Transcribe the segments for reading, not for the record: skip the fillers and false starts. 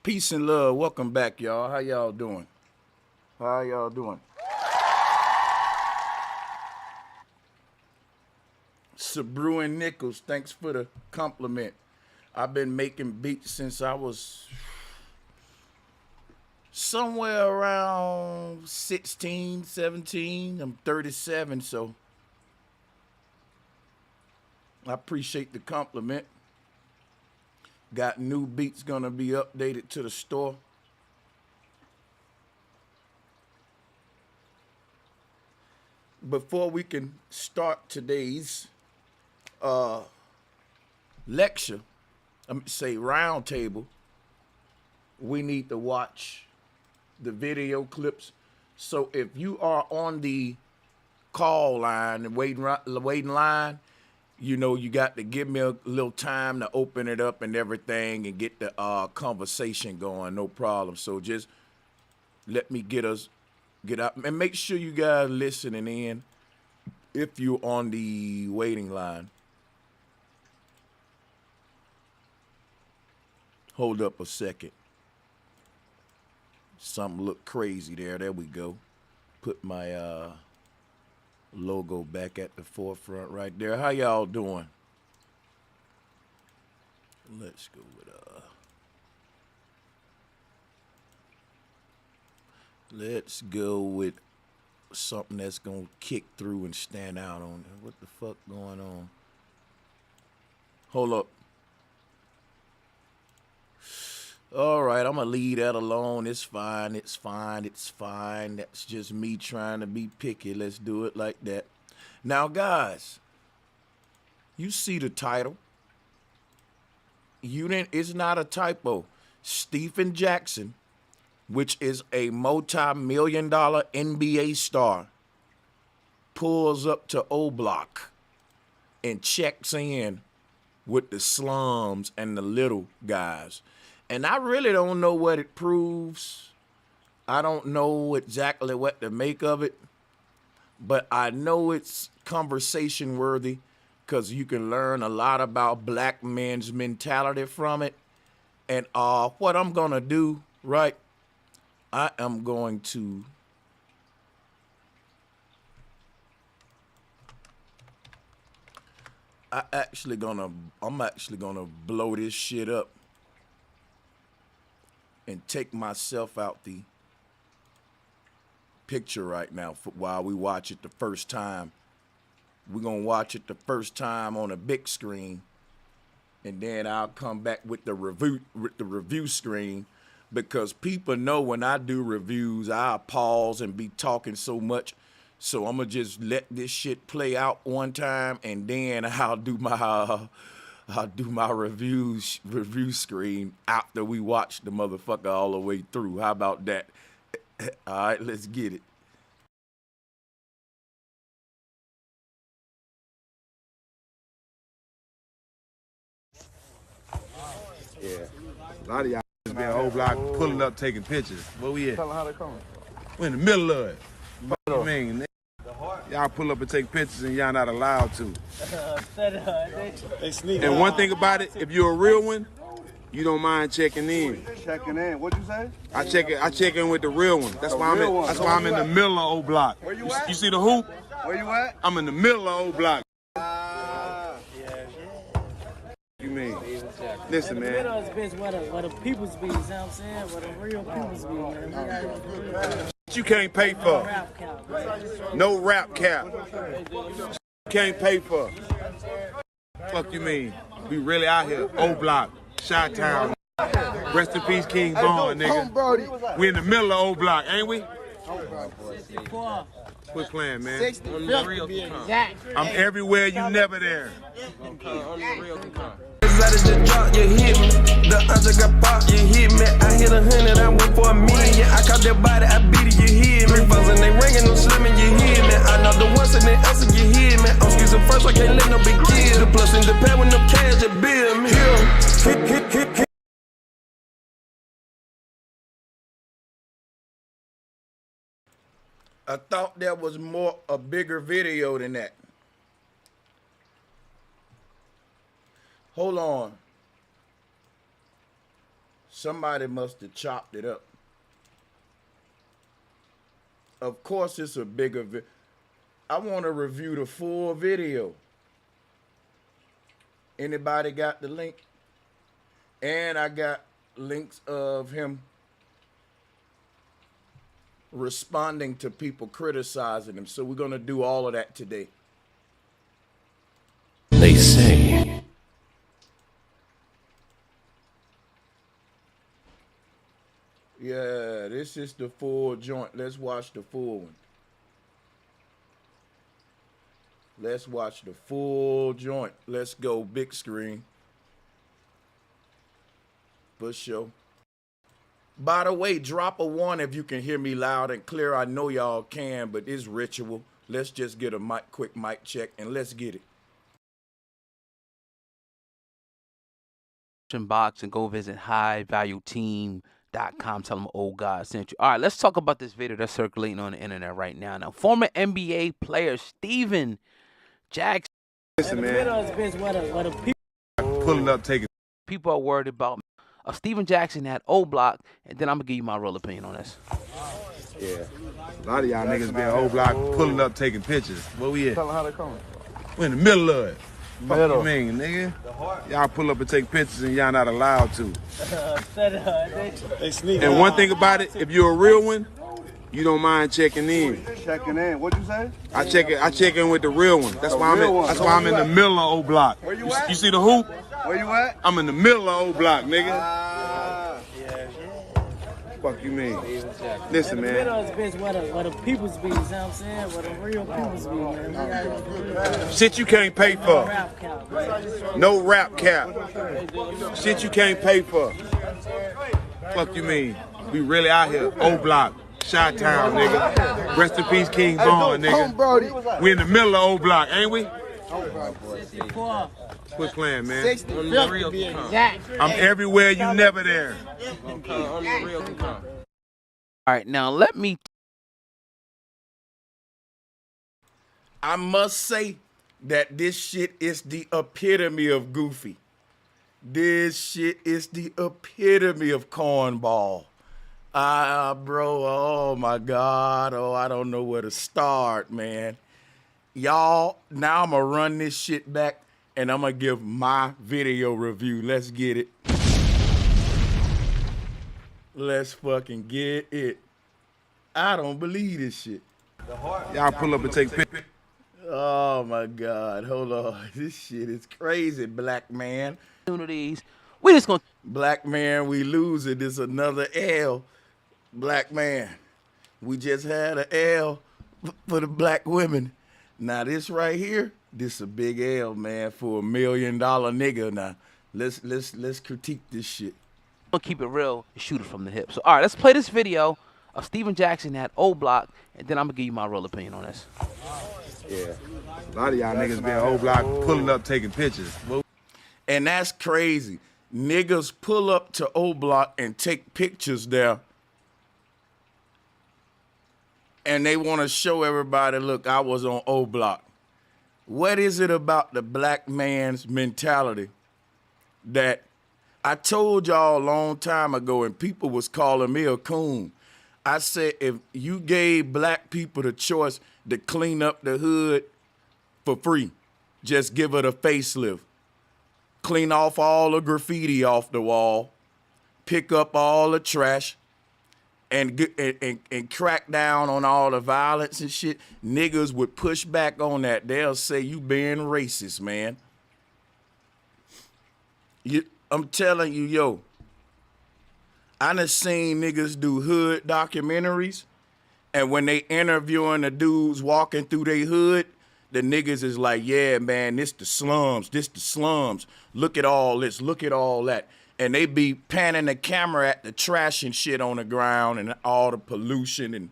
Peace and love. Welcome back, y'all. How y'all doing? How y'all doing? Sabrew and Nichols, thanks for the compliment. I've been making beats since I was somewhere around 16, 17. I'm 37, so I appreciate the compliment. Got new beats gonna be updated to the store. Before we can start today's lecture, roundtable, we need to watch the video clips. So if you are on the call line and waiting line, you know you got to give me a little time to open it up and everything and get the conversation going, no problem. So just let me get up and make sure you guys listening in if you're on the waiting line. Hold up a second. Something look crazy there. There we go. Put my logo back at the forefront right there. How y'all doing? Let's go with something that's gonna kick through and stand out on it. What the fuck going on? Hold up. All right, I'm gonna leave that alone. It's fine, it's fine, it's fine. That's just me trying to be picky. Let's do it like that. Now, guys, you see the title. It's not a typo. Stephen Jackson, which is a multi-million-dollar NBA star, pulls up to O Block and checks in with the slums and the little guys. And I really don't know what it proves. I don't know exactly what to make of it, but I know it's conversation worthy because you can learn a lot about black men's mentality from it. And what I'm going to do, right, I'm actually gonna blow this shit up and take myself out the picture right now while we watch it the first time. We're gonna watch it the first time on a big screen, and then I'll come back with the review screen, because people know when I do reviews, I'll pause and be talking so much. So I'm gonna just let this shit play out one time, and then I'll do my review screen after we watch the motherfucker all the way through. How about that? All right, let's get it. Yeah. A lot of y'all just been whole block pulling up, taking pictures. Where we at? Tell them how they coming. We in the middle of it. What you mean? Y'all pull up and take pictures and y'all not allowed to. They sneak. And one thing about it, if you're a real one, you don't mind checking in. Checking in. What'd you say? I check in with the real one. That's why I'm in the middle of O Block. Where you at? You see the hoop? Where you at? I'm in the middle of O Block. You mean? Listen, man. The middle is bitch where the people's be, you know what I'm saying? Where the real people's be, man. You can't pay for. No rap cap. Can't pay for. Fuck you mean? We really out here. O Block, Chi-Town. Rest in peace, King Bond, nigga. We in the middle of O Block, ain't we? Quit playing, man. I'm everywhere, you never there. Out of the drop, you hit me. The answer got popped, you hit me. I hit 100, I went for 1 million. I caught that body, I beat it, you hear me. Phones and they ringing, no slimming, you hear me. I know the ones and they answer, you hear me. I'm squeezing first, I can't let no big kid. The plus in the pad with no cash, you bill me. Hit. I thought there was a bigger video than that. Hold on. Somebody must have chopped it up. Of course, it's a bigger video. I want to review the full video. Anybody got the link? And I got links of him responding to people criticizing him. So we're going to do all of that today. They say. Yeah, this is the full joint. Let's watch the full one. Let's watch the full joint. Let's go big screen. For sure. By the way, drop a 1 if you can hear me loud and clear. I know y'all can, but it's ritual. Let's just get a quick mic check and let's get it. Box and go visit highvalueteam.com. Tell them old God sent you. All right, let's talk about this video that's circulating on the internet right now. Now, former NBA player Steven Jackson. Listen, man. Pulling up, taking. People are worried about Steven Jackson at O Block, and then I'm gonna give you my real opinion on this. Yeah. A lot of y'all niggas been O Block pulling up, taking pictures. Where we at? Tell them how they coming. We in the middle of it. Middle. Fuck you mean, nigga? Y'all pull up and take pictures and y'all not allowed to. They sneak. And one thing about it, if you're a real one, you don't mind checking in. Checking in. What'd you say? I check in with the real one. That's why I'm in the middle of O Block. Where you at? You see the hoop? Where you at? I'm in the middle of O Block, nigga. Yeah. Fuck you mean? Listen, man. Where the people's be, you know what I'm saying? Where the real people's be, man. We out here for real. Shit you can't pay for. Rap cap. No rap cap. Shit you can't pay for. Fuck you mean? We really out here. O Block. Chi-Town, nigga. Rest in peace, King Vaughn, nigga. We in the middle of O Block, ain't we? Quit playing, man. I'm everywhere, you never there. All right, now let me. I must say that this shit is the epitome of goofy. This shit is the epitome of cornball. Bro, oh my God. Oh, I don't know where to start, man. Y'all, now I'm gonna run this shit back and I'm gonna give my video review. Let's get it. Let's fucking get it. I don't believe this shit. Y'all pull up and take pictures. Oh my God, hold on. This shit is crazy, black man. Opportunities. We just gonna. Black man, we losing. This another L. Black man, we just had an L for the black women. Now this right here, this a big L, man, for $1 million nigga. Now let's critique this shit. Gonna keep it real and shoot it from the hip. So all right, let's play this video of Steven Jackson at O Block, and then I'm gonna give you my real opinion on this. Yeah. A lot of y'all niggas been O Block pulling up, taking pictures. And that's crazy. Niggas pull up to O Block and take pictures there. And they want to show everybody, look, I was on O Block. What is it about the black man's mentality that I told y'all a long time ago and people was calling me a coon? I said, if you gave black people the choice to clean up the hood for free, just give it a facelift. Clean off all the graffiti off the wall, pick up all the trash, and crack down on all the violence and shit, niggas would push back on that. They'll say you being racist, man. I'm telling you, yo, I done seen niggas do hood documentaries, and when they interviewing the dudes walking through their hood, the niggas is like, yeah, man, this the slums, this the slums. Look at all this, look at all that. And they be panning the camera at the trash and shit on the ground and all the pollution and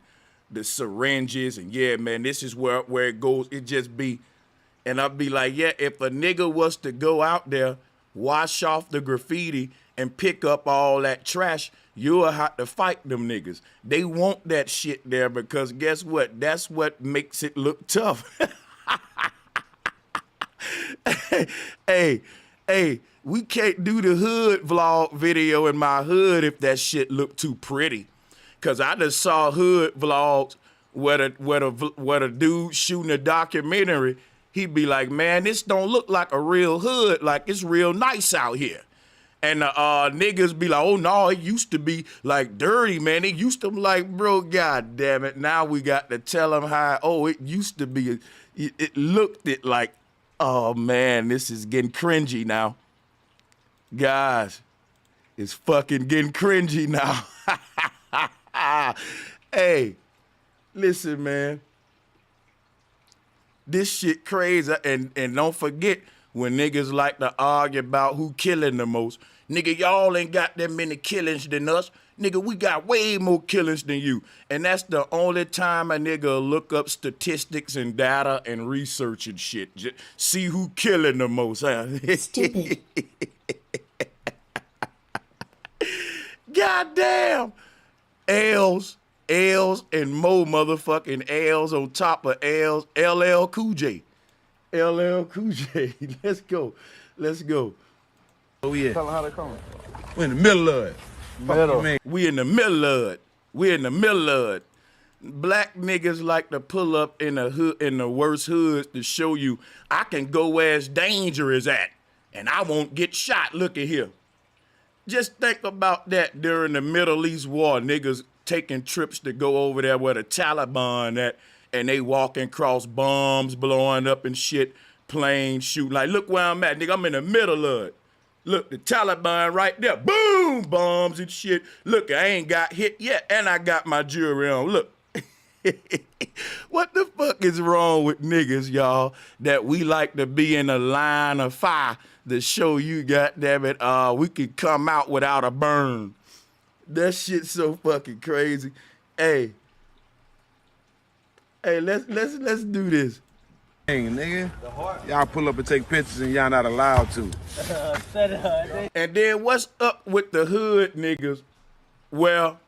the syringes. And yeah, man, this is where it goes. It just be, and I'd be like, yeah, if a nigga was to go out there, wash off the graffiti and pick up all that trash, you'll have to fight them niggas. They want that shit there because guess what? That's what makes it look tough. Hey, Hey, we can't do the hood vlog video in my hood if that shit look too pretty. Cause I just saw hood vlogs where the dude shooting a documentary, he'd be like, man, this don't look like a real hood, like it's real nice out here. And the niggas be like, oh no, it used to be like dirty, man. It used to be like, bro, god damn it. Now we got to tell them how, oh, it used to be, it looked it like, oh man, this is getting cringy now. Guys, it's fucking getting cringy now. Hey, listen, man. This shit crazy. And don't forget, when niggas like to argue about who killing the most, nigga, y'all ain't got that many killings than us. Nigga, we got way more killings than you. And that's the only time a nigga look up statistics and data and research and shit. Just see who killing the most, huh? Stupid. Goddamn. L's, and more motherfucking L's on top of L's. LL Cool J. LL Cool J. Let's go. Oh yeah. Tell them how they coming. We in the middle of it. Middle. We in the middle of it. Black niggas like to pull up in the hood, in the worst hoods to show you I can go where it's dangerous at, and I won't get shot. Look at here. Just think about that during the Middle East war. Niggas taking trips to go over there where the Taliban at, and they walking across bombs blowing up and shit, planes shooting. Like, look where I'm at, nigga. I'm in the middle of it. Look, the Taliban right there. Boom! Bombs and shit. Look, I ain't got hit yet, and I got my jewelry on. Look. What the fuck is wrong with niggas, y'all, that we like to be in a line of fire to show you, goddammit, we could come out without a burn. That shit's so fucking crazy. Hey, let's do this. Hey, nigga. Y'all pull up and take pictures and y'all not allowed to. And then what's up with the hood niggas? Well,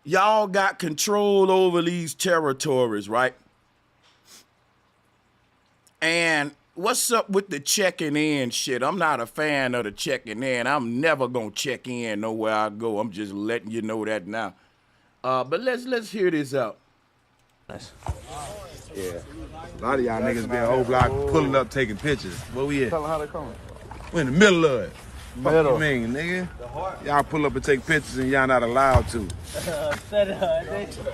y'all got control over these territories, right? And what's up with the checking in shit? I'm not a fan of the checking in. I'm never gonna check in nowhere I go. I'm just letting you know that now. But let's hear this out. Nice. Yeah. A lot of y'all niggas been whole block pulling up taking pictures. Where we at? Tell them how they coming. We in the middle of it. Middle. Fuck you mean, nigga? Y'all pull up and take pictures and y'all not allowed to.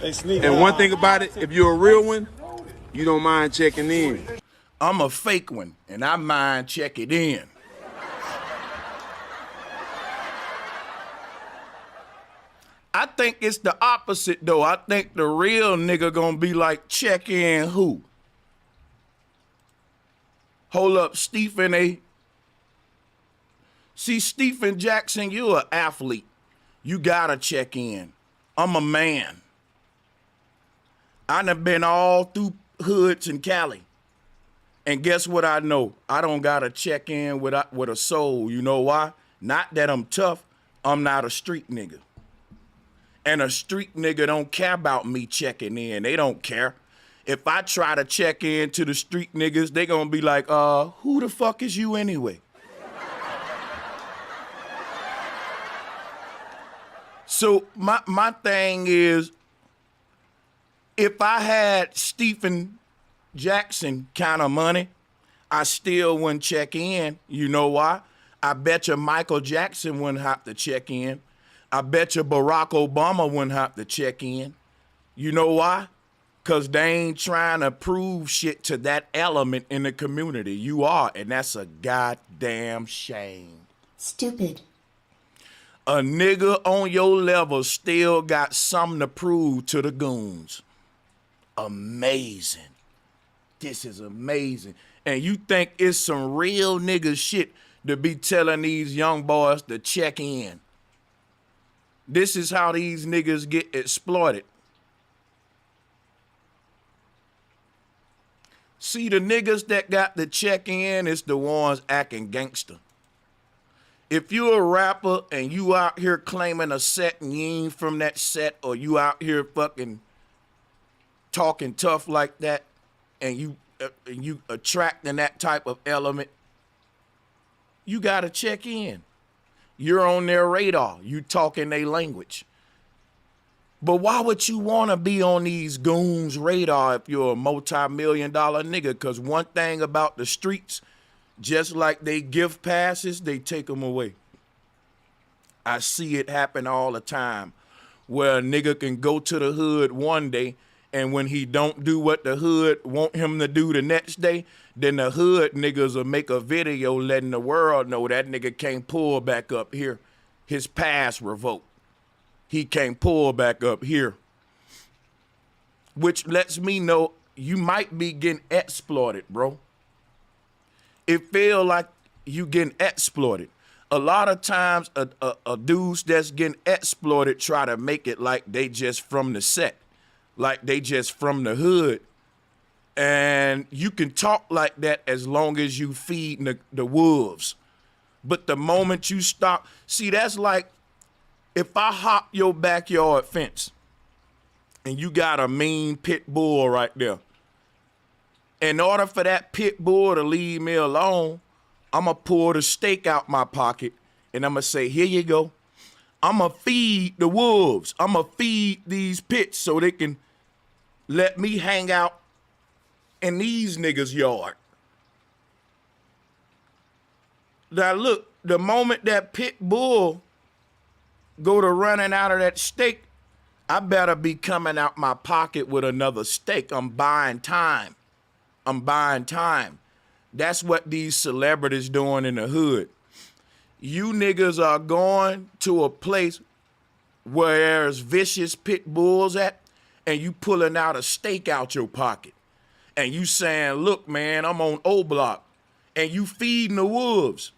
They sneak. And one thing about it, if you're a real one, you don't mind checking in. I'm a fake one, and I mind check it in. I think it's the opposite, though. I think the real nigga gonna be like, check in who? Hold up, Stephen A. See, Stephen Jackson, you're an athlete. You gotta check in. I'm a man. I done been all through hoods in Cali. And guess what I know? I don't gotta check in with a soul. You know why? Not that I'm tough. I'm not a street nigga. And a street nigga don't care about me checking in. They don't care. If I try to check in to the street niggas, they gonna be like, who the fuck is you anyway? So my thing is, if I had Stephen Jackson kind of money, I still wouldn't check in. You know why? I bet you Michael Jackson wouldn't have to check in. I bet you Barack Obama wouldn't have to check in. You know why? Because they ain't trying to prove shit to that element in the community. You are, and that's a goddamn shame. Stupid. A nigga on your level still got something to prove to the goons. Amazing. This is amazing. And you think it's some real nigga shit to be telling these young boys to check in. This is how these niggas get exploited. See, the niggas that got the check in is the ones acting gangster. If you a rapper and you out here claiming a set and you ain't from that set, or you out here fucking talking tough like that, and you attracting that type of element, you got to check in. You're on their radar. You talking their language. But why would you want to be on these goons' radar if you're a multi-million-dollar nigga? Because one thing about the streets, just like they give passes, they take them away. I see it happen all the time, where a nigga can go to the hood one day, and when he don't do what the hood want him to do the next day, then the hood niggas will make a video letting the world know that nigga can't pull back up here. His pass revoked. He can't pull back up here. Which lets me know you might be getting exploited, bro. It feel like you getting exploited. A lot of times a dudes that's getting exploited try to make it like they just from the set, like they just from the hood. And you can talk like that as long as you feed the wolves. But the moment you stop, see, that's like if I hop your backyard fence and you got a mean pit bull right there, in order for that pit bull to leave me alone, I'm going to pull the steak out my pocket and I'm going to say, here you go. I'm going to feed the wolves. I'm going to feed these pits so they can let me hang out in these niggas' yard. Now look, the moment that pit bull go to running out of that steak, I better be coming out my pocket with another steak. I'm buying time. I'm buying time. That's what these celebrities doing in the hood. You niggas are going to a place where there's vicious pit bulls at, and you pulling out a steak out your pocket. And you saying, look, man, I'm on O Block. And you feeding the wolves.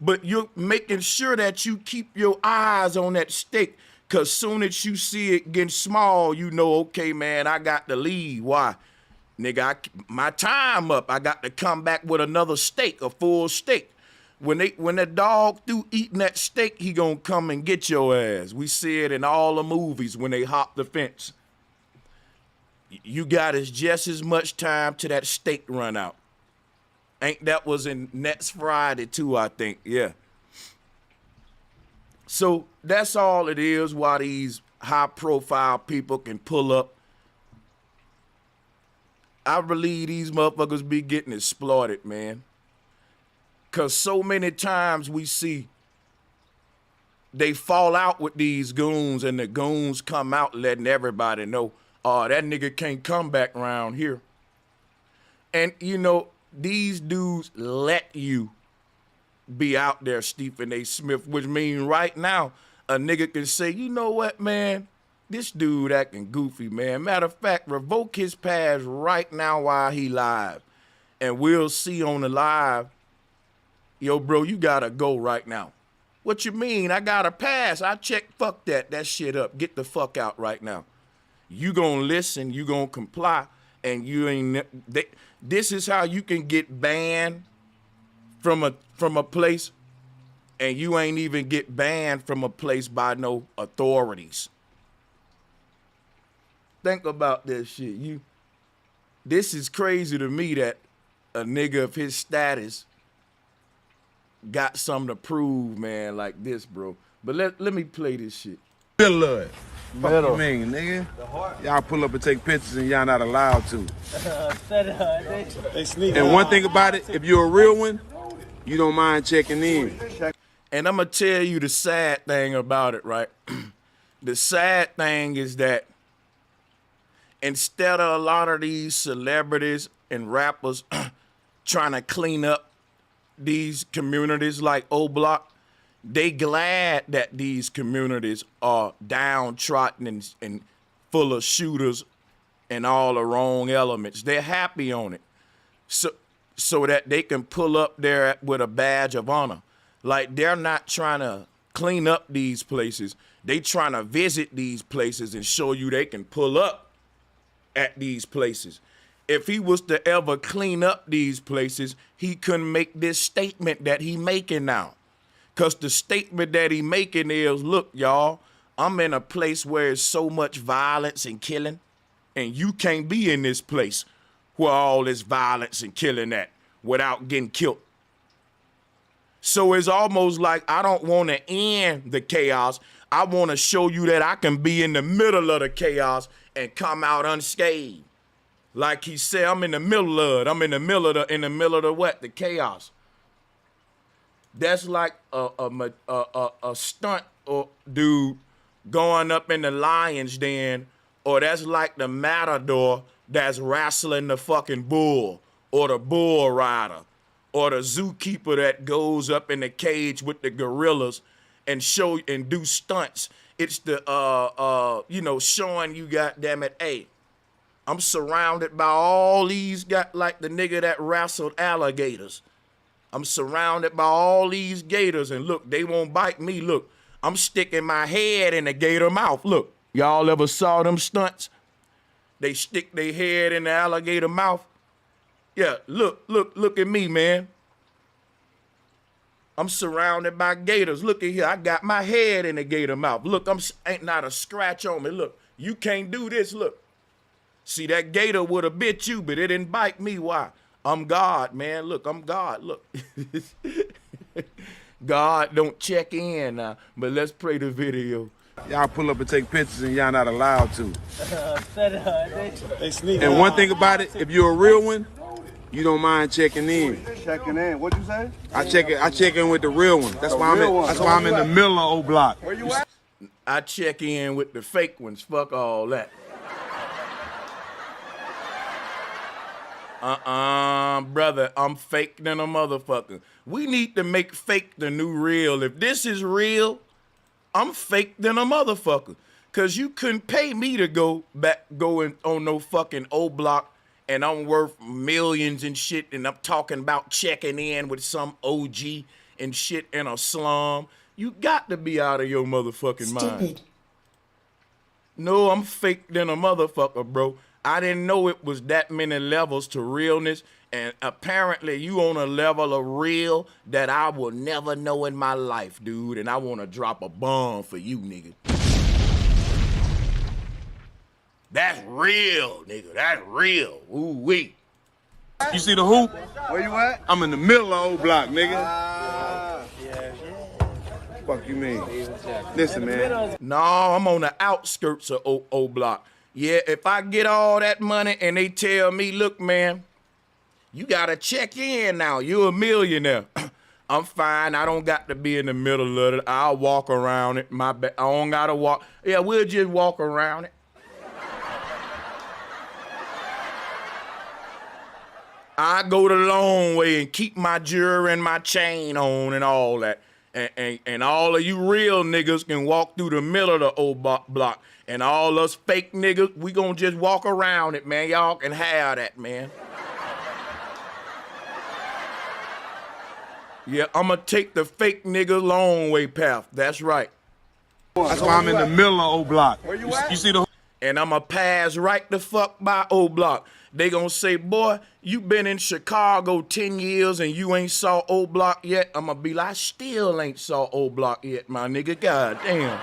But you're making sure that you keep your eyes on that steak, because soon as you see it getting small, you know, okay, man, I got to leave. Why? Nigga, my time up. I got to come back with another steak, a full steak. When the dog through eating that steak, he gonna come and get your ass. We see it in all the movies when they hop the fence. You got just as much time till that steak run out. Ain't that was in next Friday too, I think, yeah. So that's all it is, why these high profile people can pull up. I believe these motherfuckers be getting exploited, man. Cause so many times we see they fall out with these goons and the goons come out letting everybody know, oh, that nigga can't come back around here. And you know, these dudes let you be out there, Stephen A. Smith, which means right now, a nigga can say, you know what, man? This dude acting goofy, man. Matter of fact, revoke his pass right now while he live. And we'll see on the live, yo, bro, you gotta go right now. What you mean? I got a pass. I checked, fuck that shit up. Get the fuck out right now. You gonna listen, you gonna comply, and you ain't, this is how you can get banned from a place, and you ain't even get banned from a place by no authorities. Think about this shit. This is crazy to me that a nigga of his status got something to prove, man, like this, bro. But let me play this shit. Middle of it. Fuck you mean, nigga? Y'all pull up and take pictures and y'all not allowed to. They sneak. And one thing about it, if you're a real one, you don't mind checking in. And I'm gonna tell you the sad thing about it, right? The sad thing is that instead of a lot of these celebrities and rappers trying to clean up these communities like O Block, they glad that these communities are downtrodden and full of shooters and all the wrong elements. They're happy on it. So that they can pull up there with a badge of honor. Like, they're not trying to clean up these places. They trying to visit these places and show you they can pull up at these places. If he was to ever clean up these places, he couldn't make this statement that he making now. Because the statement that he making is, look, y'all, I'm in a place where there's so much violence and killing, and you can't be in this place where all this violence and killing at without getting killed. So it's almost like I don't want to end the chaos. I want to show you that I can be in the middle of the chaos and come out unscathed. Like he said, I'm in the middle of it. I'm in the middle of the what? The chaos. That's like a stunt or dude going up in the lion's den, or that's like the matador that's wrestling the fucking bull, or the bull rider, or the zookeeper that goes up in the cage with the gorillas and do stunts. It's the showing you, goddamn it, hey, I'm surrounded by all these like the nigga that wrestled alligators. I'm surrounded by all these gators, and look, they won't bite me. Look, I'm sticking my head in the gator mouth. Look, y'all ever saw them stunts? They stick their head in the alligator mouth. Yeah, look at me, man. I'm surrounded by gators. Look at here, I got my head in the gator mouth. Look, ain't not a scratch on me. Look, you can't do this, look. See, that gator would have bit you, but it didn't bite me. Why? I'm God, man. Look, I'm God. Look. God don't check in now, but let's play the video. Y'all pull up and take pictures and y'all not allowed to. They sneak. And one thing about it, if you're a real one, you don't mind checking in. Checking in. What'd you say? I check in with the real one. That's why I'm in the middle of old block. Where you at? I check in with the fake ones. Fuck all that. Brother, I'm fake than a motherfucker. We need to make fake the new real. If this is real, I'm fake than a motherfucker. Cause you couldn't pay me to go on no fucking O Block, and I'm worth millions and shit, and I'm talking about checking in with some OG and shit in a slum. You got to be out of your motherfucking mind. No, I'm fake than a motherfucker, bro. I didn't know it was that many levels to realness, and apparently you on a level of real that I will never know in my life, dude, and I want to drop a bomb for you, nigga. That's real, nigga. That's real. Ooh-wee. You see the hoop? Where you at? I'm in the middle of old block, nigga. Fuck you mean? Listen, man. No, I'm on the outskirts of O Block. Yeah, if I get all that money and they tell me, look, man, you gotta check in now. You're a millionaire. I'm fine. I don't got to be in the middle of it. I'll walk around it. I don't gotta walk. Yeah, we'll just walk around it. I go the long way and keep my jewelry and my chain on and all that. And all of you real niggas can walk through the middle of the old block. And all us fake niggas, we gonna just walk around it, man. Y'all can have that, man. Yeah, I'ma take the fake nigga long way path. That's right. That's why I'm in the middle of old block. Where you at? You see the And I'ma pass right the fuck by O Block. They gonna say, boy, you been in Chicago 10 years and you ain't saw O Block yet. I'ma be like, I still ain't saw O Block yet, my nigga. God damn.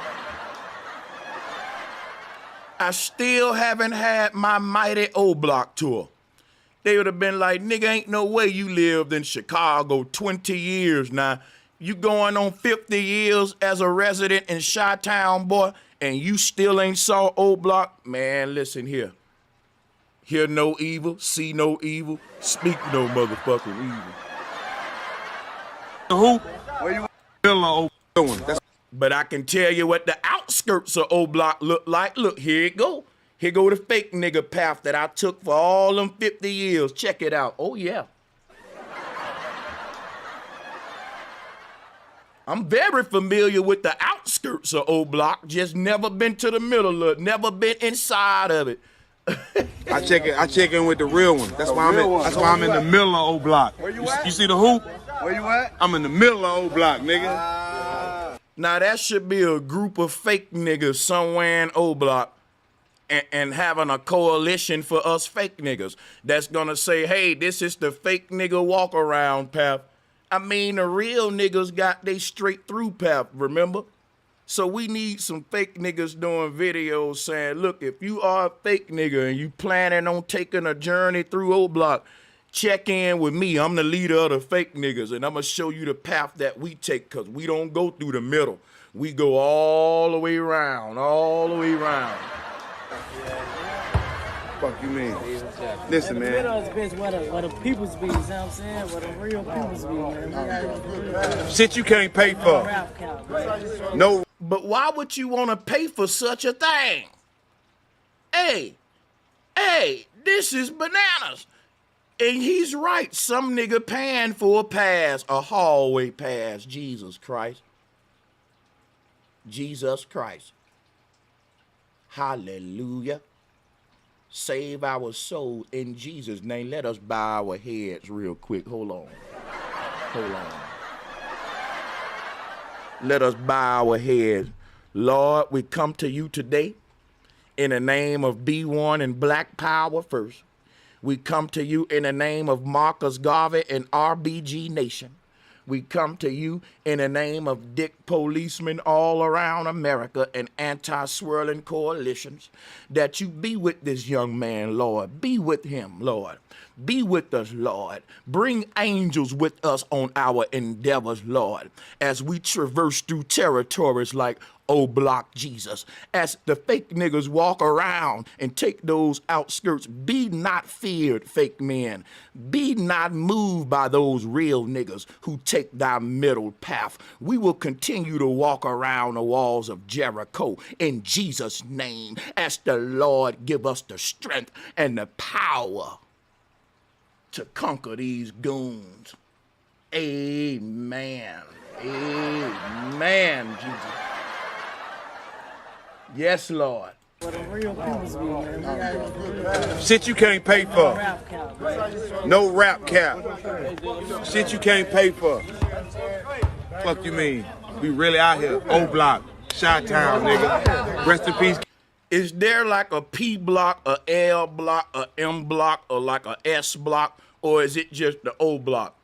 I still haven't had my mighty O Block tour. They would have been like, nigga, ain't no way you lived in Chicago 20 years now. You going on 50 years as a resident in Chi-Town, boy, and you still ain't saw O Block? Man, listen here. Hear no evil, see no evil, speak no motherfucking evil. The hoop? Where you at? Middle of old one. That's But I can tell you what the outskirts of O Block look like. Look, here it go. Here go the fake nigga path that I took for all them 50 years. Check it out. Oh, yeah. I'm very familiar with the outskirts of O Block, just never been to the middle of it, never been inside of it. I check in with the real one. That's why I'm in the middle of old block. Where you at? You see the hoop? Where you at? I'm in the middle of old block, nigga. Now, that should be a group of fake niggas somewhere in O Block and having a coalition for us fake niggas that's gonna say, hey, this is the fake nigga walk around path. I mean, the real niggas got they straight through path, remember? So we need some fake niggas doing videos saying, look, if you are a fake nigga and you planning on taking a journey through O Block, Check in with me. I'm the leader of the fake niggas, and I'm going to show you the path that we take, because we don't go through the middle. We go all the way around, all the way around. Fuck you mean? Listen, The man. middle is bitch where the people's be, you know what I'm saying? Where the real people's be, man. We got Shit you can't pay for. rap count, man. No. But why would you want to pay for such a thing? Hey, this is bananas. And he's right. Some nigga paying for a pass, a hallway pass. Jesus Christ. Jesus Christ. Hallelujah. Save our soul in Jesus' name. Let us bow our heads real quick. Hold on. Let us bow our heads. Lord, we come to you today in the name of B1 and Black Power First. We come to you in the name of Marcus Garvey and RBG Nation. We come to you in the name of Dick policemen all around America and anti-swirling coalitions, that you be with this young man, Lord. Be with him, Lord. Be with us, Lord. Bring angels with us on our endeavors, Lord, as we traverse through territories like O-Block Jesus. As the fake niggas walk around and take those outskirts, be not feared, fake men. Be not moved by those real niggas who take thy middle path. We will continue to walk around the walls of Jericho in Jesus' name, as the Lord give us the strength and the power to conquer these goons. Amen. Amen, Jesus. Yes, Lord. Where the real people's be, man. We got Shit you can't pay for. rap count, man. No rap cap. Shit you can't pay for. Fuck you mean? We really out here. O-Block. Chi-Town, nigga. Rest in peace. Is there like a P block, a L block, a M block, or like a S block, or is it just the O block?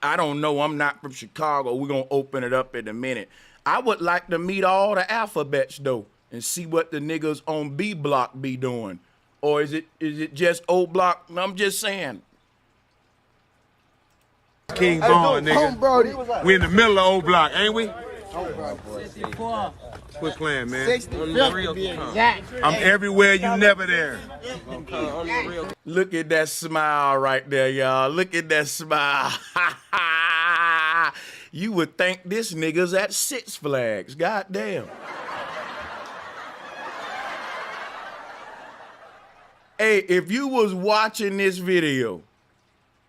I don't know. I'm not from Chicago. We're going to open it up in a minute. I would like to meet all the alphabets, though, and see what the niggas on B block be doing. Or is it just O block? I'm just saying. King Vaughn, nigga. We in the middle of O-Block, ain't we? Quit playing, man. I'm everywhere, you never there. Look at that smile right there, y'all. Look at that smile. You would think this nigga's at Six Flags. Goddamn. Hey, if you was watching this video,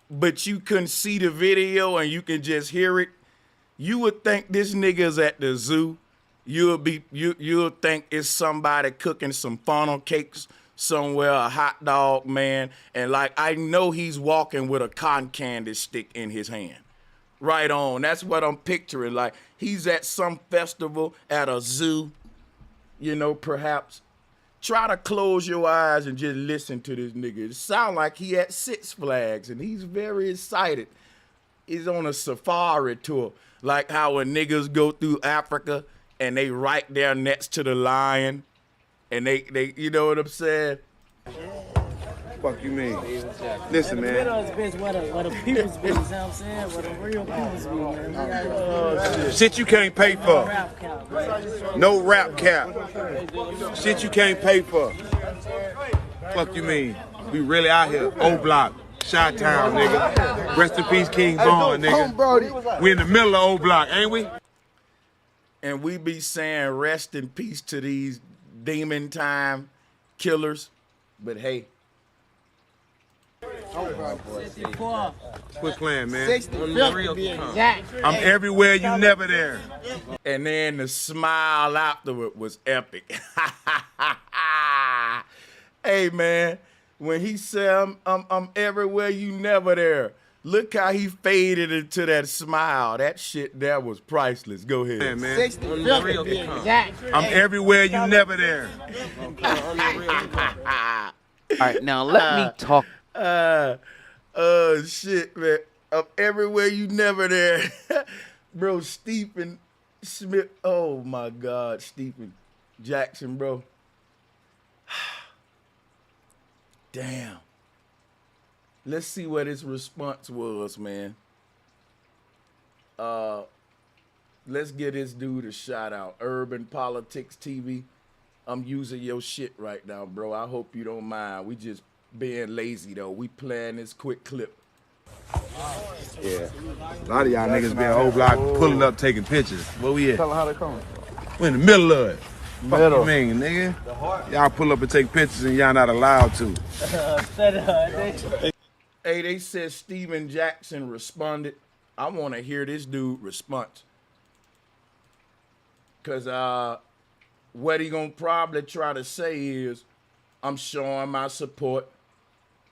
but you couldn't see the video and you can just hear it, you would think this nigga's at the zoo. You'll think it's somebody cooking some funnel cakes somewhere, a hot dog, man. And like, I know he's walking with a cotton candy stick in his hand. Right on. That's what I'm picturing. Like, he's at some festival at a zoo, you know, perhaps. Try to close your eyes and just listen to this nigga. It sound like he at Six Flags, and he's very excited. He's on a safari tour, like how when niggas go through Africa and they right there next to the lion, and they you know what I'm saying? Fuck you mean? Listen, The middle man. is bitch where the people's be, you know what I'm saying? Where the real people's be, man. We got Shit you can't pay for. rap count, man. No rap cap. Shit you can't pay for. Fuck you mean? We really out here. O-Block. Chi-Town, nigga. Rest in peace, King Vaughn, nigga. We in the middle of O-Block, ain't we? And we be saying rest in peace to these demon time killers. But hey, Quit playing, man. I'm everywhere, you never there. and then the smile afterward was epic. Hey man, when he said I'm everywhere, you never there. Look how he faded into that smile. That shit there was priceless. Go ahead. Yeah, man. I'm everywhere, you never there. All right, now let me talk. Shit, man. I'm everywhere, you never there. Bro, Stephen Smith. Oh my God, Stephen Jackson, bro. Damn. Let's see what his response was, man. Let's get this dude a shout out. Urban Politics TV. I'm using your shit right now, bro. I hope you don't mind. We just being lazy though. We playing this quick clip. Yeah. A lot of y'all niggas been whole block pulling up taking pictures. Where we at? Tell them how they come. We in the middle of it. Middle. Fuck you mean, nigga? Y'all pull up and take pictures and y'all not allowed to. Hey, they said Steven Jackson responded. I want to hear this dude response. Because what he gonna probably try to say is, I'm showing my support.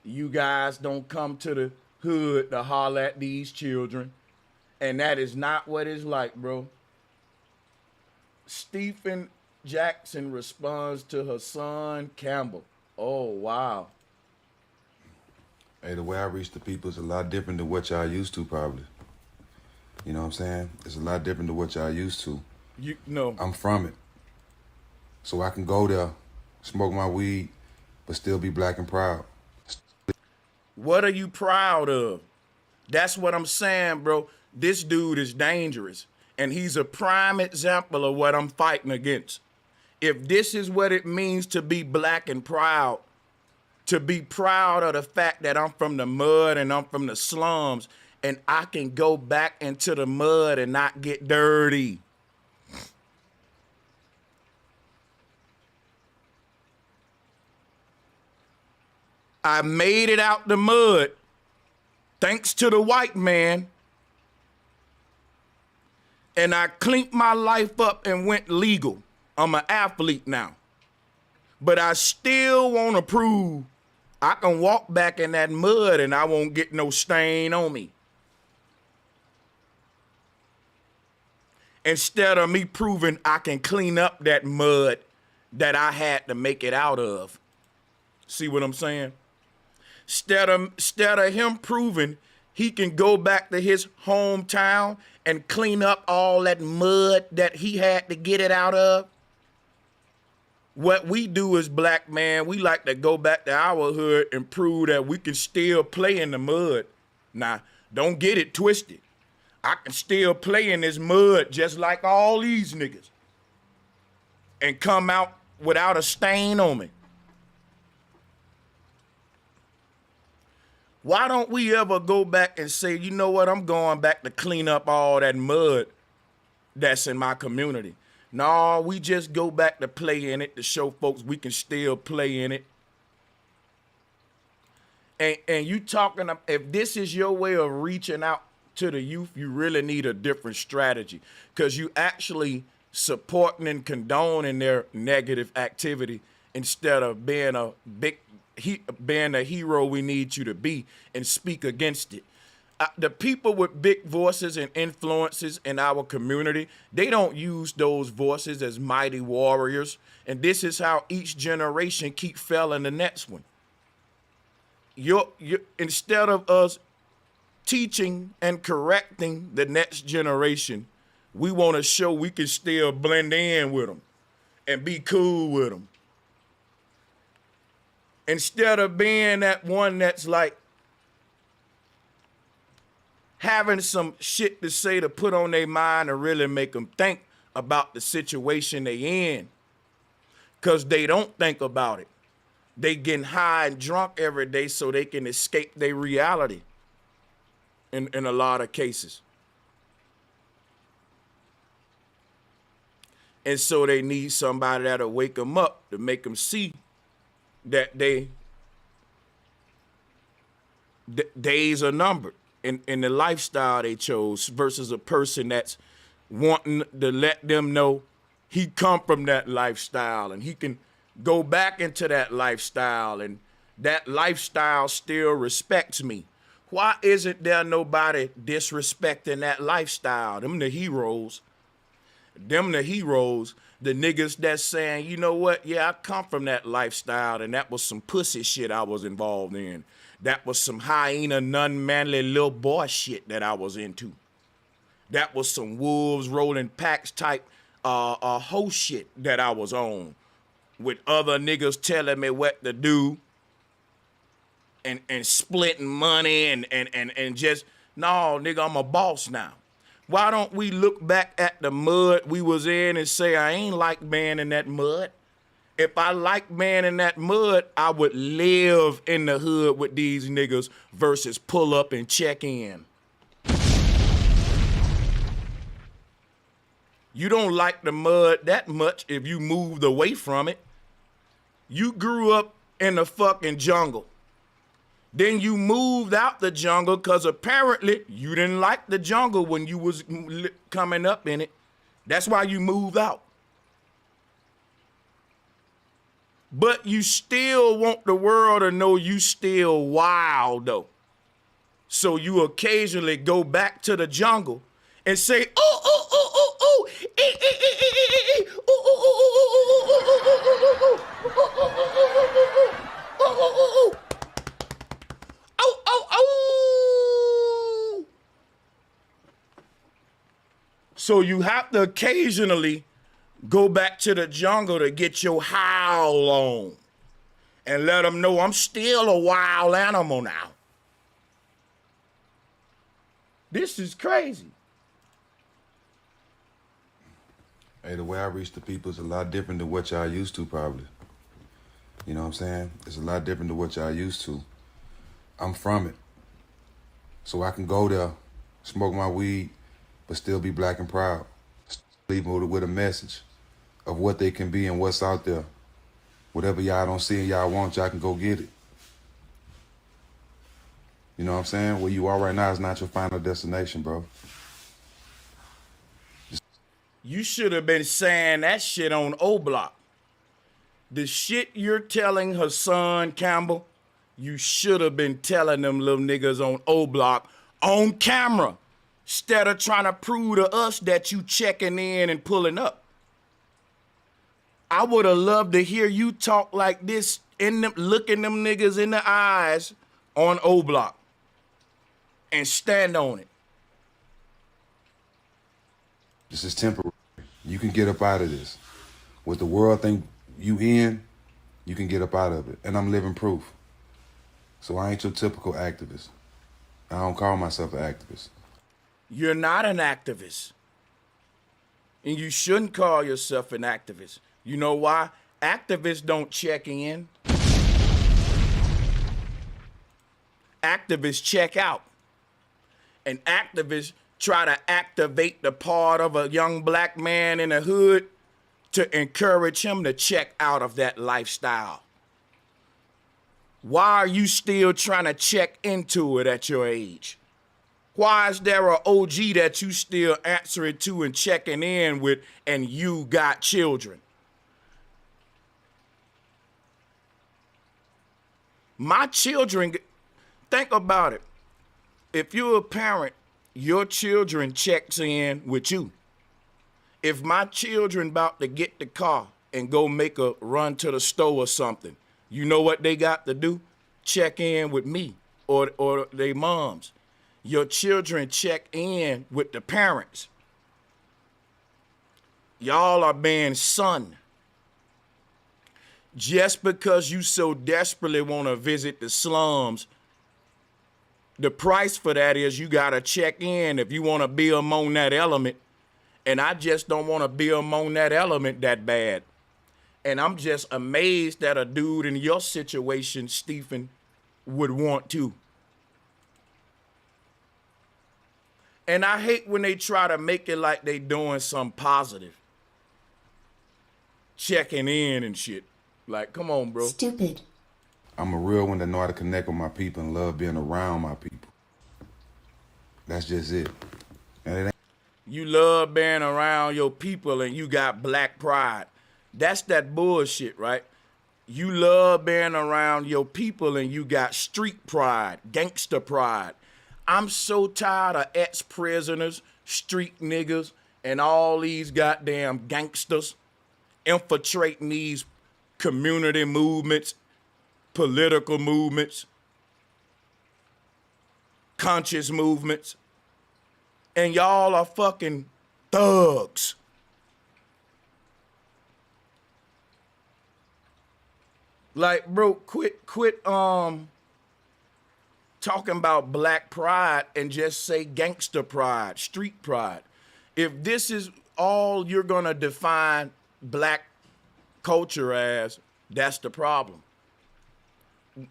You guys don't come to the hood to holler at these children. And that is not what it's like, bro. Stephen Jackson responds to her son, Campbell. Oh, wow. Hey, the way I reach the people is a lot different than what y'all used to, probably. You know what I'm saying? It's a lot different than what y'all used to. You know. I'm from it. So I can go there, smoke my weed, but still be black and proud. What are you proud of? That's what I'm saying, bro. This dude is dangerous. And he's a prime example of what I'm fighting against. If this is what it means to be black and proud, to be proud of the fact that I'm from the mud and I'm from the slums, and I can go back into the mud and not get dirty. I made it out the mud thanks to the white man. And I cleaned my life up and went legal. I'm an athlete now. But I still want to prove I can walk back in that mud and I won't get no stain on me. Instead of me proving I can clean up that mud that I had to make it out of. See what I'm saying? Instead of him proving he can go back to his hometown and clean up all that mud that he had to get it out of. What we do as black man, we like to go back to our hood and prove that we can still play in the mud. Now, don't get it twisted. I can still play in this mud just like all these niggas and come out without a stain on me. Why don't we ever go back and say, you know what, I'm going back to clean up all that mud that's in my community. No, we just go back to play in it to show folks we can still play in it. And you talking, if this is your way of reaching out to the youth, you really need a different strategy because you actually supporting and condoning their negative activity instead of being being a hero we need you to be and speak against it. The people with big voices and influences in our community, they don't use those voices as mighty warriors. And this is how each generation keep failing the next one. Instead of us teaching and correcting the next generation, we want to show we can still blend in with them and be cool with them. Instead of being that one that's like having some shit to say to put on their mind and really make them think about the situation they in. Because they don't think about it. They getting high and drunk every day so they can escape their reality in a lot of cases. And so they need somebody that'll wake them up to make them see that days are numbered in the lifestyle they chose versus a person that's wanting to let them know he come from that lifestyle and he can go back into that lifestyle and that lifestyle still respects me. Why isn't there nobody disrespecting that lifestyle? Them the heroes. Them the heroes, the niggas that's saying, you know what? Yeah, I come from that lifestyle and that was some pussy shit I was involved in. That was some hyena, non-manly little boy shit that I was into. That was some wolves rolling packs type hoe shit that I was on with other niggas telling me what to do. and splitting money and just, no, nigga, I'm a boss now. Why don't we look back at the mud we was in and say, I ain't like being in that mud. If I like being in that mud, I would live in the hood with these niggas versus pull up and check in. You don't like the mud that much if you moved away from it. You grew up in the fucking jungle. Then you moved out the jungle because apparently you didn't like the jungle when you was coming up in it. That's why you moved out. But you still want the world to know you still wild though. So you occasionally go back to the jungle and say, oh, oh, oh, oh, oh, eh, eh, eh, eh, eh, eh, oh, oh, oh, oh, oh, oh, oh, oh, oh, oh, oh, oh. So you have to occasionally go back to the jungle to get your howl on and let them know I'm still a wild animal now. This is crazy. Hey, the way I reach the people is a lot different than what y'all used to, probably. You know what I'm saying? It's a lot different than what y'all used to. I'm from it. So I can go there, smoke my weed, but still be black and proud. Leave with a message of what they can be and what's out there. Whatever y'all don't see and y'all want, y'all can go get it. You know what I'm saying? Where you are right now is not your final destination, bro. You should have been saying that shit on O-Block. The shit you're telling Hassan Campbell, you should have been telling them little niggas on O-Block on camera, instead of trying to prove to us that you checking in and pulling up. I would have loved to hear you talk like this, looking them niggas in the eyes on O-Block and stand on it. This is temporary. You can get up out of this. What the world think you in, you can get up out of it. And I'm living proof. So I ain't your typical activist. I don't call myself an activist. You're not an activist. And you shouldn't call yourself an activist. You know why? Activists don't check in. Activists check out. And activists try to activate the part of a young black man in the hood to encourage him to check out of that lifestyle. Why are you still trying to check into it at your age? Why is there an OG that you still answering to and checking in with and you got children? My children, think about it. If you're a parent, your children checks in with you. If my children about to get the car and go make a run to the store or something, you know what they got to do? Check in with me or their moms. Your children check in with the parents. Y'all are being son. Just because you so desperately want to visit the slums, the price for that is you got to check in if you want to be among that element. And I just don't want to be among that element that bad. And I'm just amazed that a dude in your situation, Stephen, would want to. And I hate when they try to make it like they doing something positive. Checking in and shit. Like, come on, bro. Stupid. I'm a real one that know how to connect with my people and love being around my people. That's just it. And it ain't. You love being around your people and you got black pride. That's that bullshit, right? You love being around your people and you got street pride, gangster pride. I'm so tired of ex-prisoners, street niggas, and all these goddamn gangsters infiltrating these community movements, political movements, conscious movements, and y'all are fucking thugs. Like, bro, quit talking about black pride and just say gangster pride, street pride. If this is all you're gonna define black culture as, that's the problem.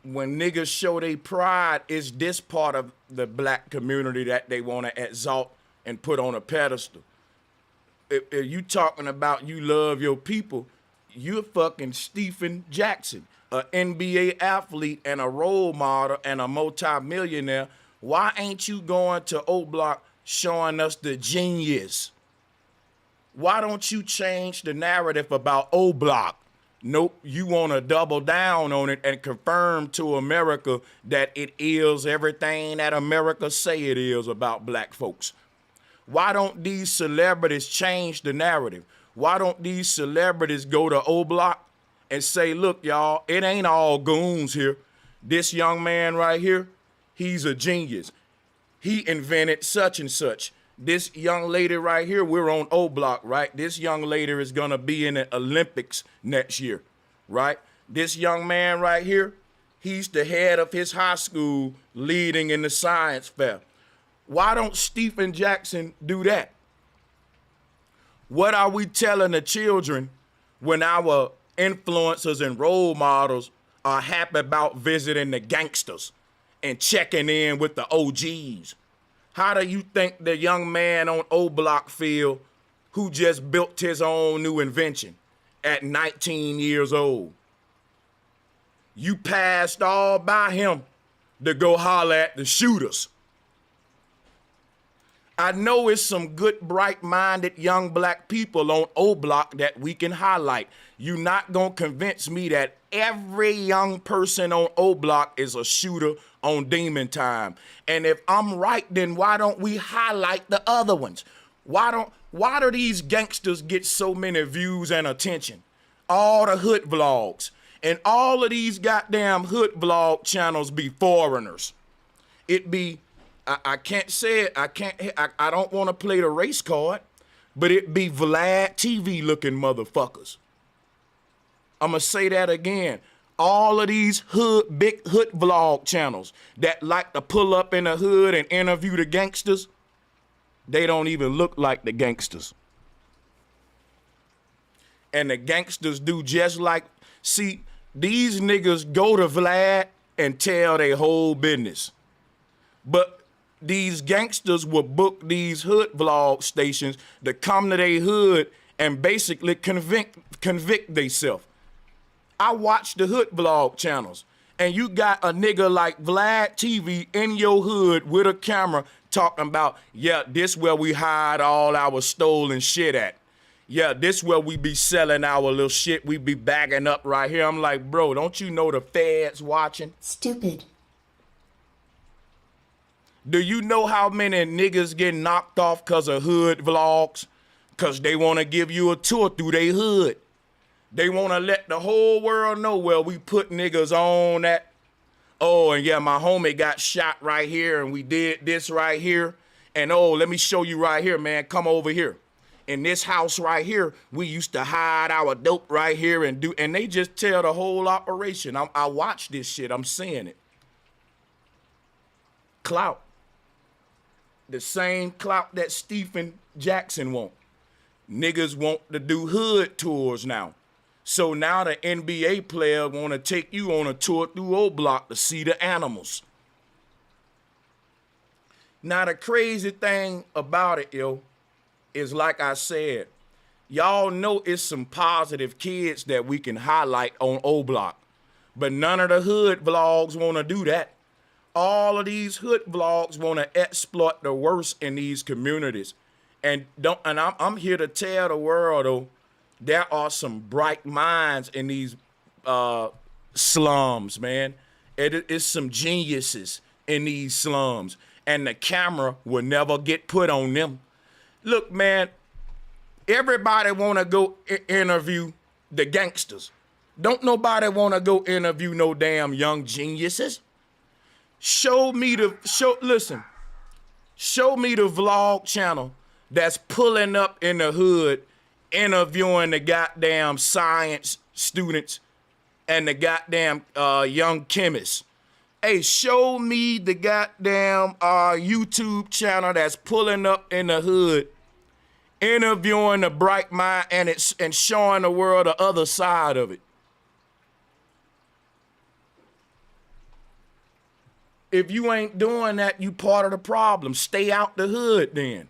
When niggas show they pride, it's this part of the black community that they wanna exalt and put on a pedestal. If you talking about you love your people, you're fucking Stephen Jackson, an NBA athlete and a role model and a multi-millionaire. Why ain't you going to O Block showing us the genius? Why don't you change the narrative about O Block? Nope, you want to double down on it and confirm to America that it is everything that America say it is about black folks. Why don't these celebrities change the narrative? Why don't these celebrities go to O Block and say, look, y'all, it ain't all goons here. This young man right here, he's a genius. He invented such and such. This young lady right here, we're on O Block, right? This young lady is gonna be in the Olympics next year, right? This young man right here, he's the head of his high school leading in the science fair. Why don't Stephen Jackson do that? What are we telling the children when our influencers and role models are happy about visiting the gangsters and checking in with the OGs? How do you think the young man on O Block feel who just built his own new invention at 19 years old? You passed all by him to go holler at the shooters. I know it's some good, bright-minded young black people on O Block that we can highlight. You're not gonna convince me that every young person on O Block is a shooter on Demon Time. And if I'm right, then why don't we highlight the other ones? Why do these gangsters get so many views and attention? All the hood vlogs. And all of these goddamn hood vlog channels be foreigners. It be, I can't say it, I don't want to play the race card, but it be Vlad TV looking motherfuckers. I'm gonna say that again. All of these big hood vlog channels that like to pull up in the hood and interview the gangsters, they don't even look like the gangsters. And the gangsters do just like, see, these niggas go to Vlad and tell their whole business. But these gangsters will book these hood vlog stations to come to their hood and basically convict themselves. I watch the hood vlog channels, and you got a nigga like Vlad TV in your hood with a camera talking about, yeah, this where we hide all our stolen shit at. Yeah, this where we be selling our little shit. We be bagging up right here. I'm like, bro, don't you know the feds watching? Stupid. Do you know how many niggas get knocked off because of hood vlogs? Because they want to give you a tour through their hood. They want to let the whole world know, well, we put niggas on that. Oh, and yeah, my homie got shot right here, and we did this right here. And oh, let me show you right here, man. Come over here. In this house right here, we used to hide our dope right here and they just tell the whole operation. I watch this shit. I'm seeing it. Clout. The same clout that Stephen Jackson want. Niggas want to do hood tours now. So now the NBA player want to take you on a tour through O Block to see the animals. Now the crazy thing about it, yo, is like I said, y'all know it's some positive kids that we can highlight on O Block, but none of the hood vlogs want to do that. All of these hood vlogs want to exploit the worst in these communities, and I'm here to tell the world, though, there are some bright minds in these slums, man. It's some geniuses in these slums, and the camera will never get put on them. Look, man, everybody want to go interview the gangsters. Don't nobody want to go interview no damn young geniuses. Show me the vlog channel that's pulling up in the hood, interviewing the goddamn science students and the goddamn young chemists. Hey, show me the goddamn YouTube channel that's pulling up in the hood, interviewing the bright mind and showing the world the other side of it. If you ain't doing that, you part of the problem. Stay out the hood then.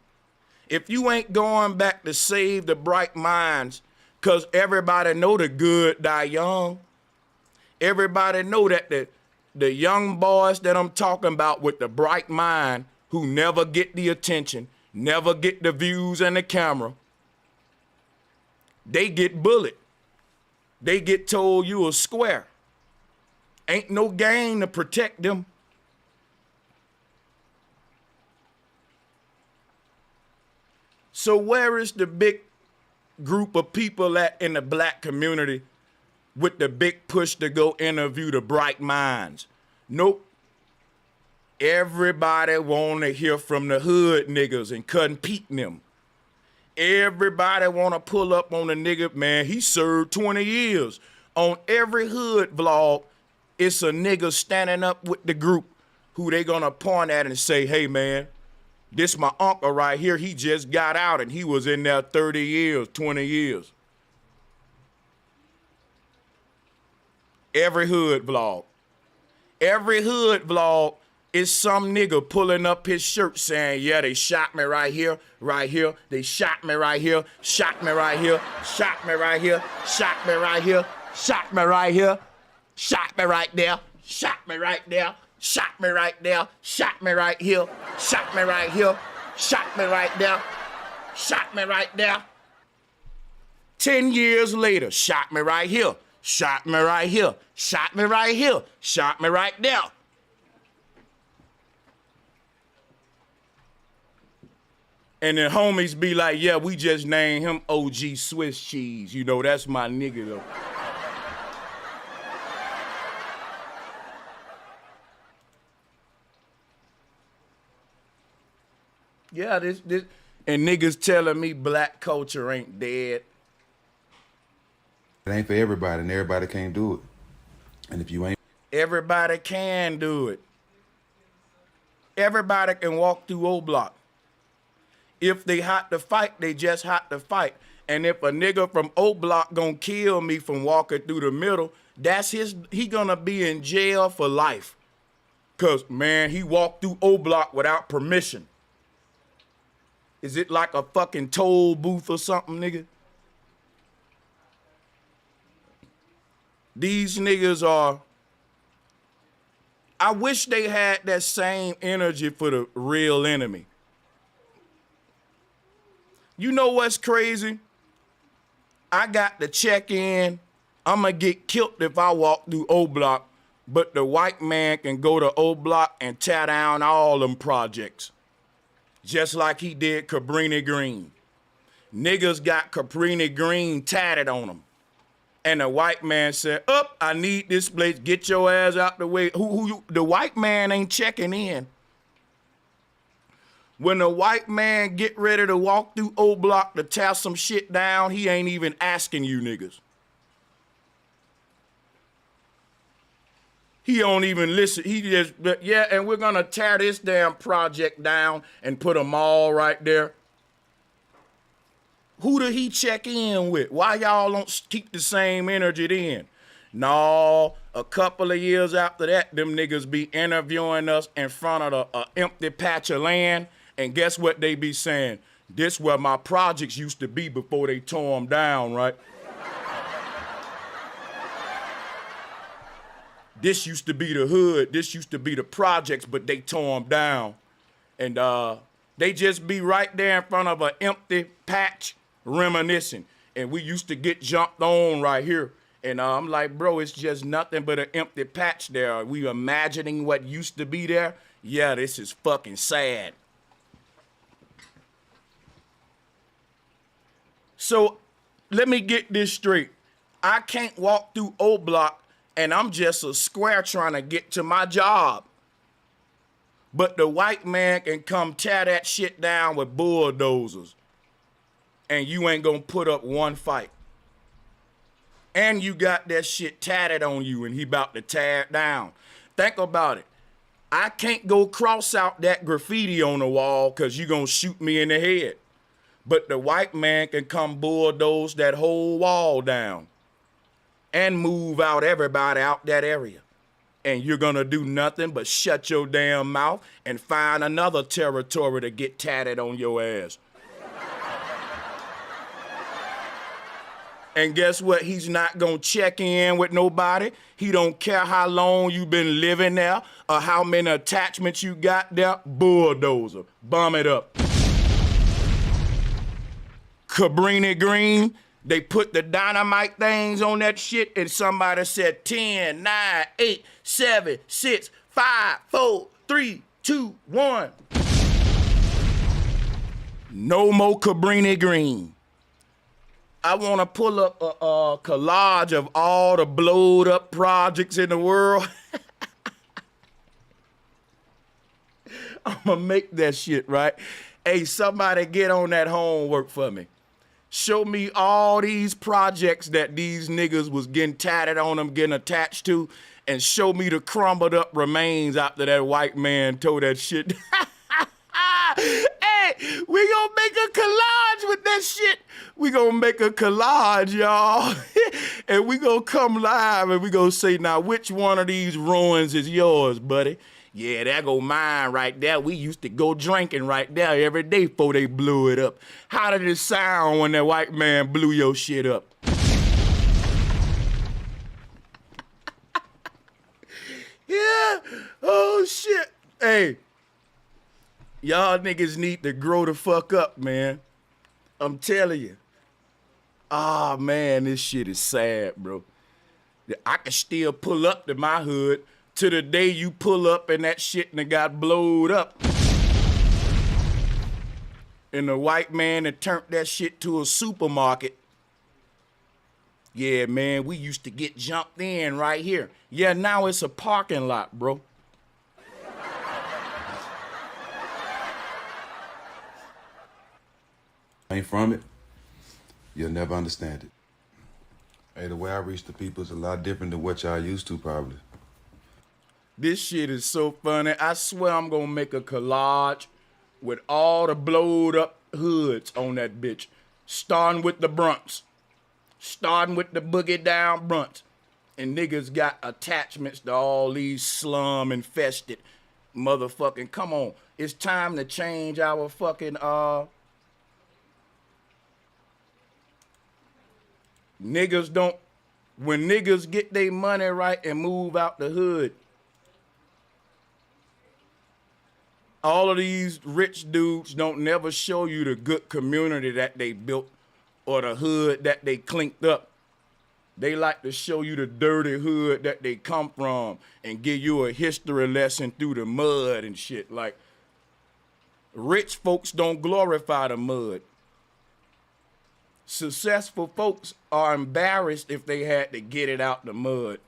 If you ain't going back to save the bright minds, because everybody know the good die young. Everybody know that the young boys that I'm talking about with the bright mind who never get the attention, never get the views and the camera, they get bullied. They get told you a square. Ain't no game to protect them. So where is the big group of people at in the black community with the big push to go interview the bright minds? Nope. Everybody want to hear from the hood niggas and compete them. Everybody want to pull up on a nigga, man, he served 20 years. On every hood vlog, it's a nigga standing up with the group who they gonna point at and say, hey man, this my uncle right here, he just got out and he was in there 30 years, 20 years. Every hood vlog. Every hood vlog is some nigga pulling up his shirt saying, yeah, they shot me right here, right here. They shot me right here, shot me right here, shot me right here, shot me right here, shot me right here, shot me right there, shot me right there, shot me right there, shot me right here, shot me right here, shot me right there, shot me right there. 10 years later, shot me right here, shot me right here, shot me right here, shot me right there. And then homies be like, yeah, we just named him OG Swiss Cheese. You know, that's my nigga though. Yeah, this, and niggas telling me black culture ain't dead. It ain't for everybody, and everybody can't do it. And if you ain't... Everybody can do it. Everybody can walk through O Block. If they hot to fight, they just hot to fight. And if a nigga from O Block gonna kill me from walking through the middle, that's he gonna be in jail for life. Cause man, he walked through O Block without permission. Is it like a fucking toll booth or something, nigga? These niggas are, I wish they had that same energy for the real enemy. You know what's crazy? I got to check in. I'm gonna get killed if I walk through O Block, but the white man can go to O Block and tear down all them projects. Just like he did Cabrini Green. Niggas got Cabrini Green tatted on them. And the white man said, up, I need this place, get your ass out the way. The white man ain't checking in. When the white man get ready to walk through O Block to tear some shit down, he ain't even asking you niggas. He don't even listen. He just, yeah, and we're gonna tear this damn project down and put them all right there. Who did he check in with? Why y'all don't keep the same energy then? No, a couple of years after that, them niggas be interviewing us in front of an empty patch of land. And guess what they be saying? This where my projects used to be before they tore them down, right? This used to be the hood. This used to be the projects, but they tore them down. And they just be right there in front of an empty patch reminiscing. And we used to get jumped on right here. And I'm like, bro, it's just nothing but an empty patch there. Are we imagining what used to be there? Yeah, this is fucking sad. So let me get this straight. I can't walk through O Block and I'm just a square trying to get to my job. But the white man can come tear that shit down with bulldozers. And you ain't gonna put up one fight. And you got that shit tatted on you and he about to tear it down. Think about it. I can't go cross out that graffiti on the wall because you're going to shoot me in the head. But the white man can come bulldoze that whole wall down and move out everybody out that area. And you're going to do nothing but shut your damn mouth and find another territory to get tatted on your ass. And guess what? He's not gonna check in with nobody. He don't care how long you been living there or how many attachments you got there. Bulldozer, bomb it up. Cabrini Green, they put the dynamite things on that shit and somebody said 10, 9, 8, 7, 6, 5, 4, 3, 2, 1. No more Cabrini Green. I want to pull up a collage of all the blowed up projects in the world. I'm going to make that shit, right? Hey, somebody get on that homework for me. Show me all these projects that these niggas was getting tatted on them, getting attached to, and show me the crumbled up remains after that white man tore that shit. Hey, we gonna make a collage with that shit. We gonna make a collage, y'all. And we gonna come live and we gonna say, now, which one of these ruins is yours, buddy? Yeah, that go mine right there. We used to go drinking right there every day before they blew it up. How did it sound when that white man blew your shit up? Yeah, oh shit. Hey, y'all niggas need to grow the fuck up, man. I'm telling you. Ah, man, this shit is sad, bro. I can still pull up to my hood to the day you pull up and that shit and it got blowed up. And the white man that turned that shit to a supermarket. Yeah, man, we used to get jumped in right here. Yeah, now it's a parking lot, bro. Ain't from it, you'll never understand it. Hey, the way I reach the people is a lot different than what y'all used to, probably. This shit is so funny. I swear I'm gonna make a collage with all the blowed up hoods on that bitch. Starting with the Brunts. Starting with the boogie down Brunts. And niggas got attachments to all these slum infested motherfucking, come on. It's time to change our fucking, niggas don't, when niggas get their money right and move out the hood, all of these rich dudes don't never show you the good community that they built or the hood that they clinked up. They like to show you the dirty hood that they come from and give you a history lesson through the mud and shit. Like, rich folks don't glorify the mud. Successful folks are embarrassed if they had to get it out the mud.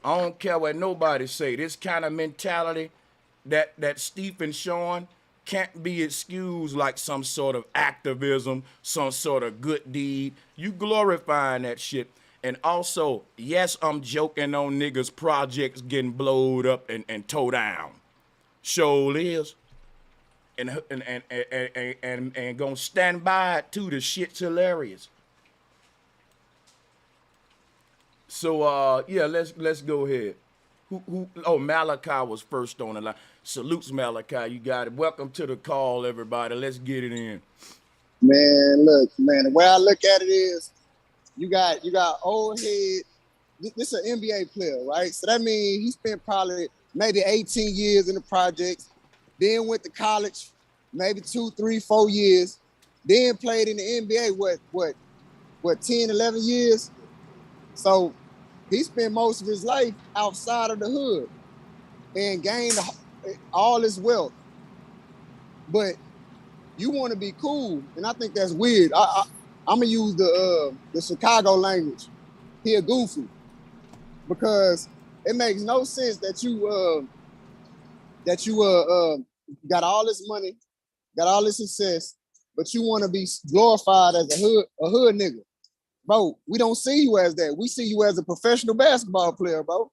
I don't care what nobody say. This kind of mentality that Stephen showing can't be excused like some sort of activism, some sort of good deed. You glorifying that shit. And also, yes, I'm joking on niggas' projects getting blowed up and towed down. Sure is. And gonna stand by it too. The shit's hilarious. So yeah, let's go ahead. Who? Oh, Malachi was first on the line. Salutes, Malachi. You got it. Welcome to the call, everybody. Let's get it in. Man, look, man. The way I look at it is, you got old head. This is an NBA player, right? So that means he spent probably maybe 18 years in the projects. Then went to college, maybe 2, 3, 4 years. Then played in the NBA. What 10, 11 years? So he spent most of his life outside of the hood and gained all his wealth. But you want to be cool, and I think that's weird. I'm gonna use the Chicago language. He a goofy, because it makes no sense that you got all this money, got all this success, but you want to be glorified as a hood nigga. Bro, we don't see you as that. We see you as a professional basketball player, bro.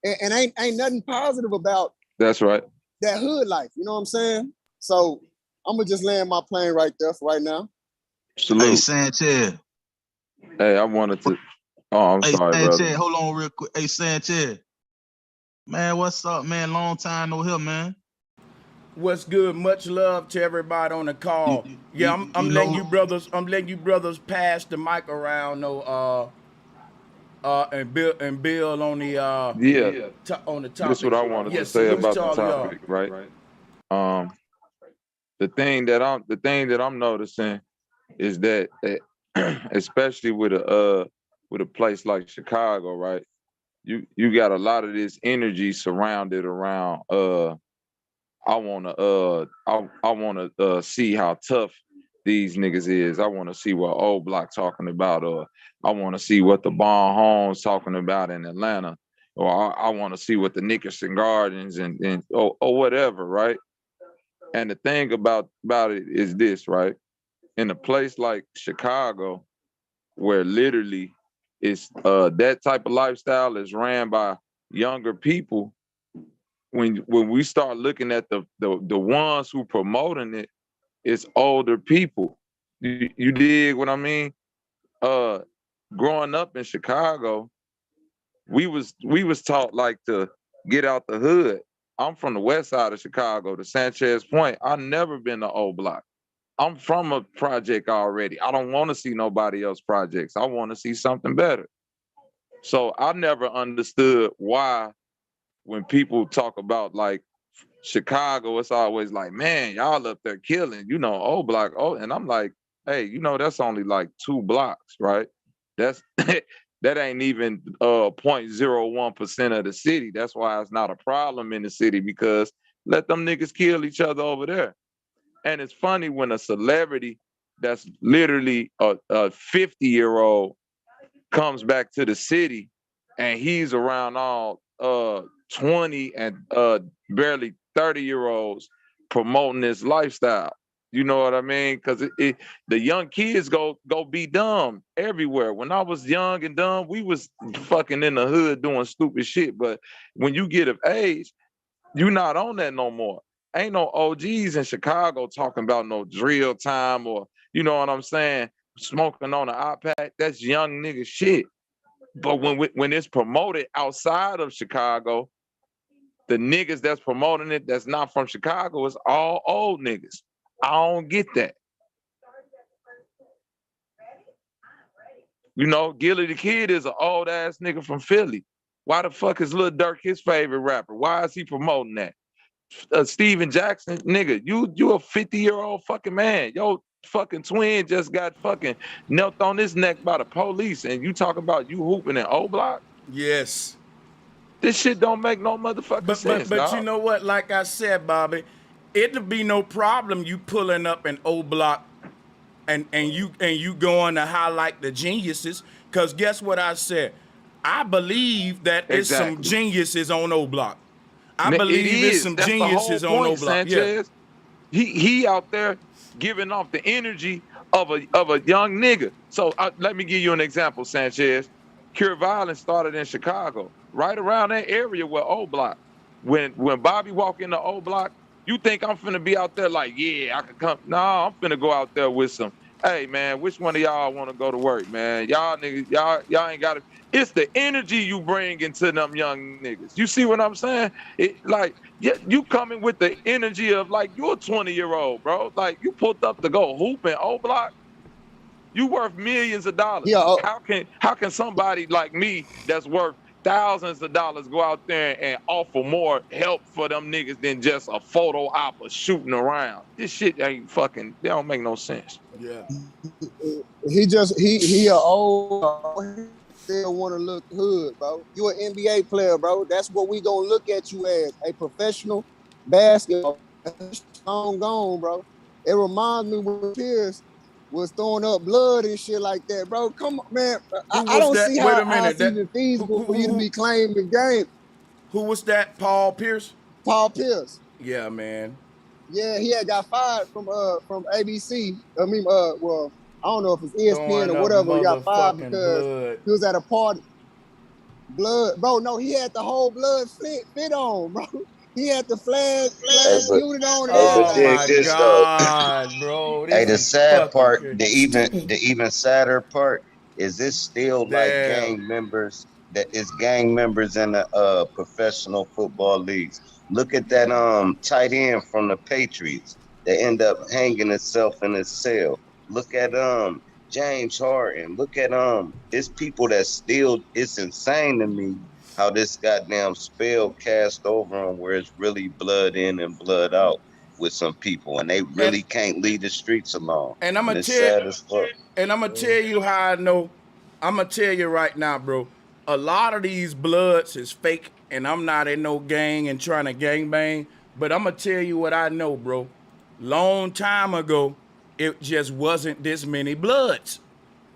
and ain't nothing positive about That's right. that hood life. You know what I'm saying? So I'm gonna just land my plane right there for right now. Salute. Hey, Sanchez. Hey, I wanted to. Oh, I'm sorry, Sanchez, brother. hold on real quick. Hey, Sanchez. Man, what's up, man? Long time no here, man. What's good? Much love to everybody on the call. I'm letting you brothers pass the mic around. And Bill on the on the topic. This is what I wanted to say about the topic, right? The thing that I'm noticing is that especially with a place like Chicago, right? You got a lot of this energy surrounded around I wanna see how tough these niggas is. I wanna see what Old Block talking about, or I wanna see what the Bon Homes talking about in Atlanta, or I wanna see what the Nickerson Gardens or whatever, right? And the thing about it is this, right? In a place like Chicago, where literally it's that type of lifestyle is ran by younger people, when we start looking at the ones who promoting it, it's older people. You dig what I mean? Growing up in Chicago, we was taught like to get out the hood. I'm from the west side of Chicago, the Sanchez Point. I've never been to Old Block. I'm from a project already. I don't want to see nobody else projects. I want to see something better. So I never understood why when people talk about like Chicago, it's always like, man, y'all up there killing, Old Block. Oh, and I'm like, hey, that's only like 2 blocks, right? That's that ain't even 0.01% of the city. That's why it's not a problem in the city, because let them niggas kill each other over there. And it's funny when a celebrity that's literally a 50-year-old comes back to the city and he's around all 20 and barely 30-year-olds promoting this lifestyle. You know what I mean? Because the young kids go be dumb everywhere. When I was young and dumb, we was fucking in the hood doing stupid shit. But when you get of age, you not on that no more. Ain't no OGs in Chicago talking about no drill time, or, you know what I'm saying, smoking on an iPad. That's young nigga shit. But when it's promoted outside of Chicago, the niggas that's promoting it that's not from Chicago is all old niggas. I don't get that. Gilly the Kid is an old ass nigga from Philly. Why the fuck is Lil Durk his favorite rapper? Why is he promoting that? Steven Jackson, nigga, you a 50-year-old fucking man. Yo, fucking twin just got fucking knelt on his neck by the police, and you talking about you hooping in O Block? Yes. This shit don't make no motherfucking sense, But dog. you know what? Like I said, Bobby, it'll be no problem you pulling up an O Block and you going to highlight the geniuses. Cause guess what I said? I believe that it's some geniuses on O Block. I believe it's some geniuses on O Block. Sanchez. Yeah. He out there giving off the energy of a young nigga. So let me give you an example, Sanchez. Cure Violence started in Chicago, right around that area where O Block. When Bobby walk into O Block, you think I'm finna be out there like, yeah, I could come? No, I'm finna go out there with some, hey man, which one of y'all want to go to work, man? Y'all niggas, y'all ain't got it. It's the energy you bring into them young niggas. You see what I'm saying? You coming with the energy of like you're a 20-year-old, bro. Like you pulled up to go hoop in O Block. You worth millions of dollars. Yeah. How can somebody like me that's worth thousands of dollars go out there and offer more help for them niggas than just a photo op or shooting around? This shit ain't fucking, they don't make no sense. Yeah. He a old, still want to look hood, bro. You an NBA player, bro. That's what we gonna look at you as, a professional basketball. Long gone, bro. It reminds me when Pierce was throwing up blood and shit like that, bro. Come on, man. I don't see how it's even feasible for you to be claiming the game. Who was that? Paul Pierce? Paul Pierce. Yeah, man. Yeah, he had got fired from ABC. I mean, well, I don't know if it's ESPN or whatever. He got fired because he was at a party. Blood, bro. No, he had the whole blood fit on, bro. He had the flag Hey, but unit on and Oh dig everything. my this though. God, bro. Hey, This the is sad fucking part, crazy. the even sadder part is this still like Damn. gang members that is gang members in the professional football leagues. Look at that tight end from the Patriots that end up hanging himself in his cell. Look at James Harden. Look at it's people that still, it's insane to me how this goddamn spell cast over them where it's really blood in and blood out with some people, and they And really can't leave the streets alone. and I'm And gonna it's tell sad as fuck. and I'm gonna tell you how I know. I'm gonna tell you right now, bro. A lot of these bloods is fake, and I'm not in no gang and trying to gang bang. But I'm gonna tell you what I know, bro. Long time ago, it just wasn't this many bloods.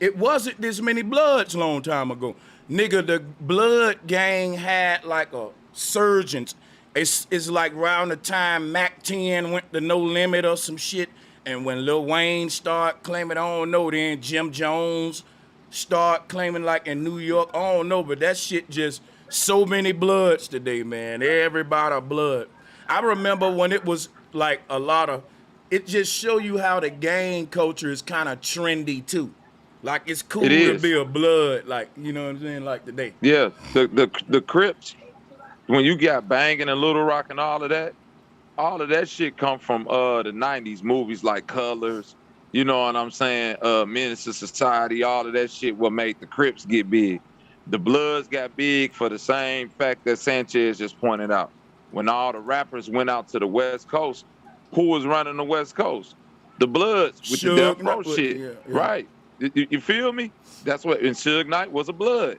It wasn't this many bloods long time ago. Nigga, the blood gang had like a surgeons. It's like around the time Mac 10 went to No Limit or some shit. And when Lil Wayne start claiming, I don't know, then Jim Jones start claiming like in New York, I don't know, but that shit just so many bloods today, man. Everybody blood. I remember when it was like a lot of, it just show you how the gang culture is kind of trendy too. Like it's cool It to is. be a blood, like, you know what I'm saying, like today. Yeah, the Crips, when you got banging and Little Rock and all of that shit come from the 90s movies like Colors, you know what I'm saying? Menace to Society, all of that shit what made the Crips get big. The Bloods got big for the same fact that Sanchez just pointed out. When all the rappers went out to the West Coast, who was running the West Coast? The Bloods with the Death Row shit. Yeah. Right. You feel me? That's what, and Suge Knight was a Blood,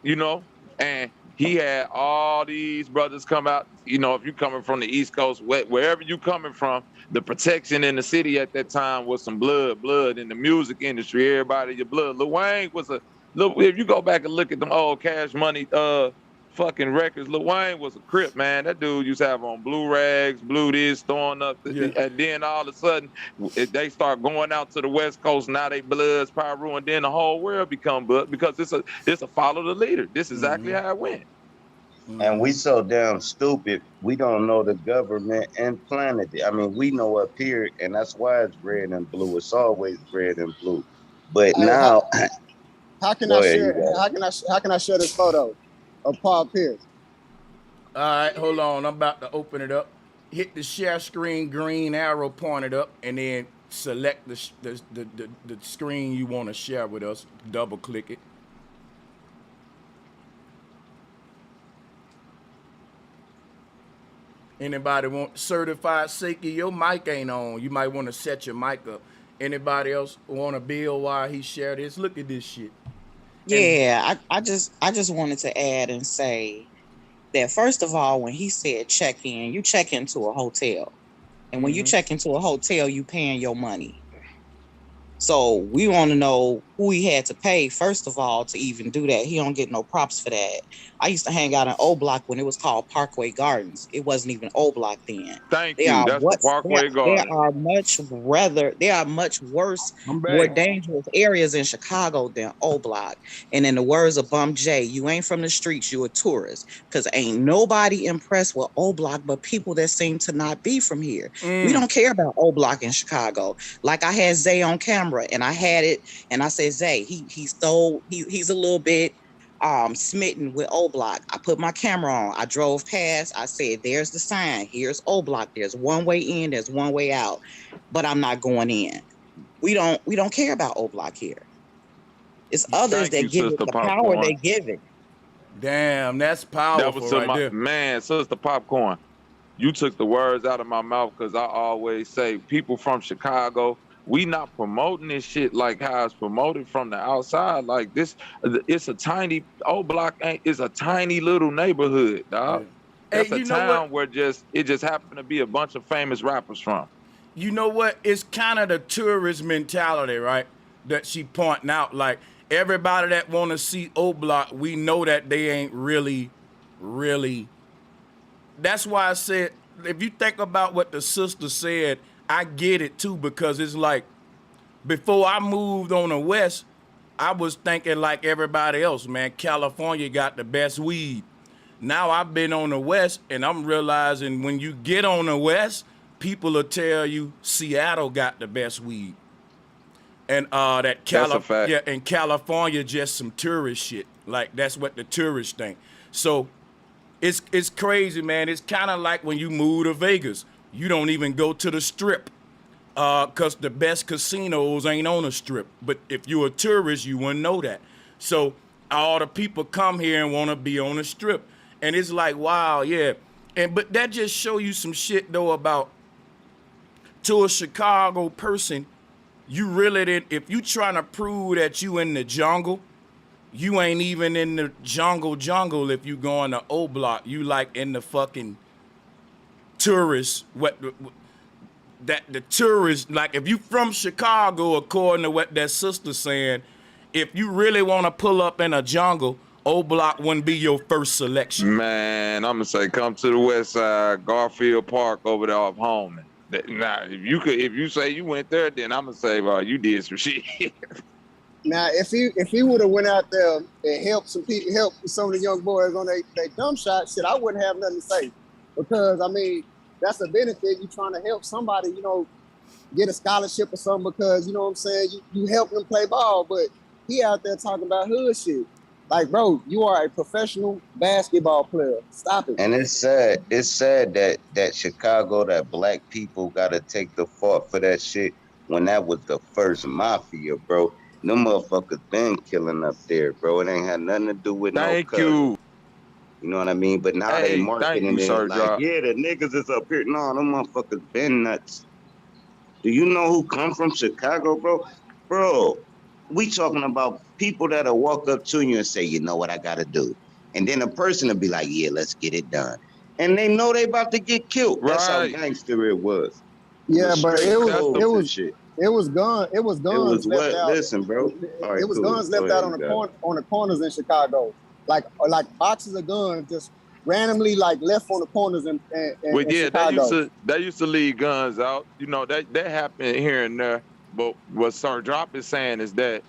you know? And he had all these brothers come out. You know, if you coming from the East Coast, wherever you coming from, the protection in the city at that time was some blood in the music industry. Everybody, your blood. Lil Wayne was if you go back and look at them old Cash Money fucking records, Lil Wayne was a Crip, man. That dude used to have on blue rags, blue this, throwing up, and then all of a sudden they start going out to the West Coast. Now they Bloods, Pyro, and then the whole world become blood because it's a follow the leader. This is exactly how it went. And we so damn stupid, we don't know the government and planet. I mean, we know up here, and that's why it's red and blue. It's always red and blue. But Hey, now, how can go I ahead, share? you got it. How can I share this photo of Paul Pierce? All right, hold on. I'm about to open it up. Hit the share screen, green arrow pointed up, and then select the screen you want to share with us. Double click it. Anybody want certified safety? Your mic ain't on. You might want to set your mic up. Anybody else want to build while he share this? Look at this shit. Yeah, I just wanted to add and say that first of all, when he said check in, you check into a hotel. And when you check into a hotel, you paying your money. So we want to know who he had to pay, first of all, to even do that. He don't get no props for that. I used to hang out in O Block when it was called Parkway Gardens. It wasn't even O Block then. Thank you. That's the Parkway Gardens. There are much worse, more dangerous areas in Chicago than O Block. And in the words of Bum J, you ain't from the streets, you a tourist. Because ain't nobody impressed with O Block but people that seem to not be from here. We don't care about O Block in Chicago. Like I had Zay on camera and I had it and I said, Zay, he's a little bit smitten with O Block. I put my camera on. I drove past. I said, there's the sign. Here's O Block. There's one way in. There's one way out. But I'm not going in. We don't care about O Block here. It's others that give it the power they give it. Damn, that's powerful. That was right there. Man, Sister Popcorn. You took the words out of my mouth because I always say people from Chicago, we not promoting this shit like how it's promoted from the outside. Like this, it's a tiny, O Block is a tiny little neighborhood, dog. That's a town where it just happened to be a bunch of famous rappers from. You know what? It's kind of the tourist mentality, right? That she pointing out. Like everybody that want to see O Block, we know that they ain't really. That's why I said, if you think about what the sister said, I get it too, because it's like, before I moved on the West, I was thinking like everybody else, man, California got the best weed. Now I've been on the West, and I'm realizing when you get on the West, people will tell you Seattle got the best weed. And That's a fact. yeah, and California just some tourist shit. Like that's what the tourists think. So it's crazy, man. It's kind of like when you move to Vegas, you don't even go to the Strip, cause the best casinos ain't on the Strip. But if you're a tourist, you wouldn't know that. So all the people come here and want to be on the Strip, and it's like, wow, yeah. But that just show you some shit though about to a Chicago person. You really didn't. If you trying to prove that you in the jungle, you ain't even in the jungle. If you go on the O Block, you like in the fucking tourist. The tourist, like if you from Chicago, according to what that sister saying, if you really want to pull up in a jungle, O Block wouldn't be your first selection. Man, I'm gonna say come to the West Side, Garfield Park over there off Holman. Now, if you say you went there, then I'm gonna say, well, you did some shit. Now, if he would have went out there and helped some of the young boys on they dumb shot shit, I wouldn't have nothing to say, because I mean that's a benefit. You trying to help somebody, you know, get a scholarship or something, because you know what I'm saying. You help them play ball, but he out there talking about hood shit. Like, bro, you are a professional basketball player. Stop it. And it's sad. It's sad that Chicago, that black people got to take the fault for that shit when that was the first mafia, bro. Them motherfuckers been killing up there, bro. It ain't had nothing to do with Thank no you. You know what I mean? But now they marketing it like, Job. yeah, the niggas is up here. No, them motherfuckers been nuts. Do you know who come from Chicago, bro? Bro, we talking about people that'll walk up to you and say, you know what I gotta do. And then a person will be like, yeah, let's get it done. And they know they about to get killed. Right. That's how gangster it was. Yeah, but it was shit. It was guns left out. Listen, bro. Right, it was guns left out on the corners in Chicago. Like boxes of guns just randomly like left on the corners in Chicago. They used to leave guns out. You know, that happened here and there. But what Sir Drop is saying is that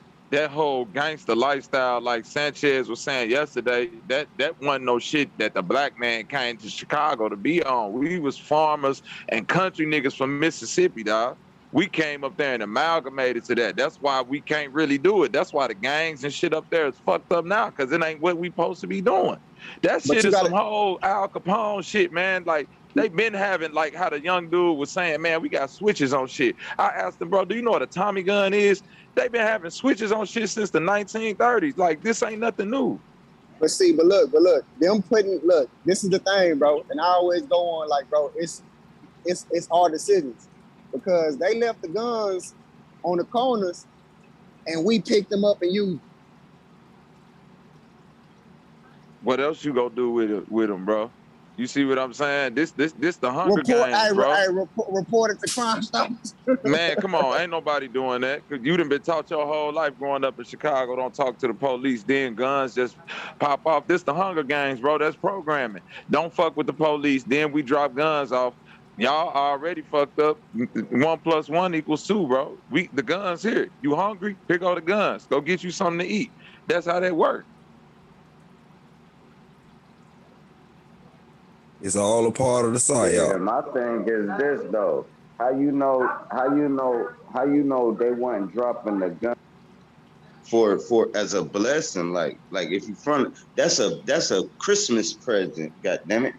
whole gangster lifestyle, like Sanchez was saying yesterday, that wasn't no shit that the black man came to Chicago to be on. We was farmers and country niggas from Mississippi, dog. We came up there and amalgamated to that. That's why we can't really do it. That's why the gangs and shit up there is fucked up now, because it ain't what we supposed to be doing. That shit is some whole Al Capone shit, man. Like, they been having, like how the young dude was saying, man, we got switches on shit. I asked him, bro, do you know what a Tommy gun is? They been having switches on shit since the 1930s. Like, this ain't nothing new. But look, this is the thing, bro. And I always go on like, bro, it's our decisions. Because they left the guns on the corners and we picked them up and used them. What else you gonna do with them, bro? You see what I'm saying? This the Hunger Games, bro. Report it to Crime Stoppers. Man, come on. Ain't nobody doing that. Cause you done been taught your whole life growing up in Chicago, don't talk to the police, then guns just pop off. This the Hunger Games, bro. That's programming. Don't fuck with the police, then we drop guns off. Y'all already fucked up. 1 + 1 = 2, bro. The guns here. You hungry? Pick up the guns. Go get you something to eat. That's how that works. It's all a part of the site, y'all. My thing is this though. How you know they weren't dropping the gun for as a blessing? Like if you that's a Christmas present, goddammit.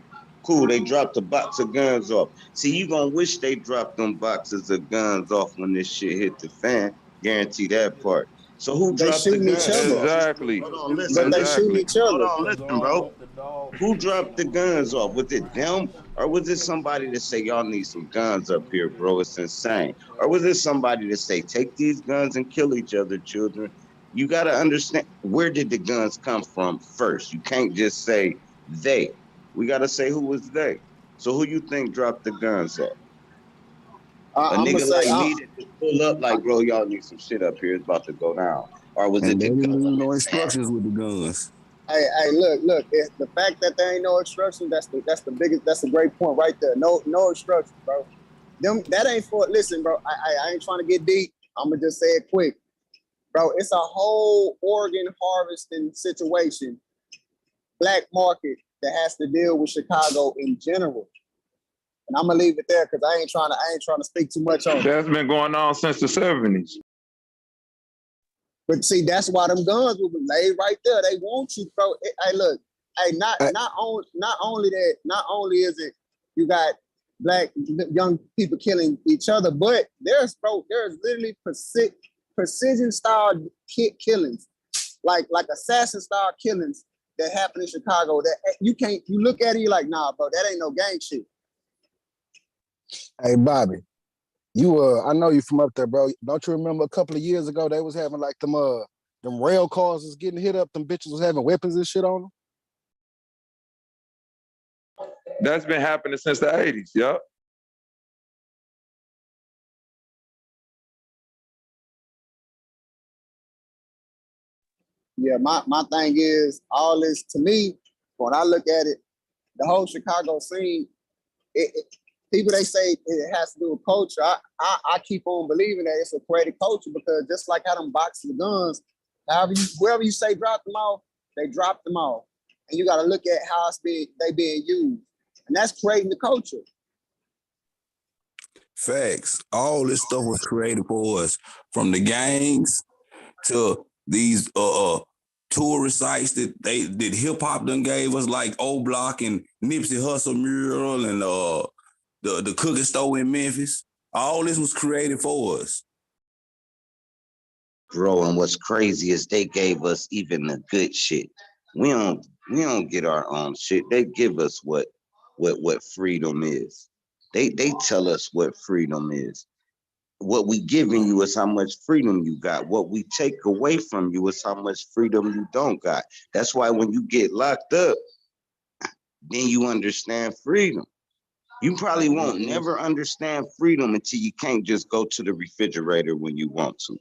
Cool, they dropped a box of guns off. See, you gonna wish they dropped them boxes of guns off when this shit hit the fan. Guarantee that part. So who dropped the guns? Exactly. Hold on, listen. But they shooting each other. Hold on, listen, bro. Who dropped the guns off? Was it them? Or was it somebody to say, y'all need some guns up here, bro? It's insane. Or was it somebody to say, take these guns and kill each other, children? You got to understand, where did the guns come from first? You can't just say they. We got to say who was they. So who you think dropped the guns off? A nigga like me that just pull up like, bro, y'all need some shit up here. It's about to go down. Or was it the guns? No instructions with the guns. Hey, look. It's the fact that there ain't no instructions, that's a great point right there. No instructions, bro. That ain't for, listen, bro, I ain't trying to get deep. I'm going to just say it quick. Bro, it's a whole organ harvesting situation, black market that has to deal with Chicago in general. And I'm gonna leave it there because I ain't trying to speak too much on it. That's been going on since the 70s. But see, that's why them guns will be laid right there. They want you, bro. Hey, look, hey, not only is it you got black young people killing each other, but there's literally precision style killings, like assassin style killings that happen in Chicago. That you look at it, you're like, nah, bro, that ain't no gang shit. Hey, Bobby, I know you from up there, bro. Don't you remember a couple of years ago they was having like them rail cars was getting hit up, them bitches was having weapons and shit on them? That's been happening since the 80s, yup. Yeah, my thing is, all this, to me, when I look at it, the whole Chicago scene, people, they say it has to do with culture. I keep on believing that it's a creative culture, because just like how them boxes of guns, wherever you say drop them off, they drop them off. And you got to look at how they being used. And that's creating the culture. Facts. All this stuff was created for us, from the gangs to these tourist sites that hip hop done gave us, like O Block and Nipsey Hussle mural and the cookie store in Memphis. All this was created for us. Bro, and what's crazy is they gave us even the good shit. We don't get our own shit. They give us what freedom is. They tell us what freedom is. What we giving you is how much freedom you got. What we take away from you is how much freedom you don't got. That's why when you get locked up, then you understand freedom. You probably won't never understand freedom until you can't just go to the refrigerator when you want to.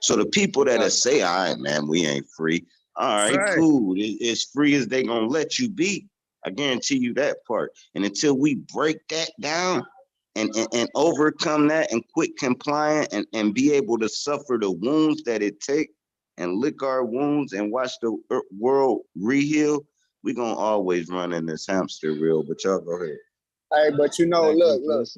So the people that say, all right, man, we ain't free. All right, cool. As free as they gonna let you be. I guarantee you that part. And until we break that down and overcome that and quit complying and be able to suffer the wounds that it take and lick our wounds and watch the world re-heal, we gonna always run in this hamster wheel. But y'all go ahead. Hey, but look,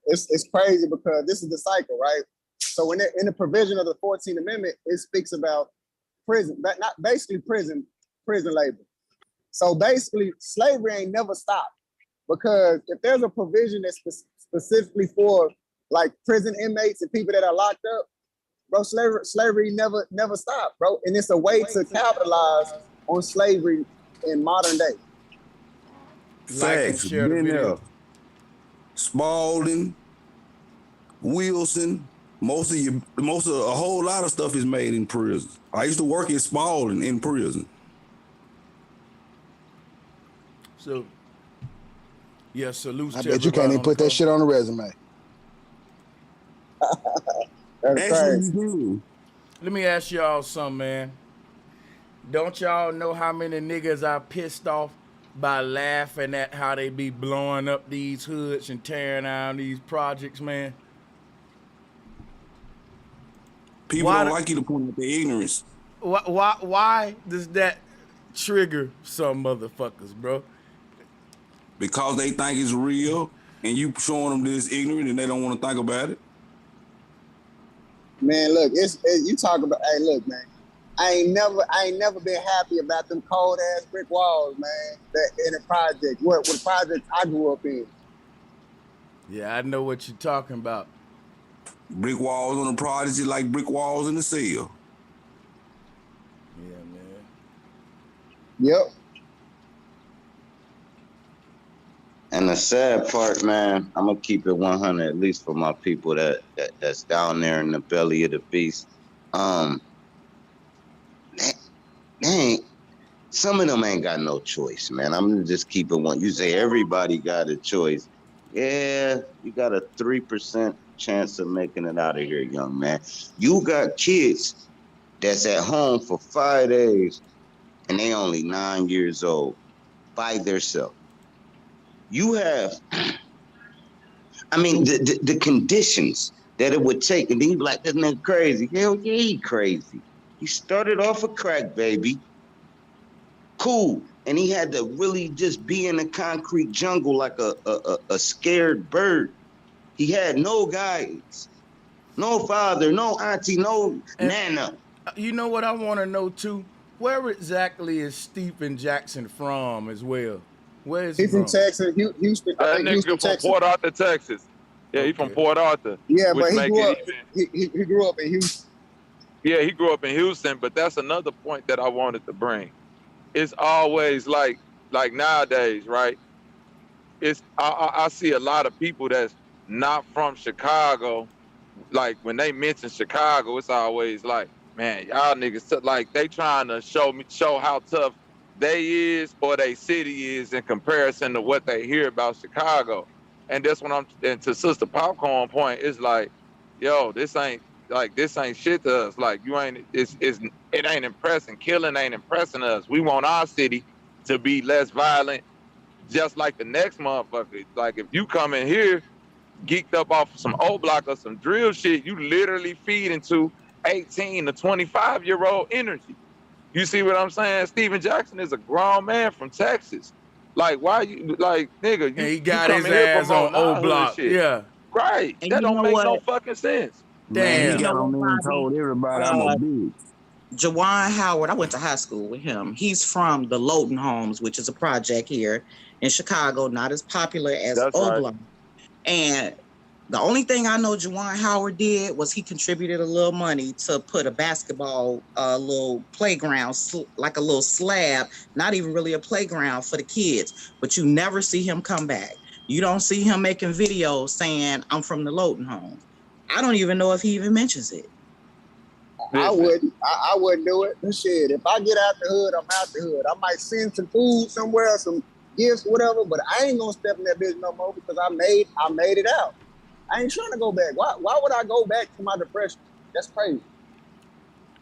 it's crazy because this is the cycle, right? So in the provision of the 14th Amendment, it speaks about prison, but not basically prison labor. So basically, slavery ain't never stopped, because if there's a provision that's specifically for like prison inmates and people that are locked up, bro, slavery never stopped, bro. And it's a way to capitalize on slavery in modern day. Facts. Been there. Spalding, Wilson, a whole lot of stuff is made in prison. I used to work in Spalding in prison. So, yeah, salute to I bet you can't even put that shit on a resume. That's crazy. Let me ask y'all something, man. Don't y'all know how many niggas I pissed off by laughing at how they be blowing up these hoods and tearing down these projects, man? People don't like you to point out the ignorance. Why does that trigger some motherfuckers, bro? Because they think it's real and you showing them this ignorant and they don't want to think about it. Man, look, you talk about, hey, look, man, I ain't never been happy about them cold ass brick walls, man, that in a project, what the projects I grew up in. Yeah, I know what you're talking about. Brick walls on the project like brick walls in the cell. Yeah, man. Yep. And the sad part, man, I'm gonna keep it 100, at least for my people that's down there in the belly of the beast. Some of them ain't got no choice, man. I'm gonna just keep it one. You say everybody got a choice. Yeah, you got a 3% chance of making it out of here, young man. You got kids that's at home for 5 days and they only 9 years old by themselves. You have, I mean, the conditions that it would take. And then you be like, this nigga crazy. Hell yeah, he crazy. He started off a crack baby. Cool. And he had to really just be in the concrete jungle like a scared bird. He had no guidance, no father, no auntie, no nana. You know what I want to know too? Where exactly is Stephen Jackson from as well? Where is he from? Texas, Houston. That nigga Houston, from Texas. Port Arthur, Texas. Yeah, he from Port Arthur. Yeah, which but he make grew it up. even- He grew up in Houston. Yeah, he grew up in Houston, but that's another point that I wanted to bring. It's always like nowadays, right? It's I see a lot of people that's not from Chicago. Like when they mention Chicago, it's always like, man, y'all niggas like they trying to show how tough they is or they city is in comparison to what they hear about Chicago. And that's when and to Sister Popcorn point, it's like, yo, this ain't shit to us. Like you ain't it ain't impressing. Killing ain't impressing us. We want our city to be less violent, just like the next motherfucker. Like if you come in here geeked up off of some old block or some drill shit, you literally feed into 18 to 25-year-old energy. You see what I'm saying? Stephen Jackson is a grown man from Texas. Like, why you like, nigga? You, He got you his come in here ass on promoting our old hood block. shit. Yeah. Right. And That you don't know make no what? fucking sense. Man, he You got know on what, there and Bobby? told everybody I'm a bitch. Jawan Howard, I went to high school with him. He's from the Lowton Homes, which is a project here in Chicago, not as popular as That's right. Oblong. And the only thing I know Jawan Howard did was he contributed a little money to put a basketball, little playground, like a little slab, not even really a playground for the kids. But you never see him come back. You don't see him making videos saying, I'm from the Lowton Homes. I don't even know if he even mentions it. I wouldn't. I wouldn't do it. But shit, if I get out the hood, I'm out the hood. I might send some food somewhere, some gifts, whatever. But I ain't gonna step in that bitch no more because I made it out. I ain't trying to go back. Why would I go back to my depression? That's crazy.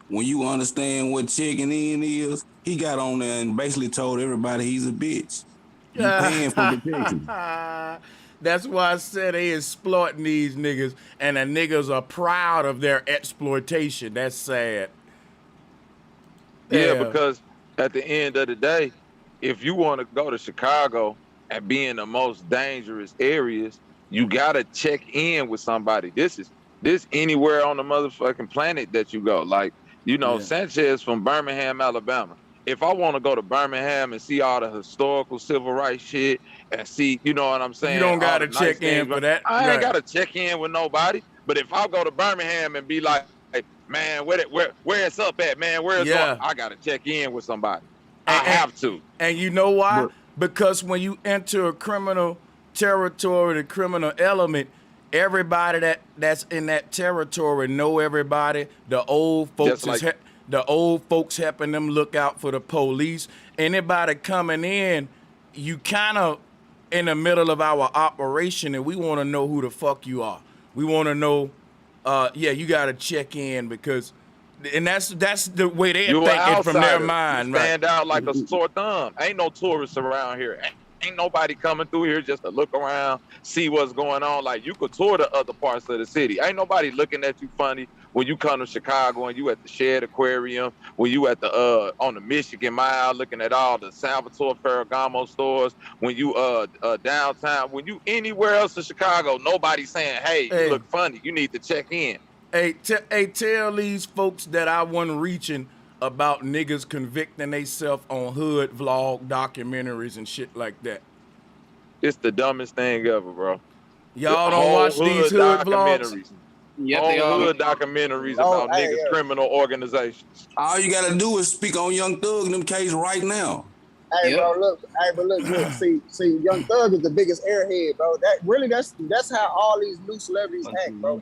When you understand what checking in is, he got on there and basically told everybody he's a bitch. You paying for protection. That's why I said they exploiting these niggas, and the niggas are proud of their exploitation. That's sad. Yeah, because at the end of the day, if you want to go to Chicago and be in the most dangerous areas, you gotta check in with somebody. This anywhere on the motherfucking planet that you go. Like, Sanchez from Birmingham, Alabama. If I want to go to Birmingham and see all the historical civil rights shit and see, you know what I'm saying? You don't all gotta the check in things, for that. I ain't gotta check in with nobody. But if I go to Birmingham and be like, man, where it's up at, man? Where it's going? I gotta check in with somebody. I have to. And you know why? Because when you enter a criminal territory, the criminal element, everybody that's in that territory know everybody. The old folks the old folks helping them look out for the police. Anybody coming in, you kind of in the middle of our operation, and we want to know who the fuck you are. We want to know. You got to check in because, and that's the way they're thinking from their mind. You stand out like a sore thumb. Ain't no tourists around here. Ain't nobody coming through here just to look around, see what's going on. Like you could tour the other parts of the city. Ain't nobody looking at you funny when you come to Chicago and you at the Shed Aquarium, when you at the on the Michigan Mile looking at all the Salvatore Ferragamo stores, when you downtown, when you anywhere else in Chicago, nobody's saying, hey, you look funny. You need to check in. Hey, tell these folks that I wasn't reaching about niggas convicting themselves on hood vlog documentaries and shit like that. It's the dumbest thing ever, bro. Y'all don't watch these hood vlogs? Yeah, they are. Hood documentaries about niggas' criminal organizations. All you gotta do is speak on Young Thug in them case right now. Hey, bro, look. See, Young Thug is the biggest airhead, bro. That's how all these new celebrities act, bro.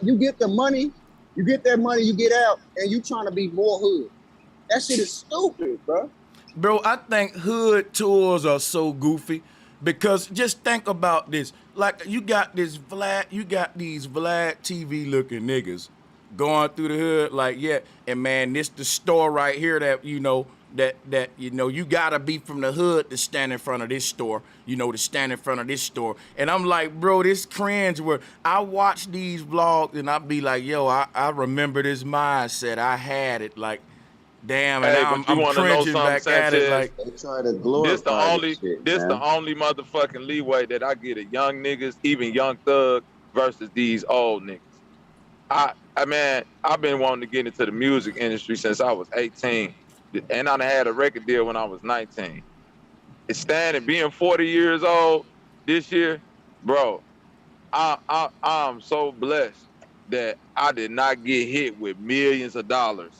You get the money, you get that money, you get out, and you trying to be more hood. That shit is stupid, bro. Bro, I think hood tours are so goofy because just think about this. Like you got these Vlad TV looking niggas going through the hood, like, and man, this the store right here that, that you know you gotta be from the hood to stand in front of this store, you know, to stand in front of this store. And I'm like, bro, this cringe where I watch these vlogs and I be like, yo, I remember this mindset. I had it like, damn, and Hey, now but you I'm want to know cringing something, back at it Sanchez? like. They try to glorify this shit, This the man. only motherfucking leeway that I get at young niggas, even Young Thug versus these old niggas. Man, I've been wanting to get into the music industry since I was 18, and I had a record deal when I was 19. It's standing, being 40 years old this year, bro. I'm so blessed that I did not get hit with millions of dollars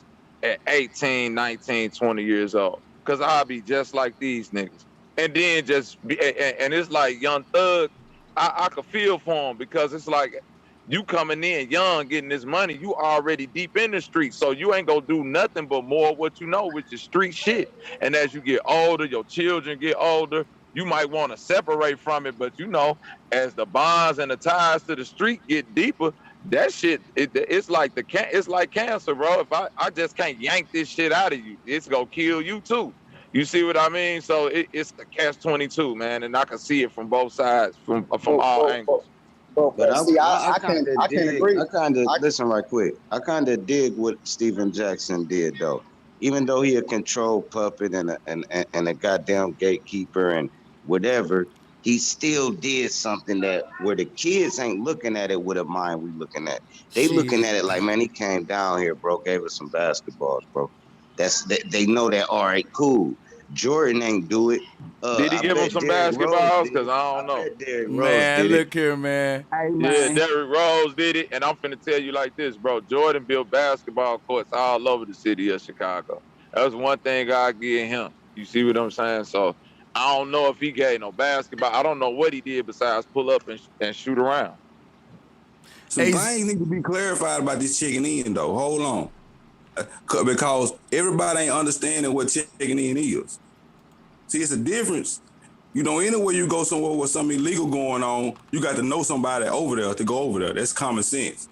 at 18, 19, 20 years old. Cause I'll be just like these niggas. And then just be, and it's like Young Thug, I could feel for him because it's like you coming in young, getting this money, you already deep in the streets. So you ain't gonna do nothing but more of what you know, which is street shit. And as you get older, your children get older, you might want to separate from it, but you know, as the bonds and the ties to the street get deeper, that shit, it's like it's like cancer, bro. If I just can't yank this shit out of you, it's gonna kill you too. You see what I mean? So it's the catch-22, man, and I can see it from both sides, from all angles. But see, I I kind of can't agree. listen right quick. I kind of dig what Steven Jackson did though. Even though he a control puppet and a goddamn gatekeeper and whatever, he still did something that where the kids ain't looking at it with a mind we looking at. They looking at it like, man, he came down here, bro, gave us some basketballs, bro. They know that. All right, cool. Jordan ain't do it. Did he give him some basketballs? Because I don't know. Man, look here, man. Yeah, Derrick Rose did it, and I'm finna tell you like this, bro. Jordan built basketball courts all over the city of Chicago. That was one thing I give him. You see what I'm saying? So I don't know if he gave no basketball. I don't know what he did besides pull up and shoot around. Some things need to be clarified about this checking in, though. Hold on. Because everybody ain't understanding what checking in is. See, it's a difference. You know, anywhere you go somewhere with something illegal going on, you got to know somebody over there to go over there. That's common sense.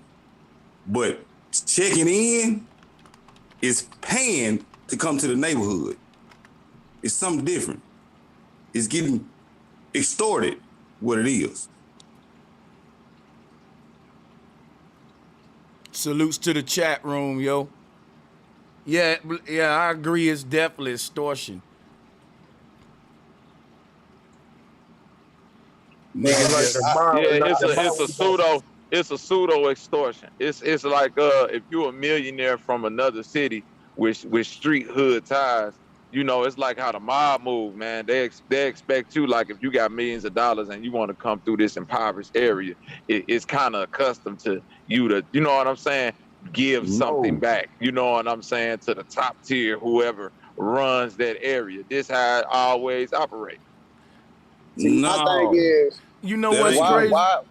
But checking in is paying to come to the neighborhood. It's something different. It's getting extorted, what it is. Salutes to the chat room, yo. Yeah, I agree. It's definitely extortion. It's a pseudo extortion. It's like if you're a millionaire from another city with street hood ties, you know, it's like how the mob move, man. They expect you, like, if you got millions of dollars and you want to come through this impoverished area, it's kind of accustomed to you to, you know what I'm saying, give something back, you know what I'm saying, to the top tier, whoever runs that area. This how it always operates. See, my thing is, you know what's crazy? Why?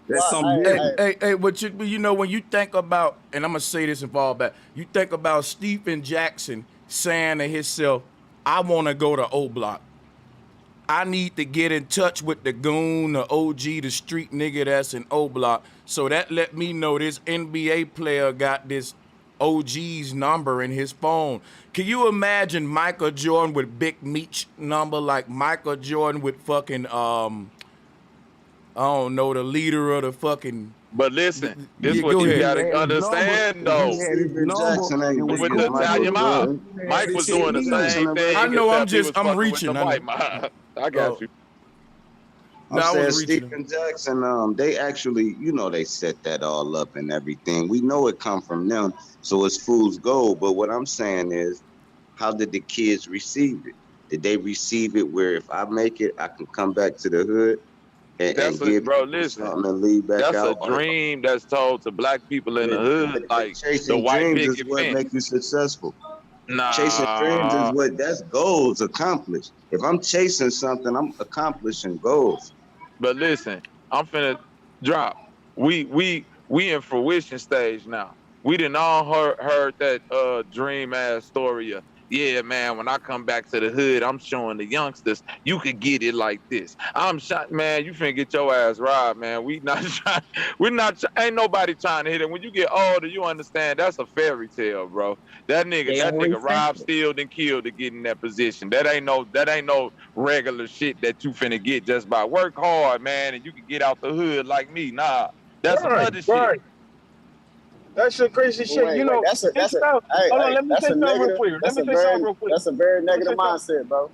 That's something different. Hey, but you know, when you think about, and I'm gonna say this and fall back, you think about Stephen Jackson saying to himself, I wanna go to O Block. I need to get in touch with the goon, the OG, the street nigga that's in O Block. So that let me know this NBA player got this OG's number in his phone. Can you imagine Michael Jordan with Big Meech number, like Michael Jordan with fucking I don't know, the leader of the fucking. But listen, this is what you gotta understand, though. Steven Jackson ain't with the Italian mob, Mike was doing the same thing. I know. I'm reaching. I got you. I'm saying Stephen Jackson, they actually, you know, they set that all up and everything. We know it come from them, so it's fool's gold. But what I'm saying is, how did the kids receive it? Did they receive it where if I make it, I can come back to the hood and give something and leave back that's out? That's a dream that's told to black people in the hood, like the white dreams picket is what fence. make you successful. Nah. Chasing dreams is that's goals accomplished. If I'm chasing something, I'm accomplishing goals. But listen, I'm finna drop. We in fruition stage now. We done all heard that dream ass story of yeah, man, when I come back to the hood, I'm showing the youngsters you could get it like this. I'm shot, man. You finna get your ass robbed, man. We not trying. Ain't nobody trying to hit it. When you get older, you understand that's a fairy tale, bro. That nigga robbed, steal, and killed to get in that position. That ain't no regular shit that you finna get just by work hard, man, and you can get out the hood like me. Nah, that's some other shit. That's some crazy shit. Wait, You know, that's a hold on, let me say something real quick. That's a very negative mindset, bro.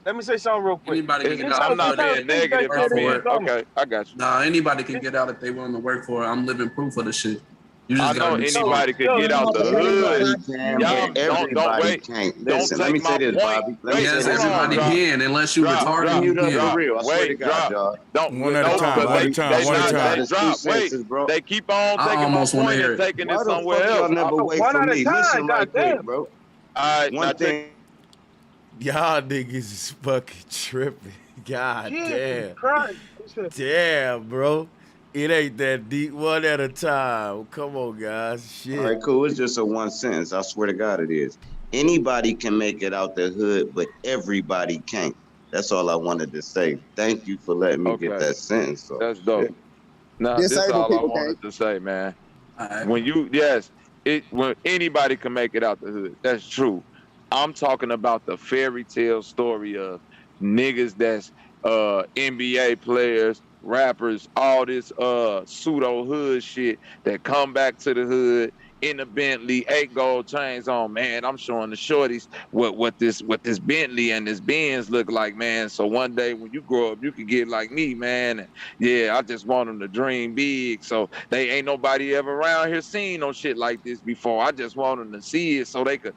Let me say something real quick. Anybody can get I'm out not being negative. I mean, okay, I got you. Nah, anybody can get out if they willing to work for it. I'm living proof of the shit. You I just know gotta be anybody could get out the hood. Y'all don't wait. Listen, let me say this, Bobby. Yes, everybody can, unless you retarded. You For real, I swear to God, y'all. One at a time. Drop. Wait, they keep on taking my point and taking it somewhere else. Y'all never wait for me. Listen right quick, bro. All right, one thing. Y'all niggas is fucking tripping. God damn. Damn, bro. It ain't that deep. One at a time. Come on, guys. Shit. All right, cool. It's just a one sentence. I swear to God it is. Anybody can make it out the hood, but everybody can't. That's all I wanted to say. Thank you for letting me get that sentence. So. That's dope. Nah, this is all I wanted to say, man. When when anybody can make it out the hood, that's true. I'm talking about the fairy tale story of niggas that's NBA players, rappers, all this pseudo hood shit that come back to the hood in the Bentley, 8 gold chains on. Man, I'm showing the shorties what this Bentley and this Benz look like, man. So one day when you grow up, you can get like me, man. And yeah, I just want them to dream big. So they ain't nobody ever around here seen no shit like this before. I just want them to see it so they could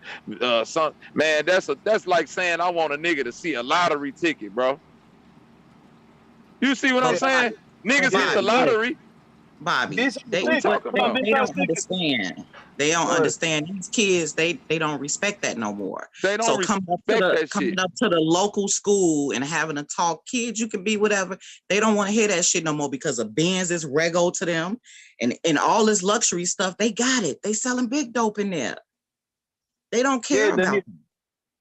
man, that's like saying I want a nigga to see a lottery ticket, bro. You see what I'm saying? Niggas hit the lottery. Bobby, they don't understand. They don't understand. These kids, they don't respect that no more. They don't coming up to the local school and having a talk, kids, you can be whatever. They don't want to hear that shit no more because a Benz is rego to them and all this luxury stuff. They got it. They selling big dope in there. They don't care about it.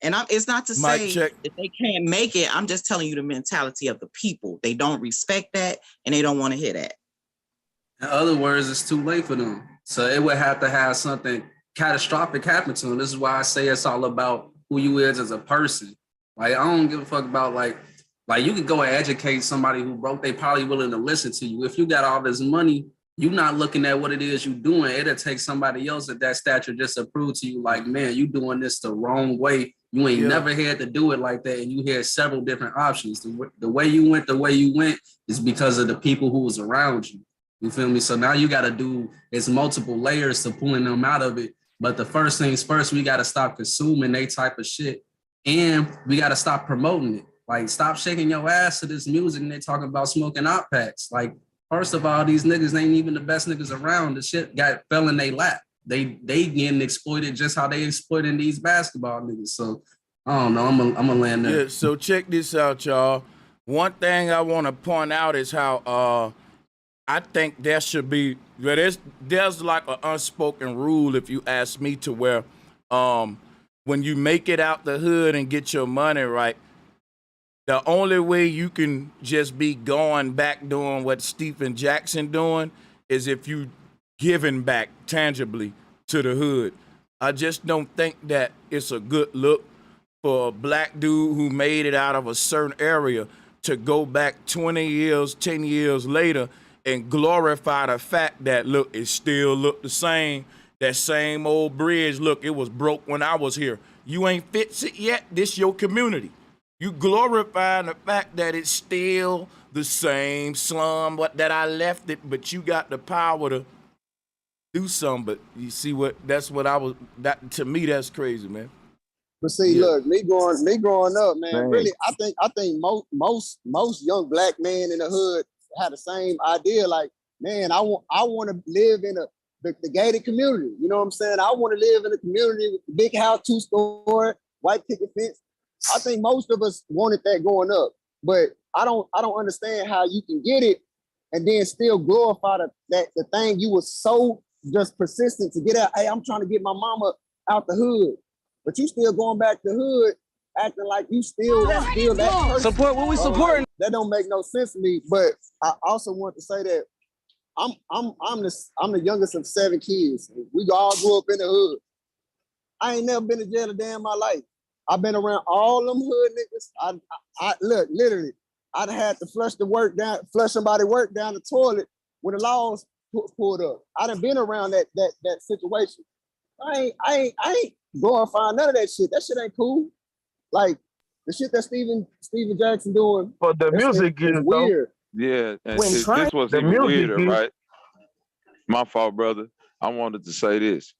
And it's not to say that they can't make it. I'm just telling you the mentality of the people. They don't respect that and they don't want to hear that. In other words, it's too late for them. So it would have to have something catastrophic happen to them. This is why I say it's all about who you is as a person. Like, I don't give a fuck about like you could go and educate somebody who broke. They probably willing to listen to you. If you got all this money, you're not looking at what it is you're doing. It'll take somebody else at that stature just to prove to you, like, man, you doing this the wrong way. You ain't never had to do it like that. And you had several different options. The way you went is because of the people who was around you. You feel me? So now you got to do, it's multiple layers to pulling them out of it. But the first things first, we got to stop consuming they type of shit. And we got to stop promoting it. Like, stop shaking your ass to this music and they talking about smoking out packs. Like, first of all, these niggas ain't even the best niggas around. The shit fell in their lap. They getting exploited just how they exploiting these basketball niggas. So, I don't know. I'm gonna land there. Yeah, so check this out, y'all. One thing I want to point out is how I think there should be, there's like an unspoken rule, if you ask me, to where when you make it out the hood and get your money right, the only way you can just be going back doing what Stephen Jackson doing is if you giving back tangibly to the hood. I just don't think that it's a good look for a black dude who made it out of a certain area to go back 20 years, 10 years later and glorify the fact that, look, it still look the same. That same old bridge, look, it was broke when I was here. You ain't fixed it yet. This your community. You glorifying the fact that it's still the same slum, but that I left it, but you got the power to do something. But you see to me, that's crazy, man. But see, look, me growing up, man, really, I think most young black men in the hood had the same idea. Like, man, I want to live in the gated community. You know what I'm saying? I want to live in a community with a big house, 2-story, white picket fence. I think most of us wanted that growing up, but I don't understand how you can get it and then still glorify the thing you were so just persistent to get out. Hey, I'm trying to get my mama out the hood. but you still going back to hood, acting like you still that person. Support what we supporting. That don't make no sense to me. But I also want to say that I'm the youngest of 7 kids. We all grew up in the hood. I ain't never been to jail a day in my life. I've been around all them hood niggas. I look, literally, I'd had to flush somebody work down the toilet when the laws pulled up. I done been around that situation. I ain't glorifying none of that shit. That shit ain't cool. Like the shit that Steven Jackson doing. But the music is weird. Yeah, and When this trying- was the even music weirder, is- right? My fault, brother. I wanted to say this.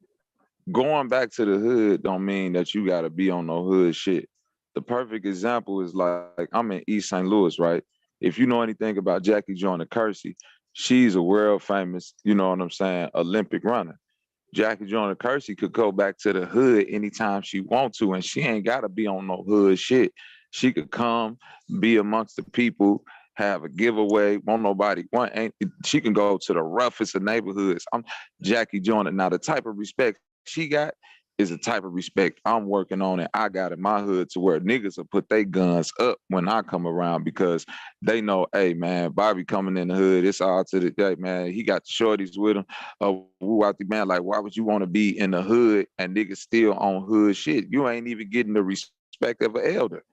Going back to the hood don't mean that you gotta be on no hood shit. The perfect example is like I'm in East St. Louis, right? If you know anything about Jackie Joyner Kersey, she's a world famous, you know what I'm saying, Olympic runner. Jackie Joyner Kersey could go back to the hood anytime she want to, and she ain't gotta be on no hood shit. She could come, be amongst the people, have a giveaway, she can go to the roughest of neighborhoods. I'm Jackie Joyner. Now the type of respect she got is the type of respect I'm working on, and I got in my hood to where niggas will put their guns up when I come around because they know, hey man, Bobby coming in the hood, it's all to the day, man. He got the shorties with him. Woo out the man, like why would you want to be in the hood and niggas still on hood shit? You ain't even getting the respect of an elder.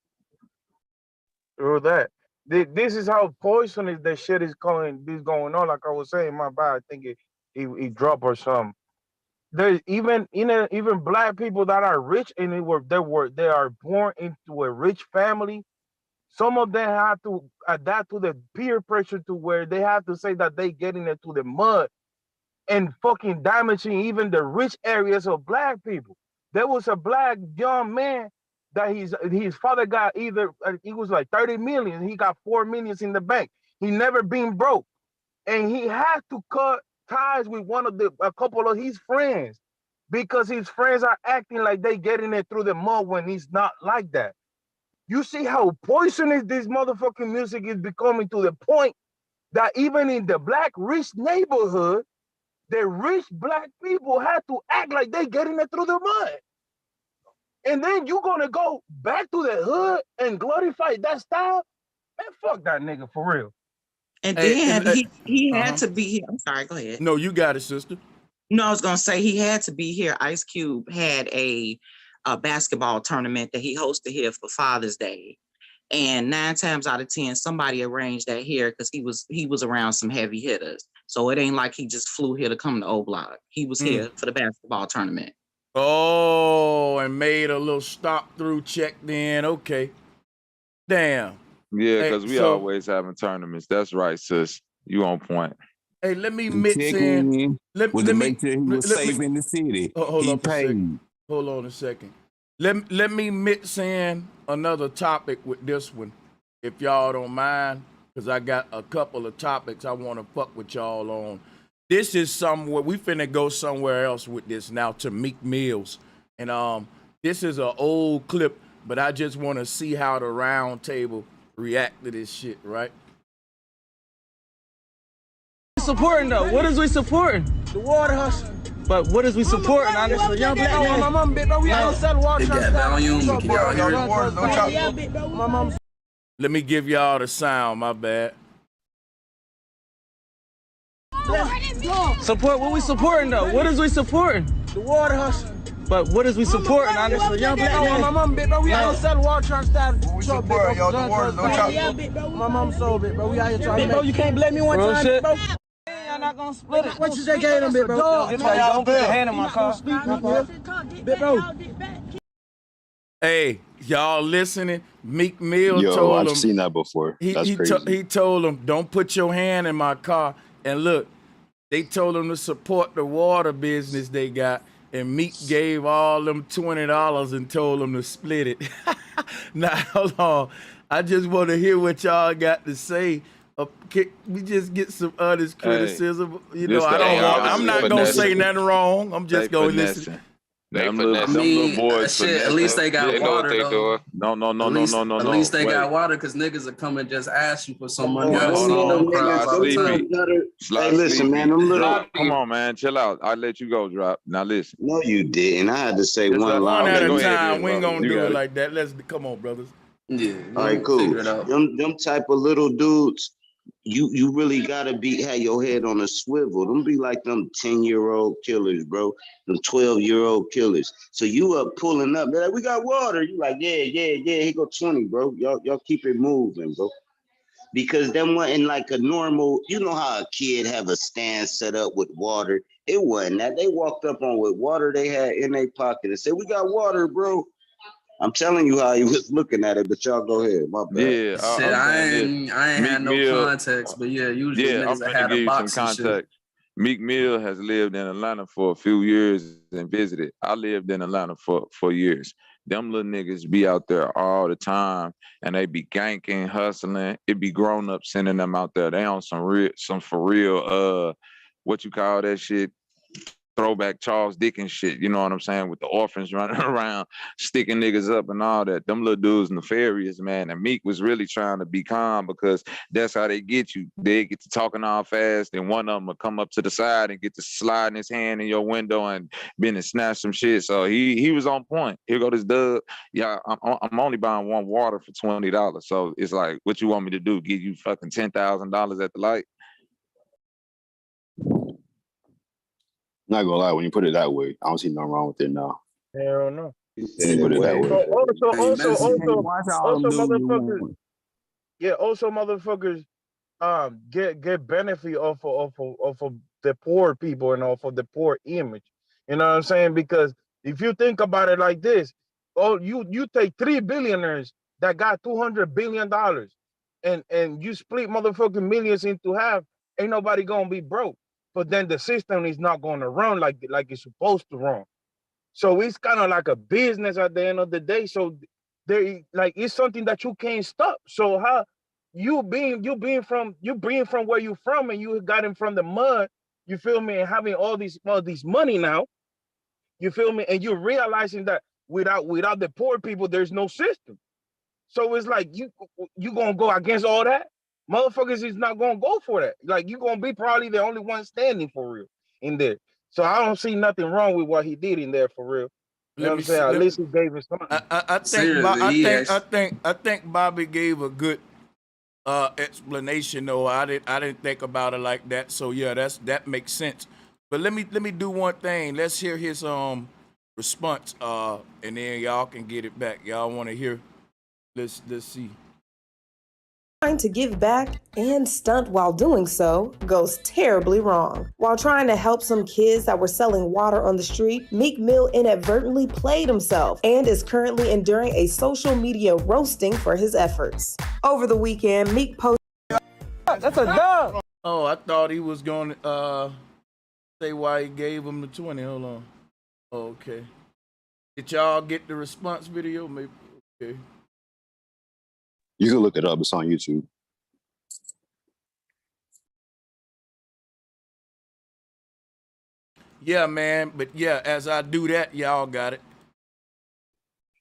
Or that. This is how poisonous that shit is going on. Like I was saying, my bad. I think he dropped or something. There's even black people that are rich and they are born into a rich family. Some of them have to adapt to the peer pressure to where they have to say that they getting into the mud and fucking damaging even the rich areas of black people. There was a black young man that his father got he was like 30 million. He got 4 million in the bank. He never been broke. And he had to cut ties with a couple of his friends because his friends are acting like they getting it through the mud when he's not like that. You see how poisonous this motherfucking music is becoming to the point that even in the black rich neighborhood, the rich black people had to act like they getting it through the mud. And then you gonna go back to the hood and glorify that style? Man, fuck that nigga for real. And then he had to be here. I'm sorry, go ahead. No, you got it, sister. No, I was gonna say he had to be here. Ice Cube had a basketball tournament that he hosted here for Father's Day. And 9 times out of 10, somebody arranged that here because he was around some heavy hitters. So it ain't like he just flew here to come to O Block. He was here for the basketball tournament. Oh, and made a little stop through, checked in. Okay. Damn. Yeah, because we always having tournaments. That's right, sis. You on point. Hey, let me mix in. Let me make sure he was safe in the city. Hold on a second. Let me mix in another topic with this one, if y'all don't mind, because I got a couple of topics I want to fuck with y'all on. This is somewhere we finna go somewhere else with this now to Meek Mills, and this is an old clip, but I just want to see how the Roundtable react to this shit, right? Supporting though. What is we supporting? The water hustle. But what is we supporting? Honestly, young black man. My mom, bit, bro. We don't sell water. It got volume. Can y'all hear it? My mom. Let me give y'all the sound. My bad. Support what we supporting though. What is we supporting? The water hustle. But what is we supporting? Honestly, young black man. My mom, bit, bro. We don't sell water. Trying to start truck, bit, bro. My mom sold it, bro. We out here trying to make. Bro, you can't blame me one time, bro. Y'all not gonna split it. What you say, gave them, bit, bro? Don't put your hand in my car. Bit, bro. Hey, y'all listening? Meek Mill Yo, told him. I've seen that before. That's crazy. He told him, don't put your hand in my car. And look, they told him to support the water business they got. And Meek gave all them $20 and told them to split it. Now, hold on. I just want to hear what y'all got to say. We just get some honest criticism. You know, I'm not going to say nothing wrong. I'm just going to listen. Them little boys shit. At least they got water though. No. At least they got water because niggas will come and just ask you for some money. I Them see little them crowds all the niggas, time. hey, listen, man, them little. Drop, come on, man, chill out. I let you go, Drop. Now listen. No, you didn't. I had to say Yes, one One at line. a time. We ain't gonna do it like that. Let's come on, brothers. Yeah. All right, cool. Them type of little dudes, you really gotta have your head on a swivel. Them be like them 10-year-old killers, bro. Them 12-year-old killers. So you up pulling up, they're like, we got water. You like, yeah. He go 20, bro. Y'all keep it moving, bro. Because them wasn't like a normal, you know how a kid have a stand set up with water. It wasn't that. They walked up on what water they had in their pocket and said, we got water, bro. I'm telling you how he was looking at it, but y'all go ahead. My bad. Yeah, Shit, I ain't had no context, but yeah, usually I'm niggas that gonna had give a you box some and shit. context. Meek Mill has lived in Atlanta for a few years and visited. I lived in Atlanta for years. Them little niggas be out there all the time, and they be ganking, hustling. It be grown ups sending them out there. They on some for real, what you call that shit? Throwback Charles Dickens shit, you know what I'm saying? With the orphans running around, sticking niggas up and all that. Them little dudes nefarious, man. And Meek was really trying to be calm because that's how they get you. They get to talking all fast, and one of them will come up to the side and get to sliding his hand in your window and been and snatch some shit. So he was on point. Here go this dub. Yeah, I'm only buying one water for $20. So it's like, what you want me to do? Give you fucking $10,000 at the light? Not gonna lie, when you put it that way, I don't see nothing wrong with it now. Hell no. When you put it that way. Also, motherfuckers. Yeah, also motherfuckers get benefit off of the poor people and off of the poor image. You know what I'm saying? Because if you think about it like this, you take 3 billionaires that got $200 billion and you split motherfucking millions into half, ain't nobody gonna be broke. But then the system is not gonna run like it's supposed to run. So it's kind of like a business at the end of the day. So there, like, it's something that you can't stop. So how you being from where you from, and you got him from the mud, you feel me, and having all these money now, you feel me, and you're realizing that without the poor people, there's no system. So it's like you gonna go against all that. Motherfuckers is not gonna go for that. Like, you gonna be probably the only one standing for real in there. So I don't see nothing wrong with what he did in there for real. You know what I'm saying? At least he gave us something. I think Bobby gave a good explanation though. I didn't think about it like that. So yeah, that makes sense. But let me do one thing. Let's hear his response, and then y'all can get it back. Y'all want to hear? Let's see. Trying to give back and stunt while doing so goes terribly wrong. While trying to help some kids that were selling water on the street, Meek Mill inadvertently played himself and is currently enduring a social media roasting for his efforts. Over the weekend, Meek posted... That's a dub! Oh, I thought he was going to say why he gave him the 20. Hold on. Okay. Did y'all get the response video? Maybe. Okay. You can look it up. It's on YouTube. Yeah, man. But yeah, as I do that, y'all got it.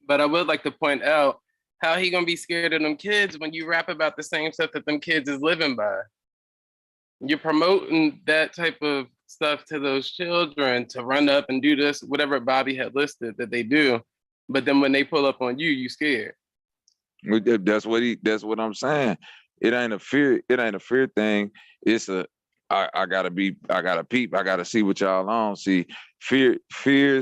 But I would like to point out, how he gonna be scared of them kids when you rap about the same stuff that them kids is living by? You're promoting that type of stuff to those children to run up and do this, whatever Bobby had listed that they do. But then when they pull up on you, you scared. That's what I'm saying. It ain't a fear thing. It's I gotta peep, I gotta see what y'all on. See, fear,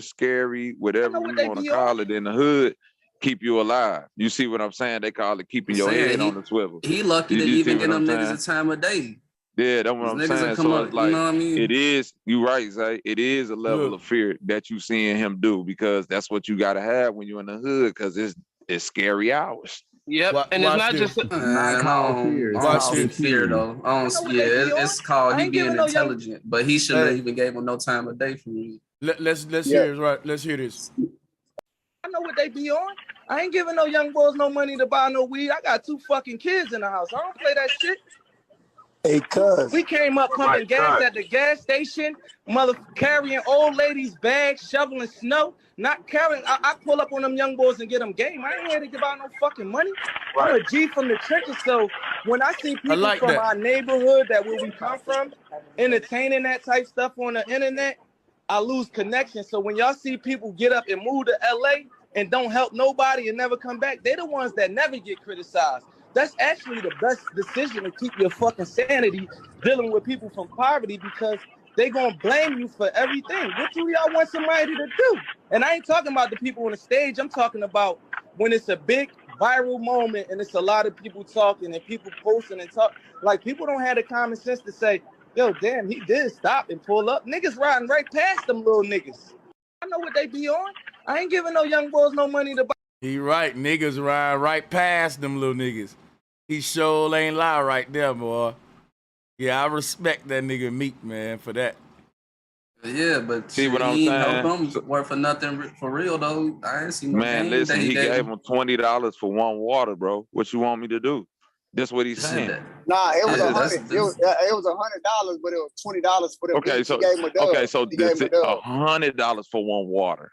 scary, whatever you want to call it in the hood, keep you alive. You see what I'm saying? They call it keeping your head on the swivel. He lucky to even get them niggas a time of day. Yeah, that's what I'm saying. So it's like, you know what I mean? It is, you right, Zay. It is a level of fear that you seeing him do, because that's what you gotta have when you're in the hood, because it's scary hours. Yep, and it's not just not called fear. It's fear though. It's called he being intelligent, but he shouldn't have even gave him no time of day for me. Let's hear it, right? Let's hear this. I know what they be on. I ain't giving no young boys no money to buy no weed. I got 2 fucking kids in the house. I don't play that shit. Hey, cuz. We came up pumping gas at the gas station, carrying old ladies' bags, shoveling snow, not carrying. I pull up on them young boys and get them game. I ain't here to give out no fucking money. I'm a G from the trenches, so when I see people like from that. our neighborhood that where we come from entertaining that type stuff on the internet, I lose connection. So when y'all see people get up and move to LA and don't help nobody and never come back, they're the ones that never get criticized. That's actually the best decision to keep your fucking sanity dealing with people from poverty, because they gonna blame you for everything. What do y'all want somebody to do? And I ain't talking about the people on the stage. I'm talking about when it's a big viral moment and it's a lot of people talking and people posting and talk. Like, people don't have the common sense to say, yo, damn, he did stop and pull up. Niggas riding right past them little niggas. I know what they be on. I ain't giving no young boys no money to buy. He right, niggas ride right past them little niggas. He sure ain't lie right there, boy. Yeah, I respect that nigga Meek, man, for that. Yeah, but See what I'm he saying? helped them work for nothing for real though. I ain't seen no Man, game listen, that he gave gave him $20 for one water, bro. What you want me to do? That's what he's saying. Nah, it was Yeah, $100. It was $100, but it was $20 for them. Okay, so he gave him a dub. okay, so He gave him a dub. $100 for one water.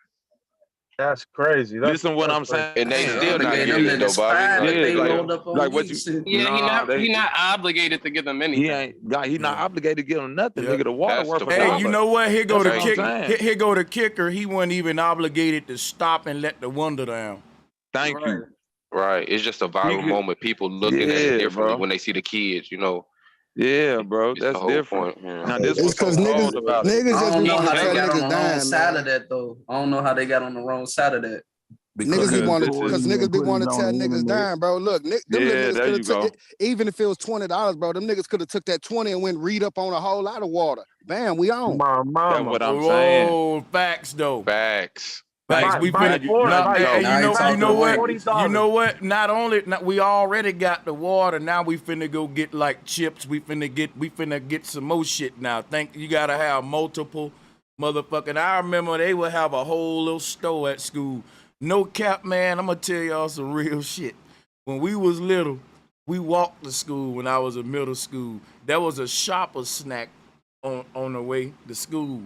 That's crazy. Listen what I'm saying. And they still not them getting it though, niggas Bobby. fine if they Yeah, rolled up on like what weed you? shit. Yeah, he not obligated to give them anything. He ain't. He not obligated to give him nothing, Yeah. nigga. The water That's worth the a Hey, dollar. you know what? Here go the That's what I'm kicker. saying. Here go the kicker. He wasn't even obligated to stop and let the window down. Thank you. Right. It's just a viral could- moment. People looking at Yeah, it differently bro. when they see the kids, you know. Yeah, bro. It's the That's whole different. point. Yeah. Now this It's was so because cold about it. niggas I just don't be know wanting how to they tell got on niggas the wrong dying, side man. of that though. I don't know how they got on the wrong side of that. Niggas be wanting to, this because is- niggas be wanting to tell niggas dying, bro. Look, them Yeah, little there niggas could you have took go. it, even if it was $20, bro. Them niggas could have took that 20 and went read up on a whole lot of water. Bam, we on. My That's mama. what I'm saying. Whoa, facts though. Facts. Facts. We By finna. force, Nah, by hey, Now you you talking know what? language. You know what? Not only we already got the water. Now we finna go get like chips. We finna get some more shit now. Think you gotta have multiple motherfucking. I remember they would have a whole little store at school. No cap, man. I'm gonna tell y'all some real shit. When we was little, we walked to school. When I was in middle school, there was a shopper snack on the way to school,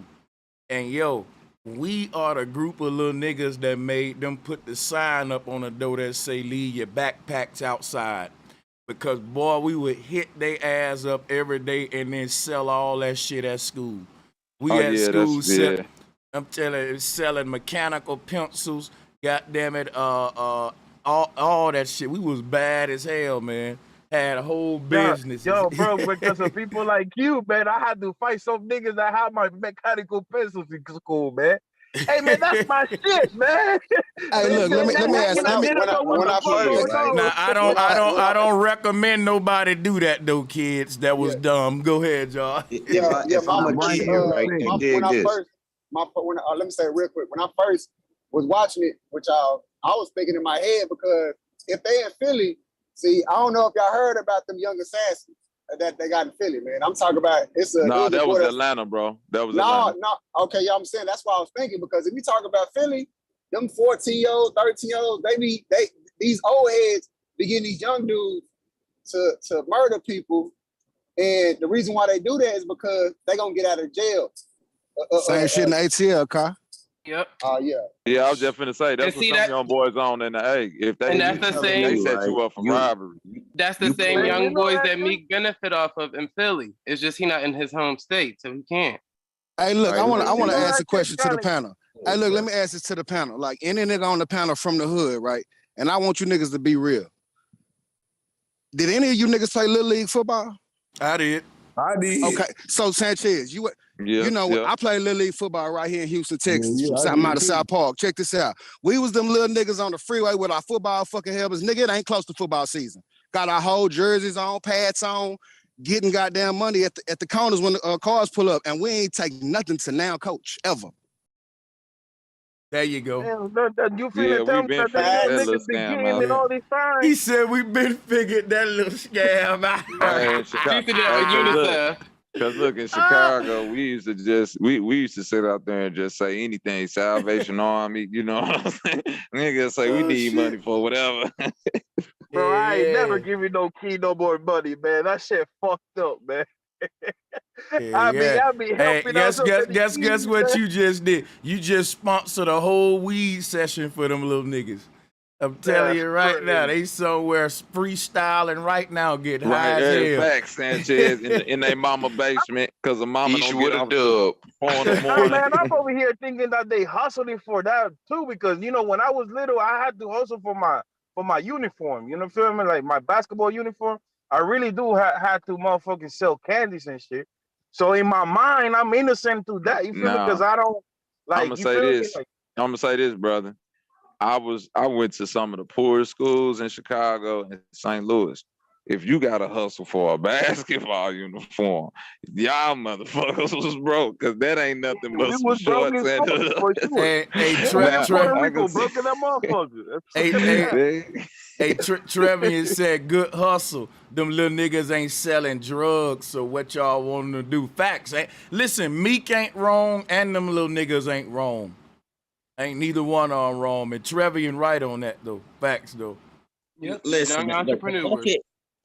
and yo. We are the group of little niggas that made them put the sign up on the door that say leave your backpacks outside. Because boy, we would hit their ass up every day and then sell all that shit at school. We Oh, at yeah, school that's- I'm telling you, selling mechanical pencils, goddamn it, all that shit. We was bad as hell, man. Had a whole business. Yo, bro, because of people like you, man, I had to fight some niggas that had my mechanical pencils in school, man. Hey, man, that's my shit, man. Hey, look, let me ask. Nah, I don't recommend nobody do that though, kids. That was dumb. Go ahead, y'all. If I'm a kid, right, and dig this. Let me say it real quick. When I first was watching it, which I was thinking in my head, because if they in Philly, see, I don't know if y'all heard about them young assassins that they got in Philly, man. I'm talking about Nah, that was Atlanta, bro. That was Atlanta. No. Okay, y'all, I'm saying that's why I was thinking, because if you talk about Philly, them 14-year-olds, 13-year-olds, these old heads be getting these young dudes to murder people, and the reason why they do that is because they gonna get out of jail. Same shit in the ATL, car. Yep. Yeah. Yeah, I was just finna say that's And what see some that- young boys on in the A. If they And that's the same- they set you up for robbery. That's the same young boys that Meek benefit off of in Philly. It's just he not in his home state, so he can't. Hey, look, I want to Right. ask a question to the panel. Hey, look, let me ask this to the panel. Like, any nigga on the panel from the hood, right? And I want you niggas to be real. Did any of you niggas play Little League football? I did. Okay, so Sanchez, you know, I play Little League football right here in Houston, Texas, from out of South Park. Check this out. We was them little niggas on the freeway with our football fucking helmets. Nigga, it ain't close to football season. Got our whole jerseys on, pads on, getting goddamn money at the corners when the cars pull up, and we ain't take nothing to now coach, ever. There you go. You finna tell me that the little niggas be getting in all these fines? He said we been figured that little scam out. Hey, in Chicago, because look, in Chicago, we used to sit out there and just say anything, Salvation Army, you know what I'm saying? Niggas say we need money for whatever. Bro, I ain't never Yeah. giving no key no more money, man. That shit fucked up, man. Yeah. I be Hey, helping out so many guess keys, what man. you just did? You just sponsored a whole weed session for them little niggas. I'm telling That's you right now, crazy. they somewhere freestyling right now, getting high Right, as hey, hell. facts, Sanchez, in their mama basement, cause the mama Each don't with get a off till dub. 4 in the Nah, morning. man, I'm over here thinking that they hustling for that too, because when I was little, I had to hustle for my uniform. You know what I'm saying? Like my basketball uniform. I really do have to motherfucking sell candies and shit. So in my mind, I'm innocent to that. You feel me? Because Nah, I don't I'm like. gonna You say feel me? this. Like, I'm gonna say this, brother. I went to some of the poorest schools in Chicago and St. Louis. If you gotta hustle for a basketball uniform, y'all motherfuckers was broke, cause that ain't nothing but we some was broke shorts as and fuck for sure. Hey, We in Puerto I Rico, can see. broke in that motherfucker. hey, Look hey, at that. hey, Trevian said, good hustle. Them little niggas ain't selling drugs, so what y'all want to do? Facts. Listen, Meek ain't wrong, and them little niggas ain't wrong. Ain't neither one of them wrong. And Trevian right on that, though. Facts, though. Yep, Listen, young entrepreneurs.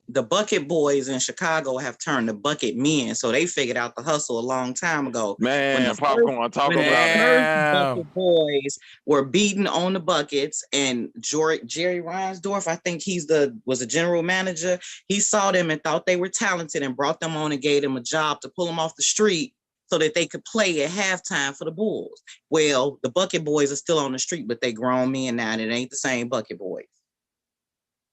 the bucket boys in Chicago have turned to bucket men, so they figured out the hustle a long time ago. Man, popcorn, talk When the about it. first Damn. bucket boys were beating on the buckets, and Jerry Reinsdorf, I think was a general manager. He saw them and thought they were talented and brought them on and gave them a job to pull them off the street so that they could play at halftime for the Bulls. Well, the bucket boys are still on the street, but they grown men now, and it ain't the same bucket boys.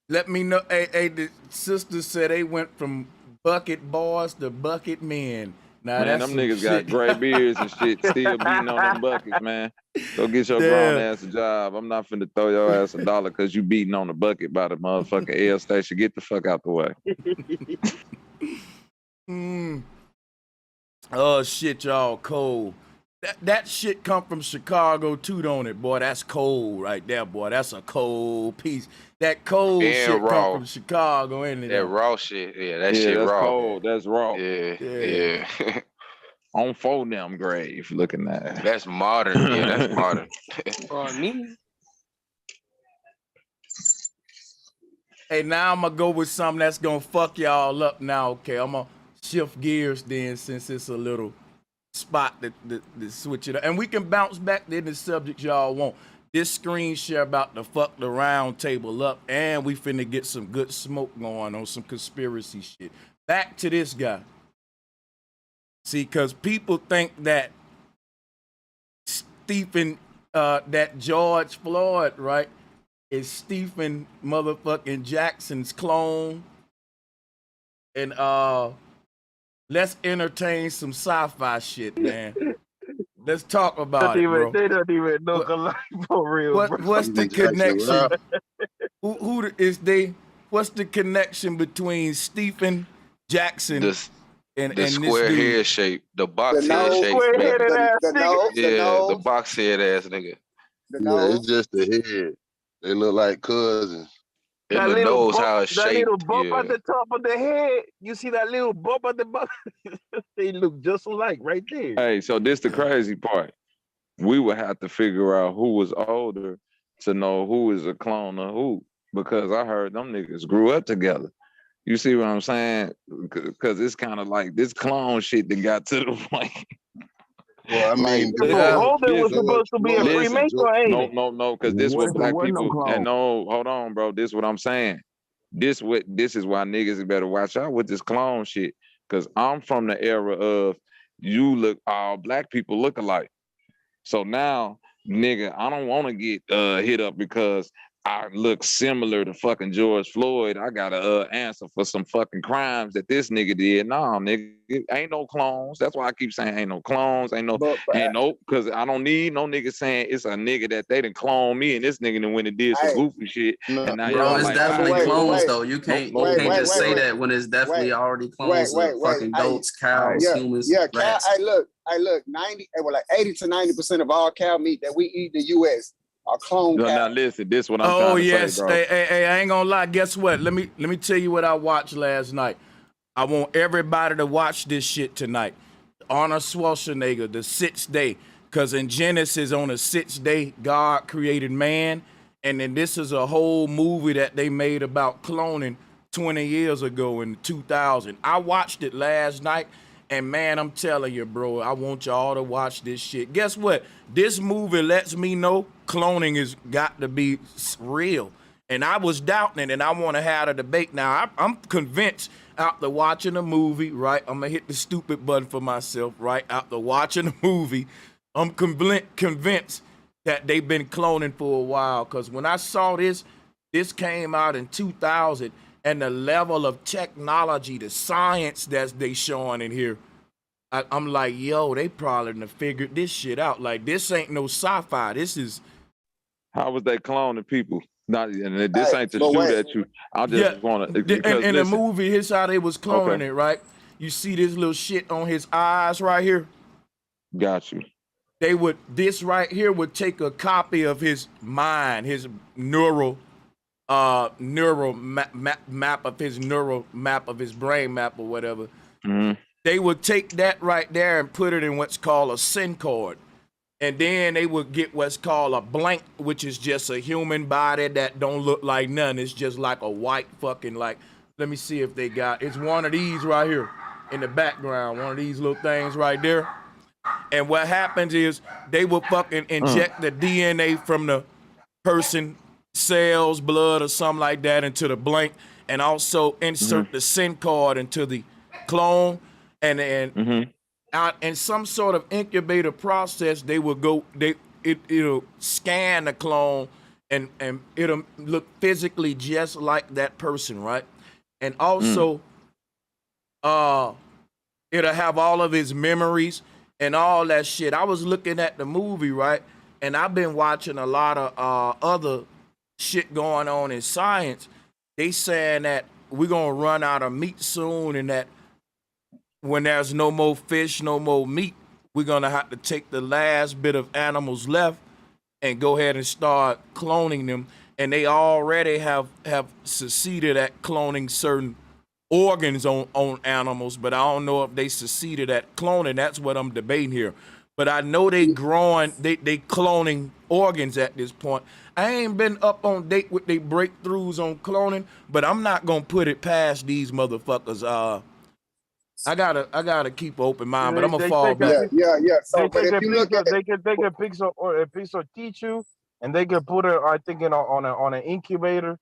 Let me know. Hey, the sister said they went from bucket boys to bucket men. Now Man, that's them some niggas shit. got gray beards and shit, still beating on them buckets, man. Go get your grown Damn. ass a job. I'm not finna throw your ass $1 because you beating on the bucket by the motherfucking air station. Get the fuck out the way. Oh shit, y'all cold. That shit come from Chicago too, don't it, boy? That's cold right there, boy. That's a cold piece. That cold And shit raw. come from Chicago, ain't it? That raw shit. Yeah, that Yeah, shit that's raw. cold. That's raw. Yeah. On 4 damn grave, looking at it. That's modern. Yeah, that's modern. On me. Hey, now I'm gonna go with something that's gonna fuck y'all up now. Okay, I'm gonna shift gears then, since it's a little spot to switch it up, and we can bounce back to the subject y'all want. This screen share about to fuck the round table up, and we finna get some good smoke going on some conspiracy shit. Back to this guy. See, because people think that that George Floyd, right, is Stephen motherfucking Jackson's clone. And let's entertain some sci-fi shit, man. Let's talk about it, bro. They don't even know Goliath for real, bro. What's the connection? What's the connection between Stephen Jackson and the this square dude? head shape, the box The head nose, shape. Square-headed ass the nigga. nose, the Yeah, nose, the box head ass nigga. the Yeah, nose. it's just the head. They look like cousins. And That the little nose, bump, how it's that little shaped. bump Yeah. at the top of the head. You see that little bump at the bottom? They look just alike right there. Hey, so this the crazy part. We would have to figure out who was older to know who is a clone of who, because I heard them niggas grew up together. You see what I'm saying? Because it's kind of like this clone shit that got to the point. Well, I mean, Holden was supposed to be a Freemason, ain't it? No, because this what black people and no, hold on, bro. This what I'm saying. This is why niggas better watch out with this clone shit. Cause I'm from the era of all black people look alike. So now, nigga, I don't want to get hit up because I look similar to fucking George Floyd. I gotta answer for some fucking crimes that this nigga did. Nah, nigga, ain't no clones. That's why I keep saying ain't no clones. Ain't no, because I don't need no nigga saying it's a nigga that they done clone me and this nigga done went and did some goofy shit. And now Bro, y'all it's like, definitely clones though. You can't just say that when it's definitely already clones of fucking goats, cows, humans, rats. Hey, look, 80 to 90% of all cow meat that we eat in the U.S. are clone cows. Now listen, this is what I'm trying to say, bro. Hey, I ain't gonna lie. Guess what? Let me tell you what I watched last night. I want everybody to watch this shit tonight. Arnold Schwarzenegger, the 6th day. Because in Genesis, on the 6th day, God created man. And then this is a whole movie that they made about cloning 20 years ago in 2000. I watched it last night, and man, I'm telling you, bro, I want y'all to watch this shit. Guess what? This movie lets me know cloning has got to be real. And I was doubting it, and I want to have a debate. Now, I'm convinced after watching the movie, right? I'm going to hit the stupid button for myself, right? After watching the movie, I'm convinced that they've been cloning for a while. Because when I saw this came out in 2000, and the level of technology, the science that they showing in here, I'm like, yo, they probably done figured this shit out. Like, this ain't no sci-fi. This is... How was they cloning people? Not, and this ain't to shoot at you. I just want to... In the movie, here's how they was cloning it, right? You see this little shit on his eyes right here? Got you. This right here would take a copy of his mind, his neural map of his brain map or whatever. Mm-hmm. They would take that right there and put it in what's called a SIM card. And then they would get what's called a blank, which is just a human body that don't look like nothing. It's just like a white fucking, like, let me see if they got, it's one of these right here in the background, one of these little things right there. And what happens is they will fucking inject the DNA from the person, cells, blood, or something like that into the blank, and also insert the SIM card into the clone, and then out in some sort of incubator process, they will go, it'll scan the clone, and it'll look physically just like that person, right? And also, it'll have all of his memories and all that shit. I was looking at the movie, right? And I've been watching a lot of other shit going on in science. They saying that we're gonna run out of meat soon, and that when there's no more fish, no more meat, we're gonna have to take the last bit of animals left and go ahead and start cloning them. And they already have succeeded at cloning certain organs on animals, but I don't know if they succeeded at cloning. That's what I'm debating here. But I know they cloning organs at this point. I ain't been up on date with their breakthroughs on cloning, but I'm not gonna put it past these motherfuckers. I gotta keep an open mind, but I'm gonna fall back. Yeah. So, They take a piece of tissue, and they can put it, I think, on an incubator,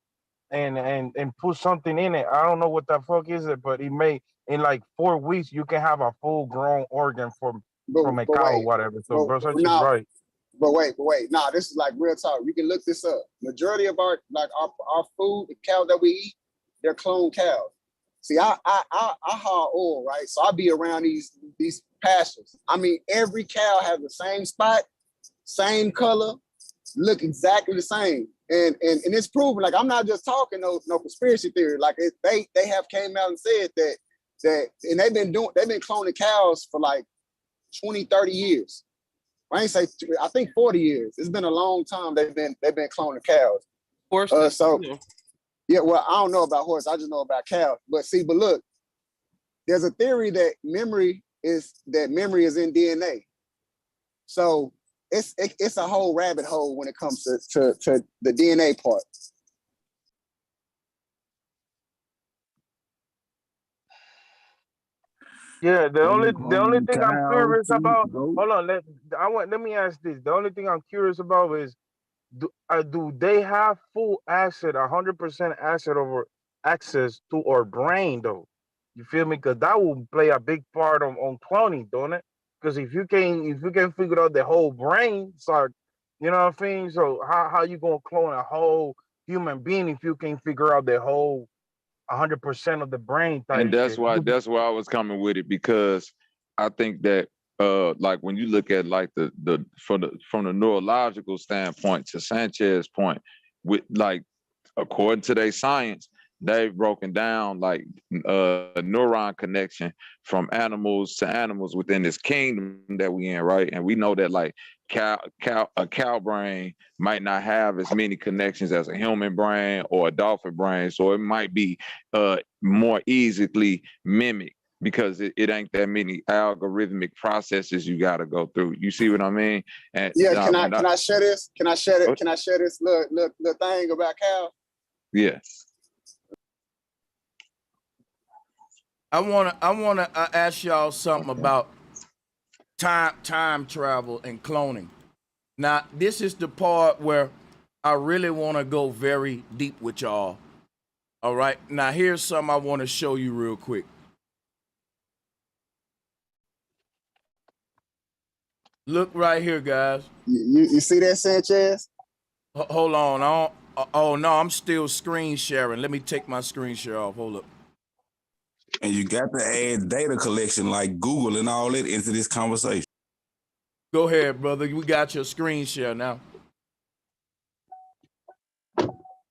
and put something in it. I don't know what the fuck is it, but it may, in like 4 weeks you can have a full grown organ from a cow or whatever. So bro, such is right. But wait. Nah, this is like real talk. You can look this up. Majority of our food, the cow that we eat, they're cloned cows. See, I haul oil, right? So I be around these pastures. I mean, every cow has the same spot, same color, look exactly the same. And it's proven. Like, I'm not just talking no conspiracy theory. Like, they have came out and said that and they've been cloning cows for like 20, 30 years. I ain't say, I think 40 years. It's been a long time they've been cloning cows. Horses. Yeah, well, I don't know about horses. I just know about cows. But look, there's a theory that memory is in DNA. So it's a whole rabbit hole when it comes to the DNA part. Yeah, the only thing I'm curious about. Hold on, let me ask this. The only thing I'm curious about is, do they have full access, 100% access to our brain though? You feel me? Because that will play a big part on cloning, don't it? Because if you can figure out the whole brain, so you know what I mean. So how you gonna clone a whole human being if you can figure out the whole 100% of the brain type? And that's why I was coming with it, because I think that like when you look at like from the neurological standpoint, to Sanchez's point, with like according to their science, they've broken down like a neuron connection from animals to animals within this kingdom that we in, right? And we know that like a cow brain might not have as many connections as a human brain or a dolphin brain, so it might be more easily mimicked because it ain't that many algorithmic processes you got to go through. You see what I mean? And Yeah, can I share this? Can I share it? Can I share this little thing about Cal? Yeah. I wanna ask y'all something about time travel and cloning. Now, this is the part where I really want to go very deep with y'all. All right. Now, here's something I want to show you real quick. Look right here, guys. You see that, Sanchez? Hold on. Oh no, I'm still screen sharing. Let me take my screen share off. Hold up. And you got to add data collection like Google and all that into this conversation. Go ahead, brother. We got your screen share now.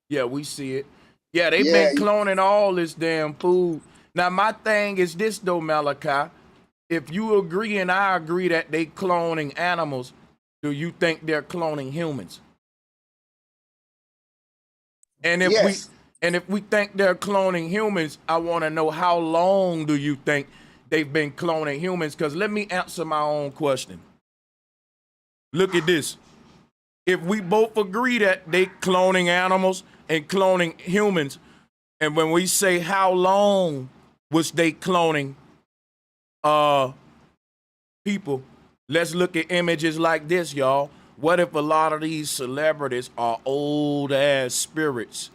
Yeah, we see it. Yeah, they've been cloning all this damn food. Now, my thing is this, though, Malachi. If you agree and I agree that they cloning animals, do you think they're cloning humans? And if we think they're cloning humans, I want to know how long do you think they've been cloning humans? Because let me answer my own question. Look at this. If we both agree that they cloning animals and cloning humans, and when we say how long was they cloning people, let's look at images like this, y'all. What if a lot of these celebrities are old ass spirits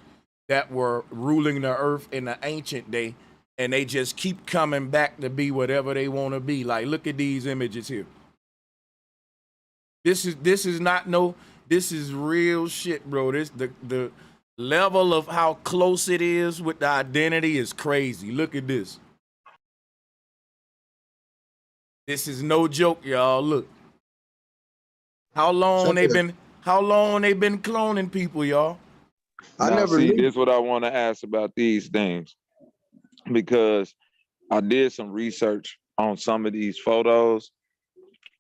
that were ruling the earth in the ancient day, and they just keep coming back to be whatever they want to be? Like, look at these images here. This is real shit, bro. The level of how close it is with the identity is crazy. Look at this. This is no joke, y'all. Look. How long they been cloning people, y'all? See, this is what I want to ask about these things, because I did some research on some of these photos,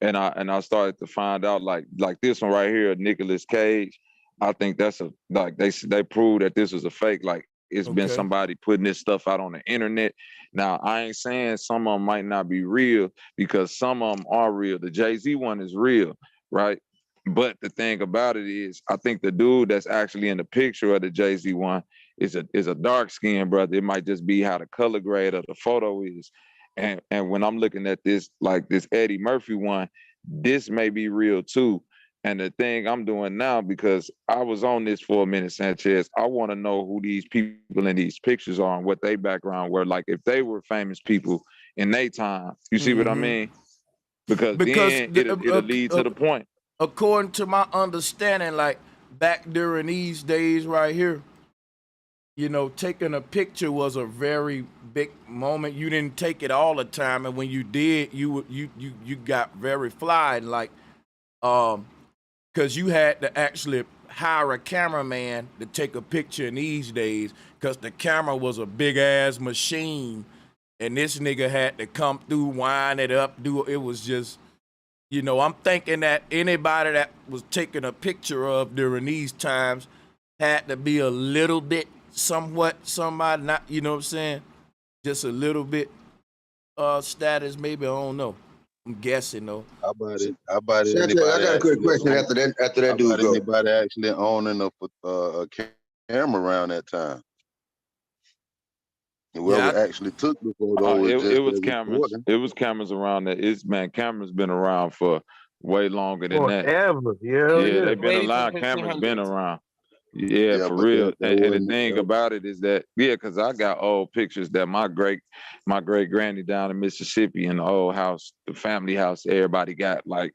and I started to find out like this one right here, Nicolas Cage. I think that's they proved that this was a fake. Like, it's been somebody putting this stuff out on the internet. Now, I ain't saying some of them might not be real, because some of them are real. The Jay-Z one is real, right? But the thing about it is, I think the dude that's actually in the picture of the Jay-Z one is a dark-skinned brother. It might just be how the color grade of the photo is. And when I'm looking at this, like this Eddie Murphy one, this may be real too. And the thing I'm doing now, because I was on this for a minute, Sanchez, I want to know who these people in these pictures are and what their background were. Like, if they were famous people in their time, you see what I mean? Because then it'll lead to the point. According to my understanding, like back during these days right here, you know, taking a picture was a very big moment. You didn't take it all the time, and when you did, you got very fly, and like, because you had to actually hire a cameraman to take a picture in these days, because the camera was a big ass machine, and this nigga had to come through, wind it up, it was just. You know, I'm thinking that anybody that was taking a picture of during these times had to be a little bit somewhat somebody, not, you know what I'm saying? Just a little bit status, maybe, I don't know. I'm guessing though. How about it? Sanchez, I got a quick question after that dude go. Anybody actually owning a camera around that time? Whoever actually took the photo it was cameras. It was cameras around that. Cameras been around for way longer than that. Forever, yeah. They've been around. Cameras been around. Yeah, for real. And the thing about it is that, because I got old pictures that my great granny down in Mississippi in the old house, the family house, everybody got. Like,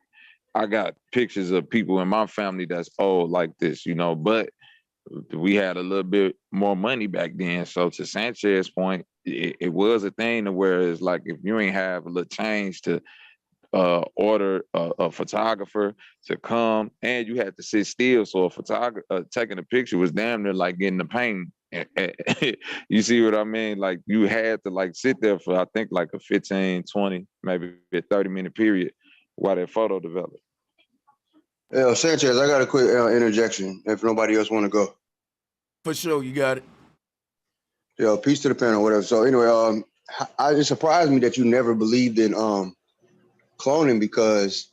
I got pictures of people in my family that's old like this, you know, but we had a little bit more money back then. So to Sanchez's point, it was a thing to where it's like, if you ain't have a little change to order a photographer to come, and you had to sit still. So a photographer taking a picture was damn near like getting the pain. You see what I mean? Like, you had to like sit there for, I think, like a 15, 20, maybe a 30-minute period while that photo developed. Yeah, Sanchez, I got a quick interjection if nobody else want to go. For sure, you got it. Yeah, peace to the panel, whatever. So anyway, it surprised me that you never believed in cloning because,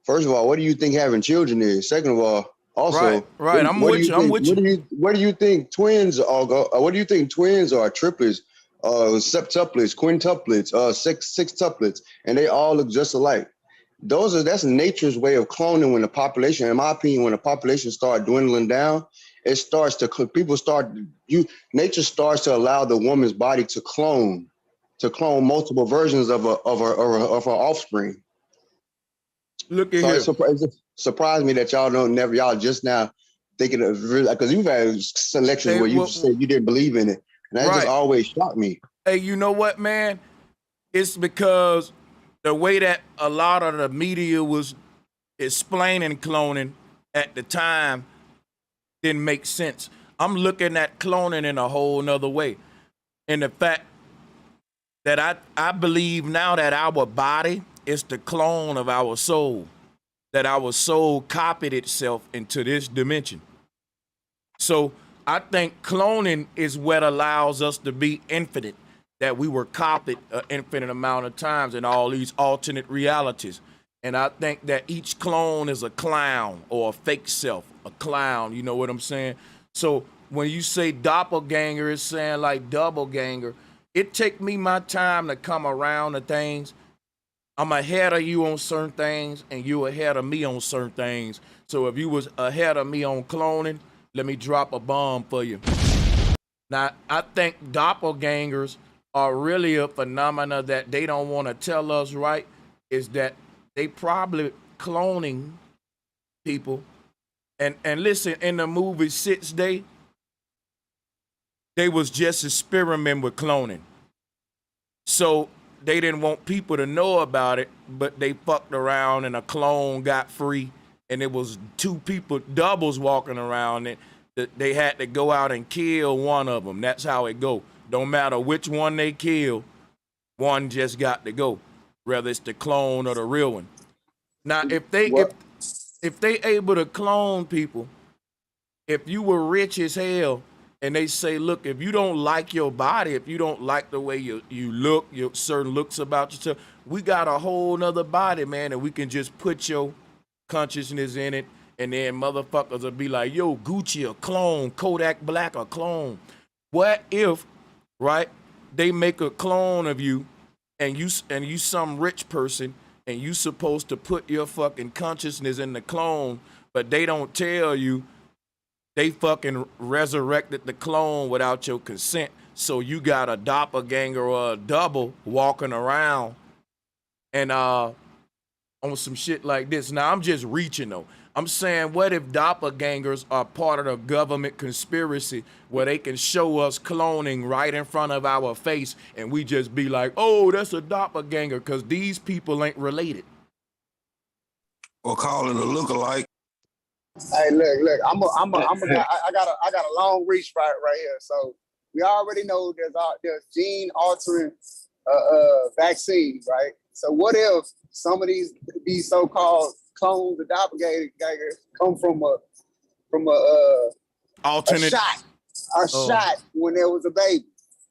first of all, what do you think having children is? Second of all, also, right. I'm what with you. I'm with you. What do you think twins are? What do you think twins are? Triplets, septuplets, quintuplets, sextuplets, and they all look just alike. That's nature's way of cloning. When the population, in my opinion, when the population start dwindling down, it starts to nature starts to allow the woman's body to clone multiple versions of her offspring. Look at so here. it surprised me that y'all just now thinking of, because you've had selections where you said you didn't believe in it, and that just always shocked me. Hey, you know what, man? It's because the way that a lot of the media was explaining cloning at the time didn't make sense. I'm looking at cloning in a whole nother way. And the fact that I believe now that our body is the clone of our soul, that our soul copied itself into this dimension. So I think cloning is what allows us to be infinite, that we were copied an infinite amount of times in all these alternate realities. And I think that each clone is a clown or a fake self, a clown, you know what I'm saying? So when you say doppelganger, it's saying like double ganger. It take me my time to come around to things. I'm ahead of you on certain things, and you ahead of me on certain things. So if you was ahead of me on cloning, let me drop a bomb for you. Now, I think doppelgangers are really a phenomena that they don't want to tell us, right? Is that they probably cloning people. And listen, in the movie 6 Day, they was just experimenting with cloning. So they didn't want people to know about it, but they fucked around and a clone got free, and it was two people, doubles walking around, and they had to go out and kill one of them. That's how it go. Don't matter which one they kill, one just got to go, whether it's the clone or the real one. Now, if they able to clone people, if you were rich as hell, and they say, look, if you don't like your body, if you don't like the way you look, your certain looks about yourself, we got a whole nother body, man, and we can just put your consciousness in it, and then motherfuckers will be like, yo, Gucci a clone, Kodak Black a clone. What if, right, they make a clone of you, and you some rich person, and you supposed to put your fucking consciousness in the clone, but they don't tell you they fucking resurrected the clone without your consent. So you got a doppelganger or a double walking around and on some shit like this. Now, I'm just reaching, though. I'm saying, what if doppelgangers are part of the government conspiracy where they can show us cloning right in front of our face and we just be like, oh, that's a doppelganger, because these people ain't related. Or call it a lookalike. Hey, look, I'm a guy. I got a long reach right here. So we already know there's gene altering vaccines, right? So what if some of these so-called clones, the doppelgangers, come from a alternate shot when there was a baby,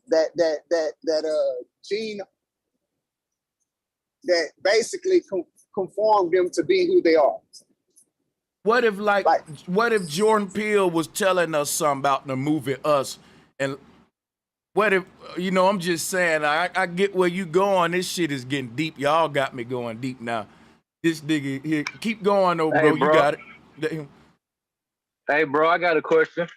that gene that basically conformed them to be who they are. What if what if Jordan Peele was telling us something about the movie Us, and what if, I'm just saying, I get where you going. This shit is getting deep. Y'all got me going deep now. This nigga here, keep going though, bro. Hey, You got it. Hey, bro, I got a question.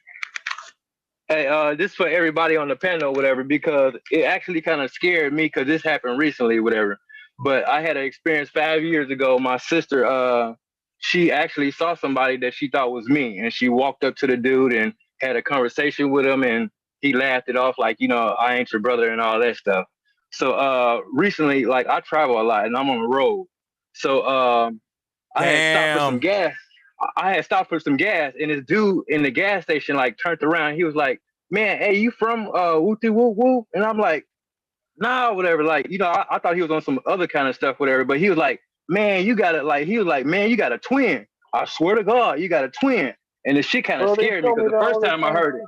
Hey, this for everybody on the panel or whatever, because it actually kind of scared me because this happened recently, whatever. But I had an experience 5 years ago. My sister, she actually saw somebody that she thought was me, and she walked up to the dude and had a conversation with him, and he laughed it off like, I ain't your brother and all that stuff. So recently, like, I travel a lot and I'm on the road. So I had stopped for some gas. I had stopped for some gas, and this dude in the gas station like turned around. He was like, "Man, hey, you from Wooty Woo Woo?" And I'm like, "Nah, whatever." Like, I thought he was on some other kind of stuff, whatever. But he was like, "Man, you got it." Like, he was like, "Man, you got a twin. I swear to God, you got a twin." And the shit kind of scared me because the first time I heard it.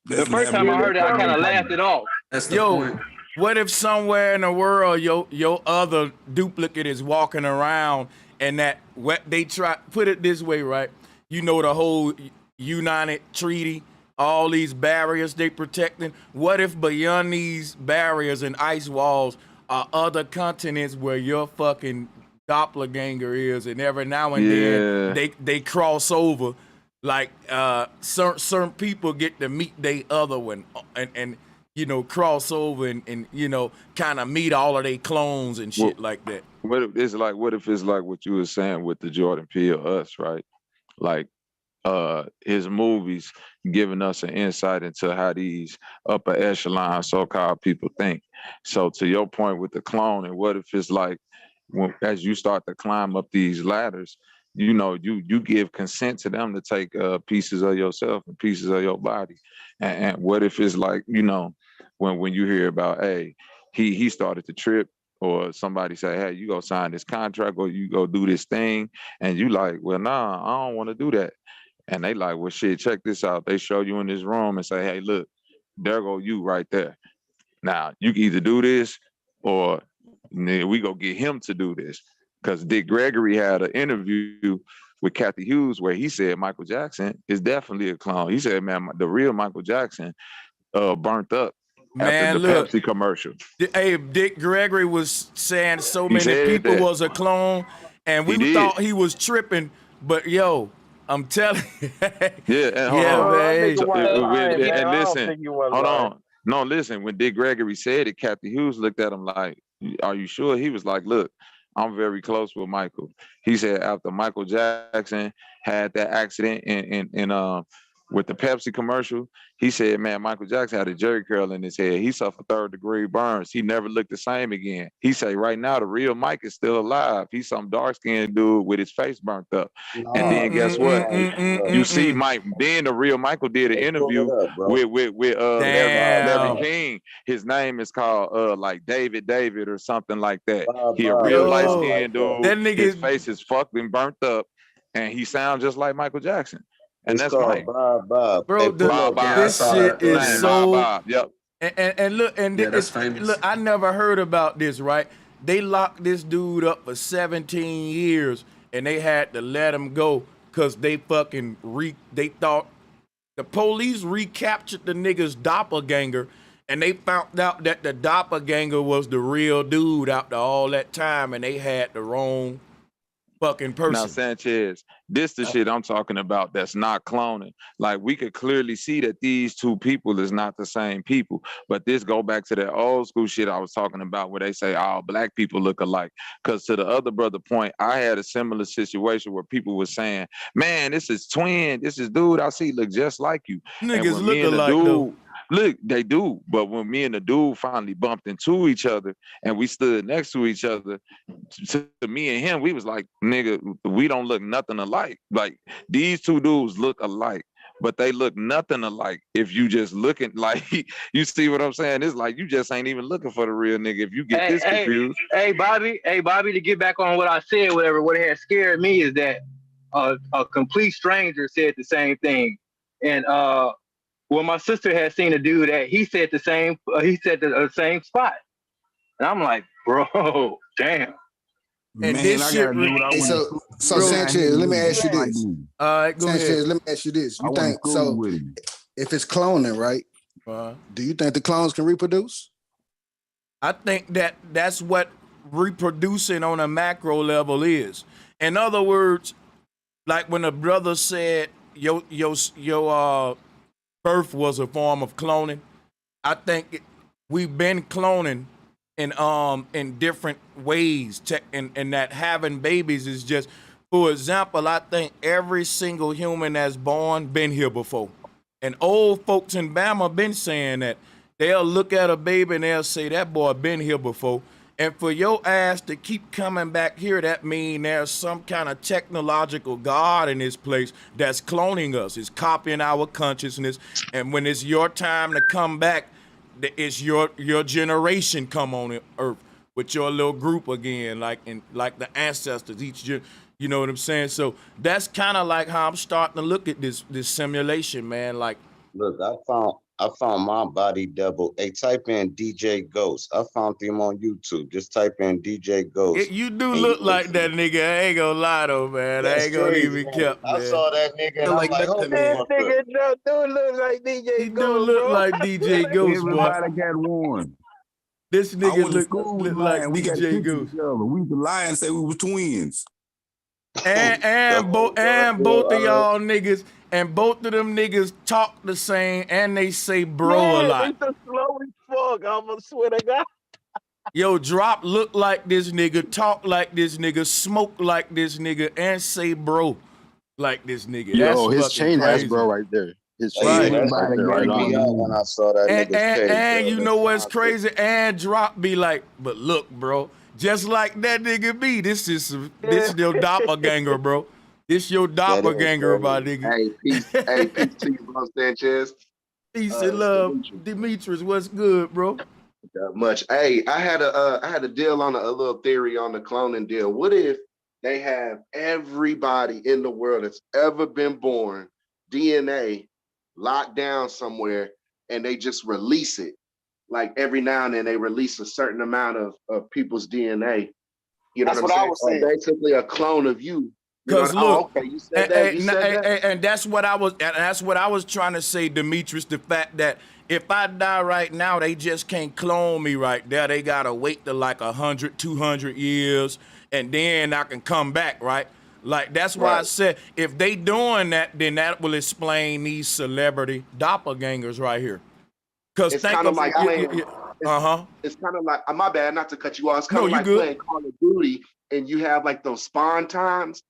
The first time I heard it, I kind of laughed it off. That's the Yo, point. what if somewhere in the world your other duplicate is walking around and that what they try put it this way, right? You know the whole United Treaty, all these barriers they protecting. What if beyond these barriers and ice walls are other continents where your fucking doppelganger is, and every now and then they cross over, like certain people get to meet they other one and you know cross over and you know kind of meet all of their clones and shit like that. What if it's like what you were saying with the Jordan Peele Us, right? Like his movies giving us an insight into how these upper echelon so-called people think. So to your point with the cloning, what if it's like as you start to climb up these ladders, you know, you give consent to them to take pieces of yourself and pieces of your body. And what if it's like, you know, when you hear about, hey, he started to trip, or somebody say, hey, you go sign this contract or you go do this thing, and you like, well, nah, I don't want to do that. And they like, well, shit, check this out. They show you in this room and say, hey, look, there go you right there. Now, you can either do this or we go get him to do this. Because Dick Gregory had an interview with Kathy Hughes where he said Michael Jackson is definitely a clone. He said, man, the real Michael Jackson burnt up after the Pepsi commercial. Hey, Dick Gregory was saying so many people was a clone, and we thought he was tripping, but yo, I'm telling you. And listen, hold on. No, listen, when Dick Gregory said it, Kathy Hughes looked at him like, are you sure? He was like, look, I'm very close with Michael. He said after Michael Jackson had that accident in with the Pepsi commercial, he said, man, Michael Jackson had a jerry curl in his head. He suffered 3rd-degree burns. He never looked the same again. He said, right now, the real Mike is still alive. He's some dark-skinned dude with his face burnt up. And then guess what? You see Mike, then the real Michael did an interview with Larry King. His name is called like David or something like that. He a real light-skinned dude. That nigga, his face is fucking burnt up, and he sounds just like Michael Jackson. And that's Mike. Bob. Bro, this shit is so. Yep. And look, and look, I never heard about this. Right? They locked this dude up for 17 years, and they had to let him go because they fucking they thought the police recaptured the nigga's doppelganger, and they found out that the doppelganger was the real dude after all that time, and they had the wrong fucking person. Now, Sanchez, this the shit I'm talking about that's not cloning. Like, we could clearly see that these two people is not the same people. But this go back to that old school shit I was talking about where they say all black people look alike. Because to the other brother point, I had a similar situation where people were saying, man, this is twin. This is dude I see look just like you. Niggas look alike, though. Look, they do. But when me and the dude finally bumped into each other and we stood next to each other, to me and him, we was like, nigga, we don't look nothing alike. Like, these two dudes look alike, but they look nothing alike. If you just looking, like, you see what I'm saying? It's like you just ain't even looking for the real nigga if you get this confused. Hey, Bobby, to get back on what I said, what had scared me is that a complete stranger said the same thing. And well, my sister had seen a dude that he said the same spot. And I'm like, bro, damn. And this shit, so Sanchez, let me ask you this. All right, go Sanchez, ahead. let me ask you this. You think so? If it's cloning, right? Do you think the clones can reproduce? I think that's what reproducing on a macro level is. In other words, like when a brother said your birth was a form of cloning, I think we've been cloning in different ways, and that having babies is just, for example, I think every single human that's born been here before. And old folks in Bama been saying that. They'll look at a baby and they'll say, that boy been here before. And for your ass to keep coming back here, that mean there's some kind of technological God in this place that's cloning us. It's copying our consciousness. And when it's your time to come back, it's your generation come on earth with your little group again, like the ancestors, you know what I'm saying? So that's kind of like how I'm starting to look at this simulation, man. Like, look, I found my body double. Hey, type in DJ Ghost. I found him on YouTube. Just type in DJ Ghost. You do and look you will like see. that nigga. I ain't gonna lie though, man. I That's ain't gonna crazy, even man. kept, I man. saw that nigga and I'm Like like, that, hold the man. fuck up. Dude look like DJ He do Ghost, look bro. like DJ Ghost, boy. Everybody got one. This I nigga went to school with look like mine. We got DJ pictures Ghost. together. We could lie and say we were twins. And both of y'all niggas and both of them niggas talk the same and they say bro a Man, lot. they so slow as fuck. I'm gonna swear to God. Yo, Drop look like this nigga, talk like this nigga, smoke like this nigga, and say bro like this nigga. That's Yo, his fucking chain has crazy. bro right there. His Hey, chain yeah, has that right there, right freaked on. me out when I saw that nigga's page. And you know what's That's crazy? And Drop be like, but look, bro, just like that nigga be, this is your doppelganger, bro. This your doppelganger, my nigga. Hey, peace to you, bro, Sanchez. Peace and love, Demetrius. What's good, bro? Not much. Hey, I had a deal on a little theory on the cloning deal. What if they have everybody in the world that's ever been born, DNA, locked down somewhere, and they just release it? Like every now and then they release a certain amount of people's DNA. You know That's what I'm what I saying? was Or saying. basically a clone of you. You know, Cause look, okay, you said that. You said that. and that's what I was trying to say, Demetrius. The fact that if I die right now, they just can't clone me right there. They gotta wait to like 100, 200 years, and then I can come back, right? Like that's why I said if they doing that, then that will explain these celebrity doppelgangers right here. Cause It's think kind of of like playing. uh-huh. It's kind of like, my bad, not to cut you off. It's kind No, of you like good. playing Call of Duty, and you have like those spawn times,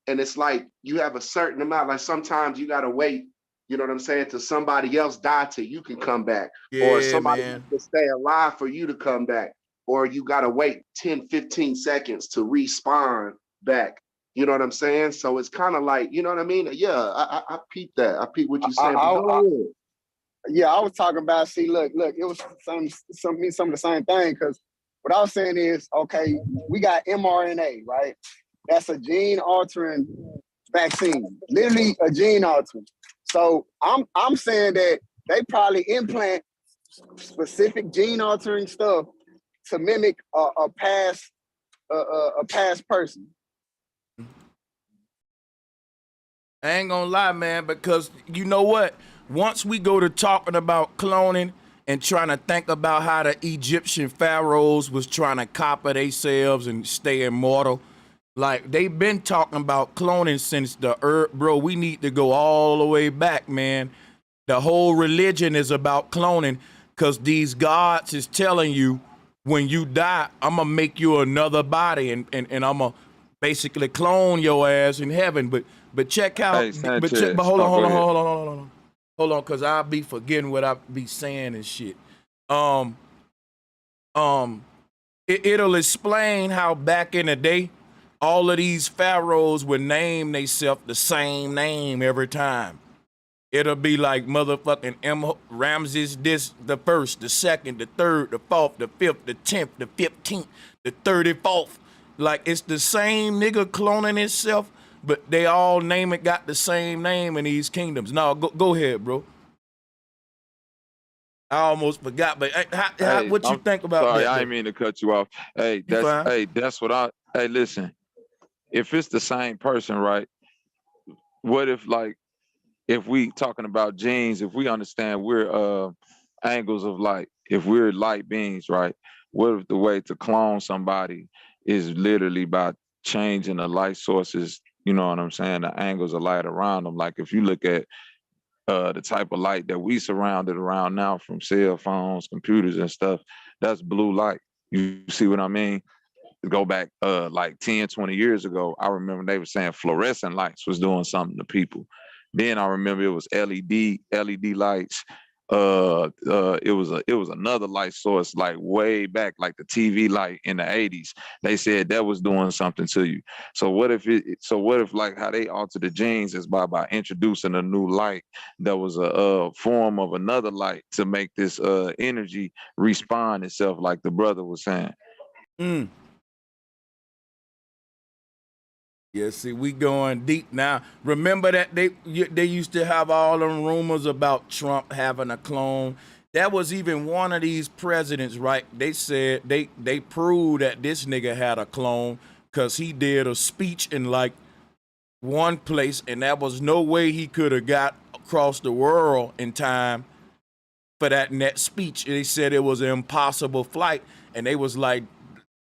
and it's like you have a certain amount. Like sometimes you gotta wait. You know what I'm saying? Till somebody else die till you can come back, or Yeah, somebody man. has to stay alive for you to come back, or you gotta wait 10, 15 seconds to respawn back. You know what I'm saying? So it's kind of like, you know what I mean? Yeah, I peeped that. I peeped what you saying. But go ahead. Yeah, I was talking about. See, look, it was some of the same thing. Because what I was saying is, okay, we got mRNA, right? That's a gene altering vaccine, literally a gene altering. So I'm saying that they probably implant specific gene altering stuff to mimic a past person. I ain't gonna lie, man, because you know what? Once we go to talking about cloning and trying to think about how the Egyptian pharaohs was trying to copy themselves and stay immortal, like they've been talking about cloning since the earth, bro. We need to go all the way back, man. The whole religion is about cloning because these gods is telling you when you die, I'm gonna make you another body and I'm gonna basically clone your ass in heaven. But check out, Hey, Sanchez. but hold Oh, go ahead. on, cause I'll be forgetting what I be saying and shit. It'll explain how back in the day, all of these pharaohs would name themselves the same name every time. It'll be like motherfucking Ramses this, the first, the second, the third, the fourth, the fifth, the 10th, the 15th, the 34th. Like it's the same nigga cloning itself, but they all got the same name in these kingdoms. No, go ahead, bro. I almost forgot, but what you think about sorry, that? I ain't mean to cut you off. Hey, that's what hey, listen. If it's the same person, right? What if we talking about genes, if we understand we're angles of light, if we're light beings, right? What if the way to clone somebody is literally by changing the light sources, you know what I'm saying, the angles of light around them? Like if you look at the type of light that we surrounded around now from cell phones, computers and stuff, that's blue light. You see what I mean? To go back like 10, 20 years ago, I remember they were saying fluorescent lights was doing something to people. Then I remember it was LED lights. It was another light source like way back, like the TV light in the 80s. They said that was doing something to you. So what if like how they alter the genes is by introducing a new light that was a form of another light to make this energy respond itself, like the brother was saying. Yeah, see, we going deep now. Remember that they used to have all them rumors about Trump having a clone. That was even one of these presidents, right? They said they proved that this nigga had a clone because he did a speech in like one place, and there was no way he could have got across the world in time for that net speech. They said it was an impossible flight, and they was like,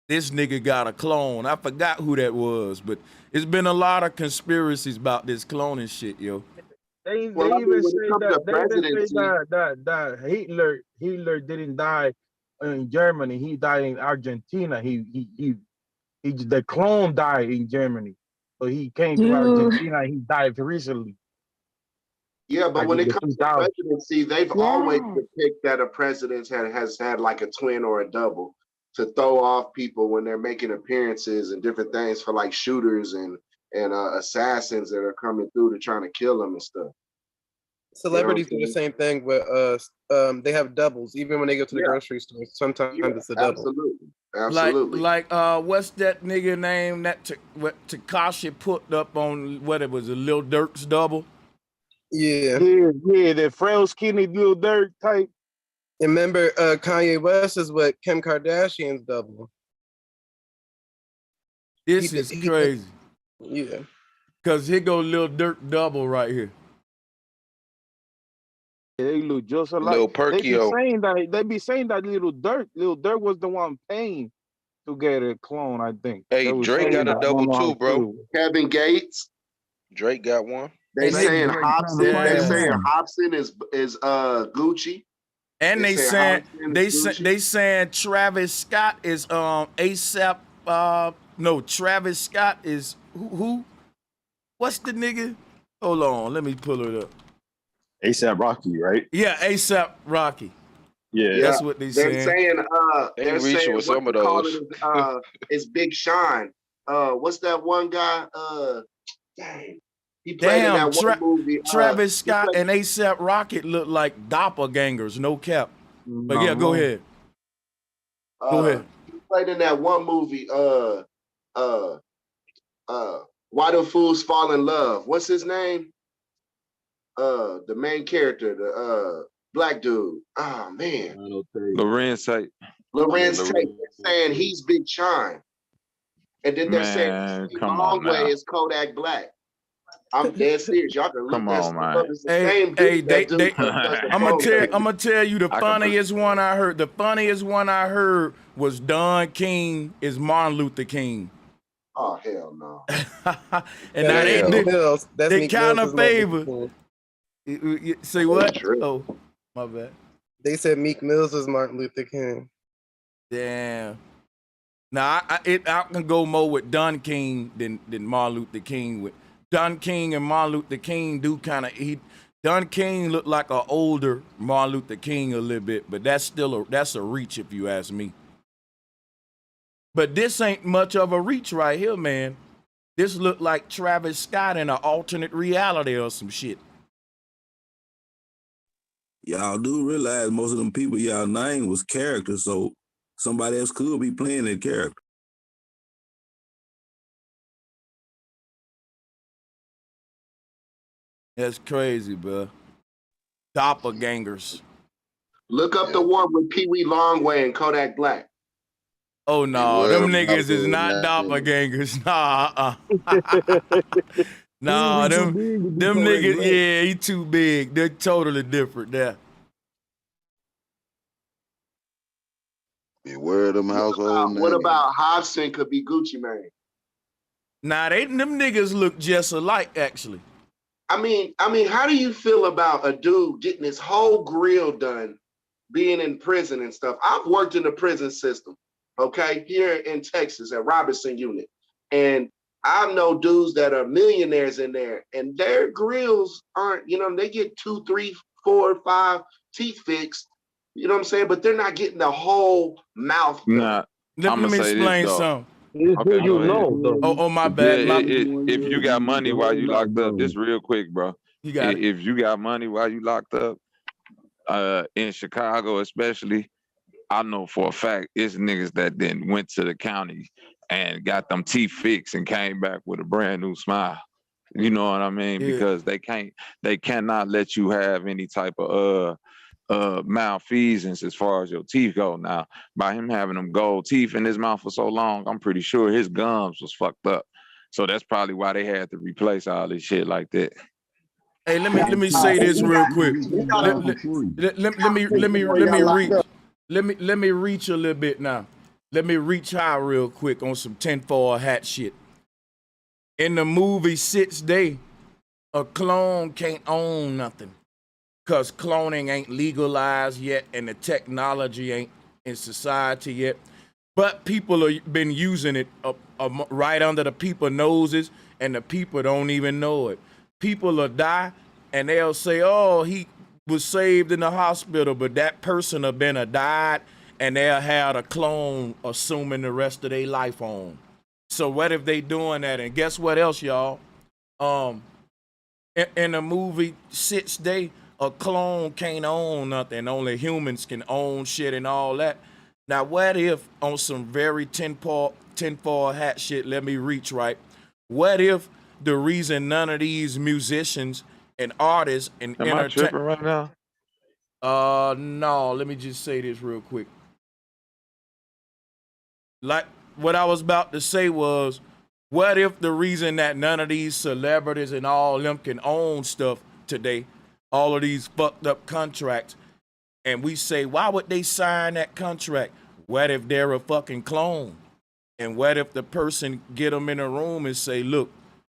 this nigga got a clone. I forgot who that was, but it's been a lot of conspiracies about this cloning shit, yo. They even Well, I mean, when it say comes that to presidency, that Hitler didn't die in Germany. He died in Argentina. The clone died in Germany. So he came to Argentina. He died recently. yeah, but Like when in it the comes to 2000s. presidency, they've always depicted that a president has had like a twin or a double to throw off people when they're making appearances and different things for like shooters and assassins that are coming through to trying to kill them and stuff. Celebrities do the same thing with they have doubles even when they go to the grocery store. Sometimes it's a double. Absolutely. Like what's that nigga name that Tekashi put up on what it was, a Lil Durk's double? Yeah, the frail, skinny Lil Durk type. And remember, Kanye West is what Kim Kardashian's double. This is crazy. Yeah. Cause here go Lil Durk double right here. They look just alike. Lil They be Perkio. saying that Lil Durk was the one paying to get a clone, I think. Hey, Drake got a double too, bro. Kevin Gates. Drake got one. They saying Drake Hobson. trying to They find saying him. Hobson is Gucci. And they saying Hobson is Gucci. they saying Travis Scott is ASAP. No, Travis Scott is who? What's the nigga? Hold on, let me pull it up. ASAP Rocky, right? Yeah, ASAP Rocky. Yeah, that's what they They're saying. They're reaching saying with some of what you call those. it is Big Sean. What's that one guy? Dang. He played in that one movie. Travis Scott and ASAP Rocky look like doppelgangers, no cap. But yeah, go ahead. Go ahead. He played in that one movie. Why Do Fools Fall in Love? What's his name? The main character, the black dude. Oh man. Lorenz Tate. Lorenz Tate saying he's Big Sean. And then they're saying come long on way now. is Kodak Black. I'm dead serious. Y'all can look Come that on, stuff man. up. It's the same dude. I'm gonna tell you the funniest one I heard. The funniest one I heard was Don King is Martin Luther King. Oh hell no. And now they kind of favor. Cool. Say what? Oh, my bad. They said Meek Mills was Martin Luther King. Damn. Now I can go more with Don King than Martin Luther King. With Don King and Martin Luther King do kind of Don King looked like an older Martin Luther King a little bit, but that's a reach if you ask me. But this ain't much of a reach right here, man. This look like Travis Scott in an alternate reality or some shit. Y'all do realize most of them people y'all name was characters, so somebody else could be playing that character. That's crazy, bro. Doppelgangers. Look up the one with Pee Wee Longway and Kodak Black. Oh no, them niggas is not doppelgangers. Nah, nah, them niggas, yeah, he too big. They're totally different there. Beware them household. What about Hobson could be Gucci Mane? Nah, them niggas look just alike, actually. I mean, how do you feel about a dude getting his whole grill done, being in prison and stuff? I've worked in the prison system, okay, here in Texas at Robinson Unit, and I know dudes that are millionaires in there, and their grills aren't, they get 2, 3, 4, 5 teeth fixed. You know what I'm saying? But they're not getting the whole mouth done. Nah, Let me explain something. Okay, you know, oh, my bad. Yeah, if you got money while you locked up, this real quick, bro. You got if you got money while you locked up, in Chicago especially, I know for a fact it's niggas that then went to the county and got them teeth fixed and came back with a brand new smile. You know what I mean? Yeah. Because they cannot let you have any type of malfeasance as far as your teeth go. Now, by him having them gold teeth in his mouth for so long, I'm pretty sure his gums was fucked up. So that's probably why they had to replace all this shit like that. Hey, let me say this real quick. Let me reach a little bit now. Let me reach high real quick on some tinfoil hat shit. In the movie 6th Day, a clone can't own nothing. Cause cloning ain't legalized yet and the technology ain't in society yet. But people have been using it right under the people's noses and the people don't even know it. People will die and they'll say, oh, he was saved in the hospital, but that person have been died and they'll have a clone assuming the rest of their life on. So what if they doing that? And guess what else, y'all? In the movie 6th Day, a clone can't own nothing. Only humans can own shit and all that. Now, what if on some very tinfoil hat shit, let me reach right. What if the reason none of these musicians and artists and Am I tripping right now? No, let me just say this real quick. Like what I was about to say was, what if the reason that none of these celebrities and all them can own stuff today, all of these fucked up contracts, and we say, why would they sign that contract? What if they're a fucking clone? And what if the person get them in a room and say, look,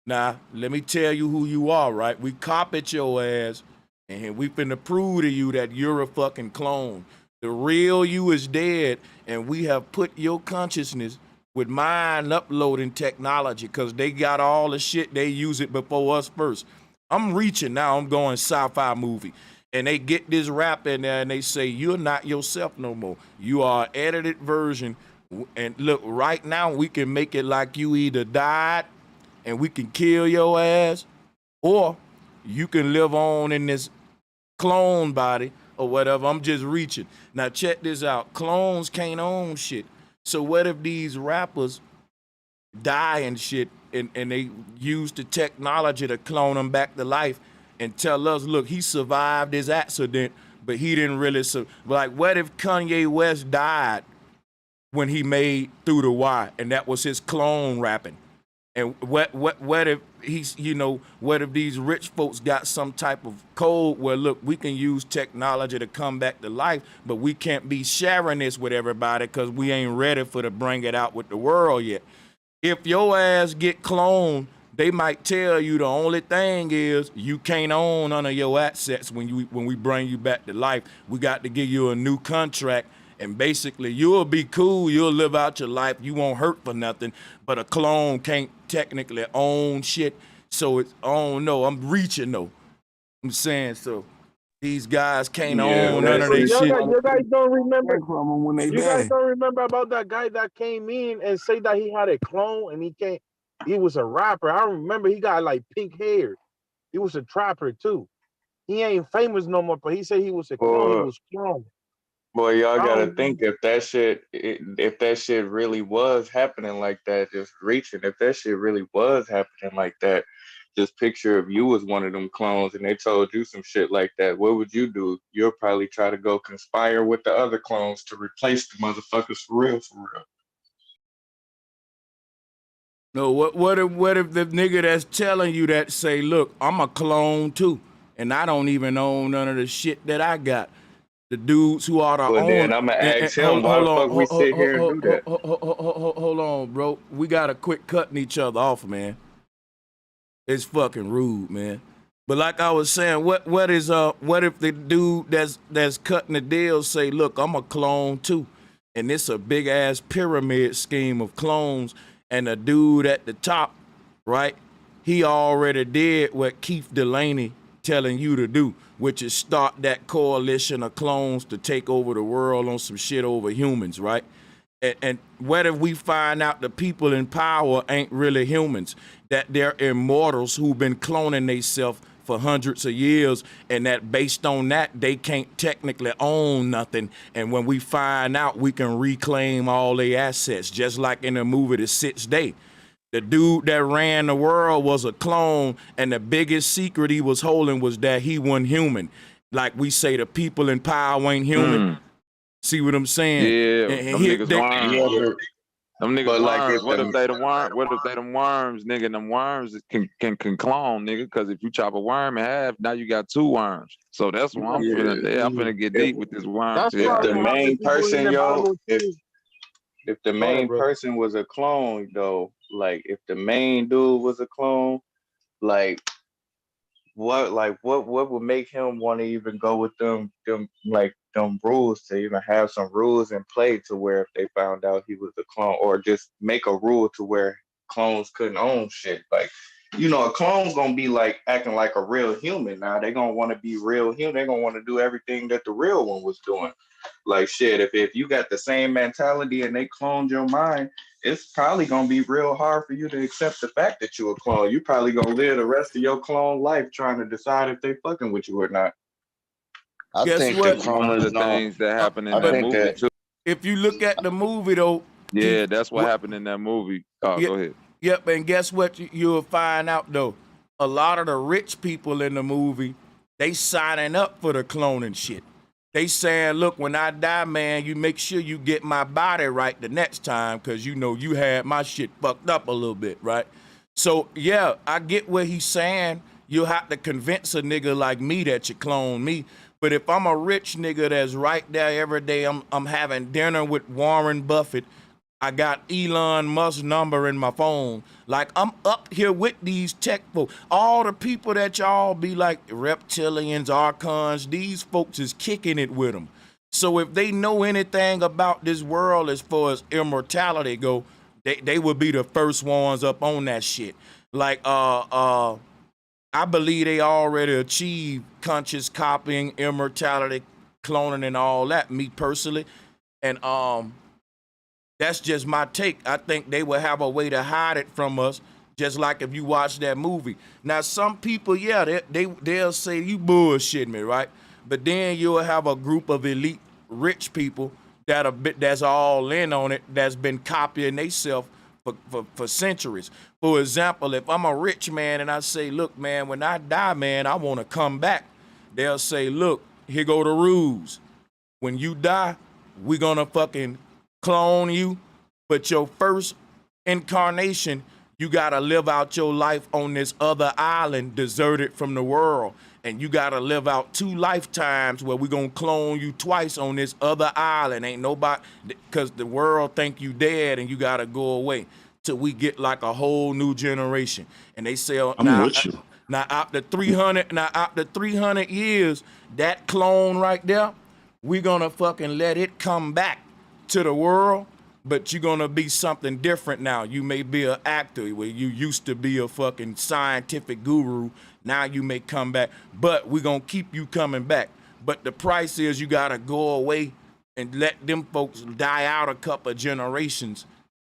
now, let me tell you who you are, right? We copied your ass, and we finna prove to you that you're a fucking clone. The real you is dead, and we have put your consciousness with mind uploading technology because they got all the shit, they use it before us first. I'm reaching now, I'm going sci-fi movie. And they get this rap in there and they say, you're not yourself no more. You are an edited version. And look, right now we can make it like you either died and we can kill your ass, or you can live on in this clone body or whatever. I'm just reaching. Now check this out. Clones can't own shit. So what if these rappers die and shit and they use the technology to clone them back to life and tell us, look, he survived his accident, but he didn't really like, what if Kanye West died when he made Through the Wire and that was his clone rapping? And what if he's, what if these rich folks got some type of code where, look, we can use technology to come back to life, but we can't be sharing this with everybody because we ain't ready for to bring it out with the world yet. If your ass get cloned, they might tell you the only thing is you can't own none of your assets when we bring you back to life. We got to give you a new contract. And basically, you'll be cool. You'll live out your life. You won't hurt for nothing. But a clone can't technically own shit. So it's, I don't know. I'm reaching, though. I'm saying, so these guys can't own none of their shit. You guys don't remember when they you guys don't remember about that guy that came in and say that he had a clone and he was a rapper. I remember he got like pink hair. He was a trapper, too. He ain't famous no more, but he said he was a clone. He was cloned. Boy, y'all gotta think if that shit really was happening like that, just reaching, if that shit really was happening like that, just picture if you was one of them clones and they told you some shit like that, what would you do? You'll probably try to go conspire with the other clones to replace the motherfuckers for real, for real. No, what if the nigga that's telling you that say, look, I'm a clone too, and I don't even own none of the shit that I got. The dudes who are the Well, then I'ma ask him why the fuck we sit here and do that. Hold on, bro. We gotta quit cutting each other off, man. It's fucking rude, man. But like I was saying, what if the dude that's cutting the deal say, look, I'm a clone too, and it's a big ass pyramid scheme of clones, and the dude at the top, right? He already did what Keith Delaney telling you to do, which is start that coalition of clones to take over the world on some shit over humans, right? And what if we find out the people in power ain't really humans, that they're immortals who've been cloning themselves for hundreds of years, and that based on that, they can't technically own nothing. And when we find out, we can reclaim all their assets, just like in the movie The Sixth Day. The dude that ran the world was a clone, and the biggest secret he was holding was that he wasn't human. Like we say, the people in power ain't human. See what I'm saying? Yeah, And them niggas worms. Them niggas worms. What if they the worm? What if they them worms, nigga? And them worms can clone, nigga. Because if you chop a worm in half, now you got two worms. So that's why I'm finna get deep with this worm. If the main person, yo, if the main person was a clone, though, like if the main dude was a clone, what would make him want to even go with them rules, to even have some rules in play to where if they found out he was a clone, or just make a rule to where clones couldn't own shit. Like, you know, a clone's gonna be like acting like a real human. Now they gonna want to be real human. They're gonna want to do everything that the real one was doing. Like shit, if you got the same mentality and they cloned your mind, it's probably gonna be real hard for you to accept the fact that you're a clone. You probably gonna live the rest of your clone life trying to decide if they fucking with you or not. I Guess think what? the One of the things that happened in that movie too. If you look at the movie though, Yeah, that's what happened in that movie. Oh, go ahead. Yep, and guess what? You'll find out though, a lot of the rich people in the movie, they signing up for the cloning shit. They saying, look, when I die, man, you make sure you get my body right the next time, because you know you had my shit fucked up a little bit, right? So yeah, I get what he's saying. You'll have to convince a nigga like me that you clone me. But if I'm a rich nigga that's right there every day, I'm having dinner with Warren Buffett, I got Elon Musk's number in my phone. Like, I'm up here with these tech folks. All the people that y'all be like reptilians, archons, these folks is kicking it with them. So if they know anything about this world as far as immortality go, they would be the first ones up on that shit. Like, I believe they already achieved conscious copying, immortality, cloning, and all that, me personally. And that's just my take. I think they will have a way to hide it from us, just like if you watch that movie. Now, some people, yeah, they'll say, you bullshit me, right? But then you'll have a group of elite rich people that's all in on it, that's been copying themselves for centuries. For example, if I'm a rich man and I say, look, man, when I die, man, I want to come back. They'll say, look, here go the rules. When you die, we're going to fucking clone you, but your first incarnation, you gotta live out your life on this other island, deserted from the world, and you gotta live out 2 lifetimes where we're gonna clone you twice on this other island. Ain't nobody, because the world think you dead and you gotta go away till we get like a whole new generation. And they say, now after 300 years, that clone right there, we're gonna fucking let it come back to the world, but you're gonna be something different now. You may be an actor where you used to be a fucking scientific guru. Now you may come back, but we're gonna keep you coming back. But the price is you gotta go away and let them folks die out a couple of generations,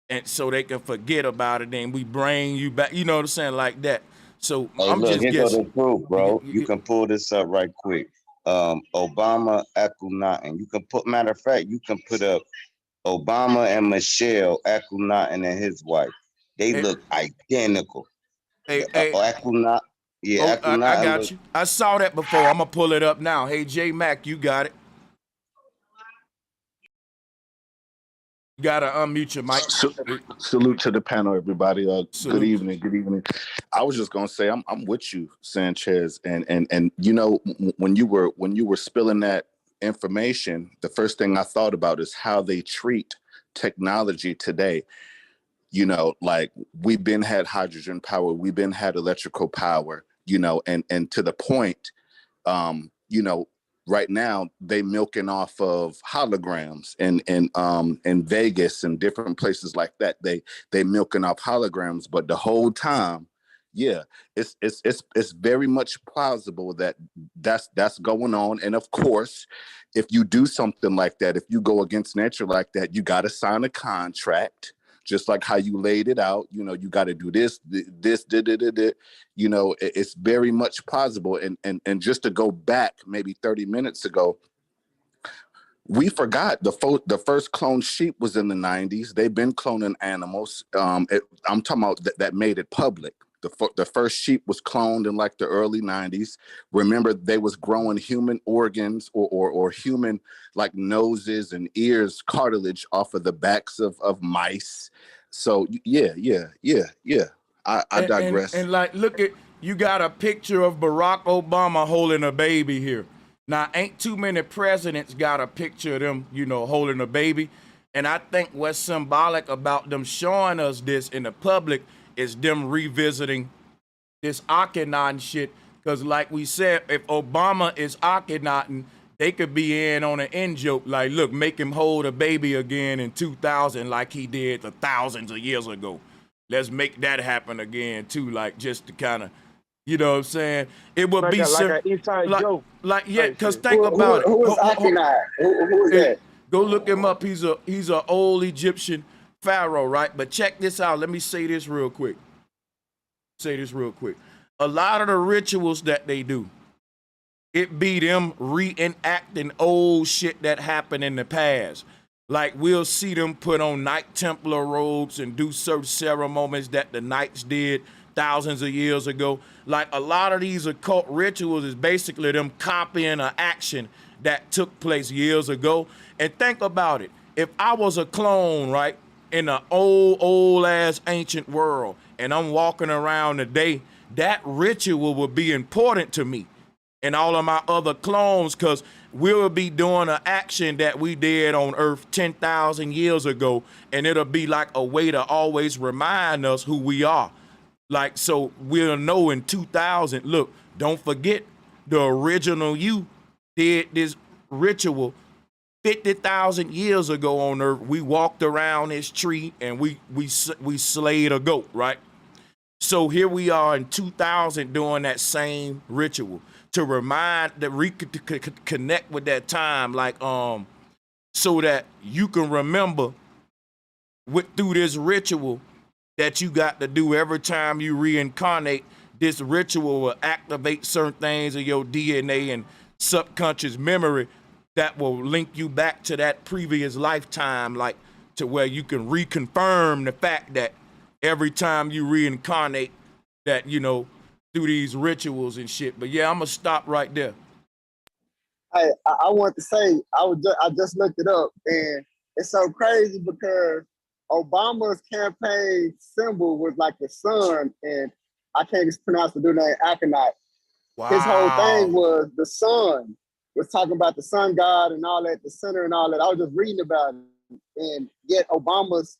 and so they can forget about it. And we bring you back. You know what I'm saying, like that. So Hey, I'm look, just here go guessing. the proof, bro. You can pull this up right quick. Obama, Akhenaten. You can put, matter of fact, you can put up Obama and Michelle Akhenaten and his wife. They look identical. Akhenaten, yeah, Akhenaten. I got you. I saw that before. I'm gonna pull it up now. Hey, J Mac, you got it. You gotta unmute your mic. Salute to the panel, everybody. Good evening. Good evening. I was just gonna say I'm with you, Sanchez, and you know, when you were spilling that information, the first thing I thought about is how they treat technology today. You know, like we've been had hydrogen power, we've been had electrical power, you know, and to the point, you know, right now they milking off of holograms in Vegas and different places like that. They milking off holograms, but the whole time, yeah, it's very much plausible that that's going on. And of course, if you do something like that, if you go against nature like that, you got to sign a contract just like how you laid it out. You know, you got to do this, you know, it's very much possible. And just to go back maybe 30 minutes ago, we forgot the first cloned sheep was in the 90s. They've been cloning animals. I'm talking about that made it public. The first sheep was cloned in like the early 90s. Remember, they was growing human organs or human like noses and ears, cartilage off of the backs of mice. So yeah. I digress. And like, look at, you got a picture of Barack Obama holding a baby here. Now, ain't too many presidents got a picture of them, you know, holding a baby. And I think what's symbolic about them showing us this in the public is them revisiting this Akhenaten shit. Because like we said, if Obama is Akhenaten, they could be in on an in joke. Like, look, make him hold a baby again in 2000 like he did the thousands of years ago. Let's make that happen again, too, like just to kind of, you know what I'm saying? It would like be like an inside joke. Like, yeah, because think about it. Who is Akhenaten? Who is that? Go look him up. He's a old Egyptian pharaoh, right? But check this out. Let me say this real quick. A lot of the rituals that they do, it be them reenacting old shit that happened in the past. Like, we'll see them put on Knight Templar robes and do certain ceremonies that the knights did thousands of years ago. Like, a lot of these occult rituals is basically them copying an action that took place years ago. And think about it. If I was a clone, right, in an old ass ancient world, and I'm walking around today, that ritual would be important to me and all of my other clones, because we'll be doing an action that we did on Earth 10,000 years ago, and it'll be like a way to always remind us who we are. Like, so we'll know in 2000, look, don't forget the original you did this ritual 50,000 years ago on Earth. We walked around this tree and we slayed a goat, right? So here we are in 2000 doing that same ritual to remind, to connect with that time, like, so that you can remember through this ritual that you got to do every time you reincarnate. This ritual will activate certain things in your DNA and subconscious memory that will link you back to that previous lifetime, like to where you can reconfirm the fact that every time you reincarnate, that, you know, through these rituals and shit. But yeah, I'm gonna stop right there. I want to say, I just looked it up, and it's so crazy because Obama's campaign symbol was like the sun, and I can't pronounce the dude name, Akhenaten. Wow. His whole thing was the sun, was talking about the sun god and all that, the center and all that. I was just reading about it, and yet Obama's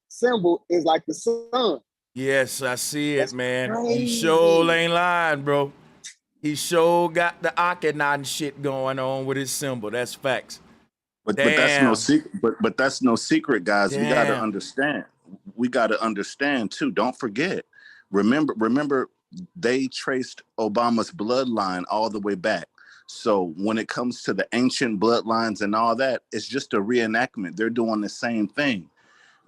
symbol is like the sun. Yes, I see it, That's man. crazy. He sure ain't lying, bro. He sure got the Akhenaten shit going on with his symbol. That's facts. But that's no secret. But that's no secret, guys. Damn. We got to understand too. Don't forget. Remember, they traced Obama's bloodline all the way back. So when it comes to the ancient bloodlines and all that, it's just a reenactment. They're doing the same thing.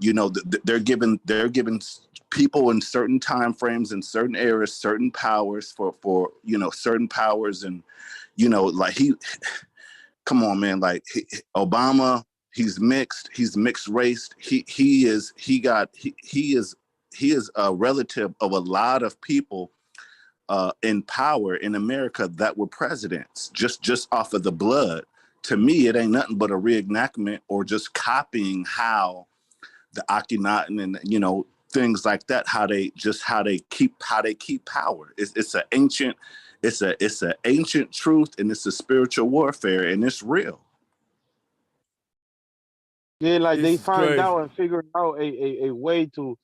You know, they're giving people in certain time frames in certain eras certain powers for you know, certain powers. And you know, like come on, man, like Obama, he's mixed race. He is a relative of a lot of people in power in America that were presidents just off of the blood. To me, it ain't nothing but a reenactment or just copying how the Akhenaten and, you know, things like that, how they keep power. It's an ancient truth, and it's a spiritual warfare, and it's real. Yeah, like they It's find crazy. out and figure out a way to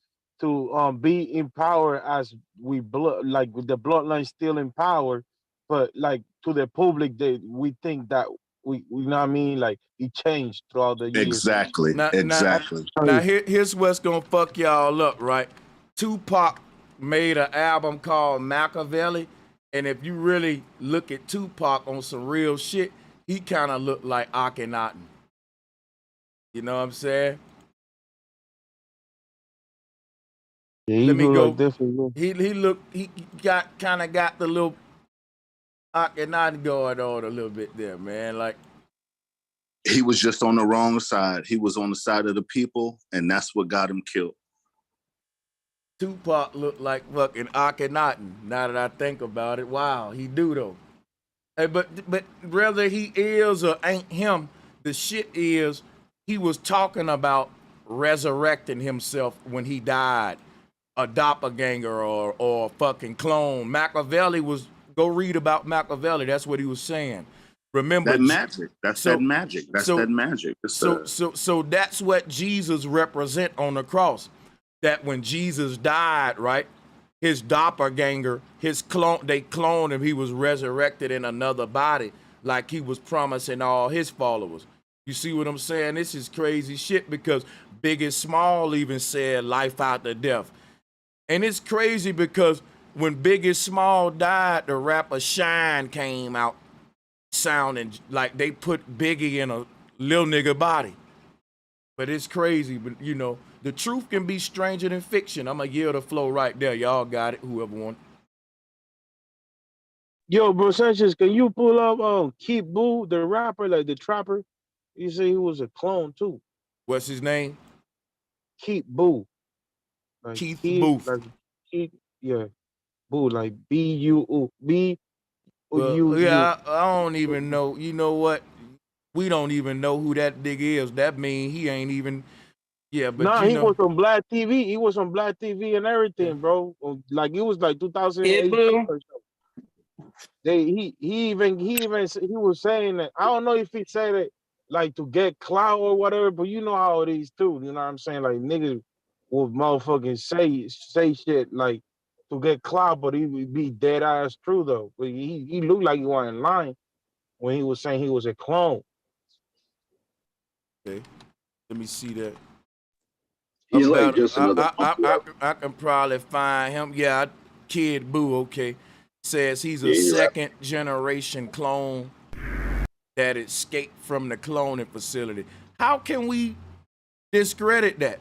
be in power as we like with the bloodline still in power, but like to the public we think that we you know what I mean, like it changed throughout the years. Exactly. Now here's what's gonna fuck y'all up, right? Tupac made an album called Machiavelli, and if you really look at Tupac on some real shit, he kind of looked like Akhenaten. You know what I'm saying? Yeah, he Let me look go. like this. He got kind of got the little Akhenaten going on a little bit there, man. Like he was just on the wrong side. He was on the side of the people, and that's what got him killed. Tupac looked like fucking Akhenaten. Now that I think about it, wow, he do though. Hey, but whether he is or ain't him, the shit is he was talking about resurrecting himself when he died, a doppelganger or fucking clone. Machiavelli was go read about Machiavelli. That's what he was saying. Remember that magic. That's that magic. That's that magic. So that's what Jesus represent on the cross. That when Jesus died, right? His doppelganger, his clone, they cloned him. He was resurrected in another body, like he was promising all his followers. You see what I'm saying? This is crazy shit because Biggie Small even said life after death. And it's crazy because when Biggie Small died, the rapper Shine came out sounding like they put Biggie in a little nigga body. But it's crazy, but you know, the truth can be stranger than fiction. I'm going to yield the flow right there. Y'all got it, whoever won. Yo, bro, Sanchez, can you pull up Keep Boo, the rapper, like the trapper? You say he was a clone too. What's his name? Keep Boo. Like Keith Booth. Like Keith, yeah. Boo, like B-U-U. Well, yeah, I don't even know. You know what? We don't even know who that nigga is. That mean he ain't even. Yeah, but nah, you he know. was on Black TV. He was on Black TV and everything, bro. Like it was like 2018 or something. He was saying that. I don't know if he said it like to get clout or whatever, but you know how it is too. You know what I'm saying? Like niggas will motherfucking say shit like to get clout, but he would be dead ass true though. But he looked like he wasn't lying when he was saying he was a clone. Okay, let me see that. He's like just another. I can probably find him. Yeah, Kid Boo. Okay, says he's a second generation clone that escaped from the cloning facility. How can we discredit that?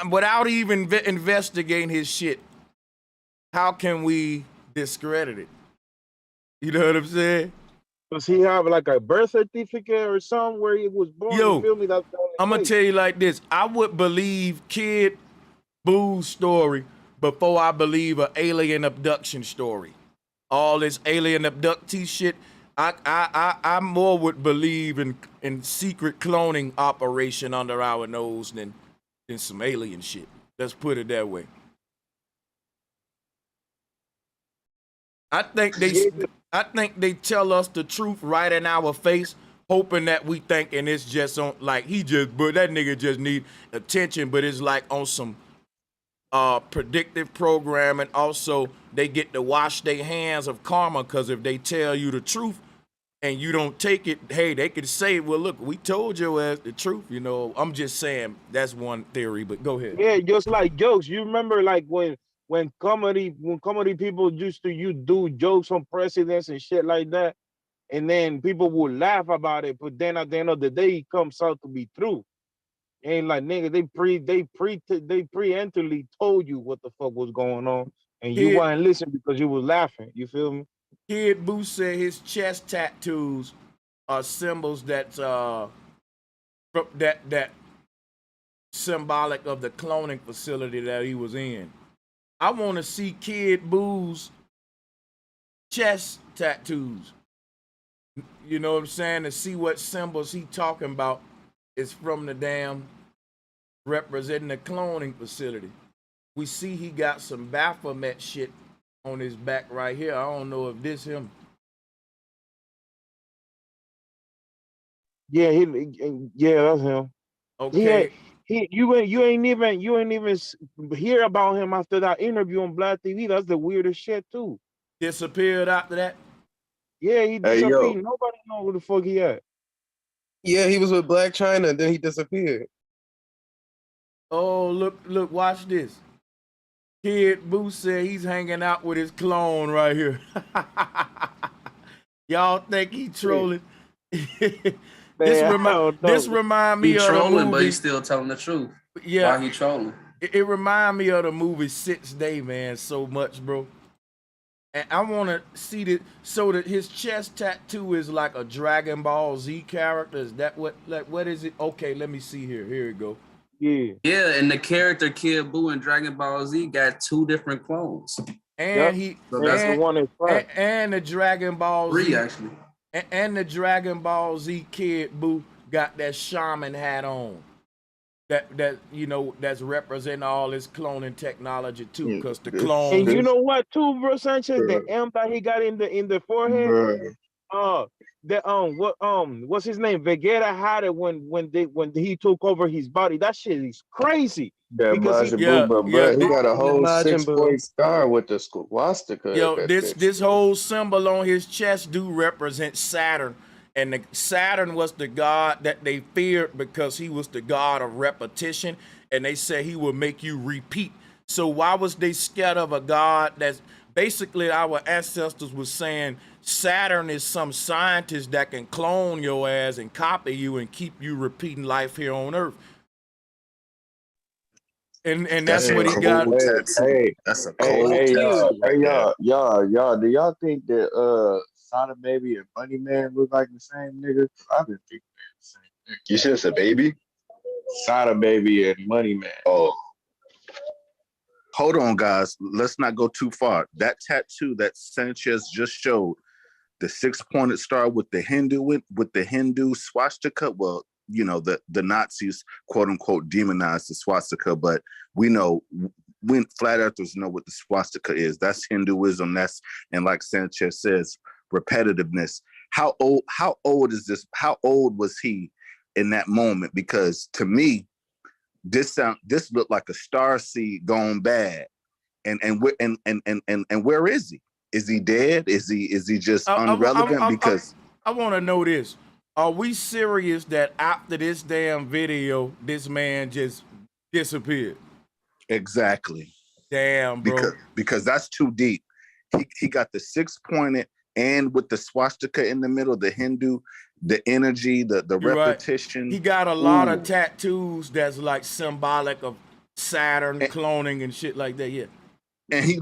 Without even investigating his shit. How can we discredit it? You know what I'm saying? Does he have like a birth certificate or something where he was born? Yo, you feel me? That's I'm gonna tell you like this. I would believe Kid Boo's story before I believe an alien abduction story. All this alien abductee shit, I more would believe in secret cloning operation under our nose than some alien shit. Let's put it that way. I think they tell us the truth right in our face, hoping that we thinking it's just on like but that nigga just need attention, but it's like on some predictive programming. Also, they get to wash their hands of karma because if they tell you the truth and you don't take it, hey, they could say, well, look, we told you as the truth. You know, I'm just saying that's one theory, but go ahead. Yeah, just like jokes. You remember like when comedy people used to do jokes on presidents and shit like that, and then people would laugh about it, but then at the end of the day, it comes out to be true. And like nigga, they preemptively told you what the fuck was going on, and you wasn't listening because you was laughing. You feel me? Kid Boo said his chest tattoos are symbols that symbolic of the cloning facility that he was in. I want to see Kid Boo's chest tattoos. You know what I'm saying? To see what symbols he talking about is from the damn representing the cloning facility. We see he got some Baphomet shit on his back right here. I don't know if this him. Yeah, that's him. Okay. You ain't even hear about him after that interview on Black TV. That's the weirdest shit too. Disappeared after that? Yeah, he disappeared. Nobody know who the fuck he at. Yeah, he was with Black China, then he disappeared. Oh, look, watch this. Kid Boo said he's hanging out with his clone right here. Y'all think he trolling? This remind me of trolling, the movie. but he's still telling the truth. Yeah, why he trolling? It remind me of the movie 6th Day, man, so much, bro. And I want to see that. So that his chest tattoo is like a Dragon Ball Z character. Is that what is it? Okay, let me see here. Here we go. Yeah, and the character Kid Buu in Dragon Ball Z got 2 different clones. And that's the one that's and the Dragon Ball 3 Z actually. and the Dragon Ball Z Kid Buu got that shaman hat on. That you know that's representing all this cloning technology too, because the clones. And you know what too, bro, Sanchez, the M that he got in the forehead. What's his name? Vegeta had it when he took over his body. That shit is crazy. That Majin Buu, bro, he got a whole 6-point star with the swastika. Yo, this whole symbol on his chest do represent Saturn. And Saturn was the god that they feared because he was the god of repetition. And they said he would make you repeat. So why was they scared of a god that's basically our ancestors was saying Saturn is some scientist that can clone your ass and copy you and keep you repeating life here on Earth. And that's what he got. That's a cold tattoo. Y'all, do y'all think that Sada Baby and Bunny Man look like the same nigga? I've been thinking they're the same nigga. You said it's a baby? Sada Baby and Money Man. Oh. Hold on, guys. Let's not go too far. That tattoo that Sanchez just showed, the 6-pointed star with the Hindu swastika. Well, you know, the Nazis, quote unquote, demonized the swastika, but we know, when flat earthers know what the swastika is. That's Hinduism. And like Sanchez says, repetitiveness. How old is this? How old was he in that moment? Because to me, this looked like a star seed gone bad. And where is he? Is he dead? Is he just irrelevant? Because I want to know this. Are we serious that after this damn video, this man just disappeared? Exactly. Damn, bro. Because that's too deep. He got the 6-pointed and with the swastika in the middle, the Hindu, the energy, the repetition. Right. He got a lot of tattoos that's like symbolic of Saturn cloning and shit like that. Yeah. And he's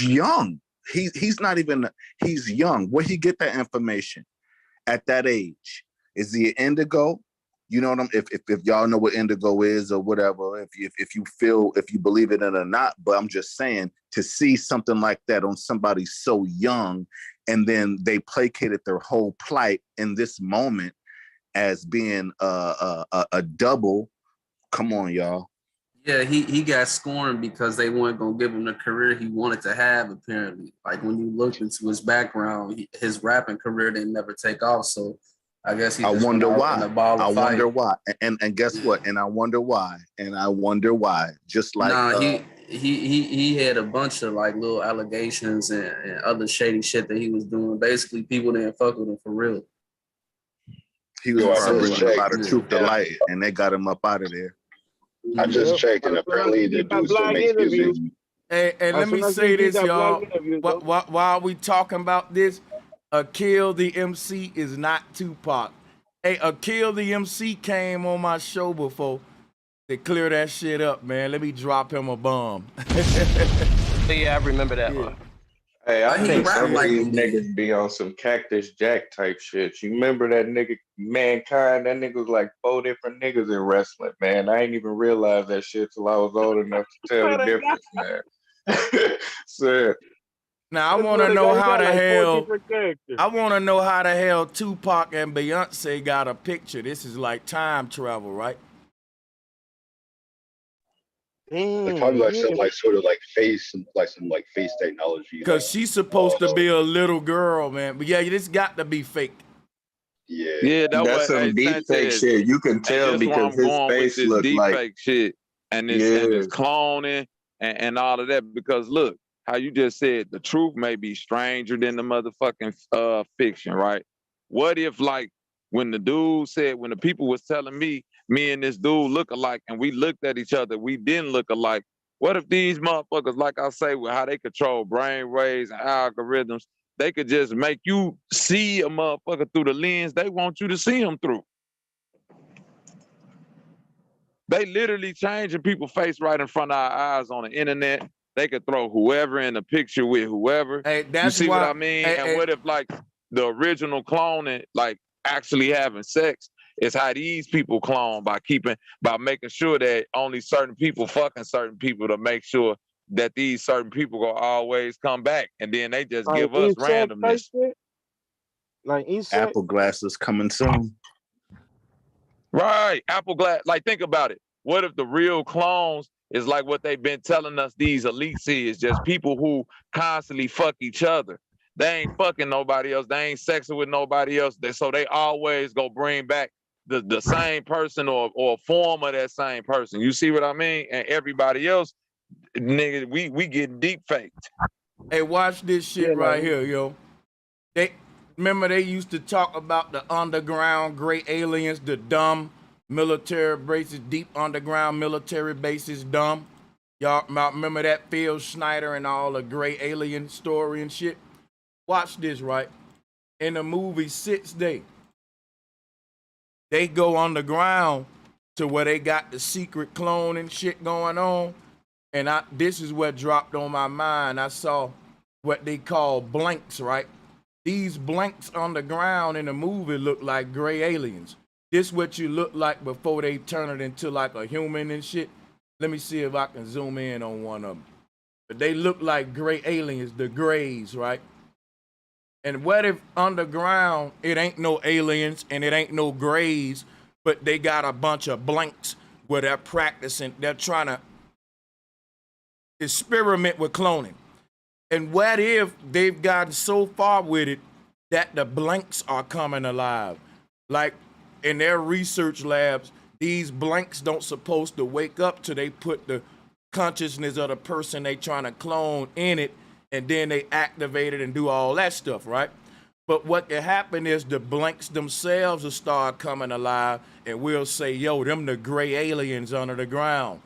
young. He's young. Where he get that information at that age? Is he an indigo? You know what I'm, if y'all know what indigo is or whatever, if you believe it in or not, but I'm just saying, to see something like that on somebody so young, and then they placated their whole plight in this moment as being a double. Come on, y'all. Yeah, he got scorned because they weren't gonna give him the career he wanted to have. Apparently, like when you look into his background, his rapping career didn't never take off. So I guess he. I wonder why. And guess what? And I wonder why. Just like he had a bunch of like little allegations and other shady shit that he was doing. Basically, people didn't fuck with him for real. He was bringing a lot of truth to light, and they got him up out of there. I just checked, and apparently the dude still makes music. Hey, let me say this, y'all. While we talking about this, Kill the MC is not Tupac. Hey, Kill the MC came on my show before. They clear that shit up, man. Let me drop him a bomb. Yeah, I remember that one. Hey, I think some of these niggas be on some Cactus Jack type shit. You remember that nigga Mankind? That nigga was like 4 different niggas in wrestling, man. I ain't even realized that shit till I was old enough to tell the difference, man. So, now I want to know how the hell. I want to know how the hell Tupac and Beyonce got a picture. This is like time travel, right? It's probably like some sort of face, some face technology. Because she's supposed to be a little girl, man. But yeah, this got to be fake. Yeah, that's some deep fake shit. You can tell because his face looks like fake shit, and it's cloning and all of that. Because look, how you just said the truth may be stranger than the motherfucking fiction, right? What if like when the dude said, when the people was telling me and this dude look alike, and we looked at each other, we didn't look alike. What if these motherfuckers, like I say, with how they control brain waves and algorithms, they could just make you see a motherfucker through the lens they want you to see him through? They literally changing people's face right in front of our eyes on the internet. They could throw whoever in the picture with whoever. Hey, You that's see why. what I mean? Hey, And hey, what if like the original cloning, like actually having sex, is how these people clone by making sure that only certain people fucking certain people to make sure that these certain people will always come back, and then they just Like give us insect type randomness. shit. Like insect. Apple glasses coming soon. Right, Apple Glass. Like, think about it. What if the real clones is like what they've been telling us these elites is, just people who constantly fuck each other. They ain't fucking nobody else. They ain't sexing with nobody else. So they always go bring back the same person or a form of that same person. You see what I mean? And everybody else, nigga, we get deep faked. Hey, watch this shit right here, yo. Remember they used to talk about the underground gray aliens, the dumb military bases, deep underground military bases, dumb. Y'all remember that Phil Schneider and all the gray alien story and shit? Watch this, right? In the movie 6 Day, they go underground to where they got the secret cloning shit going on. And this is what dropped on my mind. I saw what they call blanks, right? These blanks on the ground in the movie look like gray aliens. This what you look like before they turn it into like a human and shit. Let me see if I can zoom in on one of them. But they look like gray aliens, the grays, right? And what if underground it ain't no aliens and it ain't no grays, but they got a bunch of blanks where they're practicing, they're trying to experiment with cloning. And what if they've gotten so far with it that the blanks are coming alive? Like in their research labs, these blanks don't supposed to wake up till they put the consciousness of the person they trying to clone in it, and then they activate it and do all that stuff, right? But what can happen is the blanks themselves will start coming alive, and we'll say, yo, them the gray aliens under the ground.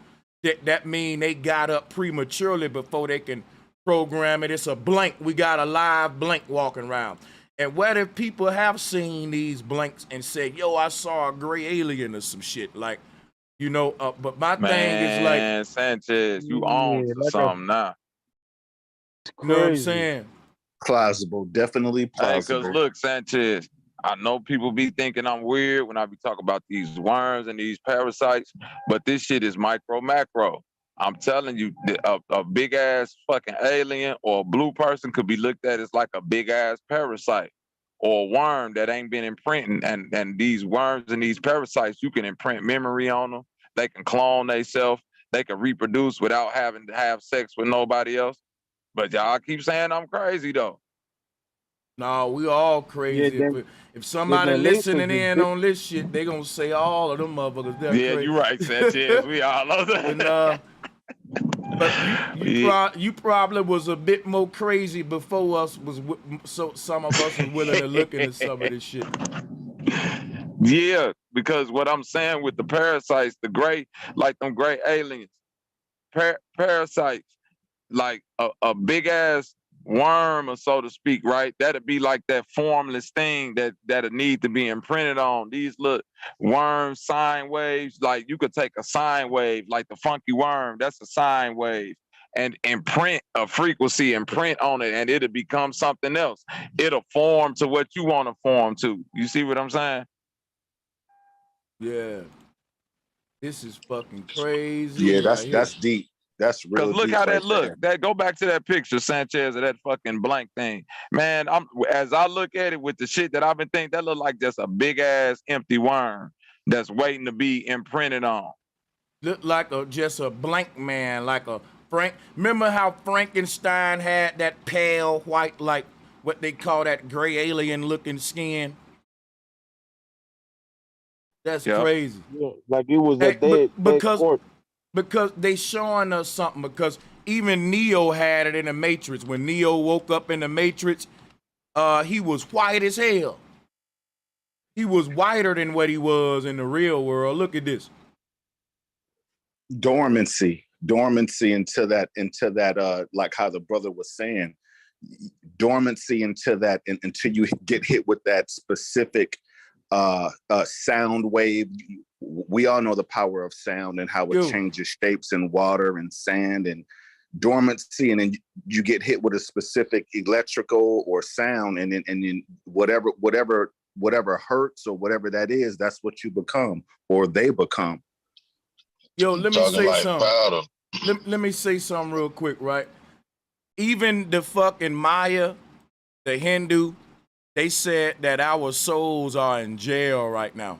That mean they got up prematurely before they can program it. It's a blank. We got a live blank walking around. And what if people have seen these blanks and said, yo, I saw a gray alien or some shit? Like, you know, but my thing is like, Sanchez, you own to something now. You know what I'm saying? Plausible, definitely plausible. Because look, Sanchez, I know people be thinking I'm weird when I be talking about these worms and these parasites, but this shit is micro macro. I'm telling you, a big ass fucking alien or a blue person could be looked at as like a big ass parasite or a worm that ain't been imprinting. And these worms and these parasites, you can imprint memory on them. They can clone themselves. They can reproduce without having to have sex with nobody else. But y'all keep saying I'm crazy though. No, we all crazy. Yeah, if somebody listening in on this shit, they gonna say all of them motherfuckers. They're crazy. You're right, Sanchez. We all know that. But you probably was a bit more crazy before us. So some of us was willing to look into some of this shit. Yeah, because what I'm saying with the parasites, the gray, like them gray aliens, parasites, like a big ass worm, or so to speak, right? That'd be like that formless thing that'd need to be imprinted on. These little worm sine waves, like you could take a sine wave, like the funky worm, that's a sine wave, and imprint a frequency, imprint on it, and it'll become something else. It'll form to what you want to form to. You see what I'm saying? Yeah. This is fucking crazy. Yeah, that's deep. That's real. Because look how that look. That go back to that picture, Sanchez, of that fucking blank thing. Man, as I look at it with the shit that I've been thinking, that look like just a big ass empty worm that's waiting to be imprinted on. Look like just a blank man, like a Frank. Remember how Frankenstein had that pale white, like what they call that gray alien looking skin? That's crazy. Yeah, like it was a dead because they showing us something, because even Neo had it in the Matrix. When Neo woke up in the Matrix, he was white as hell. He was whiter than what he was in the real world. Look at this. Dormancy into that like how the brother was saying, dormancy into that until you get hit with that specific sound wave, we all know the power of sound and how it changes shapes in water and sand and dormancy, and then you get hit with a specific electrical or sound, and then whatever hurts or whatever that is, that's what you become or they become. Yo, let me say something. Let me say something real quick, right? Even the fucking Maya, the Hindu, they said that our souls are in jail right now.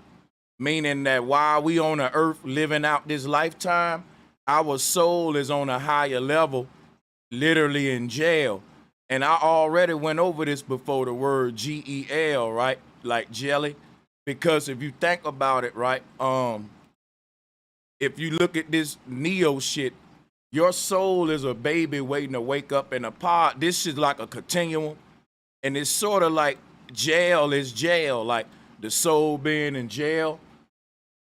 Meaning that while we on the earth living out this lifetime, our soul is on a higher level, literally in jail. And I already went over this before, the word GEL, right? Like jelly. Because if you think about it, right? If you look at this Neo shit, your soul is a baby waiting to wake up in a pod. This is like a continuum. And it's sort of like jail is jail, like the soul being in jail.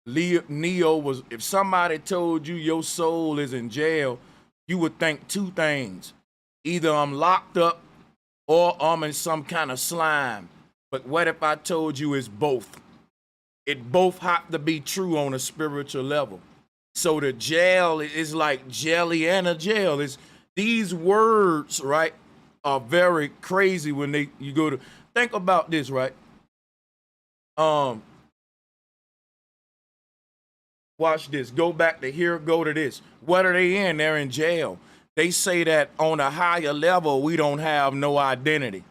Neo was, if somebody told you your soul is in jail, you would think two things. Either I'm locked up or I'm in some kind of slime. But what if I told you it's both? It both have to be true on a spiritual level. So the jail is like jelly and a jail. It's these words, right, are very crazy when you go to think about this, right? Watch this. Go back to here, go to this. What are they in? They're in jail. They say that on a higher level, we don't have no identity.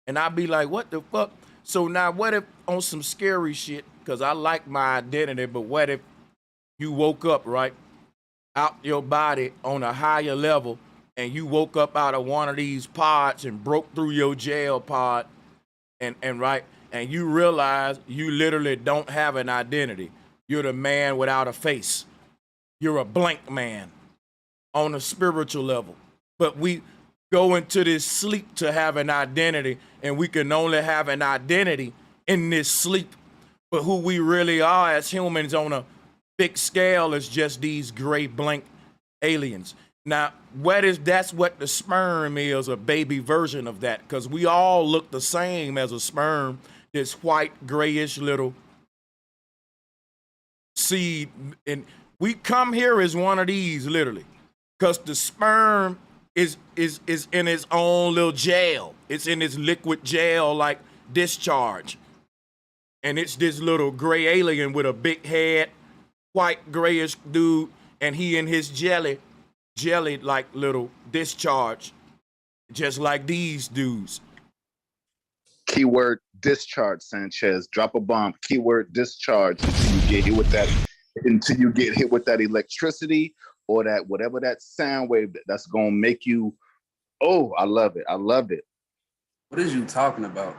And I'd be like, what the fuck? So now what if on some scary shit, because I like my identity, but what if you woke up, right, out your body on a higher level, and you woke up out of one of these pods and broke through your jail pod, and you realize you literally don't have an identity. You're the man without a face. You're a blank man on a spiritual level. But we go into this sleep to have an identity, and we can only have an identity in this sleep. But who we really are as humans on a big scale is just these gray blank aliens. Now, that's what the sperm is, a baby version of that, because we all look the same as a sperm, this white, grayish little seed. And we come here as one of these, literally, because the sperm is in its own little jail. It's in its liquid jail, like discharge. And it's this little gray alien with a big head, white, grayish dude, and he in his jelly like little discharge, just like these dudes. Keyword discharge, Sanchez. Drop a bomb. Keyword discharge until you get hit with that electricity or that whatever that sound wave that's gonna make you. Oh, I love it. I love it. What is you talking about?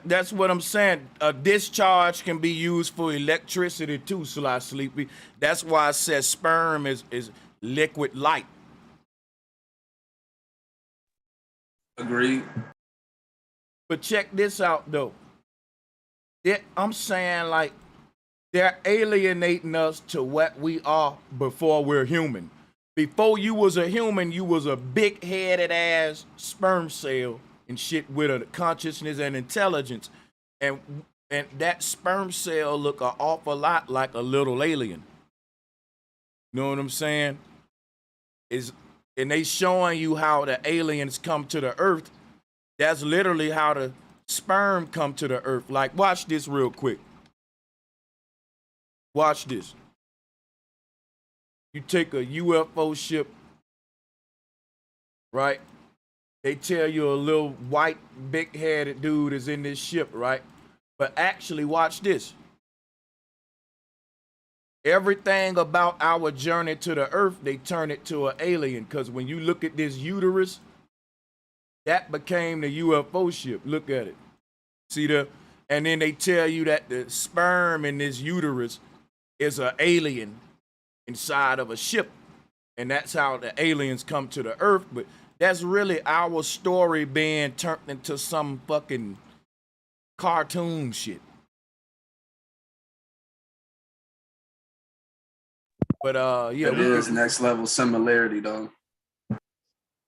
That's what I'm saying. A discharge can be used for electricity too, Sly Sleepy. That's why I said sperm is liquid light. Agreed. But check this out though. I'm saying like they're alienating us to what we are before we're human. Before you was a human, you was a big-headed ass sperm cell and shit with a consciousness and intelligence. And that sperm cell look an awful lot like a little alien. You know what I'm saying? And they showing you how the aliens come to the earth. That's literally how the sperm come to the earth. Like, watch this real quick. Watch this. You take a UFO ship, right? They tell you a little white, big-headed dude is in this ship, right? But actually, watch this. Everything about our journey to the earth, they turn it to an alien. Because when you look at this uterus, that became the UFO ship. Look at it. See the, and then they tell you that the sperm in this uterus is an alien inside of a ship. And that's how the aliens come to the earth. But that's really our story being turned into some fucking cartoon shit. But yeah, it is next level similarity though.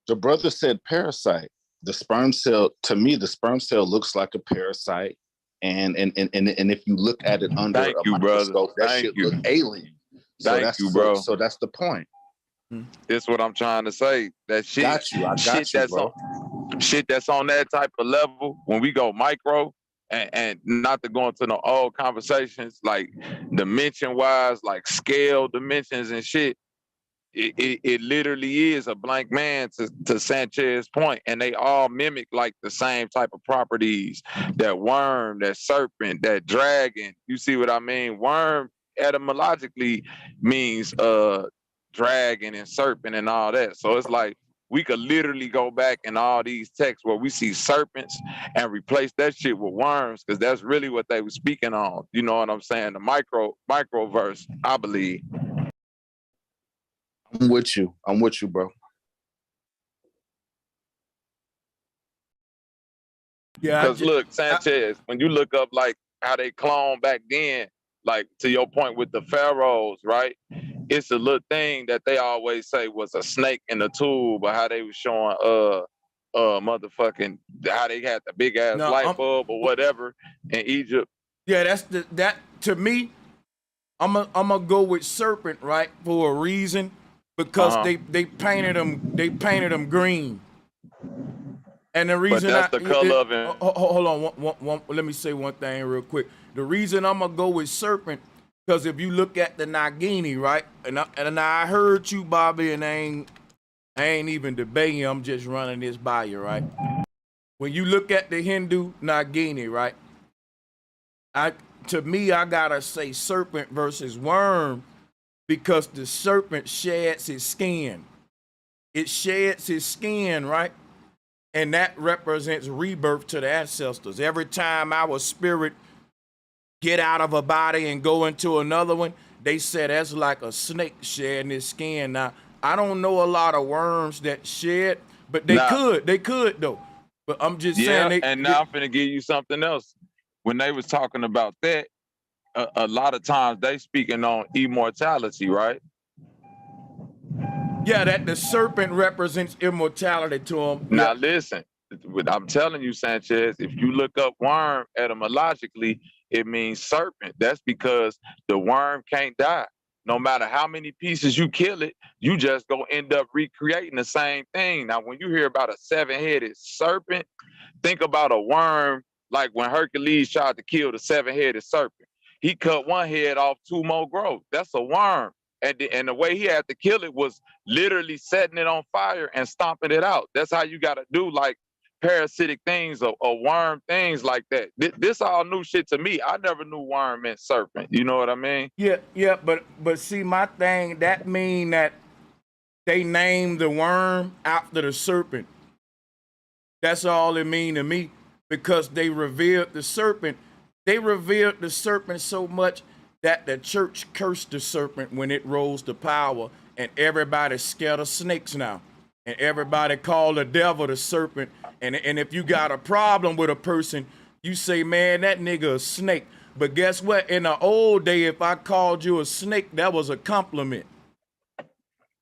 The brother said parasite. The sperm cell, to me, the sperm cell looks like a parasite. And if you look at it under Thank a you, brother. microscope, that Thank shit you. look alien. So Thank that's you, bro. So that's the point. That's what I'm trying to say. That shit, I got you, bro. Shit that's on that type of level. When we go micro, and not to go into no old conversations like dimension wise, like scale dimensions and shit. It literally is a blank man to Sanchez's point, and they all mimic like the same type of properties. That worm, that serpent, that dragon. You see what I mean? Worm etymologically means dragon and serpent and all that. So it's like we could literally go back in all these texts where we see serpents and replace that shit with worms, because that's really what they were speaking on. You know what I'm saying? The micro verse, I believe. I'm with you, bro. Yeah, because look, Sanchez, when you look up like how they cloned back then, like to your point with the pharaohs, right? It's a little thing that they always say was a snake in the tube, or how they was showing motherfucking how they had the big ass light bulb or whatever in Egypt. Yeah, that to me. I'm gonna go with serpent, right, for a reason, because they painted them green, and the reason but that's the color of it. Hold on, let me say one thing real quick. The reason I'm gonna go with serpent, because if you look at the Nagini, right, and I heard you, Bobby, and I ain't even debating. I'm just running this by you, right. When you look at the Hindu Nagini, right, to me, I gotta say serpent versus worm, because the serpent sheds his skin. It sheds his skin, right? And that represents rebirth to the ancestors. Every time our spirit get out of a body and go into another one, they said that's like a snake shedding his skin. Now, I don't know a lot of worms that shed, but they could though. But I'm just saying. Now I'm finna give you something else. When they was talking about that, a lot of times they speaking on immortality, right? Yeah, that the serpent represents immortality to them. Now listen, I'm telling you, Sanchez, if you look up worm etymologically, it means serpent. That's because the worm can't die. No matter how many pieces you kill it, you just gonna end up recreating the same thing. Now, when you hear about a 7-headed serpent, think about a worm. Like when Hercules tried to kill the 7-headed serpent, he cut one head off, 2 more growth. That's a worm. And the way he had to kill it was literally setting it on fire and stomping it out. That's how you got to do like parasitic things or worm things like that. This all new shit to me. I never knew worm meant serpent. You know what I mean? Yeah, but see, my thing, that mean that they named the worm after the serpent. That's all it mean to me, because they revered the serpent. They revered the serpent so much that the church cursed the serpent when it rose to power, and everybody's scared of snakes now. And everybody call the devil the serpent. And if you got a problem with a person, you say, man, that nigga a snake. But guess what? In the old day, if I called you a snake, that was a compliment.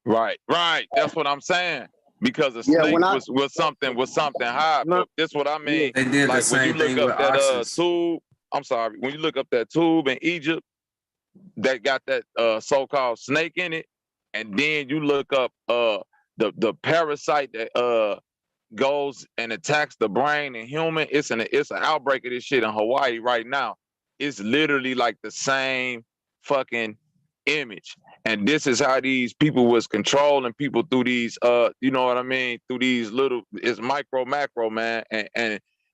Right. That's what I'm saying. Because a snake was something high. But that's what I mean. They did like the same when you look thing up with that oxes. tube, I'm sorry, when you look up that tube in Egypt that got that so-called snake in it, and then you look up the parasite that goes and attacks the brain in human, it's an outbreak of this shit in Hawaii right now. It's literally like the same fucking image. And this is how these people was controlling people through these you know what I mean, through these little, it's micro macro, man.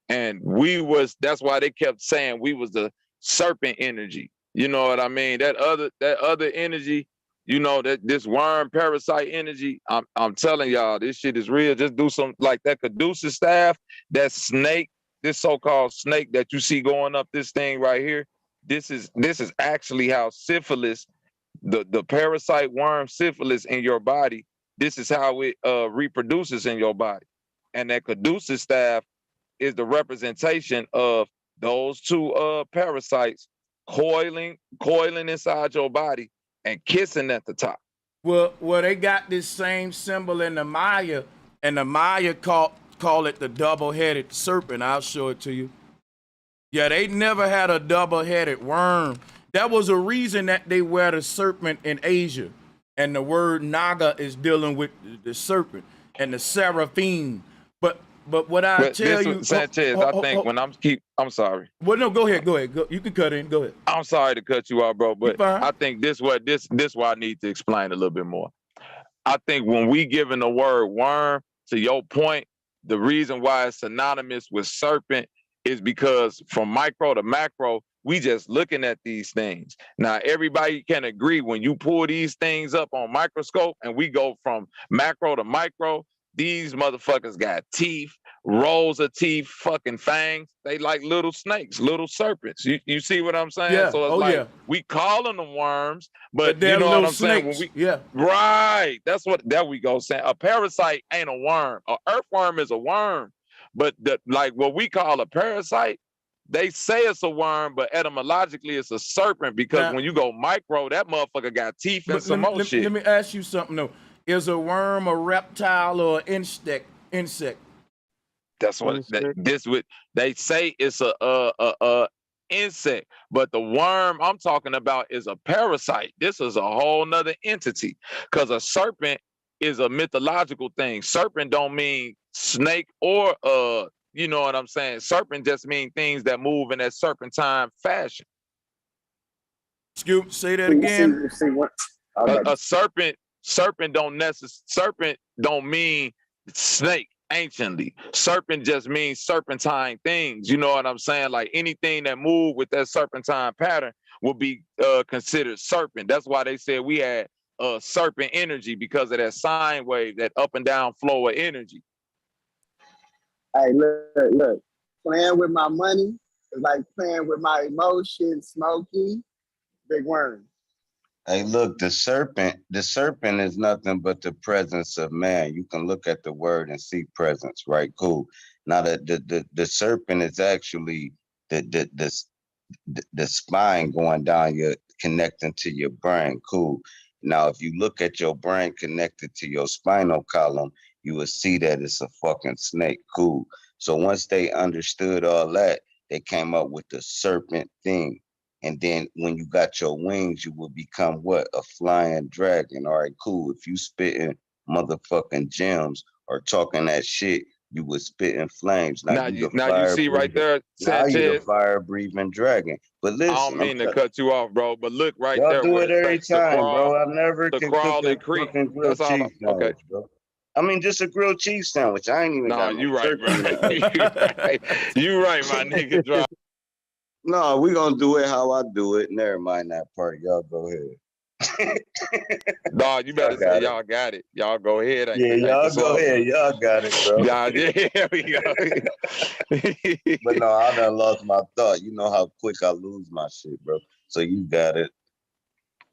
And we was, that's why they kept saying we was the serpent energy. You know what I mean? That other energy, you know, that this worm parasite energy, I'm telling y'all, this shit is real. Just do some, like that caduceus staff, that snake, this so-called snake that you see going up this thing right here. This is actually how syphilis, the parasite worm syphilis in your body, this is how it reproduces in your body. And that caduceus staff is the representation of those two parasites coiling inside your body and kissing at the top. Well, they got this same symbol in the Maya, and the Maya call it the double-headed serpent. I'll show it to you. Yeah, they never had a double-headed worm. That was a reason that they wear the serpent in Asia. And the word Naga is dealing with the serpent and the seraphim. But what I But tell this you, was Sanchez, I think when I'm sorry. Well, no, go ahead. Go. You can cut in. Go ahead. I'm sorry to cut you off, bro, but fine. I think this why I need to explain a little bit more. I think when we giving the word worm, to your point, the reason why it's synonymous with serpent is because from micro to macro, we just looking at these things. Now, everybody can agree when you pull these things up on microscope and we go from macro to micro, these motherfuckers got teeth, rows of teeth, fucking fangs. They like little snakes, little serpents. You see what I'm saying? Yeah. So it's we calling them worms, but they're you know little what I'm saying? snakes. Yeah. Right. There we go. Saying a parasite ain't a worm. An earthworm is a worm. But like what we call a parasite, they say it's a worm, but etymologically it's a serpent because Now, when you go micro, that motherfucker got teeth and some more shit. Let me ask you something though. Is a worm a reptile or an insect? That's what they say. It's a insect, but the worm I'm talking about is a parasite. This is a whole nother entity because a serpent is a mythological thing. Serpent don't mean snake or you know what I'm saying? Serpent just mean things that move in that serpentine fashion. Scoop, say that again. A serpent don't mean snake anciently. Serpent just means serpentine things. You know what I'm saying? Like anything that move with that serpentine pattern would be considered serpent. That's why they said we had serpent energy because of that sine wave, that up and down flow of energy. Hey, look. Playing with my money is like playing with my emotions, Smokey. Big worm. Hey, look, the serpent is nothing but the presence of man. You can look at the word and see presence, right? Cool. Now the serpent is actually the spine going down connecting to your brain. Cool. Now, if you look at your brain connected to your spinal column, you will see that it's a fucking snake. Cool. So once they understood all that, they came up with the serpent thing. And then when you got your wings, you will become what? A flying dragon. All right, cool. If you spitting motherfucking gems or talking that shit, you would spit in flames. Now you see right there, Sanchez. Now you the Sanchez. fire-breathing dragon. But listen, I don't mean to cut you off, bro, but look right y'all there. do it every time, bro. I never to can crawl cook and a creep. fucking grilled That's all. cheese sandwich, bro. I mean, just a grilled cheese sandwich. I ain't even got no you right, bro. turkey. You right, my nigga. Drop. No, we gonna do it how I do it. Never mind that part. Y'all go ahead. Dog, you better say y'all got it. Y'all go ahead. Yeah, y'all go ahead. Y'all got it, bro. Yeah, we go. But no, I done lost my thought. You know how quick I lose my shit, bro. So you got it.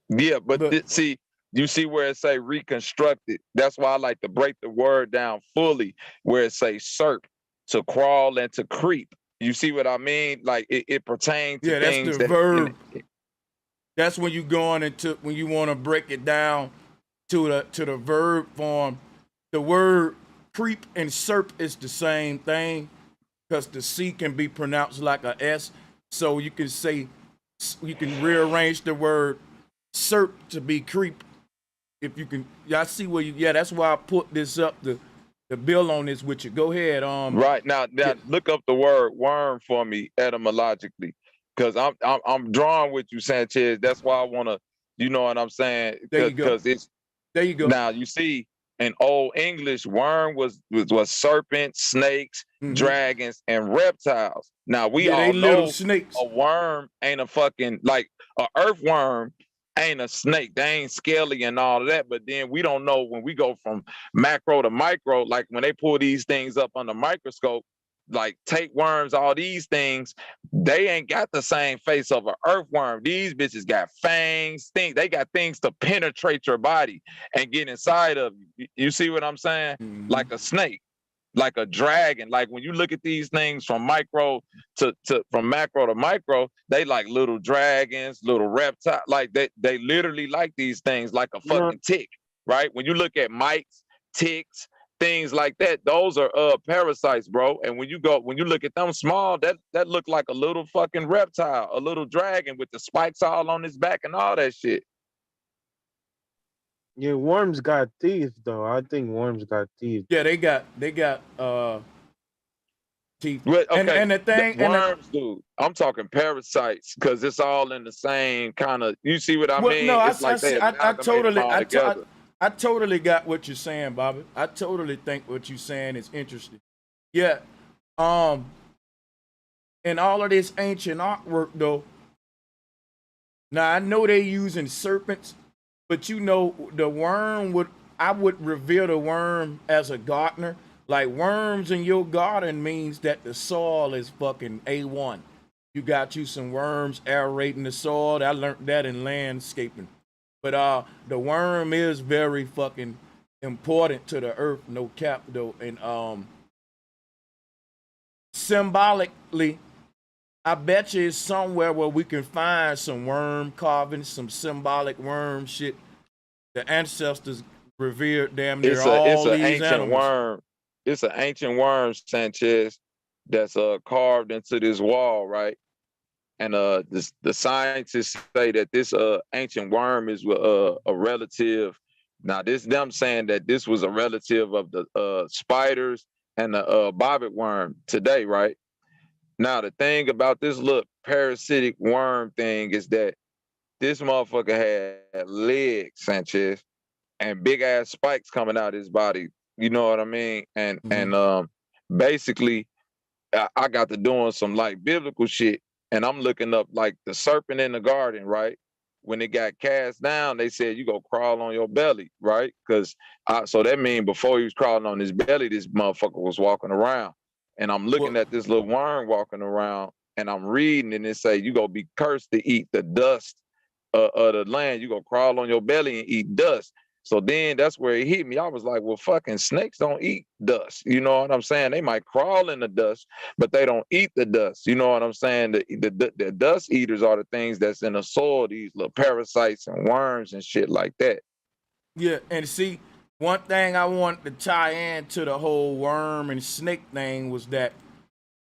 Yeah, but see, you see where it say reconstructed. That's why I like to break the word down fully, where it say serp, to crawl and to creep. You see what I mean? Like it pertains to things. That's the verb. That's when you going into when you want to break it down to the verb form. The word creep and serp is the same thing because the C can be pronounced like a S. So you can rearrange the word serp to be creep. If you can, y'all see where you. Yeah, that's why I put this up the bill on this with you. Go ahead. Right now, look up the word worm for me etymologically, because I'm drawn with you, Sanchez. That's why I want to, you know what I'm saying? There you go. There you go. Now you see, in Old English, worm was serpents, snakes, dragons, and reptiles. Now we all know snakes. A worm ain't a fucking like an earthworm. Ain't a snake, they ain't scaly and all of that, but then we don't know when we go from macro to micro, like when they pull these things up under microscope, like tapeworms, all these things, they ain't got the same face of an earthworm. These bitches got fangs, they got things to penetrate your body and get inside of you. You see what I'm saying? Like a snake, like a dragon. Like when you look at these things from macro to micro, they like little dragons, little reptiles. Like they literally like these things like a fucking tick, right? When you look at mites, ticks, things like that. Those are parasites, bro. And when you look at them small, that look like a little fucking reptile, a little dragon with the spikes all on his back and all that shit. Yeah, worms got teeth though. I think worms got teeth. Yeah, they got teeth. But, okay, and the thing, worms, dude. I'm talking parasites because it's all in the same kind of. You see what I mean? No, It's like they amalgamated them all together. I totally got what you're saying, Bobby. I totally think what you're saying is interesting. Yeah. And all of this ancient artwork though. Now I know they using serpents, but you know the worm I would revere the worm as a gardener. Like worms in your garden means that the soil is fucking A1. You got you some worms aerating the soil. I learned that in landscaping. But the worm is very fucking important to the earth, no cap though. And symbolically, I bet you it's somewhere where we can find some worm carvings, some symbolic worm shit. The ancestors revered damn near all these ancient animals. Worm. It's an ancient worm, Sanchez, that's carved into this wall, right? And the scientists say that this ancient worm is a relative. Now, this them saying that this was a relative of the spiders and the bobbit worm today, right? Now, the thing about this little parasitic worm thing is that this motherfucker had legs, Sanchez, and big ass spikes coming out of his body. You know what I mean? And basically, I got to doing some like biblical shit, and I'm looking up like the serpent in the garden, right? When it got cast down, they said you go crawl on your belly, right? Because so that means before he was crawling on his belly, this motherfucker was walking around, and I'm looking at this little worm walking around, and I'm reading, and it say you gonna be cursed to eat the dust of the land. You gonna crawl on your belly and eat dust. So then that's where it hit me. I was like, well, fucking snakes don't eat dust. You know what I'm saying? They might crawl in the dust, but they don't eat the dust. You know what I'm saying? The dust eaters are the things that's in the soil, these little parasites and worms and shit like that. Yeah, and see, one thing I wanted to tie in to the whole worm and snake thing was that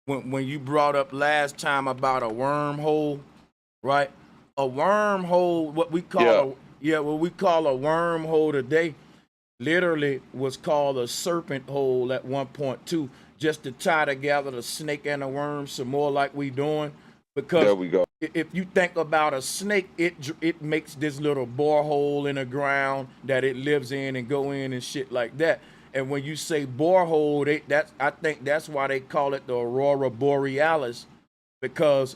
when you brought up last time about a wormhole, right? A wormhole, what we call what we call a wormhole today, literally was called a serpent hole at one point too, just to tie together the snake and the worm some more like we doing. Because there we go. If you think about a snake, it makes this little borehole in the ground that it lives in and go in and shit like that. And when you say borehole, I think that's why they call it the Aurora Borealis, because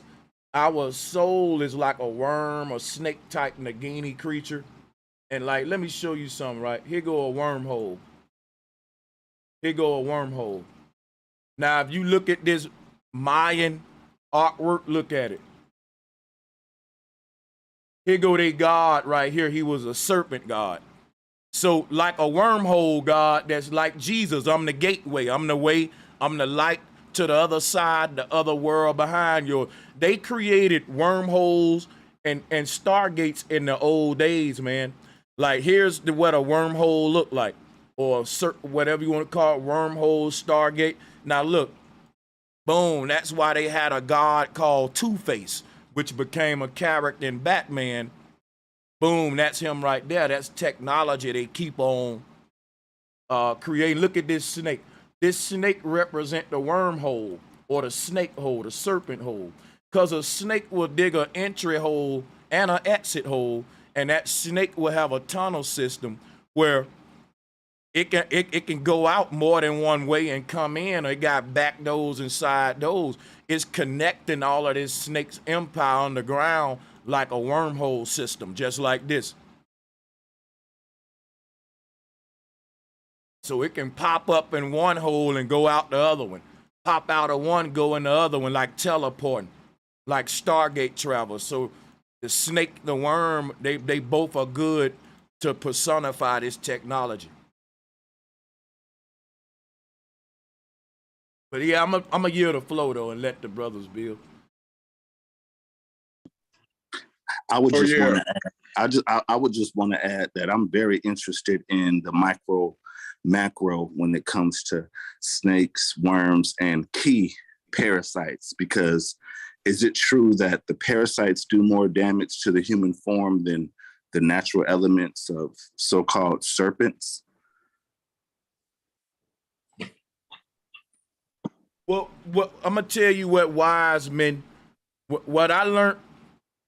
our soul is like a worm or snake type Nagini creature. And like, let me show you something, right? Here go a wormhole. Here go a wormhole. Now, if you look at this Mayan artwork, look at it. Here go their god right here. He was a serpent god. So like a wormhole god that's like Jesus. I'm the gateway. I'm the way. I'm the light to the other side, the other world behind you. They created wormholes and stargates in the old days, man. Like here's what a wormhole looked like, or whatever you want to call it, wormhole, stargate. Now look, boom, that's why they had a god called Two-Face, which became a character in Batman. Boom, that's him right there. That's technology they keep on creating. Look at this snake. This snake represent the wormhole or the snake hole, the serpent hole. Because a snake will dig an entry hole and an exit hole, and that snake will have a tunnel system where it can go out more than one way and come in, or it got back doors and side doors. It's connecting all of this snake's empire on the ground like a wormhole system, just like this. So it can pop up in one hole and go out the other one. Pop out of one, go in the other one, like teleporting, like Stargate travel. So the snake, the worm, they both are good to personify this technology. But yeah, I'm a yield the flow though and let the brothers build. I would just want to add. I would just want to add that I'm very interested in the macro when it comes to snakes, worms, and key parasites. Because is it true that the parasites do more damage to the human form than the natural elements of so-called serpents? Well, I'm gonna tell you what wise men, what I learned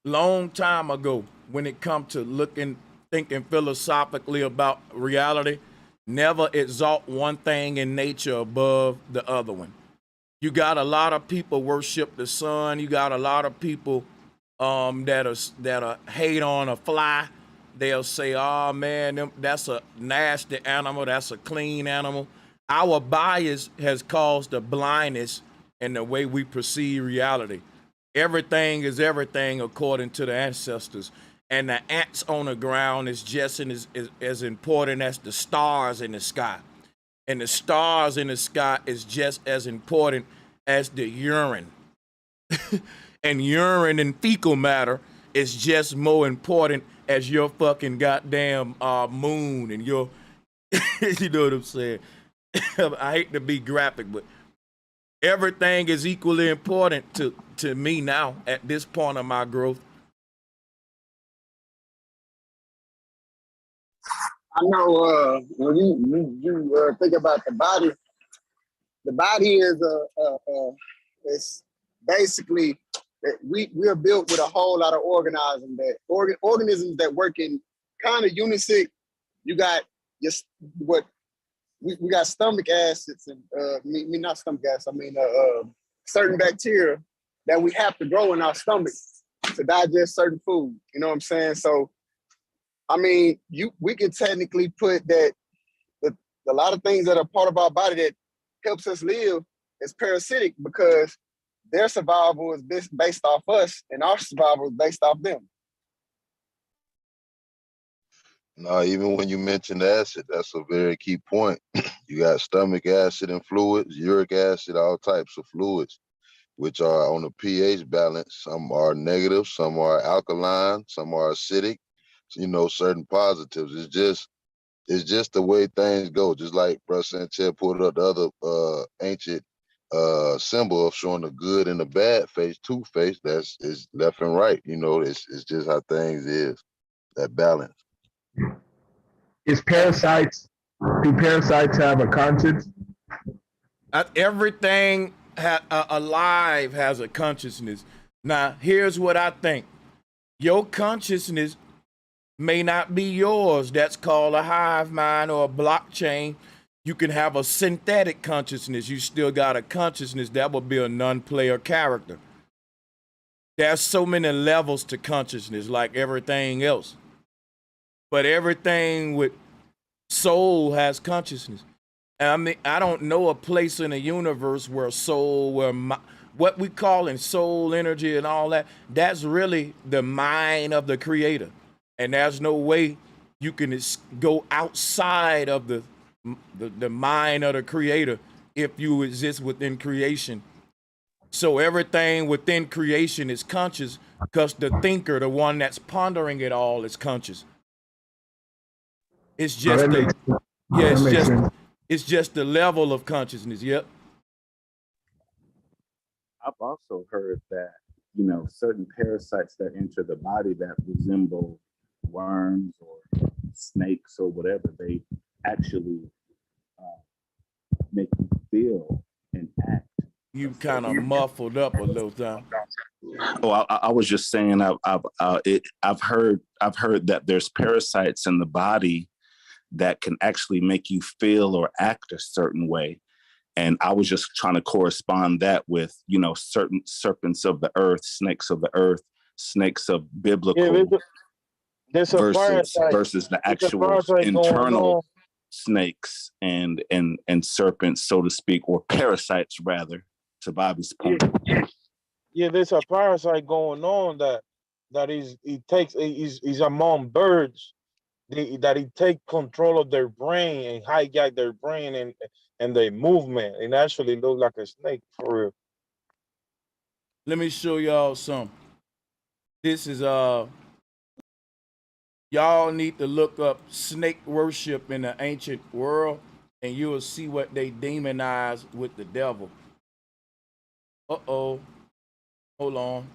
long time ago when it comes to thinking philosophically about reality. Never exalt one thing in nature above the other one. You got a lot of people worship the sun. You got a lot of people that hate on a fly. They'll say, "Oh man, that's a nasty animal. That's a clean animal." Our bias has caused a blindness in the way we perceive reality. Everything is everything according to the ancestors. And the ants on the ground is just as important as the stars in the sky. And the stars in the sky is just as important as the urine. And urine and fecal matter is just more important as your fucking goddamn moon and your, you know what I'm saying? I hate to be graphic, but everything is equally important to me now at this point of my growth. I know when you think about the body is basically we are built with a whole lot of organisms that work in kind of unison. You got we got stomach acids and not stomach acid. I mean certain bacteria that we have to grow in our stomach to digest certain food. You know what I'm saying? So I mean, we can technically put that a lot of things that are part of our body that helps us live is parasitic because their survival is based off us and our survival is based off them. No, even when you mentioned acid, that's a very key point. You got stomach acid and fluids, uric acid, all types of fluids, which are on a pH balance. Some are negative, some are alkaline, some are acidic, you know, certain positives. It's just the way things go. Just like Bro Sanchez pulled up the other ancient symbol of showing the good and the bad face, two-face, that's is left and right. You know, it's just how things is, that balance. Do parasites have a conscience? Everything alive has a consciousness. Now, here's what I think. Your consciousness may not be yours. That's called a hive mind or a blockchain. You can have a synthetic consciousness. You still got a consciousness. That would be a non-player character. There's so many levels to consciousness, like everything else. But everything with soul has consciousness. And I mean, I don't know a place in the universe where soul, what we call in soul energy and all that, that's really the mind of the creator. And there's no way you can go outside of the mind of the creator if you exist within creation. So everything within creation is conscious because the thinker, the one that's pondering it all, is conscious. It's just it's just the level of consciousness. Yep. I've also heard that, you know, certain parasites that enter the body that resemble worms or snakes or whatever, they actually make you feel and act. You kind of muffled up a little time. Oh, I was just saying, I've heard that there's parasites in the body that can actually make you feel or act a certain way. And I was just trying to correspond that with, you know, certain serpents of the earth, snakes of the earth, snakes of biblical versus the actual internal snakes and serpents, so to speak, or parasites rather, to Bobby's point. Yeah, there's a parasite going on that he's among birds. That he take control of their brain and hijack their brain and their movement and actually look like a snake for real. Let me show y'all some. This is y'all need to look up snake worship in the ancient world. and you will see what they demonize with the devil. Uh-oh. Hold on.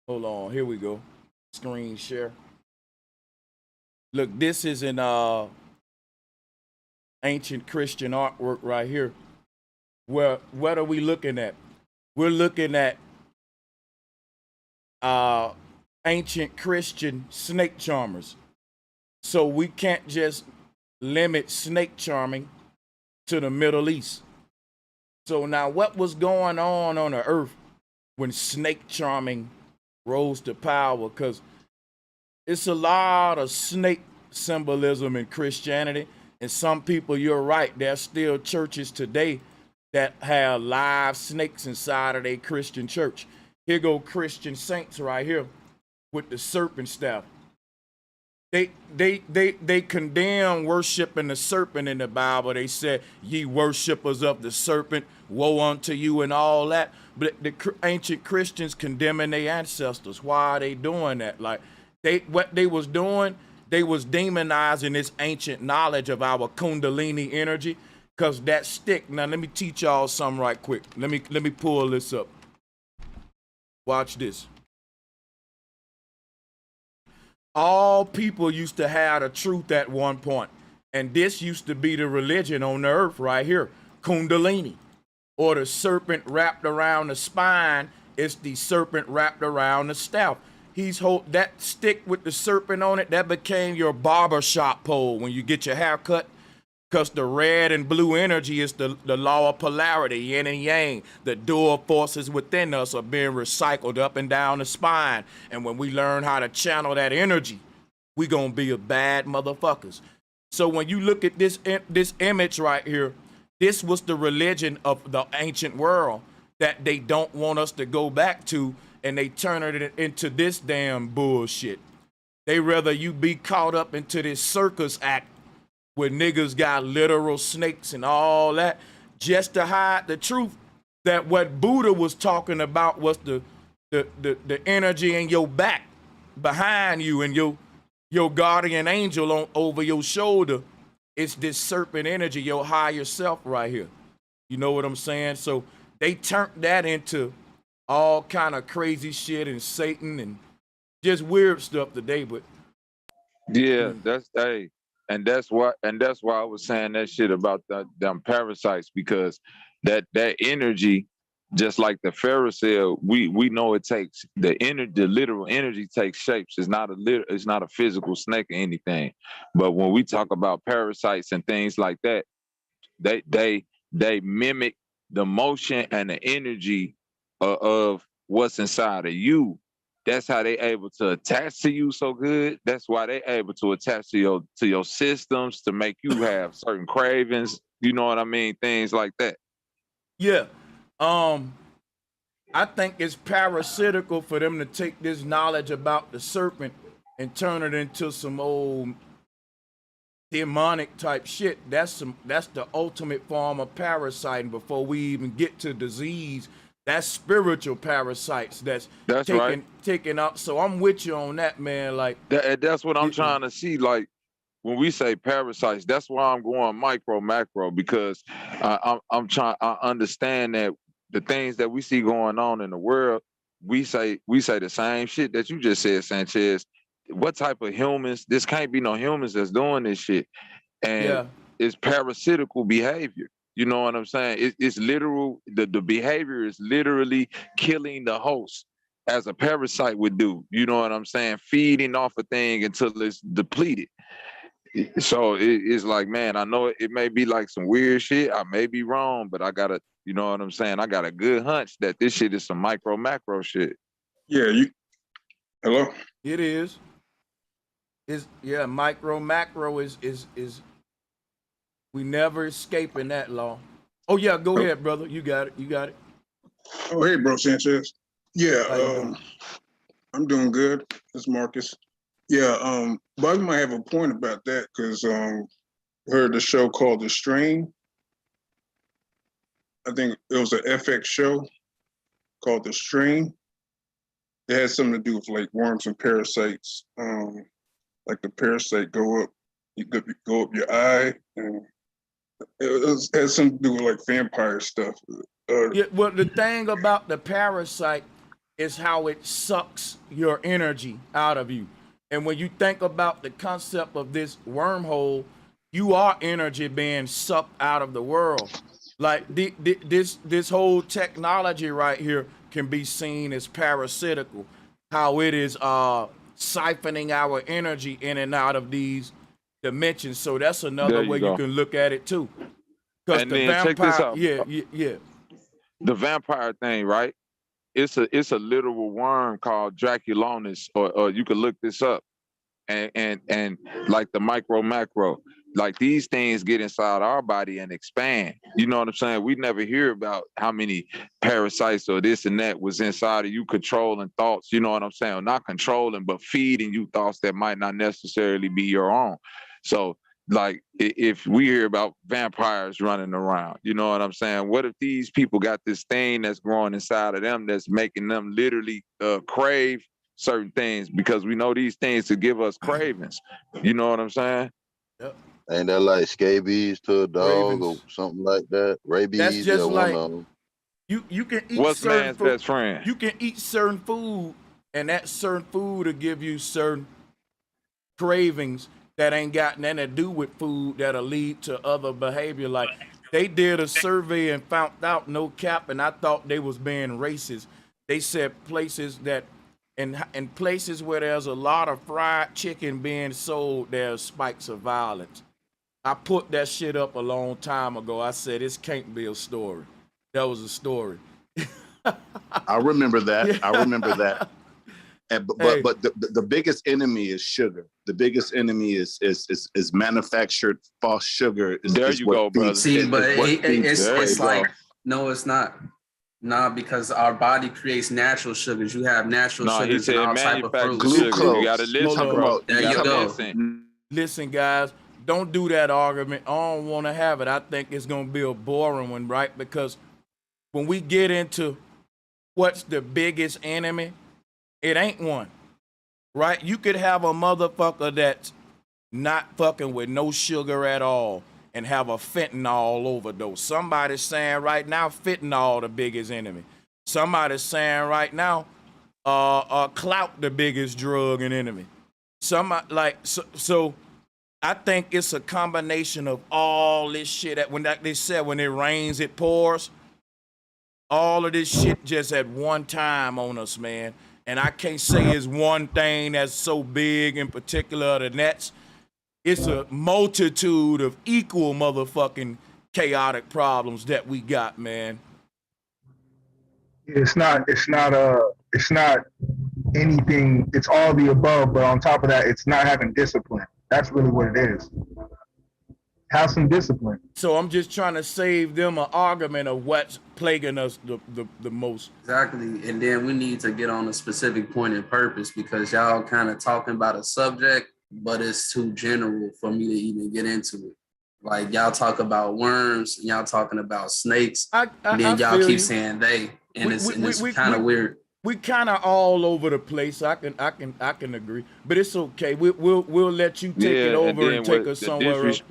Hold on. Here we go. Screen share. Look, this is an ancient Christian artwork right here. Where what are we looking at? We're looking at ancient Christian snake charmers. So we can't just limit snake charming to the Middle East. So now what was going on the earth when snake charming rose to power? Because it's a lot of snake symbolism in Christianity. And some people, you're right, there's still churches today that have live snakes inside of their Christian church. Here go Christian saints right here with the serpent staff. They condemn worshiping the serpent in the Bible. They said, ye worshipers of the serpent, woe unto you and all that. But the ancient Christians condemning their ancestors. Why are they doing that? Like what they was doing, they was demonizing this ancient knowledge of our Kundalini energy, because that stick. Now let me teach y'all something right quick. Let me pull this up. Watch this. All people used to have the truth at one point, and this used to be the religion on the earth right here, Kundalini, or the serpent wrapped around the spine. It's the serpent wrapped around the staff. That stick with the serpent on it, that became your barbershop pole when you get your hair cut. Because the red and blue energy is the law of polarity, yin and yang. The dual forces within us are being recycled up and down the spine. And when we learn how to channel that energy, we gonna be a bad motherfuckers. So when you look at this image right here, this was the religion of the ancient world that they don't want us to go back to, and they turn it into this damn bullshit. They rather you be caught up into this circus act where niggas got literal snakes and all that, just to hide the truth that what Buddha was talking about was the energy in your back, behind you, and your guardian angel over your shoulder. It's this serpent energy, your higher self right here. You know what I'm saying? So they turned that into all kind of crazy shit and Satan and just weird stuff today. But yeah, and that's why I was saying that shit about them parasites, because that energy, just like the Pharisee, we know it takes the literal energy takes shapes. It's not a physical snake or anything. But when we talk about parasites and things like that, they mimic the motion and the energy of what's inside of you. That's how they able to attach to you so good. That's why they able to attach to your systems to make you have certain cravings. You know what I mean? Things like that. Yeah. I think it's parasitical for them to take this knowledge about the serpent and turn it into some old demonic type shit. That's the ultimate form of parasiting. Before we even get to disease, that's spiritual parasites. That's taking up. So I'm with you on that, man. Like that's what I'm trying to see. Like when we say parasites, that's why I'm going micro macro, because I understand that the things that we see going on in the world, we say the same shit that you just said, Sanchez. What type of humans? This can't be no humans that's doing this shit, and it's parasitical behavior. You know what I'm saying? It's literal. The behavior is literally killing the host, as a parasite would do. You know what I'm saying? Feeding off a thing until it's depleted. So it's like, man, I know it may be like some weird shit. I may be wrong, but I gotta, you know what I'm saying? I got a good hunch that this shit is some micro macro shit. Yeah, hello? It is. Micro macro is we never escaping that law. Oh yeah, go ahead, brother. You got it. Oh, hey, bro, Sanchez. Yeah, I'm doing good. It's Marcus. Yeah, Bug might have a point about that, because heard the show called The Strain. I think it was an FX show called The Strain. It had something to do with like worms and parasites. Like the parasite go up You could go up your eye, and it has something to do with like vampire stuff. Yeah, well, the thing about the parasite is how it sucks your energy out of you. And when you think about the concept of this wormhole, you are energy being sucked out of the world. Like this whole technology right here can be seen as parasitical, how it is siphoning our energy in and out of these dimensions. So that's another There you way you go. can look at it too. Because And the then check this vampire, out. yeah. The vampire thing, right? It's a literal worm called Draculonis, or you could look this up. And like the micro macro, like these things get inside our body and expand. You know what I'm saying? We never hear about how many parasites or this and that was inside of you controlling thoughts. You know what I'm saying? Or not controlling, but feeding you thoughts that might not necessarily be your own. So like if we hear about vampires running around, you know what I'm saying? What if these people got this thing that's growing inside of them that's making them literally crave certain things, because we know these things to give us cravings. You know what I'm saying? Yep. Ain't that like scabies to a dog Ravens. or something like that? Rabies, That's just one like of them. you can eat What's certain man's food. best friend? You can eat certain food, and that certain food will give you certain cravings that ain't got nothing to do with food that'll lead to other behavior. Like they did a survey and found out, no cap, and I thought they was being racist. They said places that in places where there's a lot of fried chicken being sold, there's spikes of violence. I put that shit up a long time ago. I said this can't be a story. That was a story. I remember that. Yeah. I remember that. And, Hey. but the biggest enemy is sugar. The biggest enemy is manufactured false sugar. There you go, brother. See, but it's cravings. like, no, it's not. Nah, because our body creates natural sugars. You have natural No, he sugars in said all type of manufactured fruits. sugar. You gotta listen, Hold on. bro. There you gotta go. listen. Listen, guys, don't do that argument. I don't want to have it. I think it's going to be a boring one, right? Because when we get into what's the biggest enemy, it ain't one, right? You could have a motherfucker that's not fucking with no sugar at all and have a fentanyl overdose. Somebody's saying right now fentanyl the biggest enemy. Somebody's saying right now clout the biggest drug and enemy. Somebody like so I think it's a combination of all this shit. That when they said when it rains, it pours. All of this shit just at one time on us, man. And I can't say it's one thing that's so big in particular. The Nets. It's a multitude of equal motherfucking chaotic problems that we got, man. It's not anything. It's all the above, but on top of that, it's not having discipline. That's really what it is. Have some discipline. So I'm just trying to save them an argument of what's plaguing us the most. Exactly. And then we need to get on a specific point and purpose, because y'all kind of talking about a subject, but it's too general for me to even get into it. Like y'all talk about worms and y'all talking about snakes, and then y'all keep saying they, and it's kind of weird. We kind of all over the place. I can agree, but it's okay. We'll let you take it over and take us somewhere else.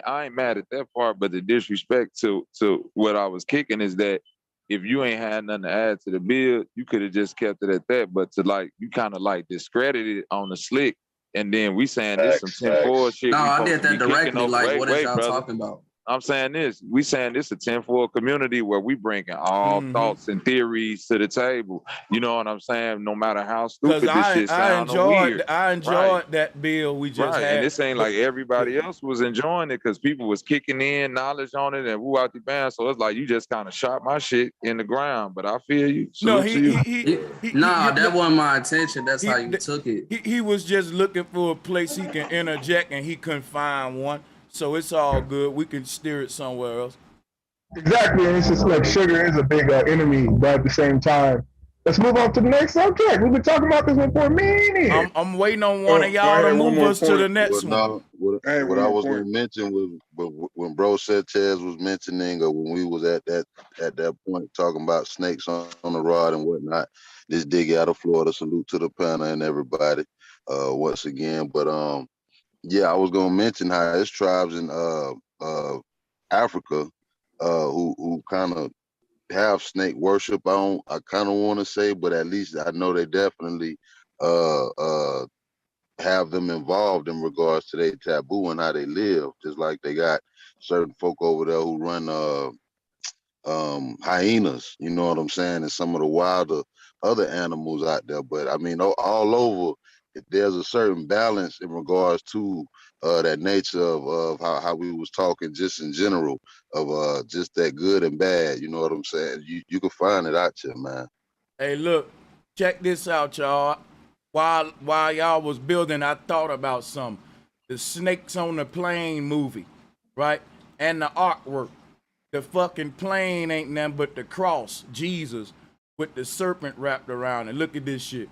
I ain't mad at that part, but the disrespect to what I was kicking is that if you ain't had nothing to add to the bill, you could have just kept it at that. But to like, you kind of like discredit it on the slick, and then we saying this some 10-4 shit. No, I did that directly. Like, what is y'all talking about? I'm saying this. We saying this a 10-4 community where we bringing all thoughts and theories to the table. You know what I'm saying? No matter how stupid this shit sounds weird. I enjoyed that bill we just had. And this ain't like everybody else was enjoying it because people was kicking in knowledge on it and woo out the band. So it's like you just kind of shot my shit in the ground. But I feel you. That wasn't my intention. That's how you took it. He was just looking for a place he can interject and he couldn't find one. So it's all good. We can steer it somewhere else. Exactly, and it's just like sugar is a big enemy, but at the same time, let's move on to the next subject. We've been talking about this one for a minute. I'm waiting on one of y'all to move us to the next one. What I was going to mention was when Bro Sanchez was mentioning, or when we was at that point talking about snakes on the rod and whatnot. This dig out of Florida. Salute to the panel and everybody once again. But Yeah, I was gonna mention how there's tribes in Africa who kind of have snake worship. I kind of want to say, but at least I know they definitely uh uh have them involved in regards to their taboo and how they live. Just like they got certain folk over there who run hyenas, you know what I'm saying, and some of the wilder other animals out there. But I mean, all over, there's a certain balance in regards to that nature of how we was talking just in general of just that good and bad. You know what I'm saying? You can find it out here, man. Hey, look, check this out, y'all. While y'all was building, I thought about something. The Snakes on the Plane movie, right? And the artwork. The fucking plane ain't nothing but the cross, Jesus, with the serpent wrapped around it. Look at this shit.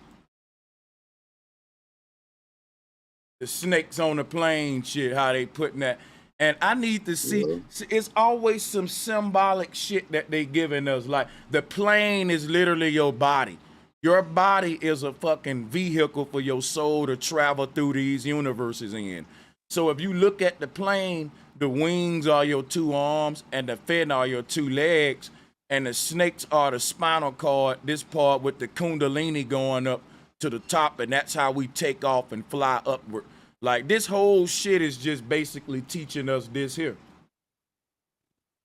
The Snakes on the Plane shit, how they putting that. And I need to see, it's always some symbolic shit that they giving us. Like the plane is literally your body. Your body is a fucking vehicle for your soul to travel through these universes in. So if you look at the plane, the wings are your two arms and the fin are your two legs and the snakes are the spinal cord, this part with the kundalini going up to the top, and that's how we take off and fly upward. Like this whole shit is just basically teaching us this here.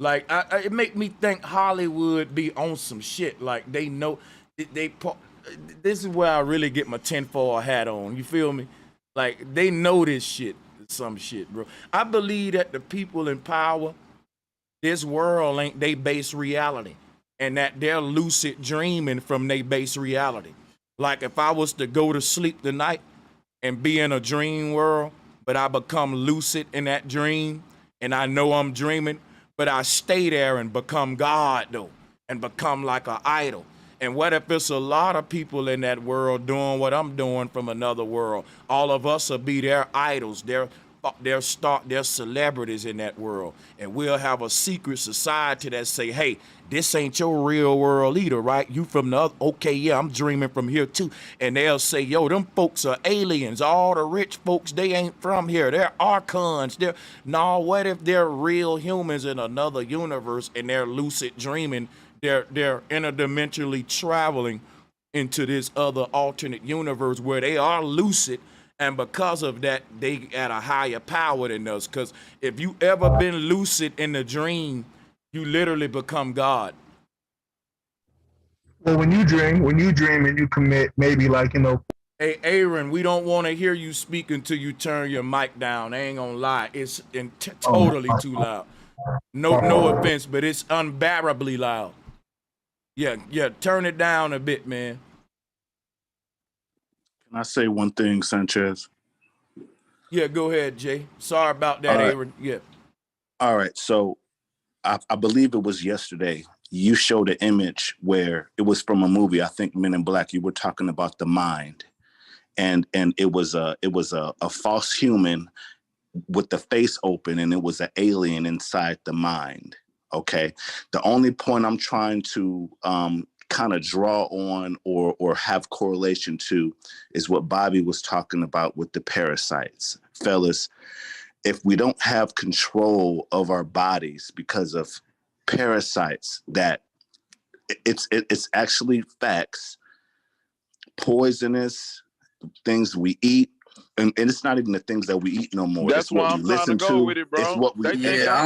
Like it make me think Hollywood be on some shit. Like they know this is where I really get my tinfoil hat on. You feel me? Like they know this shit, some shit, bro. I believe that the people in power, this world ain't they base reality, and that they're lucid dreaming from their base reality. Like if I was to go to sleep tonight and be in a dream world, but I become lucid in that dream and I know I'm dreaming, but I stay there and become God though, and become like an idol. And what if it's a lot of people in that world doing what I'm doing from another world? All of us will be their idols, their celebrities in that world. And we'll have a secret society that say, hey, this ain't your real world either, right? You from the other, okay, yeah, I'm dreaming from here too. And they'll say, yo, them folks are aliens. All the rich folks, they ain't from here. They're archons. No, what if they're real humans in another universe and they're lucid dreaming? They're interdimensionally traveling into this other alternate universe where they are lucid, and because of that, they at a higher power than us. Because if you ever been lucid in a dream, you literally become God. Well, when you dream and you commit, maybe like, you know. Hey, Aaron, we don't want to hear you speak until you turn your mic down. I ain't gonna lie, it's totally too loud. No offense, but it's unbearably loud. Yeah, turn it down a bit, man. Can I say one thing, Sanchez? Yeah, go ahead, Jay. Sorry about that, Aaron. Yeah. All right, so I believe it was yesterday. You showed an image where it was from a movie. I think Men in Black. You were talking about the mind, and it was a false human with the face open, and it was an alien inside the mind. Okay. The only point I'm trying to kind of draw on or have correlation to is what Bobby was talking about with the parasites. Fellas, if we don't have control of our bodies because of parasites, that it's actually facts, poisonous things we eat. And it's not even the things that we eat no more. That's it's what we listen to. With it, bro. It's what we I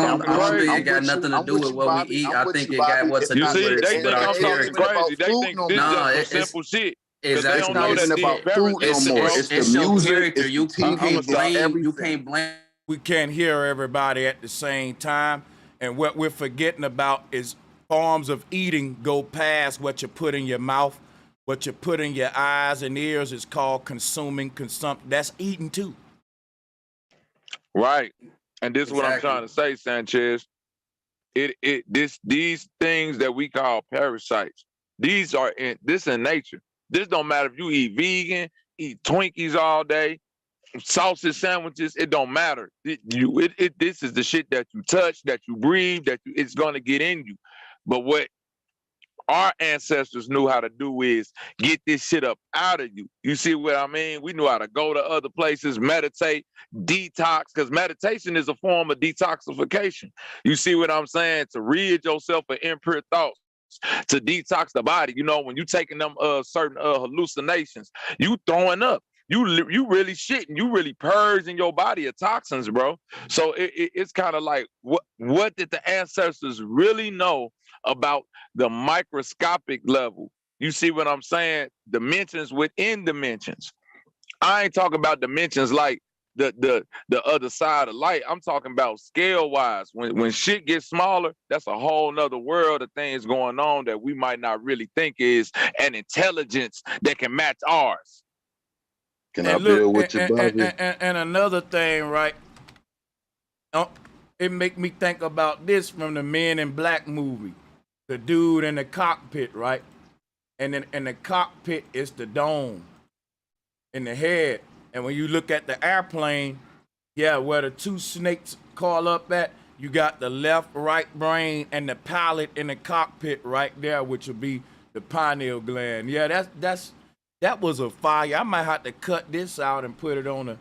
don't think it got nothing to do with what we eat. I think it got what to do with they think I'm talking crazy. They think this is just simple shit. Exactly. It's not even about food no more. It's the music. You can't blame. We can't hear everybody at the same time. And what we're forgetting about is forms of eating go past what you put in your mouth. What you put in your eyes and ears is called consumption. That's eating too. Right. And this is what I'm trying to say, Sanchez. These things that we call parasites, these are in nature. This don't matter if you eat vegan, eat Twinkies all day, sausage sandwiches, it don't matter. This is the shit that you touch, that you breathe, it's gonna get in you. But what our ancestors knew how to do is get this shit up out of you. You see what I mean? We knew how to go to other places, meditate, detox, because meditation is a form of detoxification. You see what I'm saying? To rid yourself of impure thoughts, to detox the body. You know, when you taking them certain hallucinations, you throwing up. You really shitting. You really purging your body of toxins, bro. So it's kind of like, what did the ancestors really know about the microscopic level? You see what I'm saying? Dimensions within dimensions. I ain't talking about dimensions like the other side of light. I'm talking about scale wise. When shit gets smaller, that's a whole nother world of things going on that we might not really think is an intelligence that can match ours. Can I build with you, Bobby? And another thing, right? It make me think about this from the Men in Black movie. The dude in the cockpit, right? And then in the cockpit is the dome in the head. And when you look at the airplane, yeah, where the two snakes call up at, you got the left, right brain and the palate in the cockpit right there, which will be the pineal gland. Yeah, that was a fire. I might have to cut this out and put it on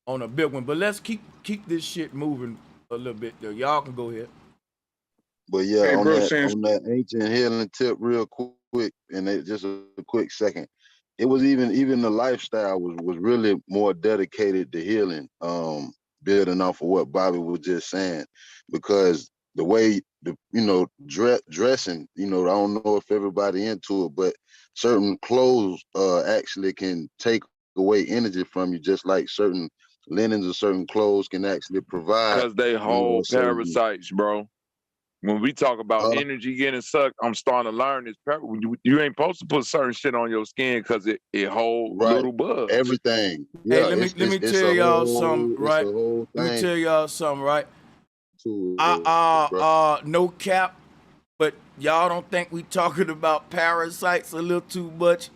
a big one. But let's keep this shit moving a little bit though. Y'all can go ahead. But yeah, hey, on that ancient healing tip real quick, and just a quick second. It was even the lifestyle was really more dedicated to healing, building off of what Bobby was just saying, because the way dressing, I don't know if everybody into it, but certain clothes actually can take away energy from you, just like certain linens or certain clothes can actually provide. Because they hold parasites, bro. When we talk about energy getting sucked, I'm starting to learn this. You ain't supposed to put certain shit on your skin because it holds little bugs. Everything. Yeah, hey, let me tell y'all something, right? Let me tell y'all something, right? No cap, but y'all don't think we talking about parasites a little too much?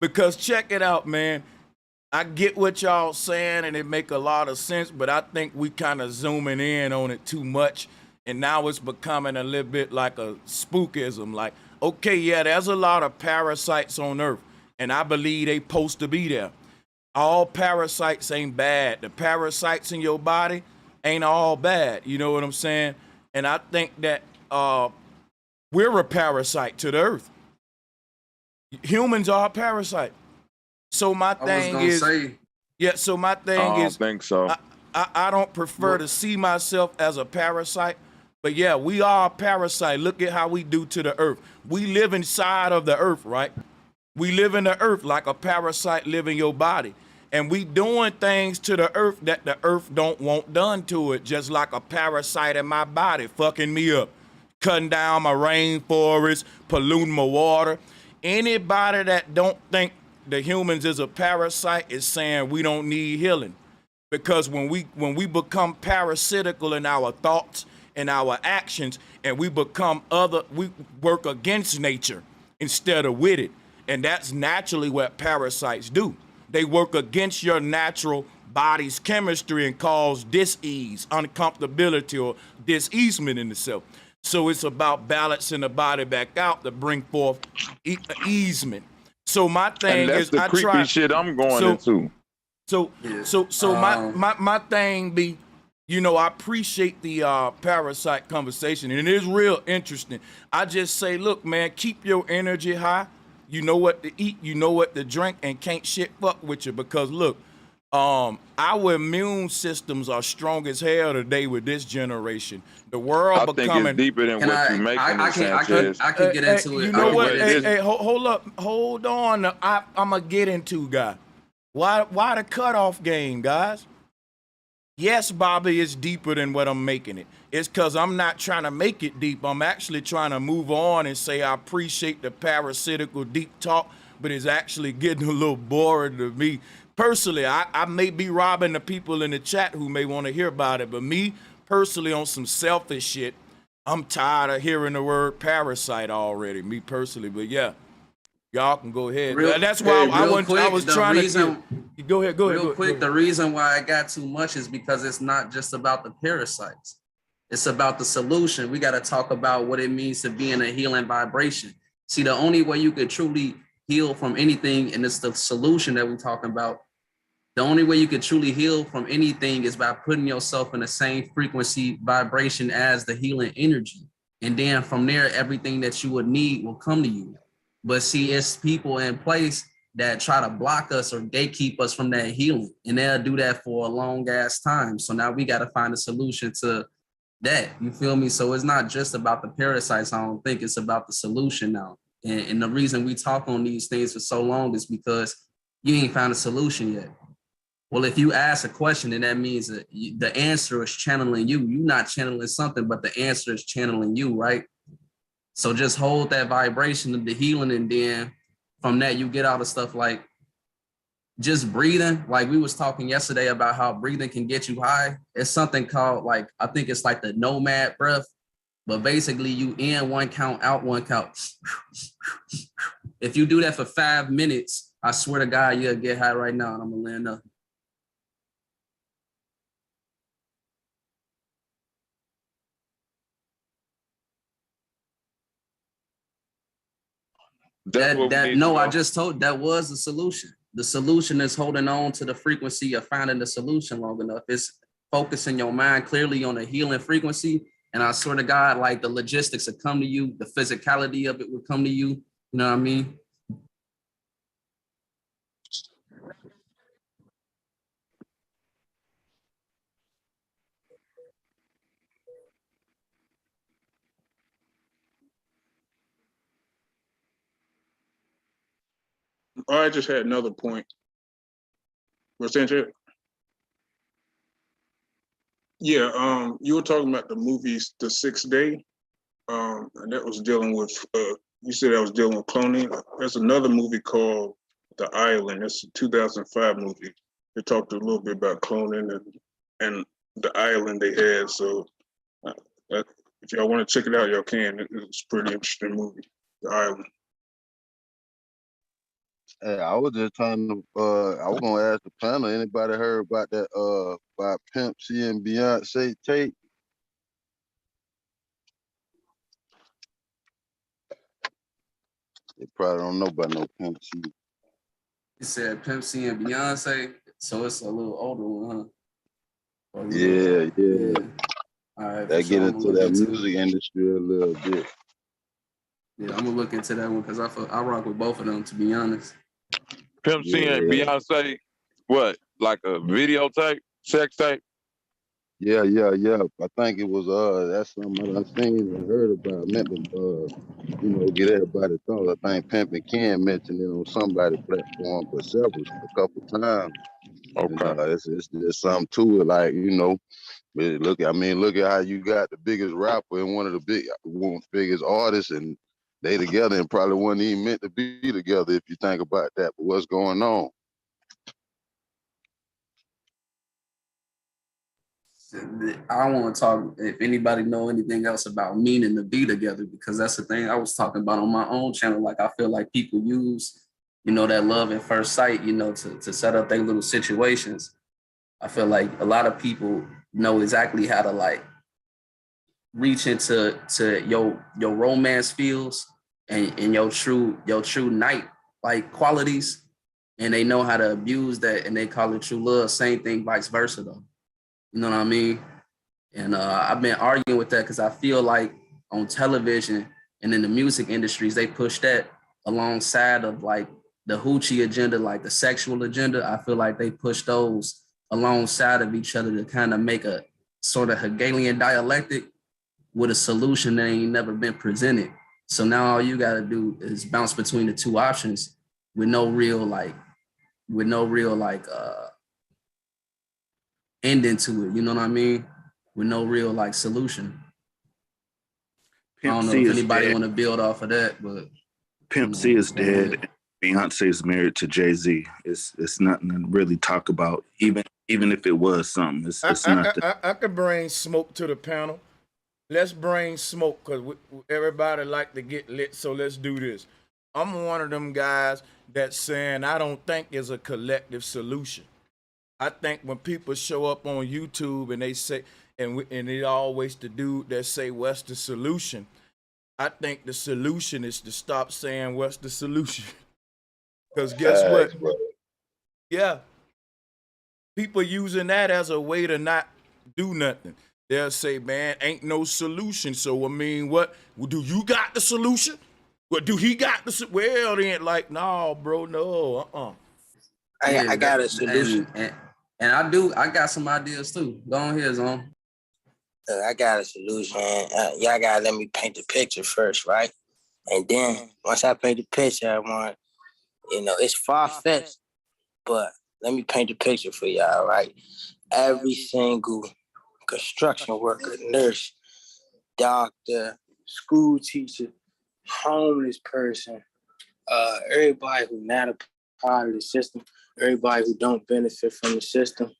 Because check it out, man. I get what y'all saying and it make a lot of sense, but I think we kind of zooming in on it too much. And now it's becoming a little bit like a spookism. Like, okay, yeah, there's a lot of parasites on Earth, and I believe they supposed to be there. All parasites ain't bad. The parasites in your body ain't all bad. You know what I'm saying? And I think that we're a parasite to the Earth. Humans are a parasite. So my thing is, so my thing is, I don't think so. I don't prefer to see myself as a parasite. But yeah, we are a parasite. Look at how we do to the earth. We live inside of the earth, right? We live in the earth like a parasite live in your body. And we doing things to the earth that the earth don't want done to it, just like a parasite in my body, fucking me up. Cutting down my rainforest, polluting my water. Anybody that don't think the humans is a parasite is saying we don't need healing. Because when we become parasitical in our thoughts, in our actions, and we work against nature instead of with it. And that's naturally what parasites do. They work against your natural body's chemistry and cause dis-ease, uncomfortability, or dis-easement in itself. So it's about balancing the body back out to bring forth easement. So my thing is, the creepy shit I'm going into. So my thing be, I appreciate the parasite conversation, and it is real interesting. I just say, look, man, keep your energy high. You know what to eat, you know what to drink, and can't shit fuck with you. Because look, our immune systems are strong as hell today with this generation. The world becoming. I think it's deeper than what you making it, Sanchez. I can get into it. You know what? Hey, hold on. I'm gonna get into, guy. Why the cutoff game, guys? Yes, Bobby, it's deeper than what I'm making it. It's because I'm not trying to make it deep. I'm actually trying to move on and say I appreciate the parasitical deep talk, but it's actually getting a little boring to me. Personally, I may be robbing the people in the chat who may want to hear about it, but me, personally, on some selfish shit, I'm tired of hearing the word parasite already, me personally. But yeah, y'all can go ahead. That's why I was trying to. Go ahead. Real quick, the reason why I got too much is because it's not just about the parasites. It's about the solution. We got to talk about what it means to be in a healing vibration. See, the only way you could truly heal from anything, and it's the solution that we're talking about, the only way you could truly heal from anything is by putting yourself in the same frequency vibration as the healing energy. And then from there, everything that you would need will come to you. But see, it's people in place that try to block us or gatekeep us from that healing. And they'll do that for a long ass time. So now we got to find a solution to that. You feel me? So it's not just about the parasites. I don't think it's about the solution now. And the reason we talk on these things for so long is because you ain't found a solution yet. Well, if you ask a question, then that means that the answer is channeling you. You're not channeling something, but the answer is channeling you, right? So just hold that vibration of the healing, and then from that, you get out of stuff like just breathing. Like we was talking yesterday about how breathing can get you high. It's something called, like, I think it's like the nomad breath, but basically you in one count, out one count. If you do that for 5 minutes, I swear to God, you'll get high right now, and I'm gonna land up. I just told that was the solution. The solution is holding on to the frequency of finding the solution long enough. It's focusing your mind clearly on the healing frequency. And I swear to God, like the logistics will come to you, the physicality of it will come to you. You know what I mean? I just had another point. What's Sanchez? Yeah, you were talking about the movies The Sixth Day, and that was dealing with, you said that was dealing with cloning. There's another movie called The Island. It's a 2005 movie. It talked a little bit about cloning and the island they had. So if y'all want to check it out, y'all can. It's a pretty interesting movie, The Island. Hey, I was just trying to, I was gonna ask the panel, anybody heard about that, about Pimp C and Beyonce tape? They probably don't know about no Pimp C. You said Pimp C and Beyonce, so it's a little older one, huh? Yeah. All right, They get sure. into that music industry a little bit. Yeah, I'm gonna look into that one because I rock with both of them, to be honest. Pimp C and Beyonce, what, like a videotape, sex tape? Yeah. I think it was that's something I seen and heard about. Meant to get everybody thought. I think Pimp and Ken mentioned it on somebody's platform, but a couple times. Okay. And, it's something to it, like look at how you got the biggest rapper and one of the biggest artists, and they together and probably wasn't even meant to be together if you think about that. But what's going on? I want to talk, if anybody know anything else about meaning to be together, because that's the thing I was talking about on my own channel. Like, I feel like people use, that love at first sight, to set up their little situations. I feel like a lot of people know exactly how to like reach into your romance feels and your true night like qualities, and they know how to abuse that, and they call it true love. Same thing, vice versa though. You know what I mean? And I've been arguing with that because I feel like on television and in the music industries, they push that alongside of like the hoochie agenda, like the sexual agenda. I feel like they push those alongside of each other to kind of make a sort of Hegelian dialectic with a solution that ain't never been presented. So now all you got to do is bounce between the two options with no real ending to it. You know what I mean? With no real like solution. I don't know if anybody want to build off of that, but Pimp C is dead. Beyonce is married to Jay-Z. It's nothing to really talk about. Even if it was something, it's nothing. I could bring smoke to the panel. Let's bring smoke because everybody like to get lit. So let's do this. I'm one of them guys that's saying I don't think there's a collective solution. I think when people show up on YouTube and they say, and it always the dude that say, what's the solution? I think the solution is to stop saying what's the solution. Because guess what? Bro. Yeah. People using that as a way to not do nothing. They'll say, man, ain't no solution. So, I mean, what? Well, do you got the solution? What, do he got the solution? Well, they ain't like, no, bro, no, I got a solution. And I got some ideas too. Go on here, Zone. I got a solution. Y'all gotta let me paint the picture first, right? And then once I paint the picture, I want, it's far-fetched, but let me paint the picture for y'all, right? Every single construction worker, nurse, doctor, school teacher, homeless person, everybody who not a part of the system, everybody who don't benefit from the system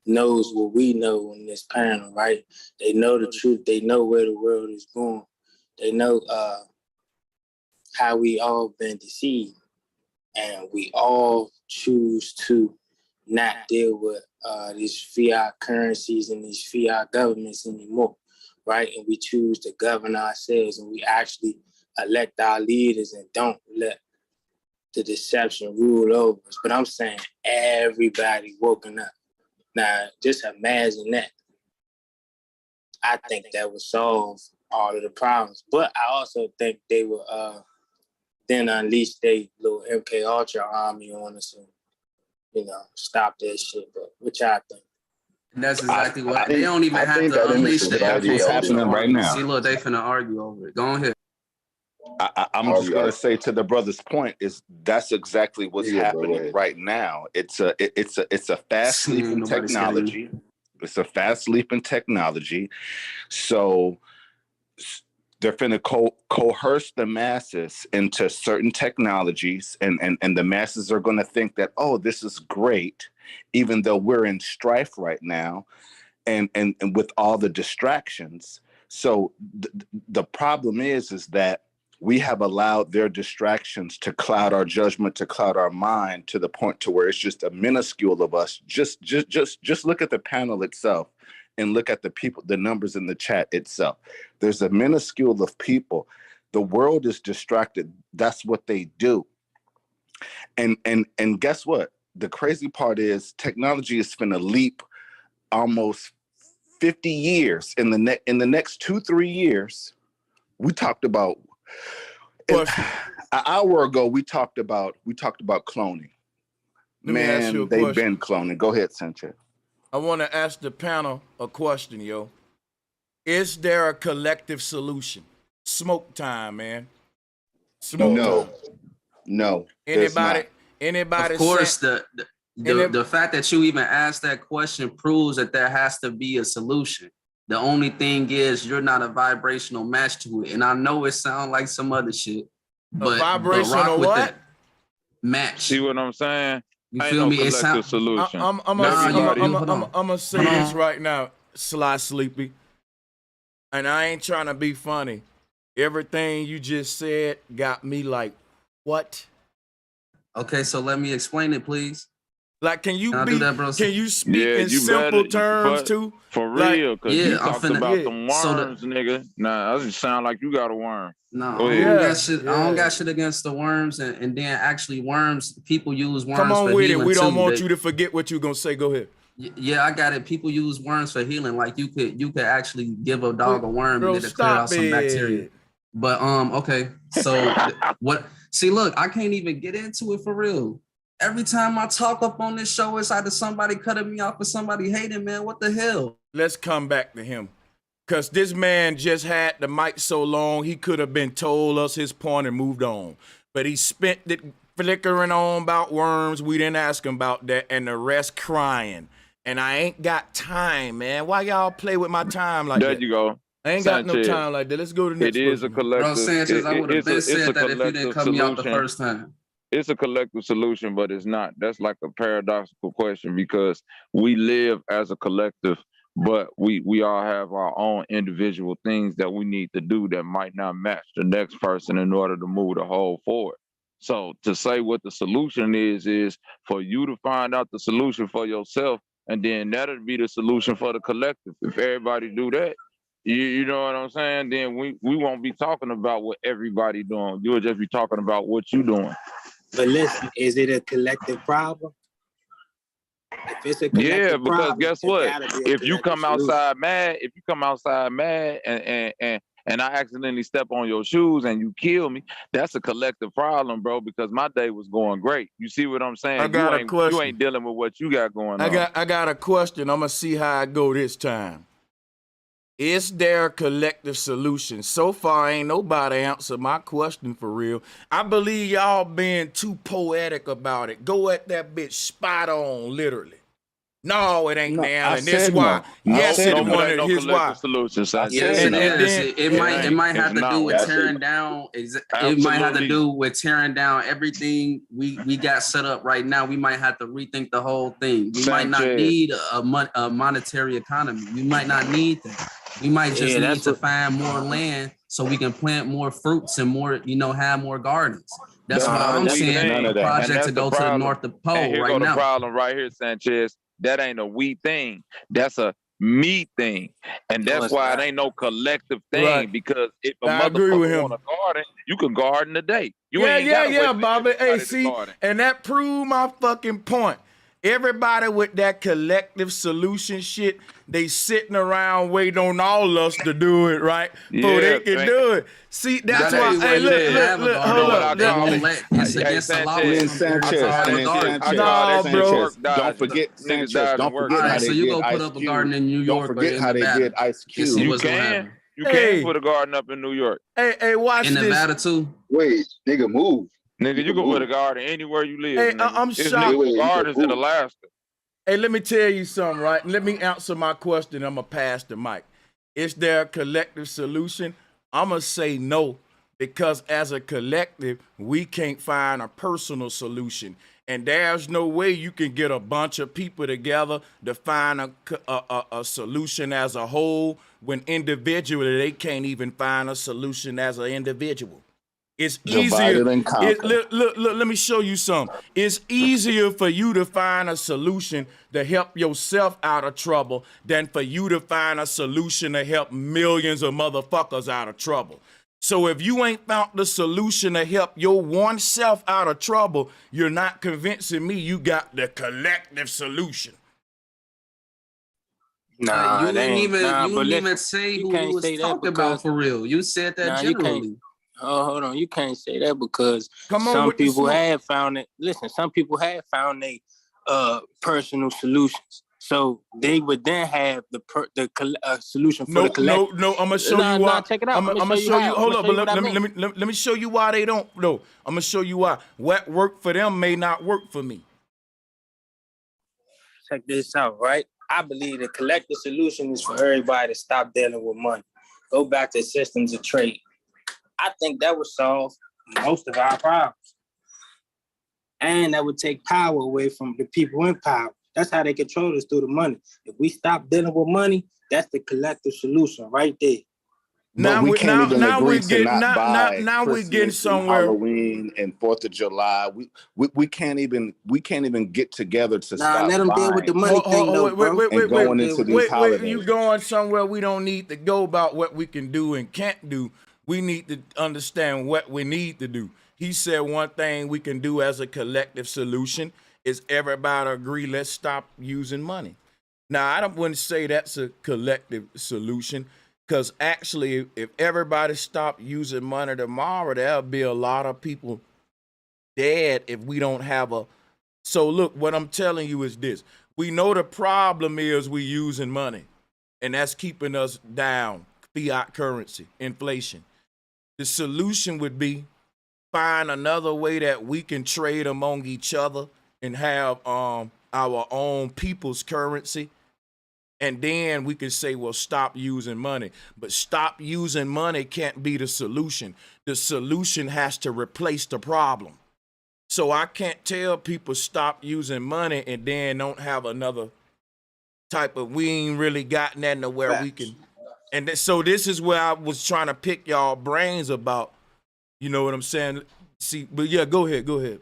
knows what we know in this panel, right? They know the truth. They know where the world is going. They know how we all been deceived. And we all choose to not deal with these fiat currencies and these fiat governments anymore, right? And we choose to govern ourselves, and we actually elect our leaders and don't let the deception rule over us. But I'm saying everybody woken up. Now, just imagine that. I think that would solve all of the problems. But I also think they will then unleash their little MK Ultra army on us and, stop that shit. But what y'all think? And that's exactly what they don't even have to unleash the MK Ultra right now. See, look, they finna argue over it. Go on here. I'm just going to say to the brother's point is that's exactly what's happening right now. It's a fast sleeping technology. It's a fast sleeping technology. So they're finna coerce the masses into certain technologies, and the masses are going to think that, oh, this is great, even though we're in strife right now, and with all the distractions. So the problem is that we have allowed their distractions to cloud our judgment, to cloud our mind, to the point to where it's just a minuscule of us. Just look at the panel itself and look at the people, the numbers in the chat itself. There's a minuscule of people. The world is distracted. That's what they do. And guess what? The crazy part is technology is finna leap almost 50 years. In the next 2-3 years, we talked about an hour ago, we talked about cloning. Man, they've been cloning. Go ahead, Sanchez. I want to ask the panel a question, yo. Is there a collective solution? Smoke time, man. Smoke time. No. Anybody? Of course, the fact that you even asked that question proves that there has to be a solution. The only thing is you're not a vibrational match to it. And I know it sounds like some other shit, but vibrational with what? Match. See what I'm saying? You feel me? It's a solution. I'm gonna say this right now, Sly Sleepy, and I ain't trying to be funny. Everything you just said got me like, what? Okay, so let me explain it, please. Like, can you speak in you simple terms too? For real, because you talked about them So worms, nigga. Nah, that just sound like you got a worm. No, I don't got shit against the worms, and then actually worms, people use worms. Come on for with it. healing We don't too. want you to forget what you're gonna say. Go ahead. Yeah, I got it. People use worms for healing. Like you could actually give a dog a worm and it'll clear out some bacteria. But okay. So what? See, look, I can't even get into it for real. Every time I talk up on this show, it's either somebody cutting me off or somebody hating, man. What the hell? Let's come back to him. Because this man just had the mic so long, he could have been told us his point and moved on. But he spent it flickering on about worms. We didn't ask him about that. And the rest crying. And I ain't got time, man. Why y'all play with my time like that? There you go. I ain't Sanchez, got no time like that. Let's go to the next It is person. a collective. Bro, Sanchez, I would have been said that if you didn't cut me off the first time. It's a collective solution, but it's not. That's like a paradoxical question because we live as a collective, but we all have our own individual things that we need to do that might not match the next person in order to move the whole forward. So to say what the solution is for you to find out the solution for yourself, and then that'll be the solution for the collective. If everybody do that, You know what I'm saying? Then we won't be talking about what everybody doing. You'll just be talking about what you doing. But listen, is it a collective problem? If it's a collective Because problem, guess it what? gotta be a If you collective come solution. outside mad, and I accidentally step on your shoes and you kill me, that's a collective problem, bro, because my day was going great. You see what I'm saying? I got a You question. ain't dealing with what you got going on. I got a question. I'm gonna see how I go this time. Is there a collective solution? So far, ain't nobody answered my question for real. I believe y'all being too poetic about it. Go at that bitch spot on, literally. No, it ain't now, and this why. Yes, it wanted. Here's why. Solution, Yes, it is. It might have to do with tearing down. It might have to do with tearing down everything we got set up right now. We might have to rethink the whole thing. We might not need a monetary economy. We might not need that. We might just need to find more land so we can plant more fruits and more, have more gardens. That's what I'm saying. A project to go to the North Pole and here right go the now. problem right here, Sanchez. That ain't a we thing. That's a me thing. And that's why it ain't no collective thing. Right. Because if a I agree with motherfucker him. want to garden, you can garden today. You Yeah, ain't gotta wait for Bobby. Hey, everybody to see, garden. and that proved my fucking point. Everybody with that collective solution shit, they sitting around waiting on all us to do it, right? So they can do it. See, that's why. Hey, look, hold up. It's against the law. No, bro. Don't forget Sanchez. Don't forget how so they you did go put Ice up a Cube. garden in New York. Don't forget how they did Ice Cube. You can. You can put a garden up in New York. Hey, watch in this. Nevada too. Wait, nigga, move. Nigga, you can put a garden anywhere you live. Hey, nigga. I'm There's shocked. legal gardens in Alaska. Hey, let me tell you something, right? Let me answer my question. I'm going to pass the mic. Is there a collective solution? I'm going to say no, because as a collective, we can't find a personal solution. And there's no way you can get a bunch of people together to find a solution as a whole when individually they can't even find a solution as an individual. It's easier. Look, let me show you something. It's easier for you to find a solution to help yourself out of trouble than for you to find a solution to help millions of motherfuckers out of trouble. So if you ain't found the solution to help your one self out of trouble, you're not convincing me you got the collective solution. Nah, you didn't even say who you was talking about for real. You said that generally. Oh, hold on. You can't say that because some people have found it. Listen, some people have found their personal solutions. So they would then have the solution for the collective. No. I'm gonna show you why. Check it out. I'm gonna show you. Hold up, but let me show you why they don't. No, I'm gonna show you why. What worked for them may not work for me. Check this out, right? I believe the collective solution is for everybody to stop dealing with money. Go back to systems of trade. I think that would solve most of our problems. And that would take power away from the people in power. That's how they control us, through the money. If we stop dealing with money, that's the collective solution right there. Now we're getting somewhere. Halloween and 4th of July. We can't even get together to stop. Let them deal with the money thing, though, bro. Wait, you going somewhere we don't need to go about what we can do and can't do. We need to understand what we need to do. He said one thing we can do as a collective solution is everybody agree, let's stop using money. Now, I wouldn't say that's a collective solution, because actually, if everybody stopped using money tomorrow, there'll be a lot of people dead if we don't have a... So look, what I'm telling you is this. We know the problem is we using money, and that's keeping us down, fiat currency, inflation. The solution would be find another way that we can trade among each other and have our own people's currency. And then we can say, well, stop using money. But stop using money can't be the solution. The solution has to replace the problem. So I can't tell people stop using money and then don't have another type of, we ain't really gotten that nowhere we can. And so this is where I was trying to pick y'all brains about, you know what I'm saying? See, but yeah, go ahead.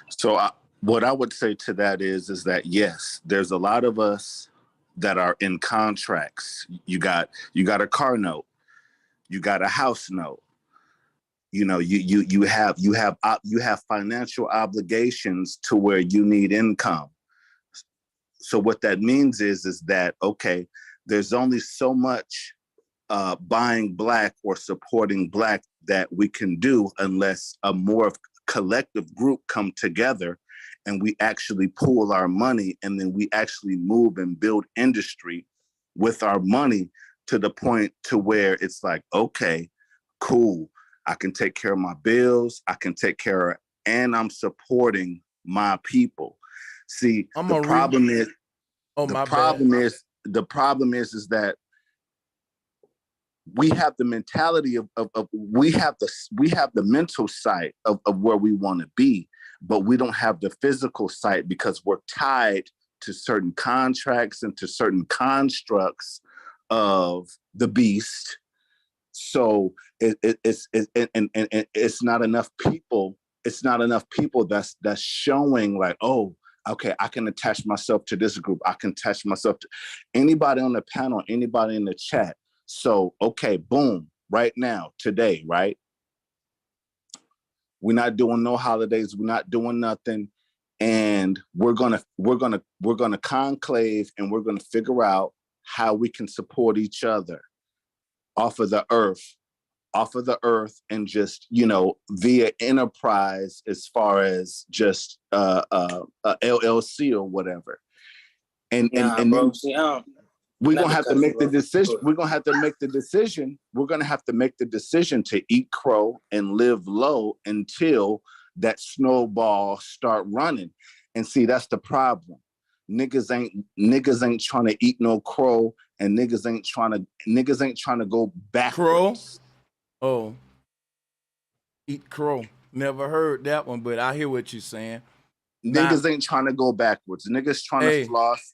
So what I would say to that is that yes, there's a lot of us that are in contracts. You got a car note, you got a house note. You know, you have financial obligations to where you need income. So what that means is that, okay, there's only so much buying Black or supporting Black that we can do unless a more collective group come together and we actually pool our money, and then we actually move and build industry with our money to the point to where it's like, okay, cool, I can take care of my bills, I can take care of, and I'm supporting my people. See, the problem is that we have the mentality of we have the mental side of where we want to be, but we don't have the physical side because we're tied to certain contracts and to certain constructs of the beast. So it's not enough people. It's not enough people that's showing like, oh, okay, I can attach myself to this group. I can attach myself to anybody on the panel, anybody in the chat. So, okay, boom, right now, today, right? We're not doing no holidays. We're not doing nothing. And we're gonna conclave, and we're gonna figure out how we can support each other off of the earth, and just, you know, via enterprise as far as just LLC or whatever. And bro, we're gonna have to make the decision. We're gonna have to make the decision. We're gonna have to make the decision to eat crow and live low until that snowball start running. And see, that's the problem. Niggas ain't trying to eat no crow, and niggas ain't trying to go backwards. Crow? Oh, eat crow. Never heard that one, but I hear what you're saying. Niggas ain't trying to go backwards. Niggas trying to floss.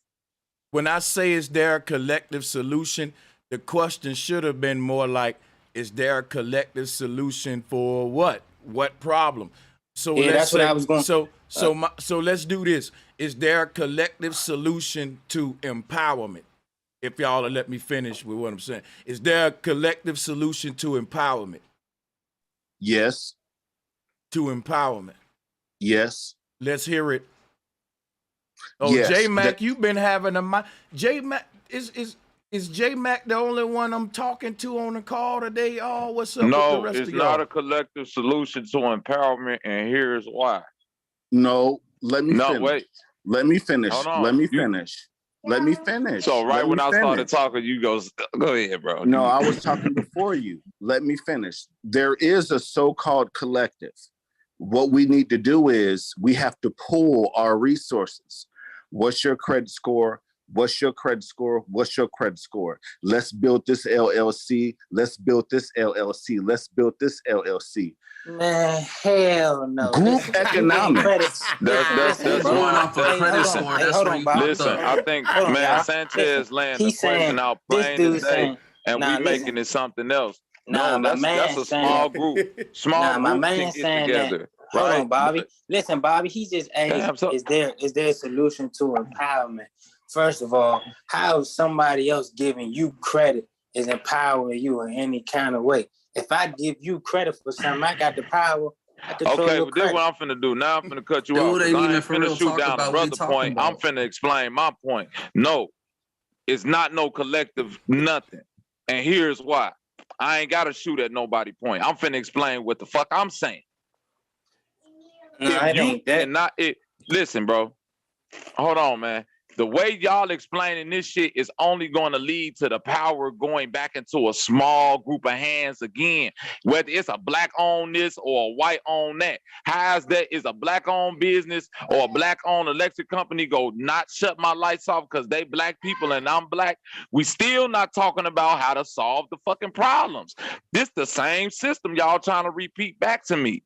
When I say is there a collective solution, the question should have been more like, is there a collective solution for what? What problem? So yeah, that's what I was going. So let's do this. Is there a collective solution to empowerment? If y'all will let me finish with what I'm saying. Is there a collective solution to empowerment? Yes. To empowerment? Yes. Let's hear it. Oh, yes. J-Mac, you've been having a mind. J-Mac, is J-Mac the only one I'm talking to on the call today? Oh, what's up with the rest of y'all? No, it's not a collective solution to empowerment, and here's why. No, let me finish. Wait. Let me finish. Hold on. Let me finish. Let me finish. So when I started talking, you go ahead, bro. No, I was talking before you. Let me finish. There is a so-called collective. What we need to do is we have to pool our resources. What's your credit score? What's your credit score? What's your credit score? Let's build this LLC. Let's build this LLC. Let's build this LLC. Man, hell no. Group economics. That's going off of credit score. That's hold on, Bob. Listen, I think Sanchez laying the question out plain today, and we making it something else. No, that's a small group. Small my group man can get saying together. that. Hold on, Bobby. Listen, Bobby, he just asked, is there a solution to empowerment? First of all, how is somebody else giving you credit is empowering you in any kind of way? If I give you credit for something, I got the power. I control Okay, your but this is credit. what I'm finna do. Now I'm finna cut you off. I ain't finna shoot down the brother point. I'm finna explain my point. No, it's not no collective nothing. And here's why. I ain't gotta shoot at nobody point. I'm finna explain what the fuck I'm saying. Listen, bro. Hold on, man. The way y'all explaining this shit is only going to lead to the power going back into a small group of hands again. Whether it's a black-owned this or a white-owned that. How is a black-owned business or a black-owned electric company go not shut my lights off because they black people and I'm black? We still not talking about how to solve the fucking problems. This the same system y'all trying to repeat back to me.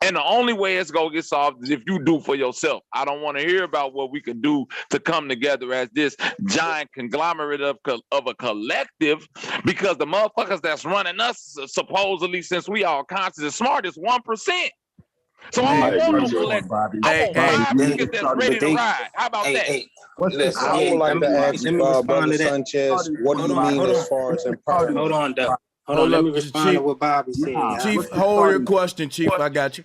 And the only way it's going to get solved is if you do for yourself. I don't want to hear about what we can do to come together as this giant conglomerate of a collective, because the motherfuckers that's running us, supposedly, since we all conscious and smart, is 1%. So I don't want no collective. I want 5 niggas that's ready to ride. How about that? I would like to ask Brother Sanchez, what do you mean as far as empowerment? Hold on, though. Hold on, let me respond to what Bobby said. Chief, hold your question, Chief. I got you.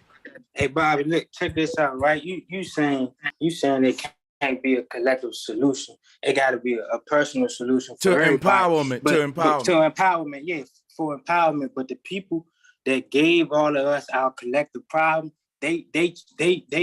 Hey, Bobby, look, check this out, right? You saying it can't be a collective solution. It got to be a personal solution for everybody. To empowerment, yeah, for empowerment. But the people that gave all of us our collective problem, they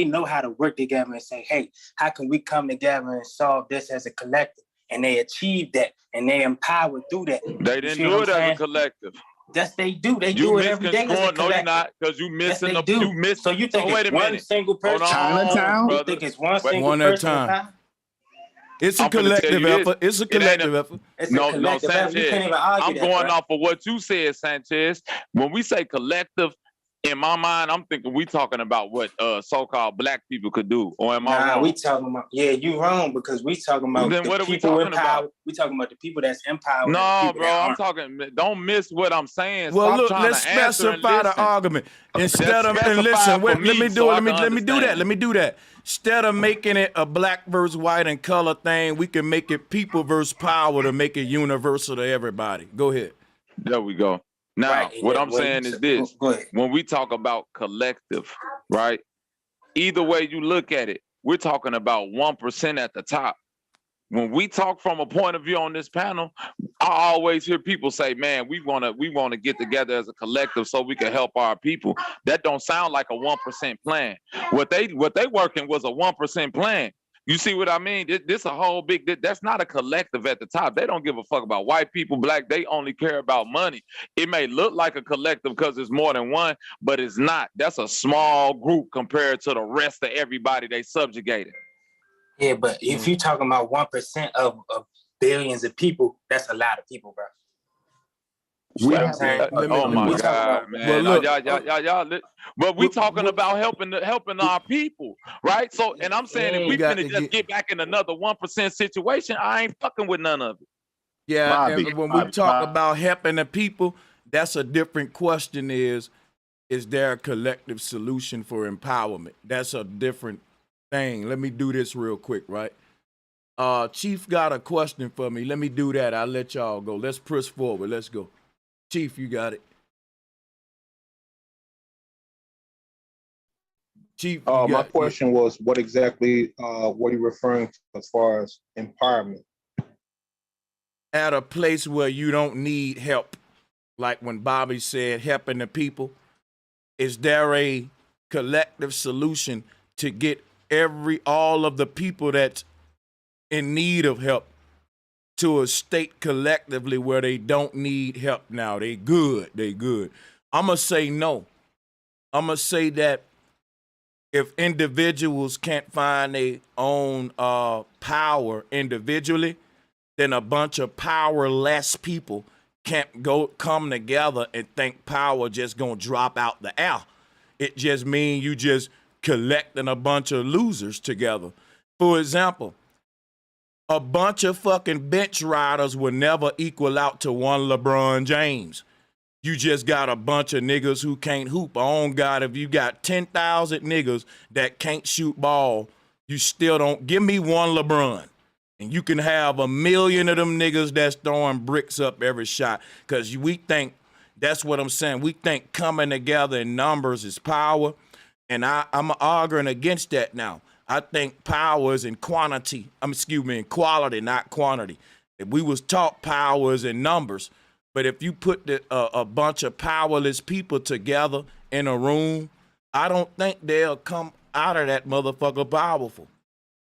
know how to work together and say, hey, how can we come together and solve this as a collective? And they achieved that, and they empowered through that. They didn't do it as a collective. Yes, they do. They do it every day as a collective. No, you're not, because you missing you miss. So you think it's one single person? Chinatown? You think it's one single person? One at a time. It's a collective effort. It's a collective effort. No, Sanchez. I'm going off of what you said, Sanchez. When we say collective, in my mind, I'm thinking we talking about what so-called black people could do. Or am I wrong? We talking about, you wrong, because we talking about then the what are we people talking empowered. about? We talking about the people that's empowered. No, bro, I'm talking. Don't miss what I'm saying. Well, Stop look, trying let's to answer and specify the listen. argument instead of Specify listen. for Wait, let me do so it. I Let me can do that. understand. Let me do that. Instead of making it a black versus white and color thing, we can make it people versus power to make it universal to everybody. Go ahead. There we go. Now, what I'm saying is this. When we talk about collective, right? Either way you look at it, we're talking about 1% at the top. When we talk from a point of view on this panel, I always hear people say, man, we wanna get together as a collective so we can help our people. That don't sound like a 1% plan. What they working was a 1% plan. You see what I mean? This a whole big, that's not a collective at the top. They don't give a fuck about white people, black. They only care about money. It may look like a collective because it's more than one, but it's not. That's a small group compared to the rest of everybody they subjugated. Yeah, but if you're talking about 1% of billions of people, that's a lot of people, bro. Oh my God, man! Y'all. But we talking about helping our people, right? So, and I'm saying if we finna just get back in another 1% situation, I ain't fucking with none of it. Yeah, and when we talk about helping the people, that's a different question. Is there a collective solution for empowerment? That's a different thing. Let me do this real quick, right? Chief got a question for me. Let me do that. I'll let y'all go. Let's push forward. Let's go. Chief, you got it. Chief, my question was, what exactly were you referring to as far as empowerment? At a place where you don't need help, like when Bobby said, helping the people, is there a collective solution to get all of the people that's in need of help to a state collectively where they don't need help now? They good. I'm going to say no. I'm going to say that if individuals can't find their own power individually, then a bunch of powerless people can't come together and think power just going to drop out the air. It just means you just collecting a bunch of losers together. For example, a bunch of fucking bench riders will never equal out to one LeBron James. You just got a bunch of niggas who can't hoop. On God, if you got 10,000 niggas that can't shoot ball, you still don't. Give me one LeBron. And you can have 1 million of them niggas that's throwing bricks up every shot. Because we think, that's what I'm saying, we think coming together in numbers is power. And I'm arguing against that now. I think power is in quantity. In quality, not quantity. If we was taught power is in numbers, but if you put a bunch of powerless people together in a room, I don't think they'll come out of that motherfucker powerful.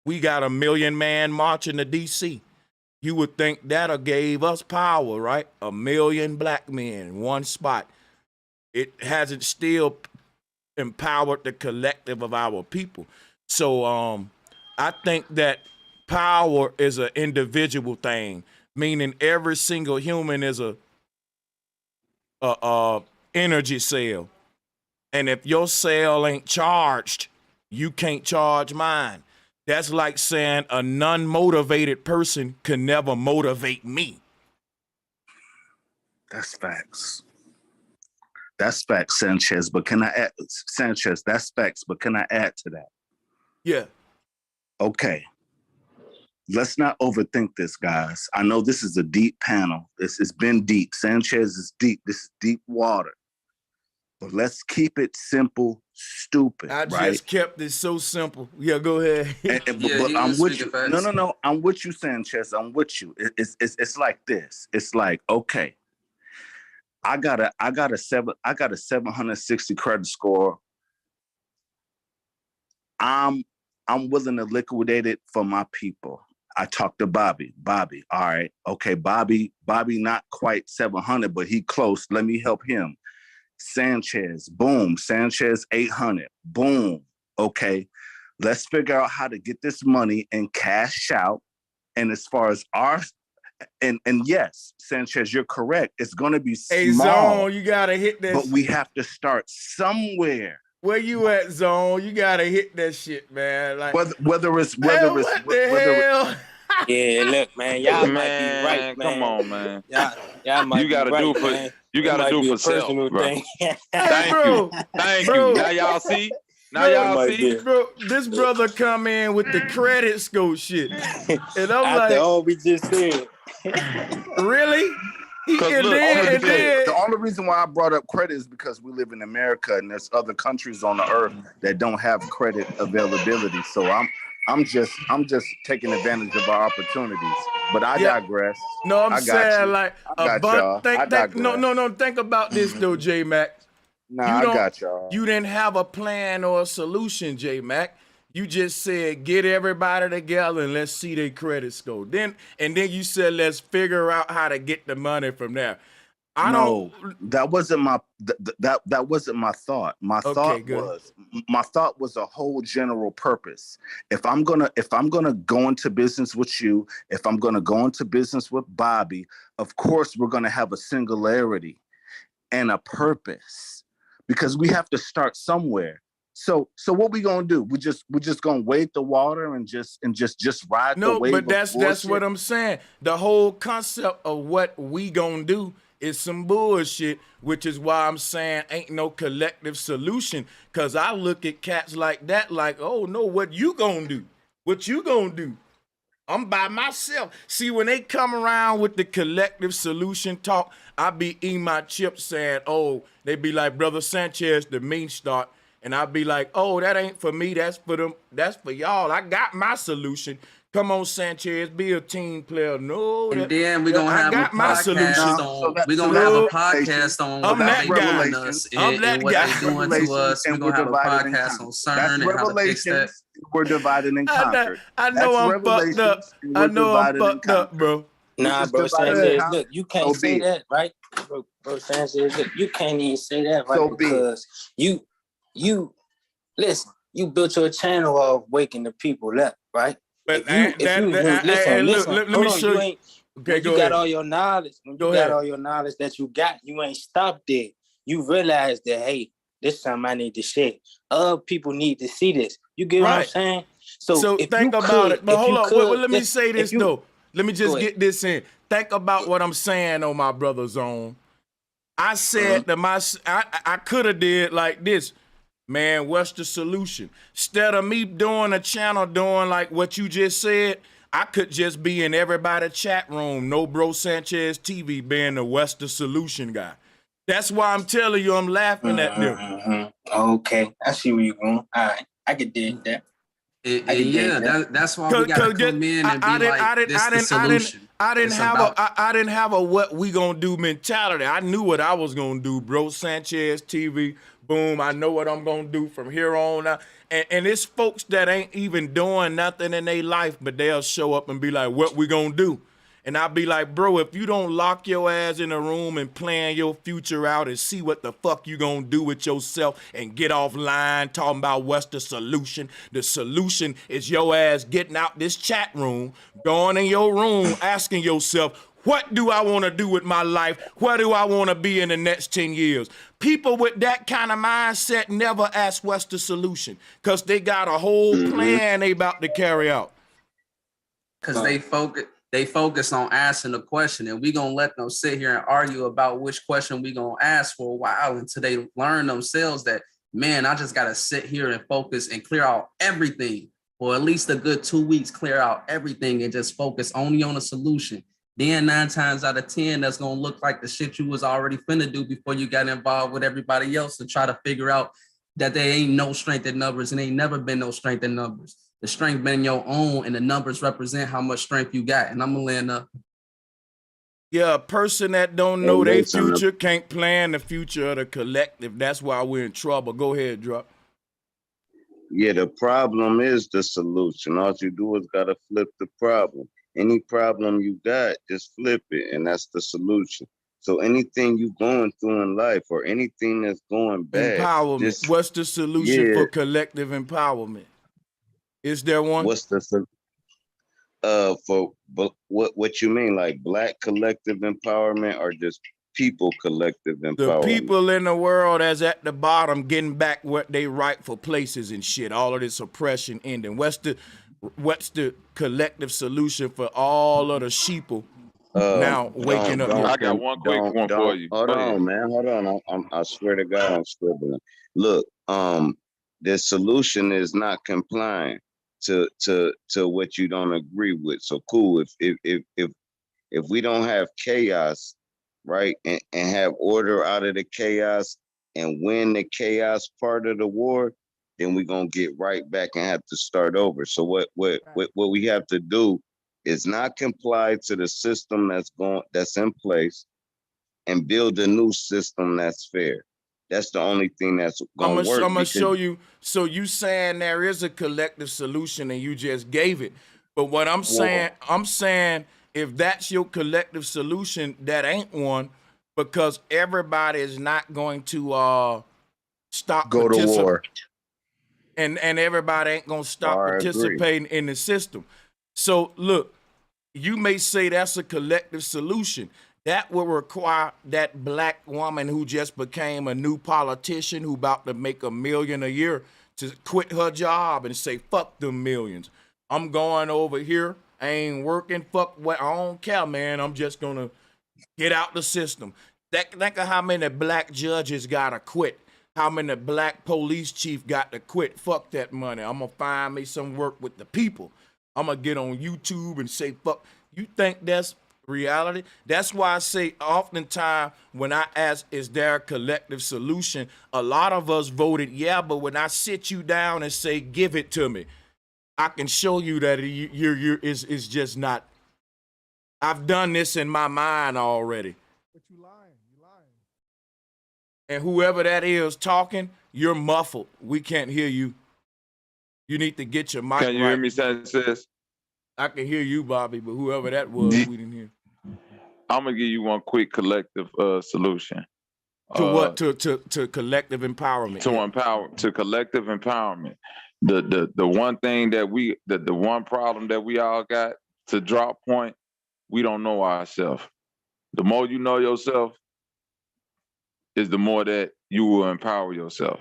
We got 1 million man marching to D.C. You would think that'll gave us power, right? 1 million black men in one spot. It hasn't still empowered the collective of our people. So I think that power is an individual thing, meaning every single human is a energy cell. And if your cell ain't charged, you can't charge mine. That's like saying a non-motivated person can never motivate me. That's facts. That's facts, Sanchez. But can I add, Sanchez? That's facts. But can I add to that? Yeah. Okay. Let's not overthink this, guys. I know this is a deep panel. It's been deep. Sanchez is deep. This is deep water. But let's keep it simple, stupid. I right? just kept it so simple. Yeah, go ahead. But I'm with you. No. I'm with you, Sanchez. I'm with you. It's like this. It's like, okay, I got a 760 credit score. I'm willing to liquidate it for my people. I talked to Bobby. Bobby, all right, okay, Bobby not quite 700, but he close. Let me help him. Sanchez, boom. Sanchez 800, boom. Okay, let's figure out how to get this money and cash out. And as far as our and yes, Sanchez, you're correct. It's gonna be small. Hey, Zone, you gotta hit that. But we have to start somewhere. Where you at, Zone? You gotta hit that shit, man. Like whether it's Yeah, look, man, y'all might be right, man. Come on, man. Y'all might you gotta be right, do for man. you gotta do for self, bro. Thing. Thank you. Now y'all see. Now y'all see. Bro, this brother come in with the credit score shit, and I'm After like, all we just said. Really? The only reason why I brought up credit is because we live in America and there's other countries on the earth that don't have credit availability. So I'm just taking advantage of our opportunities. But I digress. No, I'm saying you. like I got y'all. No. Think about this though, J Mac. I got y'all. You didn't have a plan or a solution, J Mac. You just said get everybody together and let's see their credit score. Then you said let's figure out how to get the money from there. That wasn't my that wasn't my thought. My thought was a whole general purpose. If I'm gonna go into business with you, if I'm gonna go into business with Bobby, of course we're gonna have a singularity and a purpose because we have to start somewhere. So what we gonna do? We just gonna wade the water and just ride the wave. No, but that's what I'm saying. The whole concept of what we gonna do is some bullshit, which is why I'm saying ain't no collective solution. Cause I look at cats like that, like, oh no, what you gonna do? What you gonna do? I'm by myself. See, when they come around with the collective solution talk, I be eating my chips saying, oh, they be like, Brother Sanchez, the mean start. And I'll be like, oh, that ain't for me. That's for them. That's for y'all. I got my solution. Come on, Sanchez, be a team player. No, and then we're gonna have a podcast on. We're gonna have a podcast on. I'm that guy. I'm that guy. What they doing to us. We're gonna have a podcast on CERN and how to fix that. We're divided and conquered. I know I'm fucked up. I know I'm fucked up, bro. Nah, bro, Sanchez, look, you can't say that, right? Bro, Sanchez, look, you can't even say that, right? Because you listen, you built your channel off waking the people up, right? But listen, let me show you. Okay, you got all your knowledge. When you got all your knowledge that you got, you ain't stopped there. You realize that, hey, this is something I need to share. Other people need to see this. You get what I'm saying? So think about it. But hold on, let me say this though. Let me just get this in. Think about what I'm saying on my brother's own. I said that I could have did like this. Man, what's the solution? Instead of me doing a channel doing like what you just said, I could just be in everybody's chat room, no Bro Sanchez TV being the what's the solution guy. That's why I'm telling you I'm laughing at them. Okay, I see where you're going. All right, I could dig that. That's why we gotta come in and be like, this the solution. I didn't have a what we gonna do mentality. I knew what I was gonna do, Bro Sanchez TV. Boom, I know what I'm gonna do from here on out. And it's folks that ain't even doing nothing in their life, but they'll show up and be like, what we gonna do? And I'll be like, bro, if you don't lock your ass in a room and plan your future out and see what the fuck you gonna do with yourself and get offline talking about what's the solution is your ass getting out this chat room, going in your room, asking yourself, what do I want to do with my life? Where do I want to be in the next 10 years? People with that kind of mindset never ask what's the solution because they got a whole plan they about to carry out. Because they focus. they focus on asking the question, and we gonna let them sit here and argue about which question we gonna ask for a while until they learn themselves that, man, I just gotta sit here and focus and clear out everything, or at least a good 2 weeks, clear out everything and just focus only on a solution. Then 9 times out of 10, that's gonna look like the shit you was already finna do before you got involved with everybody else to try to figure out that there ain't no strength in numbers and ain't never been no strength in numbers. The strength been your own, and the numbers represent how much strength you got. And I'm gonna land up. Yeah, a person that don't know their future can't plan the future of the collective. That's why we're in trouble. Go ahead, Drop. Yeah, the problem is the solution. All you do is gotta flip the problem. Any problem you got, just flip it, and that's the solution. So anything you going through in life or anything that's going bad, Empowerment. What's the solution for collective empowerment? Is there one? What's the for what you mean, like Black collective empowerment or just people collective empowerment? The people in the world that's at the bottom getting back what they rightful places and shit. All of this oppression ending. What's the collective solution for all of the sheeple now waking up? I got one quick one for you. Hold on, man. Hold on. I swear to God, I'm scribbling. Look, the solution is not complying to what you don't agree with. So cool. If we don't have chaos, right, and have order out of the chaos and win the chaos part of the war, then we're gonna get right back and have to start over. So what we have to do is not comply to the system that's in place and build a new system that's fair. That's the only thing that's gonna work. I'm gonna show you. So you saying there is a collective solution and you just gave it. But what I'm saying if that's your collective solution, that ain't one, because everybody is not going to stop go to war. And everybody ain't gonna stop participating in the system. So look, you may say that's a collective solution. That will require that Black woman who just became a new politician who about to make $1 million a year to quit her job and say, fuck them millions. I'm going over here. I ain't working. Fuck what. I don't care, man. I'm just gonna get out the system. Think of how many Black judges gotta quit. How many Black police chief got to quit? Fuck that money. I'm gonna find me some work with the people. I'm gonna get on YouTube and say, fuck. You think that's reality? That's why I say oftentimes when I ask, is there a collective solution? A lot of us voted yeah, but when I sit you down and say, give it to me, I can show you that it's just not. I've done this in my mind already. But you lying. And whoever that is talking, you're muffled. We can't hear you. You need to get your mic right. Can you hear me, Sanchez? I can hear you, Bobby, but whoever that was, we didn't hear. I'm gonna give you one quick collective solution. To what? To collective empowerment. To collective empowerment. The one thing that the one problem that we all got, to Drop point, we don't know ourselves. The more you know yourself is the more that you will empower yourself.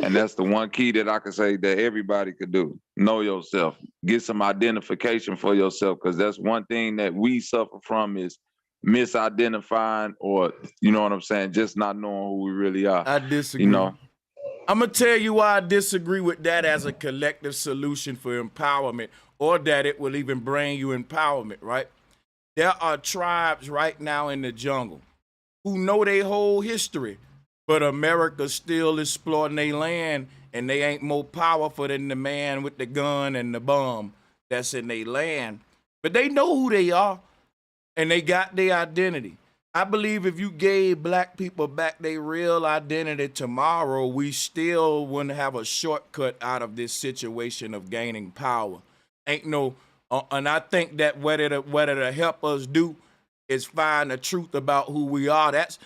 And that's the one key that I can say that everybody could do. Know yourself. Get some identification for yourself, because that's one thing that we suffer from is misidentifying, or, you know what I'm saying, just not knowing who we really are. I disagree. You know? I'm going to tell you why I disagree with that as a collective solution for empowerment, or that it will even bring you empowerment, right? There are tribes right now in the jungle who know their whole history, but America still exploiting their land, and they ain't more powerful than the man with the gun and the bomb that's in their land. But they know who they are, and they got their identity. I believe if you gave Black people back their real identity tomorrow, we still wouldn't have a shortcut out of this situation of gaining power. Ain't no, and I think that what it'll help us do is find the truth about who we are. That's,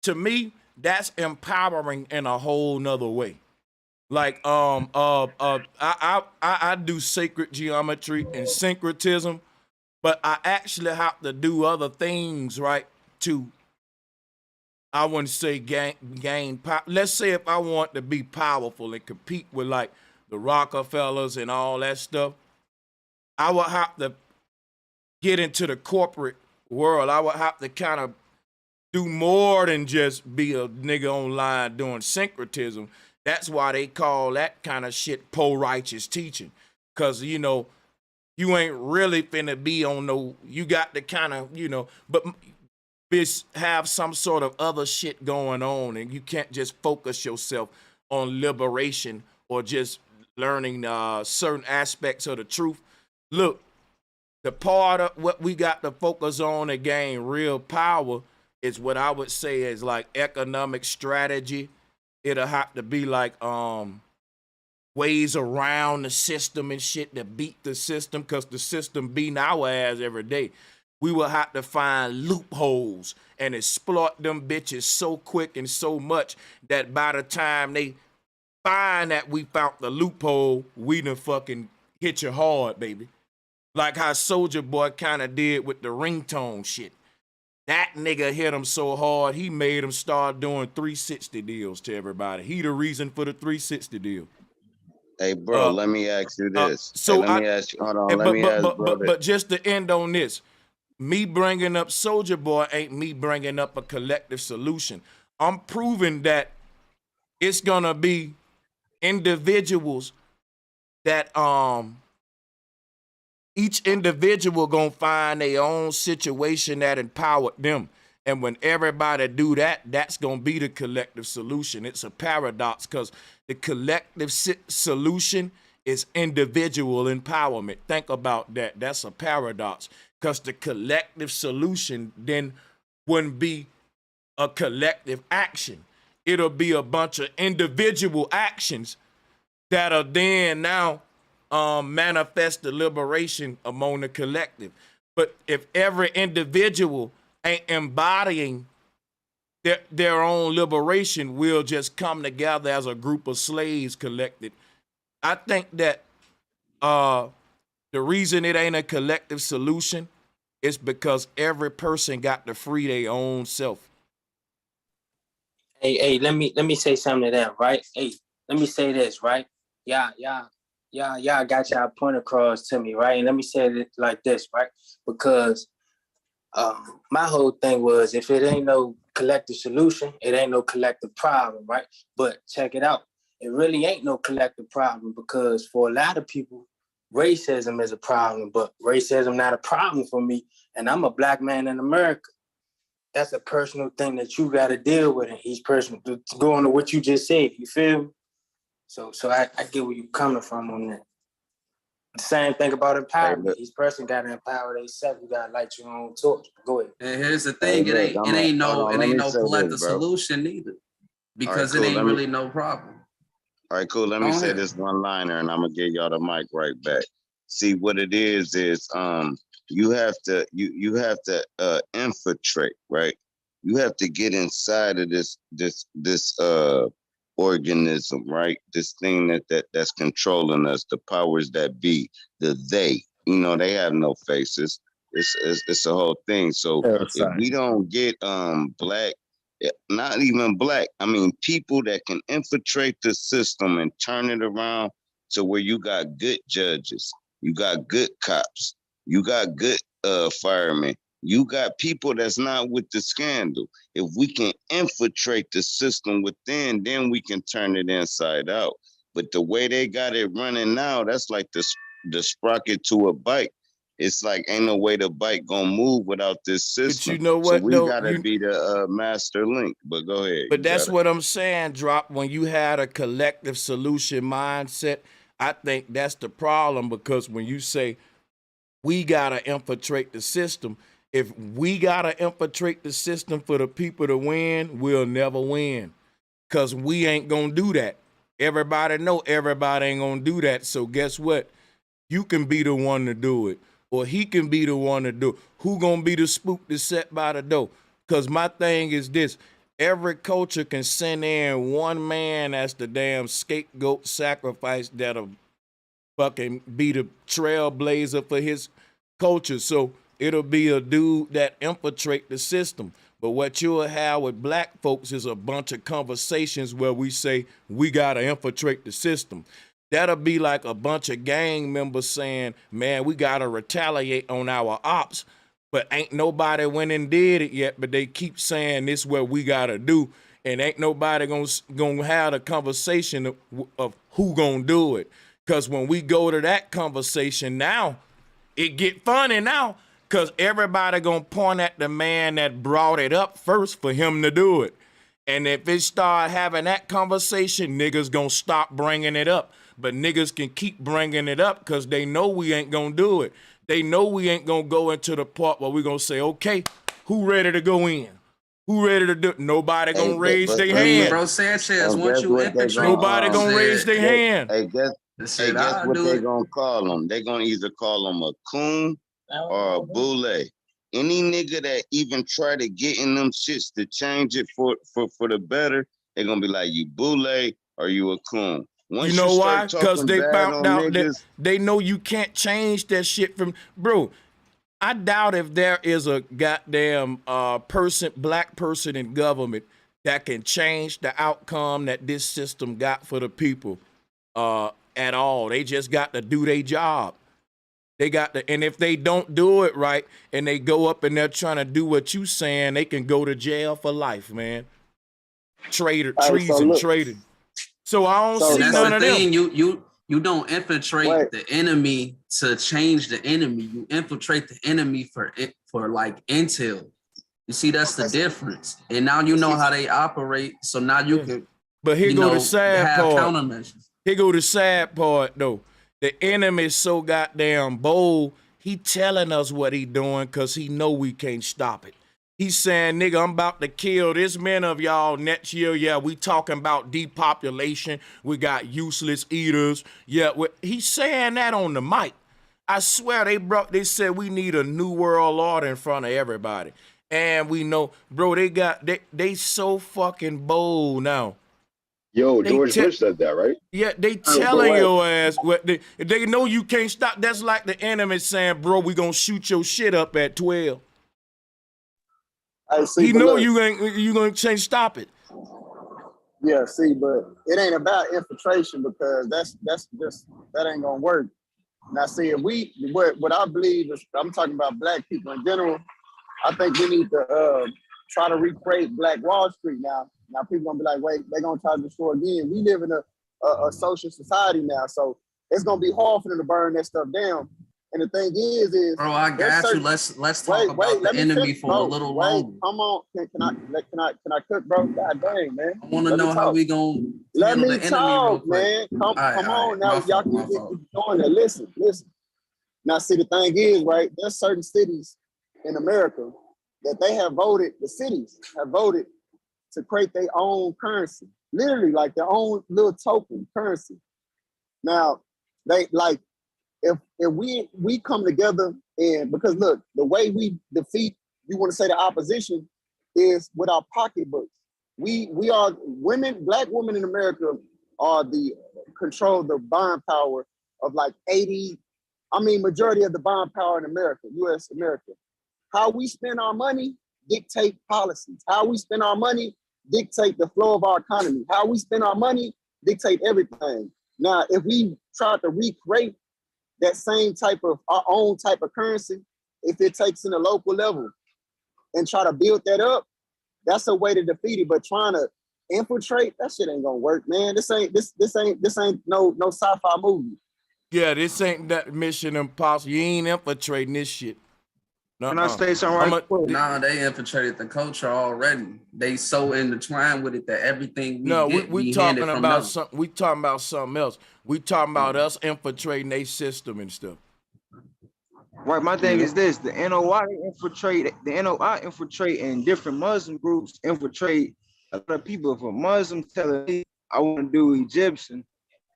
to me, that's empowering in a whole nother way. Like I do sacred geometry and syncretism, but I actually have to do other things, right, to, I wouldn't say gain power. Let's say if I want to be powerful and compete with like the Rockefellers and all that stuff, I would have to get into the corporate world, I would have to kind of do more than just be a nigga online doing syncretism. That's why they call that kind of shit po-righteous teaching. Cause you know, you ain't really finna be on no, you got to kind of, you know, but have some sort of other shit going on, and you can't just focus yourself on liberation or just learning certain aspects of the truth. Look, the part of what we got to focus on to gain real power is what I would say is like economic strategy. It'll have to be like ways around the system and shit to beat the system, because the system beating our ass every day. We will have to find loopholes and exploit them bitches so quick and so much that by the time they find that we found the loophole, we done fucking hit you hard, baby. Like how Soulja Boy kind of did with the ringtone shit. That nigga hit him so hard, he made him start doing 360 deals to everybody. He the reason for the 360 deal. Hey, bro, let me ask you this. So let me ask you, hold on, let me ask bro this. But just to end on this, me bringing up Soulja Boy ain't me bringing up a collective solution. I'm proving that it's gonna be individuals that each individual gonna find their own situation that empowered them. And when everybody do that, that's gonna be the collective solution. It's a paradox because the collective solution is individual empowerment. Think about that. That's a paradox because the collective solution then wouldn't be a collective action. It'll be a bunch of individual actions that are then now manifest the liberation among the collective. But if every individual ain't embodying their own liberation, we'll just come together as a group of slaves collected. I think that the reason it ain't a collective solution is because every person got to free their own self. Hey, let me say something to that, right? Hey, let me say this, right? Y'all got y'all point across to me, right? And let me say it like this, right? Because my whole thing was, if it ain't no collective solution, it ain't no collective problem, right? But check it out. It really ain't no collective problem, because for a lot of people, racism is a problem, but racism not a problem for me. And I'm a black man in America. That's a personal thing that you got to deal with, and each person to go on to what you just said. You feel me? So I get where you coming from on that. The same thing about empowerment. Each person got to empower themselves. You got to light your own torch. Go ahead. And here's the thing: it ain't no collective solution either, because it ain't really no problem. All right, cool. Let me say this one liner, and I'm gonna give y'all the mic right back. See, what it is you have to infiltrate, right? You have to get inside of this organism, right? This thing that's controlling us, the powers that be, the they. You know, they have no faces. It's a whole thing. So if we don't get black, not even black, I mean people that can infiltrate the system and turn it around to where you got good judges, you got good cops, you got good firemen, you got people that's not with the scandal. If we can infiltrate the system within, then we can turn it inside out. But the way they got it running now, that's like the sprocket to a bike. It's like ain't no way the bike gonna move without this system. But you know what? So we gotta be the master link. But go ahead. But that's what I'm saying, Drop. When you had a collective solution mindset, I think that's the problem, because when you say we gotta infiltrate the system, if we gotta infiltrate the system for the people to win, we'll never win, because we ain't gonna do that. Everybody know everybody ain't gonna do that. So guess what? You can be the one to do it, or he can be the one to do it. Who gonna be the spook that's set by the door? Because my thing is this: every culture can send in one man as the damn scapegoat sacrifice that'll fucking be the trailblazer for his culture. So it'll be a dude that infiltrate the system. But what you'll have with black folks is a bunch of conversations where we say we gotta infiltrate the system. That'll be like a bunch of gang members saying, man, we gotta retaliate on our ops, but ain't nobody went and did it yet, but they keep saying this is what we gotta do, and ain't nobody gonna have a conversation of who gonna do it. Cause when we go to that conversation now, it get funny now, cause everybody gonna point at the man that brought it up first for him to do it. And if it start having that conversation, niggas gonna stop bringing it up. But niggas can keep bringing it up because they know we ain't gonna do it. They know we ain't gonna go into the part where we gonna say, okay, who ready to go in? Who ready to do it? Nobody gonna raise their hand. Bro, Sanchez, once you infiltrate, nobody gonna raise their hand. Hey, guess what they gonna call them? They gonna either call them a coon or a boule. Any nigga that even try to get in them shits to change it for the better, they gonna be like, you boule or you a coon. Once you know why? Because they found out that they know you can't change that shit from, bro. I doubt if there is a goddamn black person in government that can change the outcome that this system got for the people at all. They just got to do their job. They got to, and if they don't do it right and they go up and they're trying to do what you saying, they can go to jail for life, man. Treason. So I don't see none of them. You don't infiltrate the enemy to change the enemy. You infiltrate the enemy for like intel. You see, that's the difference. And now you know how they operate. So now you can. But here go the sad part. Countermeasures. Here go the sad part though. The enemy is so goddamn bold. He telling us what he doing because he know we can't stop it. He's saying, nigga, I'm about to kill this many of y'all next year. Yeah, we talking about depopulation. We got useless eaters. Yeah, he's saying that on the mic. I swear they said we need a new world order in front of everybody. And we know, bro, they so fucking bold now. Yo, George Bush said that, right? Yeah, they telling your ass what they know you can't stop. That's like the enemy saying, bro, we gonna shoot your shit up at 12. He know you gonna change. Stop it. Yeah, see, but it ain't about infiltration because that ain't gonna work. Now, see, if what I believe is, I'm talking about black people in general. I think we need to try to recreate Black Wall Street now. Now people gonna be like, wait, they're gonna try to destroy again. We live in a social society now, so it's gonna be hard for them to burn that stuff down. And the thing is, bro, I got you. Let's talk about the enemy for a little longer. Come on, can I cook, bro? God dang, man. I want to know how we gonna let me talk, man. Come on now, y'all keep going there. Listen. Now, see, the thing is, right? There's certain cities in America that they have voted. The cities have voted to create their own currency, literally like their own little token currency. Now, they like. If we come together and because look, the way we defeat, you want to say the opposition, is with our pocketbooks. We are women, black women in America are control the buying power of like majority of the buying power in America, US America. How we spend our money dictate policies. How we spend our money dictate the flow of our economy. How we spend our money dictate everything. Now, if we try to recreate that same type of our own type of currency, if it takes in a local level and try to build that up, that's a way to defeat it. But trying to infiltrate, that shit ain't gonna work, man. This ain't no sci-fi movie. Yeah, this ain't that Mission Impossible. You ain't infiltrating this shit. Can I say something right quick? Nah, they infiltrated the culture already. They so intertwined with it that everything we talking about something. We talking about something else. We talking about us infiltrating their system and stuff. Right. My thing is this: the NOI infiltrate, and different Muslim groups infiltrate a lot of people. If a Muslim telling me I want to do Egyptian,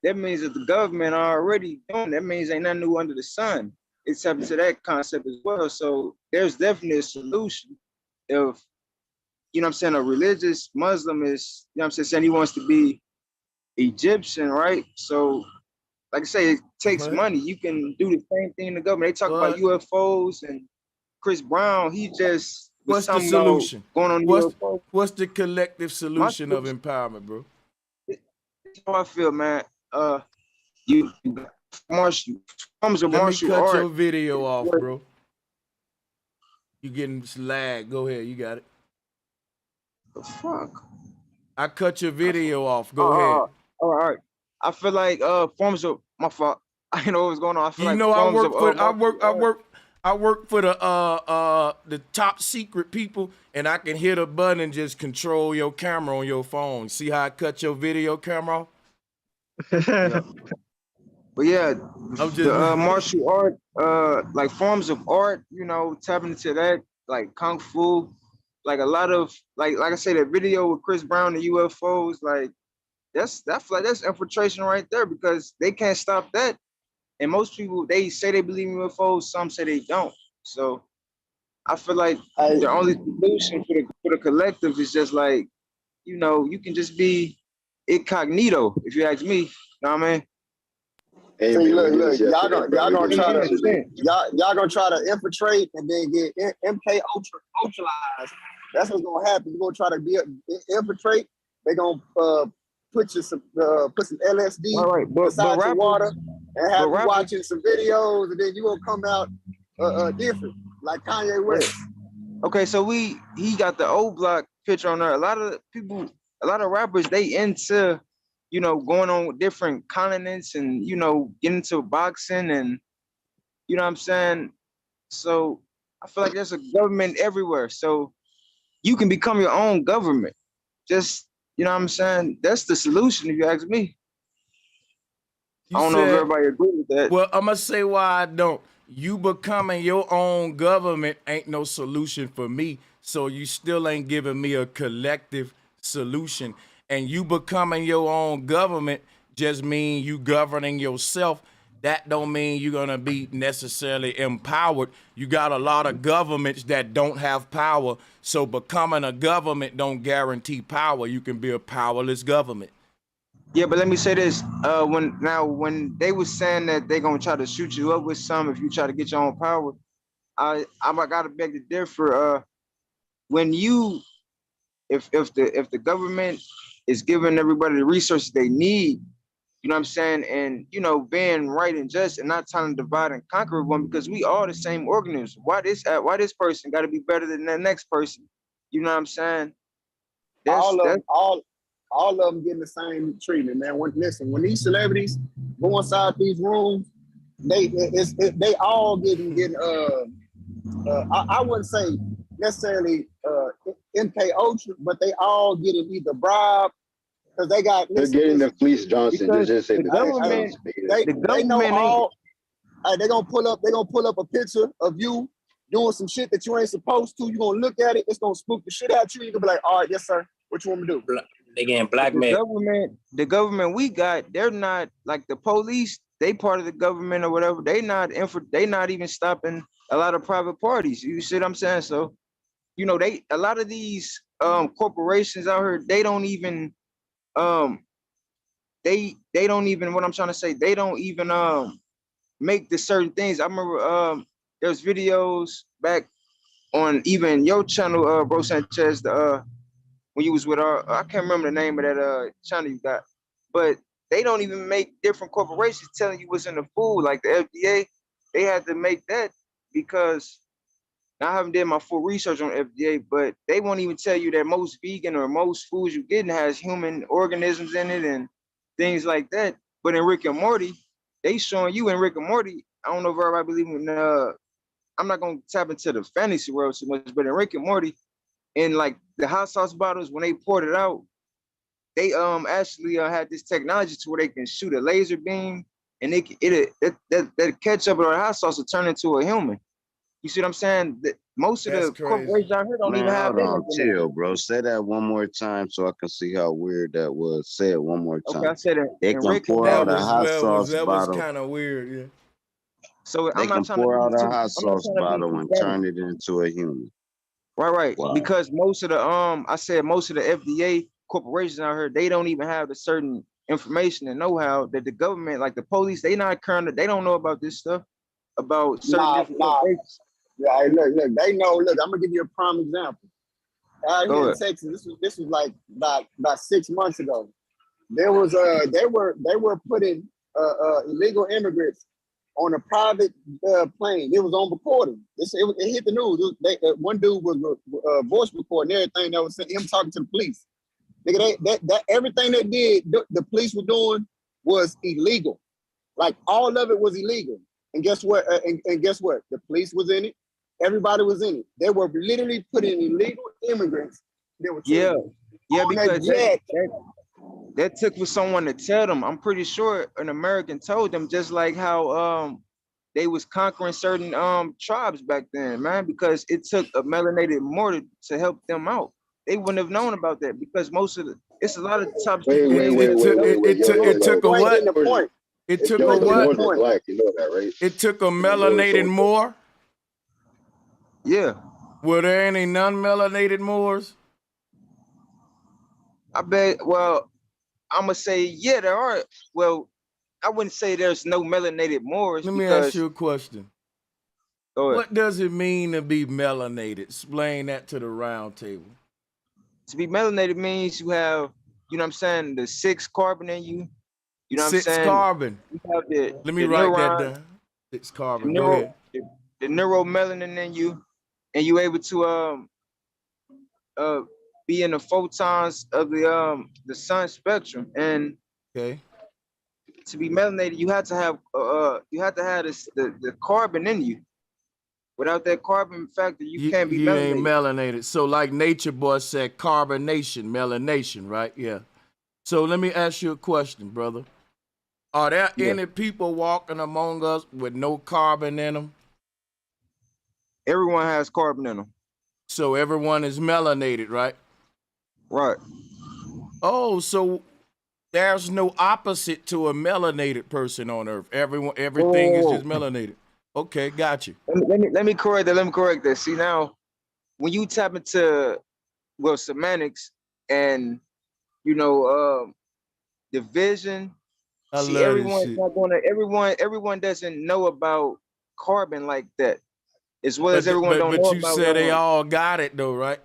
that means that the government are already doing. That means ain't nothing new under the sun. It's up to that concept as well. So there's definitely a solution. If, you know what I'm saying, a religious Muslim is, you know what I'm saying he wants to be Egyptian, right? So, like I say, it takes money. You can do the same thing in the government. They talk about UFOs and Chris Brown, he just what's the solution? Going on UFO. What's the collective solution of empowerment, bro? That's how I feel, man. you martial forms of Let me martial cut art. your video off, bro. You getting lag. Go ahead. You got it. The fuck? I cut your video off. Go ahead. All right. I feel like forms of my fault. I know what's going on. I feel You like know, I forms work of for martial I work for the top secret people, and I can hit a button and just control your camera on your phone. See how I cut your video camera off? Yeah. But yeah, I'm just the martial art, like forms of art, you know, tapping into that, like kung fu, like a lot of like I said, that video with Chris Brown and UFOs, like that's infiltration right there, because they can't stop that. And most people, they say they believe in UFOs, some say they don't. So I feel like the only solution for the collective is just like, you know, you can just be incognito, if you ask me. You know what I mean? Hey, See, man, look, y'all gonna try to yesterday. y'all gonna try to infiltrate and then get MK ultralized. That's what's gonna happen. You're gonna try to infiltrate. They're gonna put some LSD inside your water and have you watching some videos, and then you gonna come out different, like Kanye West. Okay, so he got the old block picture on there. A lot of people, a lot of rappers, they into, you know, going on different continents and, you know, getting into boxing and, you know what I'm saying? So I feel like there's a government everywhere. So you can become your own government. Just, you know what I'm saying? That's the solution, if you ask me. I don't know if everybody agree with that. Well, I'm going to say why I don't. You becoming your own government ain't no solution for me. So you still ain't giving me a collective solution. And you becoming your own government just mean you governing yourself. That don't mean you're going to be necessarily empowered. You got a lot of governments that don't have power. So becoming a government don't guarantee power. You can be a powerless government. Yeah, but let me say this. When they was saying that they're gonna try to shoot you up with some if you try to get your own power, I gotta beg to differ. When you if the government is giving everybody the resources they need, you know what I'm saying, and you know, being right and just and not trying to divide and conquer one, because we all the same organism. Why this person gotta be better than the next person? You know what I'm saying? All of them getting the same treatment, man. When these celebrities go inside these rooms, they all getting I wouldn't say necessarily MK Ultra, but they all getting either bribe because they got. They're getting the fleece Johnson. Just say the government. They know all. They're gonna pull up a picture of you doing some shit that you ain't supposed to. You're gonna look at it. It's gonna spook the shit out you. You're gonna be like, all right, yes sir. What you want me to do? They getting blackmailed. The government we got, they're not like the police. They part of the government or whatever. They not even stopping a lot of private parties. You see what I'm saying? So, you know, a lot of these corporations out here, they don't even they don't even, what I'm trying to say, they don't even make the certain things. I remember there's videos back on even your channel, Bro Sanchez, when you was with I can't remember the name of that channel you got, but they don't even make different corporations telling you what's in the food, like the FDA. They had to make that because I haven't did my full research on FDA, but they won't even tell you that most vegan or most foods you're getting has human organisms in it and things like that. But in Rick and Morty, they showing you in Rick and Morty. I don't know if everybody believe in. I'm not gonna tap into the fantasy world too much, but in Rick and Morty, in like the hot sauce bottles, when they poured it out, they actually had this technology to where they can shoot a laser beam and that ketchup or hot sauce will turn into a human. You see what I'm saying? That most of the corporations out here don't even have that. Chill, bro. Say that one more time so I can see how weird that was. Say it one more time. Okay, I said it. They can pour out a hot sauce that bottle. was kind of weird, yeah. So they can pour out a hot sauce bottle and turn it into a human. Right. Wow. Because most of the most of the FDA corporations out here, they don't even have the certain information and know-how that the government, like the police, they don't know about this stuff, about certain different corporations. Yeah, look, they know. Look, I'm gonna give you a prime example. Out here in Texas, this was like about 6 months ago. There was they were putting illegal immigrants on a private plane. It was on recording. It hit the news. One dude was voice recording everything that was him talking to the police. Nigga, that everything they did, the police were doing was illegal. Like all of it was illegal. And guess what? And guess what? The police was in it. Everybody was in it. They were literally putting illegal immigrants. Yeah, because that took for someone to tell them. I'm pretty sure an American told them, just like how they was conquering certain tribes back then, man, because it took a melanated Moor to help them out. They wouldn't have known about that because it's a lot of tops. It took a what? It took a what? Black, you know that, right? It took a melanated Moor? Yeah. Were there any non-melanated Moors? I bet, well, I'm going to say, yeah, there are. Well, I wouldn't say there's no melanated Moors. Let me ask you a question. What does it mean to be melanated? Explain that to the round table. To be melanated means you have, you know what I'm saying, the 6 carbon in you. You know what I'm saying? 6 carbon. Let me write that down. 6 carbon. Go ahead. The neuromelanin in you, and you able to be in the photons of the sun spectrum. And to be melanated, you have to have the carbon in you. Without that carbon factor, you can't be melanated. You ain't melanated. So like Nature Boy said, carbonation, melanation, right? Yeah. So let me ask you a question, brother. Are there any people walking among us with no carbon in them? Everyone has carbon in them. So everyone is melanated, right? Right. Oh, so there's no opposite to a melanated person on Earth. Everything is just melanated. Okay, got you. Let me correct that. Let me correct that. See, now, when you tap into semantics and division, everyone doesn't know about carbon like that, as well as everyone don't know about. But you said they all got it though, right?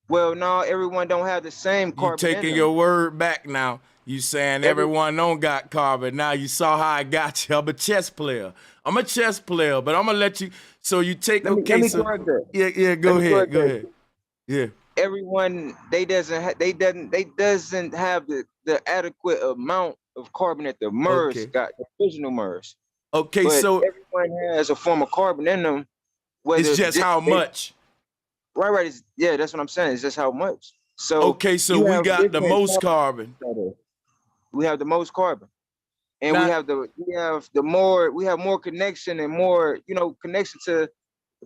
Well, no, everyone don't have the same carbon. You taking your word back now. You saying everyone don't got carbon. Now you saw how I got you. I'm a chess player, but I'm gonna let you. So you take let me correct that. Yeah. Go ahead. Yeah. Everyone they doesn't have the adequate amount of carbon that the MERS got, the original MERS. Okay, but so everyone has a form of carbon in them. It's just how much. Right. That's what I'm saying. It's just how much. So okay, so we got the most carbon. We have the most carbon, and we have more connection and more connection to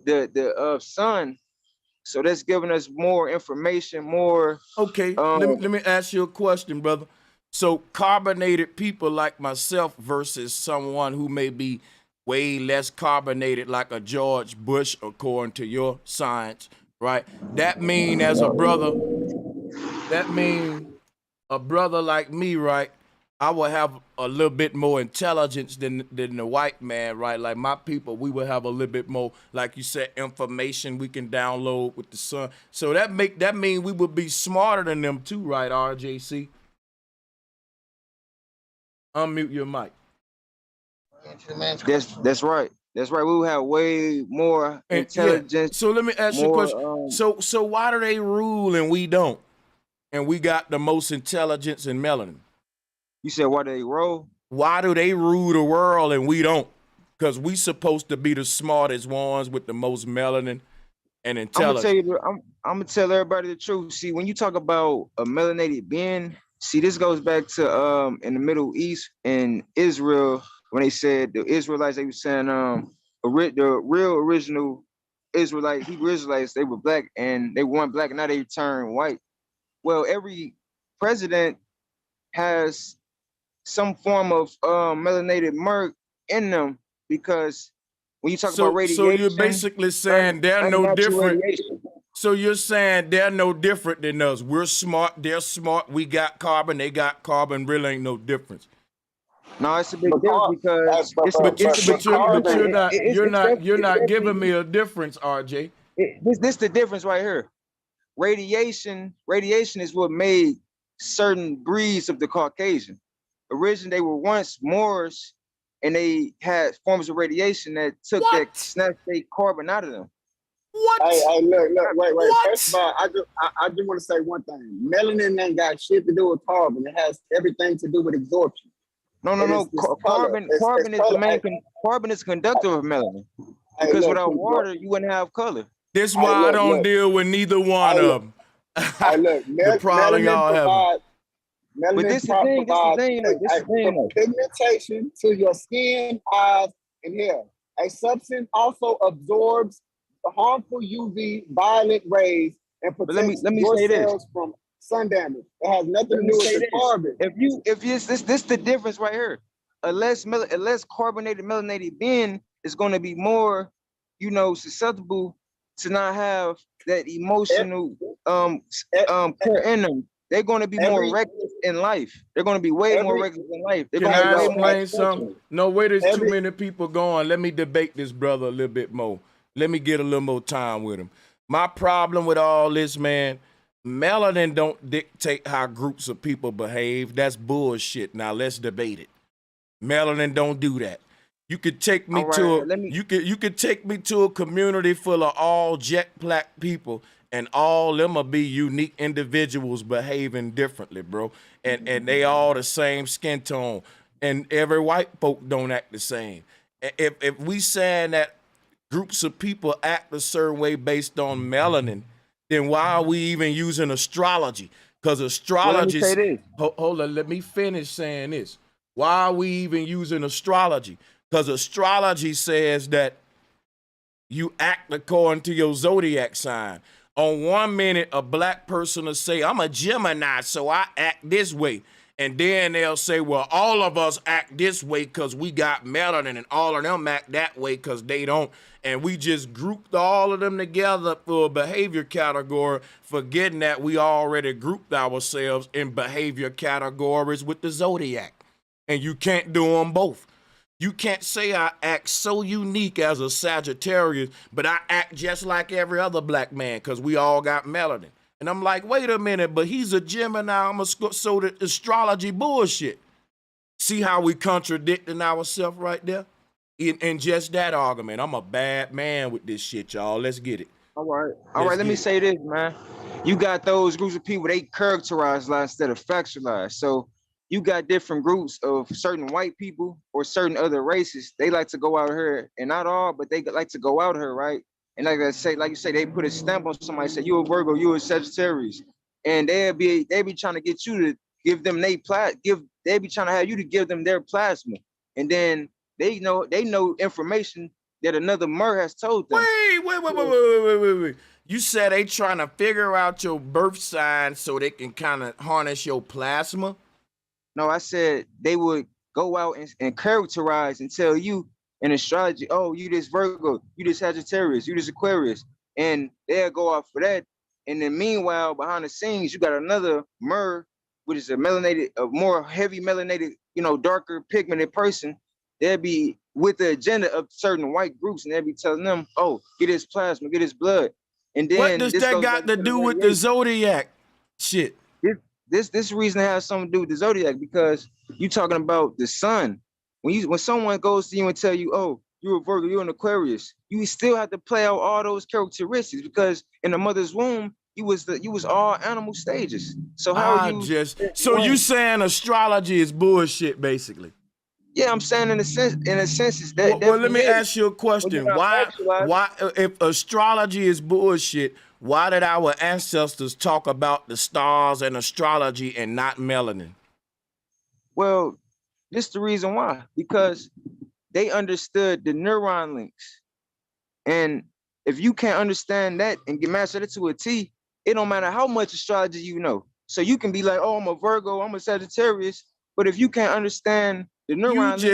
the sun. So that's giving us more information, more. Okay, let me ask you a question, brother. So carbonated people like myself versus someone who may be way less carbonated, like a George Bush, according to your science, right? That mean as a brother, a brother like me, right? I will have a little bit more intelligence than the white man, right? Like my people, we will have a little bit more, like you said, information we can download with the sun. So that mean we would be smarter than them too, right, RJC? Unmute your mic. That's right. That's right. We will have way more intelligence. Yeah. So let me ask you a question. So why do they rule and we don't? And we got the most intelligence and melanin. You said why do they rule? Why do they rule the world and we don't? Because we supposed to be the smartest ones with the most melanin and intelligence. I'm gonna tell everybody the truth. See, when you talk about a melanated being, see, this goes back to in the Middle East and Israel, when they said the Israelites, they were saying the real original Israelite, Hebrew Israelites, they were black and they weren't black and now they turned white. Well, every president has some form of melanated merc in them, because when you talk about radiation, so you're basically saying they're no different. Radiation. So you're saying they're no different than us. We're smart, they're smart, we got carbon, they got carbon, really ain't no difference. No, it's a big difference because you're not giving me a difference, RJ. This the difference right here. Radiation is what made certain breeds of the Caucasian. originally they were once Moors, and they had forms of radiation that took that snatched their carbon out of them. What? Hey, look, wait. What? First of all, I just want to say one thing. Melanin ain't got shit to do with carbon. It has everything to do with absorption. No. Carbon is conductive of melanin. Because without water, you wouldn't have color. This why I don't deal with neither one of them. The problem y'all have. Melanin this is the thing. Pigmentation to your skin, eyes, and hair. A substance also absorbs the harmful UV violet rays and protects your cells from sun damage. It has nothing to do with the carbon. This the difference right here. A less carbonated melanated being is going to be more, susceptible to not have that emotional care in them. They're going to be more reckless in life. They're going to be way more reckless in life. They're Can going to I be way explain more something? No, wait, there's too many people going. Let me debate this brother a little bit more. Let me get a little more time with him. My problem with all this, man, melanin don't dictate how groups of people behave. That's bullshit. Now let's debate it. Melanin don't do that. You could take me you could take me to a community full of all jet black people, and all them will be unique individuals behaving differently, bro. And they all the same skin tone. And every white folk don't act the same. If we saying that groups of people act a certain way based on melanin, then why are we even using astrology? Because astrology. Hold on, let me finish saying this. Why are we even using astrology? Because astrology says that you act according to your zodiac sign. On 1 minute, a black person will say, I'm a Gemini, so I act this way. And then they'll say, well, all of us act this way because we got melanin, and all of them act that way because they don't. And we just grouped all of them together for a behavior category, forgetting that we already grouped ourselves in behavior categories with the zodiac. And you can't do them both. You can't say I act so unique as a Sagittarius, but I act just like every other black man because we all got melanin. And I'm like, wait a minute, but he's a Gemini. So the astrology bullshit. See how we contradicting ourselves right there? In just that argument. I'm a bad man with this shit, y'all. Let's get it. All right. Let me say this, man. You got those groups of people, they characterize lies instead of factualize. So you got different groups of certain white people or certain other races. They like to go out here, and not all, but they like to go out here, right? And like you say, they put a stamp on somebody, say you a Virgo, you a Sagittarius, and they be trying to get you to give them they be trying to have you to give them their plasma, and then they know information that another Mer has told them. Wait. You said they trying to figure out your birth sign so they can kind of harness your plasma? No, I said they would go out and characterize and tell you in astrology, oh, you this Virgo, you this Sagittarius, you this Aquarius, and they'll go off for that. And then meanwhile, behind the scenes, you got another Mer, which is a more heavy melanated, darker pigmented person. They'll be with the agenda of certain white groups, and they'll be telling them, oh, get his plasma, get his blood. And then what does that got to do with the zodiac shit? This reason has something to do with the zodiac, because you talking about the sun. When someone goes to you and tell you, oh, you're a Virgo, you're an Aquarius, you still have to play out all those characteristics, because in the mother's womb, you was all animal stages. So you saying astrology is bullshit, basically? Yeah, I'm saying in a sense is that. Well, let me ask you a question. Why if astrology is bullshit, why did our ancestors talk about the stars and astrology and not melanin? Well, this is the reason why. Because they understood the neuron links. And if you can't understand that and get mastered it to a T, it don't matter how much astrology you know. So you can be like, oh, I'm a Virgo, I'm a Sagittarius. But if you can't understand the neuron you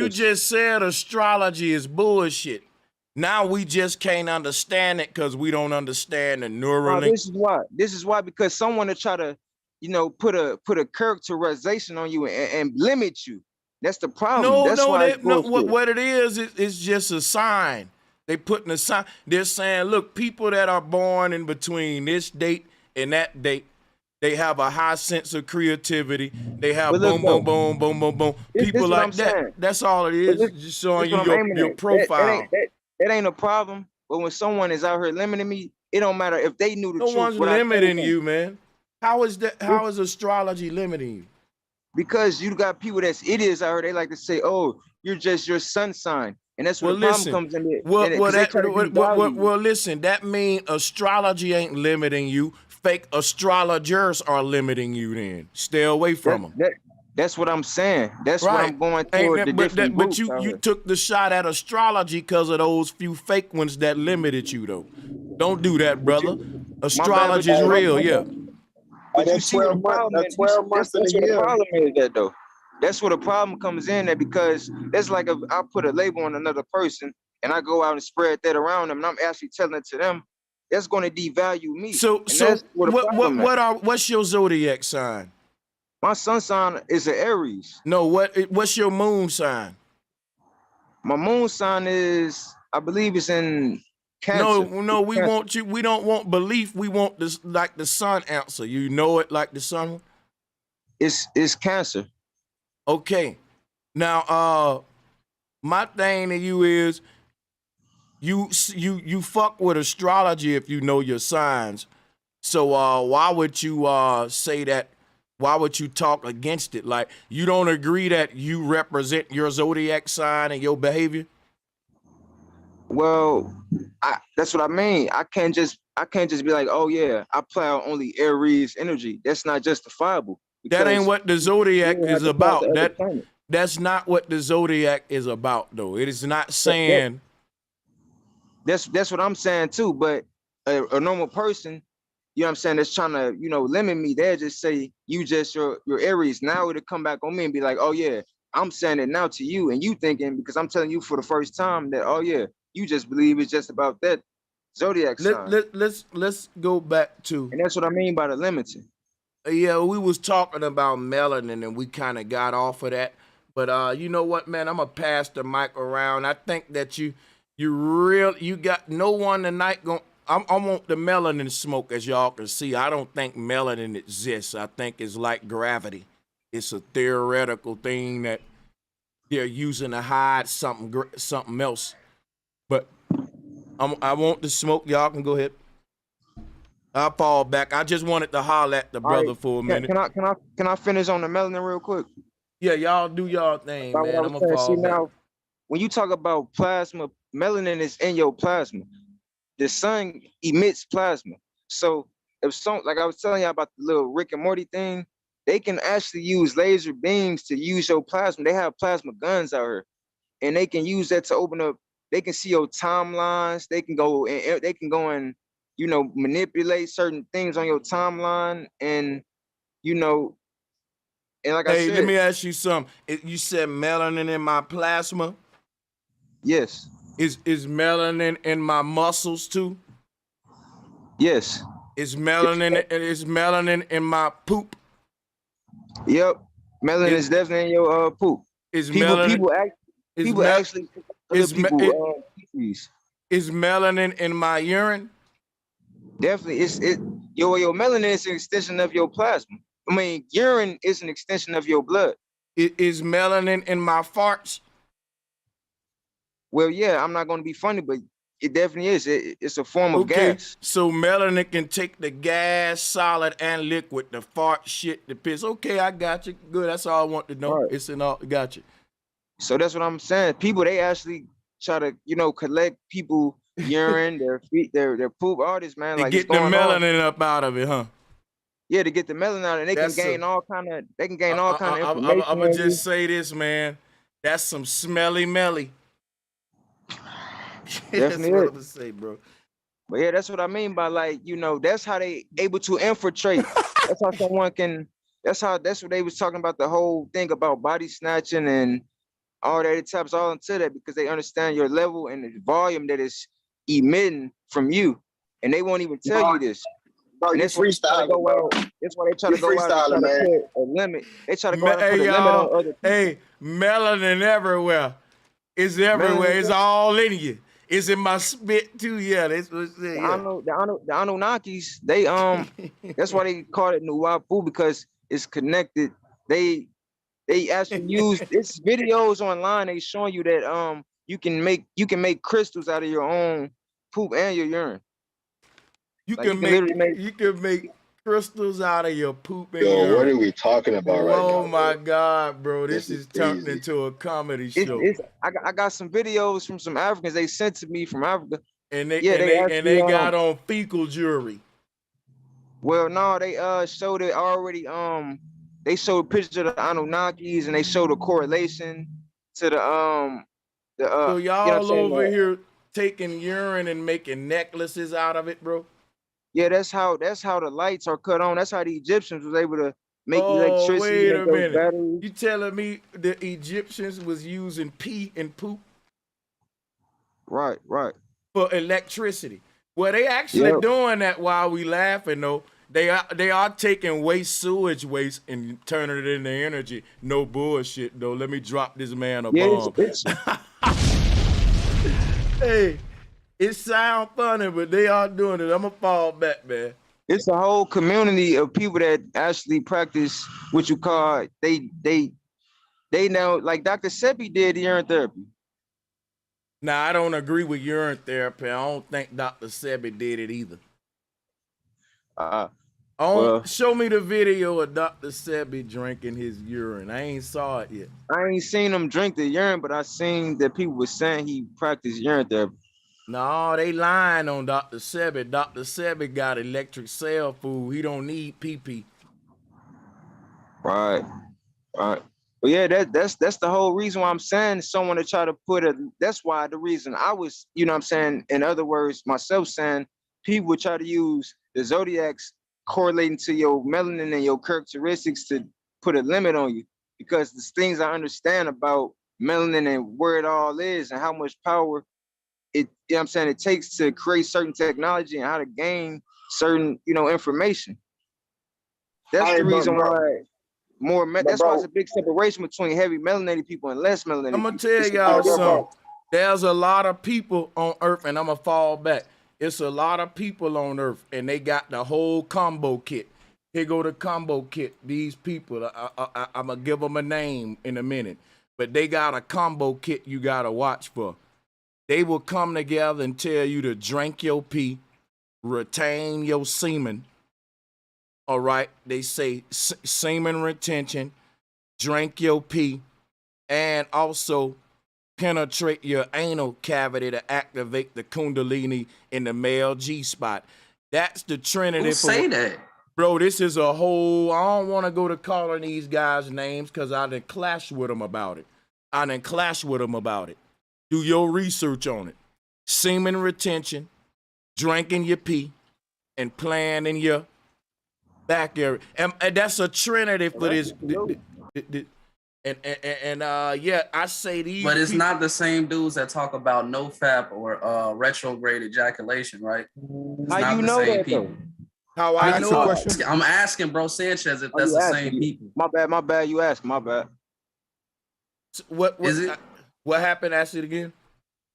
just said astrology is bullshit. Now we just can't understand it because we don't understand the neural link. This is why, because someone to try to, put a characterization on you and limit you. That's the problem. What it is, it's just a sign. They putting a sign. They're saying, look, people that are born in between this date and that date, They have a high sense of creativity. They have But look, boom, boom, boom, boom, boom, boom. this People what like I'm that. saying. That's all it is. Just showing This you what I'm aiming your at. profile. That ain't a problem. But when someone is out here limiting me, it don't matter if they knew the No truth. one's what I told limiting them. you, man. How is that? How is astrology limiting you? Because you got people that's idiots out here. They like to say, "Oh, you're just your sun sign," and that's where Well, the problem listen. comes in. Well, listen. That means astrology ain't limiting you. Fake astrologers are limiting you. Then stay away from them. That's what I'm saying. That's what I'm going toward. But you took the shot at astrology because of those few fake ones that limited you, though. Don't do that, brother. Astrology is real, yeah. But you see what the problem is. That's what the problem is, that though. That's where the problem comes in, that because that's like if I put a label on another person and I go out and spread that around them, and I'm actually telling it to them, that's going to devalue me. So that's where the problem is. what's your zodiac sign? My sun sign is an Aries. No, what's your moon sign? My moon sign is, I believe it's in Cancer. No, we want you. We don't want belief. We want this like the sun answer. You know it like the sun. It's Cancer. Okay. Now, my thing to you is, you fuck with astrology if you know your signs. So why would you say that? Why would you talk against it? Like, you don't agree that you represent your zodiac sign and your behavior? Well, that's what I mean. I can't just be like, oh yeah, I play out only Aries energy. That's not justifiable. That ain't what the zodiac is about. That's not what the zodiac is about, though. It is not saying. That's what I'm saying too. But a normal person, you know what I'm saying, that's trying to, limit me, they'll just say, you just your Aries. Now it'll come back on me and be like, oh yeah, I'm saying it now to you, and you thinking, because I'm telling you for the first time that, oh yeah, you just believe it's just about that zodiac sign. Let's go back to. And that's what I mean by the limiting. Yeah, we was talking about melanin and we kind of got off of that. But you know what, man? I'm gonna pass the mic around. I think that you got no one tonight I want the melanin smoke, as y'all can see. I don't think melanin exists. I think it's like gravity. It's a theoretical thing that they're using to hide something else. But I want the smoke. Y'all can go ahead. I'll fall back. I just wanted to holler at the brother for a minute. Can I finish on the melanin real quick? Yeah, y'all do y'all thing, man. I'm gonna fall back. Now, when you talk about plasma, melanin is in your plasma. The sun emits plasma. So like I was telling you about the little Rick and Morty thing, they can actually use laser beams to use your plasma. They have plasma guns out here, and they can use that to open up. They can see your timelines. They can go and manipulate certain things on your timeline, and and like I said, let me ask you something. You said melanin in my plasma? Yes. Is melanin in my muscles too? Yes. Is melanin in my poop? Yep. Melanin is definitely in your poop. Is melanin in my urine? Definitely. Your melanin is an extension of your plasma. I mean, urine is an extension of your blood. Is melanin in my farts? Well, yeah, I'm not going to be funny, but it definitely is. It's a form of gas. So melanin can take the gas, solid, and liquid, the fart, shit, the piss. Okay, I got you. Good. That's all I want to know. Right. It's in all. Got you. So that's what I'm saying. People, they actually try to, collect people urine, their feet, their poop, all this, man. To get the melanin up out of it, huh? Yeah, to get the melanin out, and they can gain all kind of information. I'm gonna just say this, man. That's some smelly melly. That's what I'm gonna say, bro. But yeah, that's what I mean by that's how they able to infiltrate. That's how someone can. That's what they was talking about, the whole thing about body snatching and all that. It taps all into that because they understand your level and the volume that is emitting from you, and they won't even tell you this. Bro, you freestyling. That's why they try to go out and put a limit. They try to go out and put a limit on other people. Hey, melanin everywhere. It's everywhere. It's all in you. It's in my spit too. Yeah, that's what it said. Yeah. The Anunnakis, they that's why they call it Nuwapu, because it's connected. They actually use it's videos online. They showing you that you can make crystals out of your own poop and your urine. You can make crystals out of your poop and Yo, urine. what are we talking about right now? Oh my God, bro! This This is is turned crazy. into a comedy show. I got some videos from some Africans they sent to me from Africa. And they actually, they got on fecal jury. Well, no, they showed it already. They showed pictures of the Anunnakis and they showed a correlation to the So you know y'all what I'm saying, over here taking urine and making necklaces out of it, bro? Yeah, that's how the lights are cut on. That's how the Egyptians was able to make Oh, electricity. wait a minute. You telling me the Egyptians was using pee and poop? Right. For electricity. Well, they actually doing that while we laughing though. They are taking sewage waste and turning it into energy. No bullshit though. Let me drop this man a bomb. Hey, it sound funny, but they are doing it. I'ma fall back, man. It's a whole community of people that actually practice what you call they know, like Dr. Sebi did urine therapy. Now, I don't agree with urine therapy. I don't think Dr. Sebi did it either. Show me the video of Dr. Sebi drinking his urine. I ain't saw it yet. I ain't seen him drink the urine, but I seen that people were saying he practiced urine therapy. No, they lying on Dr. Sebi. Dr. Sebi got electric cell food. He don't need pee-pee. Right. Well, yeah, that's the whole reason why I'm saying someone to try to put it. That's why the reason I was, you know what I'm saying, in other words, myself saying people would try to use the zodiacs correlating to your melanin and your characteristics to put a limit on you, because the things I understand about melanin and where it all is and how much power it, you know what I'm saying, it takes to create certain technology and how to gain certain, information. That's the reason why that's why it's a big separation between heavy melanated people and less melanated. I'm gonna tell y'all something. There's a lot of people on Earth, and I'm gonna fall back. It's a lot of people on Earth, and they got the whole combo kit. Here go the combo kit. These people, I'm gonna give them a name in a minute, but they got a combo kit you gotta watch for. They will come together and tell you to drink your pee, retain your semen. All right, they say semen retention, drink your pee, and also penetrate your anal cavity to activate the kundalini in the male G-spot. That's the trinity. Who say that? Bro, this is a whole, I don't want to go to calling these guys names because I done clashed with them about it. Do your research on it. Semen retention, drinking your pee, and playing in your back area. And that's a trinity for this. Yeah, I say these. But it's not the same dudes that talk about NoFap or retrograde ejaculation, right? It's how you know that people. How I know? I'm asking Bro Sanchez if that's the same people. My bad. You ask. My bad. What is it? What happened? Ask it again.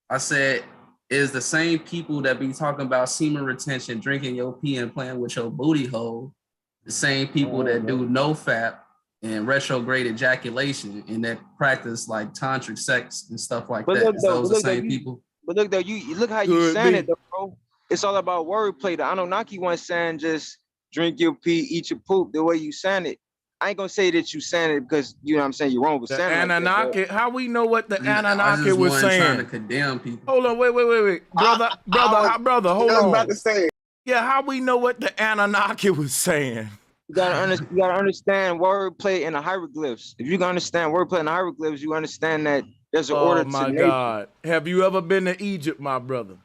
I said, is the same people that be talking about semen retention, drinking your pee and playing with your booty hole, the same people that do NoFap and retrograde ejaculation and that practice like tantric sex and stuff like that. Is those the same people? But look though, you look how you saying it though, bro. It's all about wordplay. The Anunnaki one saying just drink your pee, eat your poop. The way you saying it, I ain't gonna say that you saying it because you know what I'm saying you're wrong with saying it. Anunnaki. Like how we know what the Anunnaki was saying? Trying to condemn people. Hold on, wait, brother, hold on. I was about to say. Yeah, how we know what the Anunnaki was saying? You gotta understand wordplay and the hieroglyphs. If you can understand wordplay and the hieroglyphs, you understand that there's an order to nature. Oh my God! Have you ever been to Egypt, my brother?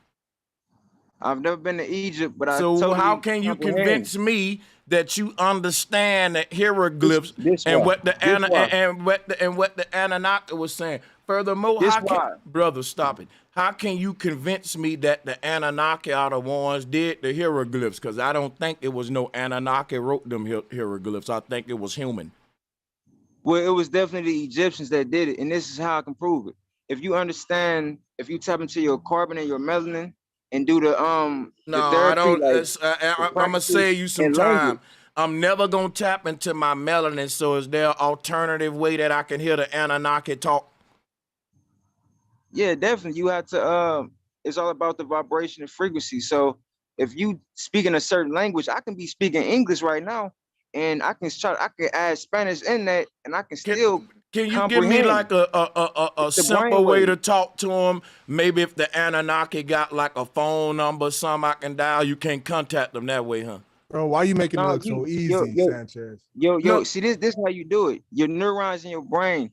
I've never been to Egypt, but so how can you convince me that you understand the hieroglyphs and what the Anunnaki was saying? Furthermore, brother, stop it. How can you convince me that the Anunnaki are the ones did the hieroglyphs? Because I don't think it was no Anunnaki wrote them hieroglyphs. I think it was human. Well, it was definitely the Egyptians that did it, and this is how I can prove it. If you understand if you tap into your carbon and your melanin and do the No, I therapy, don't. like I'm gonna save you some and language. time. I'm never gonna tap into my melanin. So, is there an alternative way that I can hear the Anunnaki talk? Yeah, definitely. You have to. It's all about the vibration and frequency. So if you speak in a certain language, I can be speaking English right now, and I can add Spanish in that, and I can still Can you give me comprehend. like a The simple way to brainwave. talk to them? Maybe if the Anunnaki got like a phone number, some I can dial, you can't contact them that way, huh? Bro, why you making it No, look so easy, Sanchez? No. See this how you do it. Your neurons in your brain,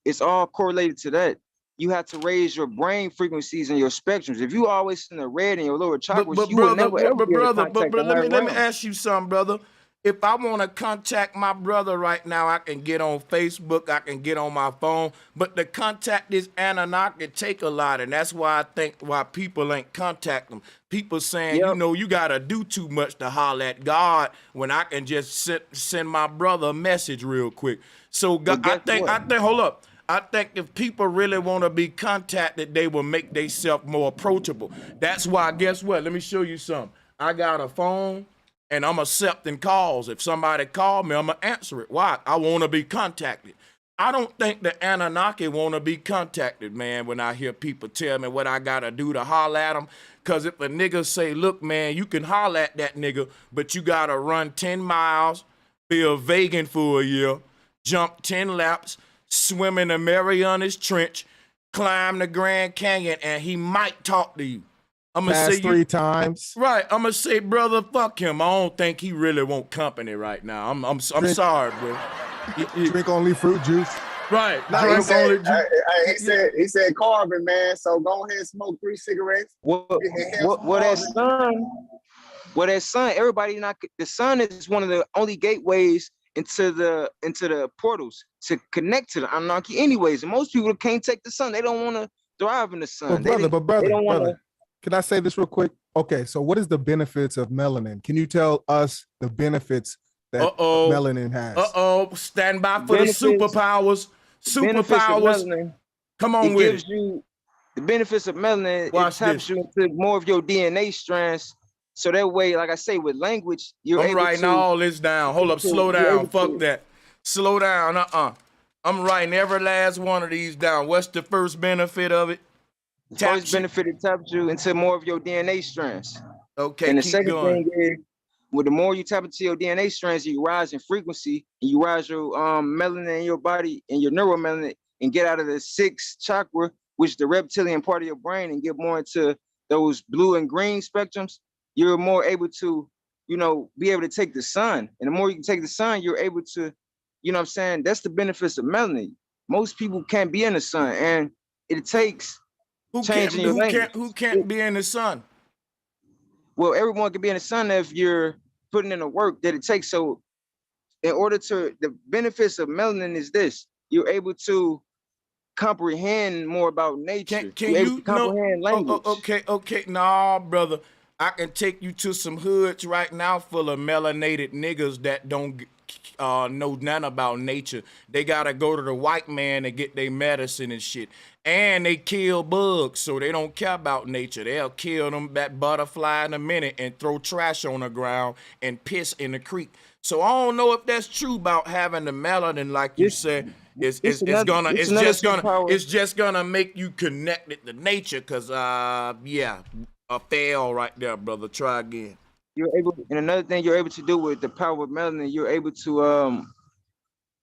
it's all correlated to that. You have to raise your brain frequencies and your spectrums. If you always in the red in your lower chakras, But you will brother, never ever be able to contact the higher let me realms. ask you something, brother. If I want to contact my brother right now, I can get on Facebook, I can get on my phone, but to contact this Anunnaki take a lot, and that's why I think why people ain't contact them. People saying, you know, you gotta do too much to holler at God when I can just send my brother a message real quick. So God, I think, hold up. I think if people really want to be contacted, they will make themselves more approachable. That's why, guess what? Let me show you something. I got a phone, and I'm accepting calls. If somebody call me, I'm going to answer it. Why? I want to be contacted. I don't think the Anunnaki want to be contacted, man, when I hear people tell me what I got to do to holler at them. Because if a nigga say, look, man, you can holler at that nigga, but you got to run 10 miles, be a vegan for a year, jump 10 laps, swim in the Marianas Trench, climb the Grand Canyon, and he might talk to you. I'm gonna say 3 times. Right. I'm gonna say, brother, fuck him. I don't think he really want company right now. I'm sorry, bro. Drink only fruit juice. Right. No, he said carbon, man. So go ahead and smoke 3 cigarettes. Well, that sun, everybody not the sun is one of the only gateways into the portals to connect to the Anunnaki anyways. And most people can't take the sun. They don't want to thrive in the sun. Brother, they don't want to. Can I say this real quick? Okay, so what is the benefits of melanin? Can you tell us the benefits that melanin has? Stand by for the superpowers. Superpowers. Come on with it. It gives you the benefits of melanin. It taps you into more of your DNA strands. So that way, like I say, with language, you're able to. I'm writing all this down. Hold up, slow down. Fuck that. Slow down. I'm writing every last one of these down. What's the first benefit of it? The first benefit, it taps you into more of your DNA strands. Okay, and the keep second going. thing is, with the more you tap into your DNA strands, you rise in frequency, and you rise your melanin in your body and your neuromelanin, and get out of the 6th chakra, which is the reptilian part of your brain, and get more into those blue and green spectrums. You're more able to, be able to take the sun. And the more you can take the sun, you're able to, you know what I'm saying? That's the benefits of melanin. Most people can't be in the sun, and it takes changing your language. Who can't be in the sun? Well, everyone can be in the sun if you're putting in the work that it takes. So in order to, the benefits of melanin is this: you're able to comprehend more about nature. Can you comprehend language? Okay. Nah, brother. I can take you to some hoods right now full of melanated niggas that don't know nothing about nature. They gotta go to the white man and get their medicine and shit. And they kill bugs, so they don't care about nature. They'll kill that butterfly in a minute and throw trash on the ground and piss in the creek. So I don't know if that's true about having the melanin, like you said. It's just gonna make you connected to nature, cause a fail right there, brother. Try again. You're able, and another thing you're able to do with the power of melanin, you're able to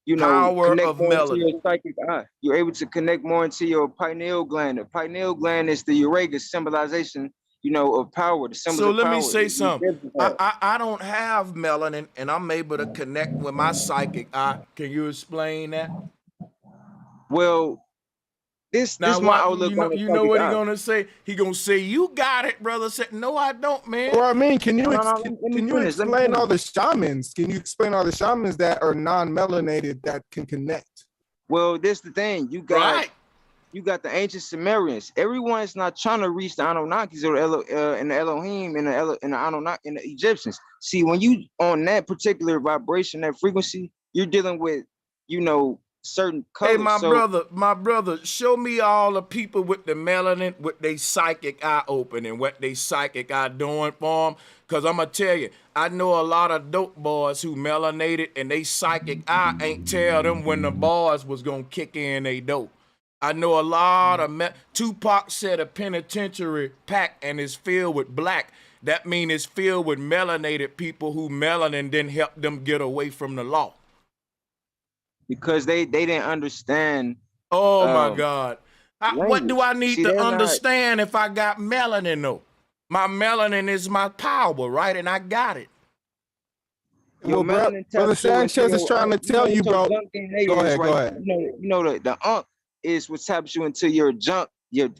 connect more into your psychic eye. You're able to connect more into your pineal gland. The pineal gland is the Urega symbolization, of power. The symbols so of let power. Me say something. I don't have melanin, and I'm able to connect with my psychic eye. Can you explain that? Well, this my outlook. You know what he's gonna say? He gonna say, "You got it, brother." Said, "No, I don't, man." Well, I mean, can you explain all the shamans? Can you explain all the shamans that are non-melanated that can connect? Well, this the thing. You got the ancient Sumerians. Everyone's not trying to reach the Anunnakis or and the Elohim and the Anunnaki and the Egyptians. See, when you on that particular vibration, that frequency, you're dealing with, certain colors. Hey, my brother, show me all the people with the melanin with their psychic eye open and what they psychic eye doing for them. Because I'm going to tell you, I know a lot of dope boys who melanated and they psychic eye ain't tell them when the boys was going to kick in they dope. I know a lot of Tupac said a penitentiary pack and is filled with black. That means it's filled with melanated people who melanin didn't help them get away from the law. Because they didn't understand. Oh my God. What do I need to understand if I got melanin though? My melanin is my power, right? And I got it. Well, brother Sanchez is trying to tell you, bro. Go ahead. You know the unk is what taps you into your junk,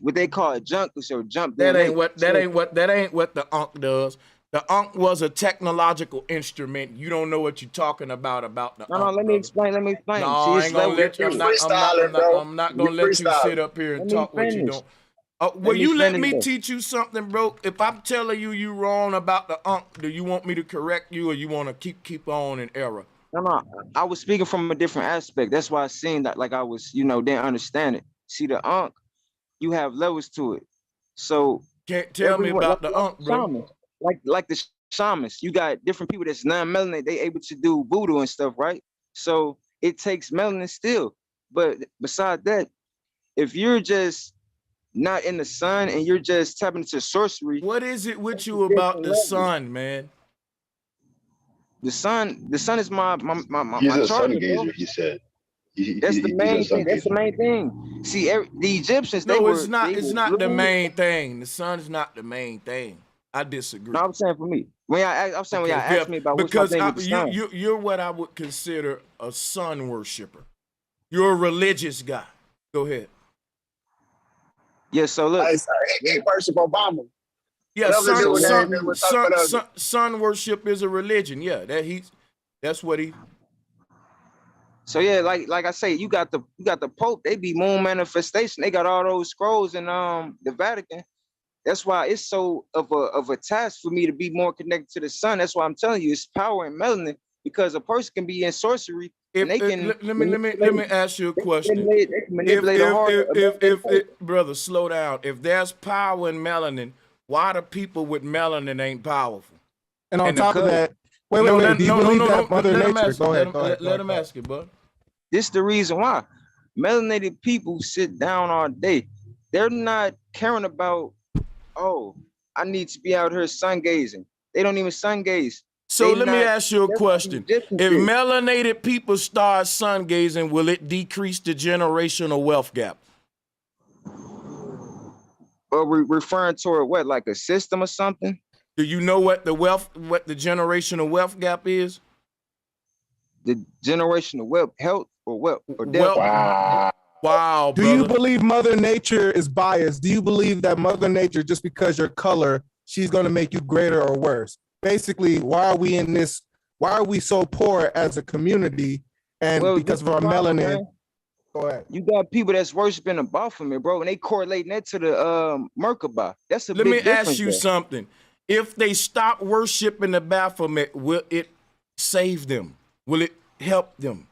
what they call a junk, is your jump. That ain't what the unk does. The unk was a technological instrument. You don't know what you're talking about the unk. No, let me explain. No, I ain't gonna let you. I'm not gonna let you sit up here and talk what you don't. Will you let me teach you something, bro? If I'm telling you wrong about the unk, do you want me to correct you, or you want to keep on in error? No, I was speaking from a different aspect. That's why I seen that like I was, didn't understand it. See, the unk, you have levels to it. So can't tell me about the unk, bro. Shamans, like the shamans, you got different people that's non-melanin. They able to do voodoo and stuff, right? So it takes melanin still. But besides that, if you're just not in the sun and you're just tapping into sorcery. What is it with you about the sun, man? The sun is my He's a sun charger, gazer, bro. he said. That's the main thing. That's the main thing. See, the Egyptians, it's not the main thing. The sun is not the main thing. I disagree. No, I'm saying for me. When y'all asked me about what's my thing with the sun. You're what I would consider a sun worshiper. You're a religious guy. Go ahead. Yeah, so look. He worship Obama. Yeah, sun worship is a religion. Yeah, that's what he. So yeah, like I say, you got the Pope. They be moon manifestation. They got all those scrolls in the Vatican. That's why it's so of a task for me to be more connected to the sun. That's why I'm telling you, it's power and melanin, because a person can be in sorcery. And they can let me ask you a question. They can manipulate the heart. Brother, slow down. If there's power in melanin, why the people with melanin ain't powerful? And on top of that, wait. Do you believe that Mother Nature? Go ahead. Let him ask it, bud. This is the reason why melanated people sit down all day. They're not caring about, oh, I need to be out here sun gazing. They don't even sun gaze. So let me ask you a question. If melanated people start sun gazing, will it decrease the generational wealth gap? Or referring toward what, like a system or something? Do you know what the generational wealth gap is? The generational wealth, health, or wealth, or death. Wow. Do you believe Mother Nature is biased? Do you believe that Mother Nature, just because your color, she's going to make you greater or worse? Basically, why are we in this? Why are we so poor as a community? And because of our melanin. Man. Go ahead. You got people that's worshiping the Baphomet, bro, and they correlating that to the Merkaba. That's a big difference. Let me ask you something. If they stop worshiping the Baphomet, will it save them? Will it help them?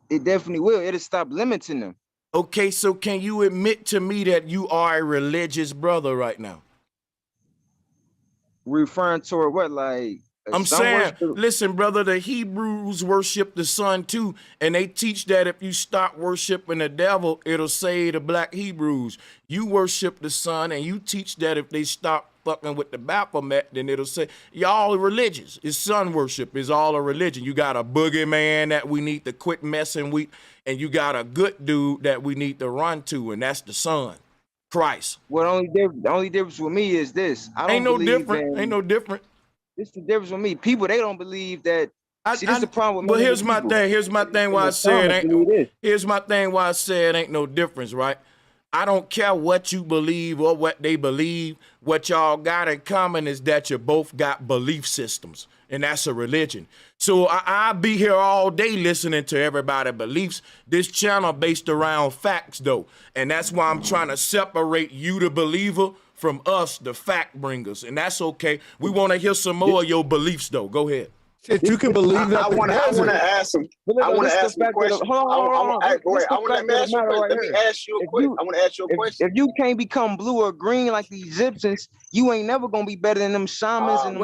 It definitely will. It'll stop limiting them. Okay, so can you admit to me that you are a religious brother right now? Referring toward what, like? I'm saying, listen, brother, the Hebrews worship the sun too, and they teach that if you stop worshiping the devil, it'll save the black Hebrews. You worship the sun, and you teach that if they stop fucking with the Baphomet, then it'll say, y'all are religious. It's sun worship. It's all a religion. You got a boogeyman that we need to quit messing with, and you got a good dude that we need to run to, and that's the sun, Christ. Well, the only difference with me is this. Ain't no different. Ain't no different. This is the difference with me. People, they don't believe that. See, this is the problem with me. Well, here's my thing. Here's my thing why I said ain't no difference, right? I don't care what you believe or what they believe. What y'all got in common is that you both got belief systems, and that's a religion. So I'll be here all day listening to everybody's beliefs. This channel based around facts, though, and that's why I'm trying to separate you, the believer, from us, the fact bringers, and that's okay. We want to hear some more of your beliefs, though. Go ahead. Shit, you can believe that. I want to ask him. I want to ask him a question. Hold on. Let me ask you a question. Let me ask you a question. I want to ask you a question. If you can't become blue or green like the Egyptians, you ain't never gonna be better than them shamans and them.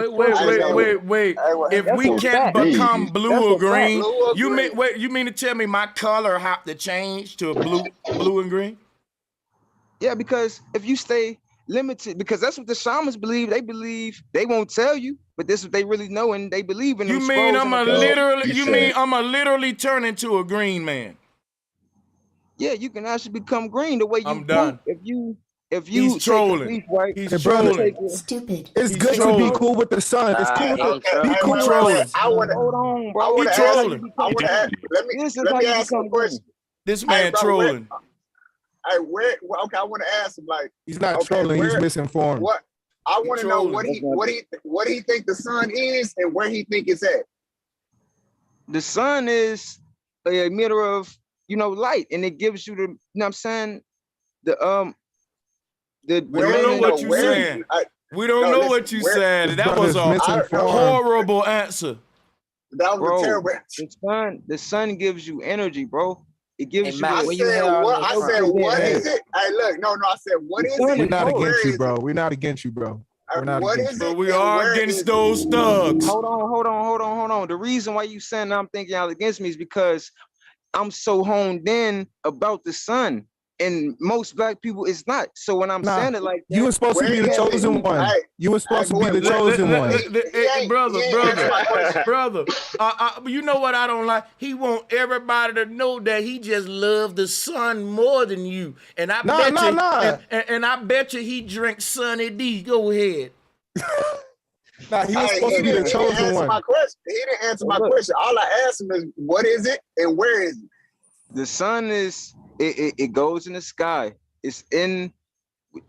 Wait. If we can't become blue or green, you mean to tell me my color have to change to a blue and green? Yeah, because if you stay limited, because that's what the shamans believe. They believe they won't tell you, but this is what they really know and they believe in. You mean I'm a literally turn into a green man? Yeah, you can actually become green the way you. I'm done. If you He's trolling. He's trolling. Stupid. It's good to be cool with the sun. It's cool to be cool. Hold on, bro. He trolling. Let me ask him a question. This man trolling. I want to ask him, like, he's not trolling. He's misinformed. What I want to know what he think the sun is and where he think it's at. The sun is a emitter of light, and it gives you the. You know what I'm saying? We don't know what you saying. We don't know what you said. That was a horrible answer. That was a terrible answer. The sun gives you energy, bro. It gives you. I said, what is it? Hey, look, no. I said, what is it? We're not against you, bro. We're not against you, bro. What is it? We are against those thugs. Hold on. The reason why you saying I'm thinking y'all against me is because I'm so honed in about the sun. And most black people is not. So when I'm saying it like that, you were supposed to be the chosen one. You were supposed to be the chosen one. Brother. You know what I don't like? He want everybody to know that he just love the sun more than you. And I bet you he drinks Sunny D. Go ahead. He was supposed to be the chosen one. He didn't answer my question. All I asked him is, what is it and where is it? The sun is. It goes in the sky. It's in.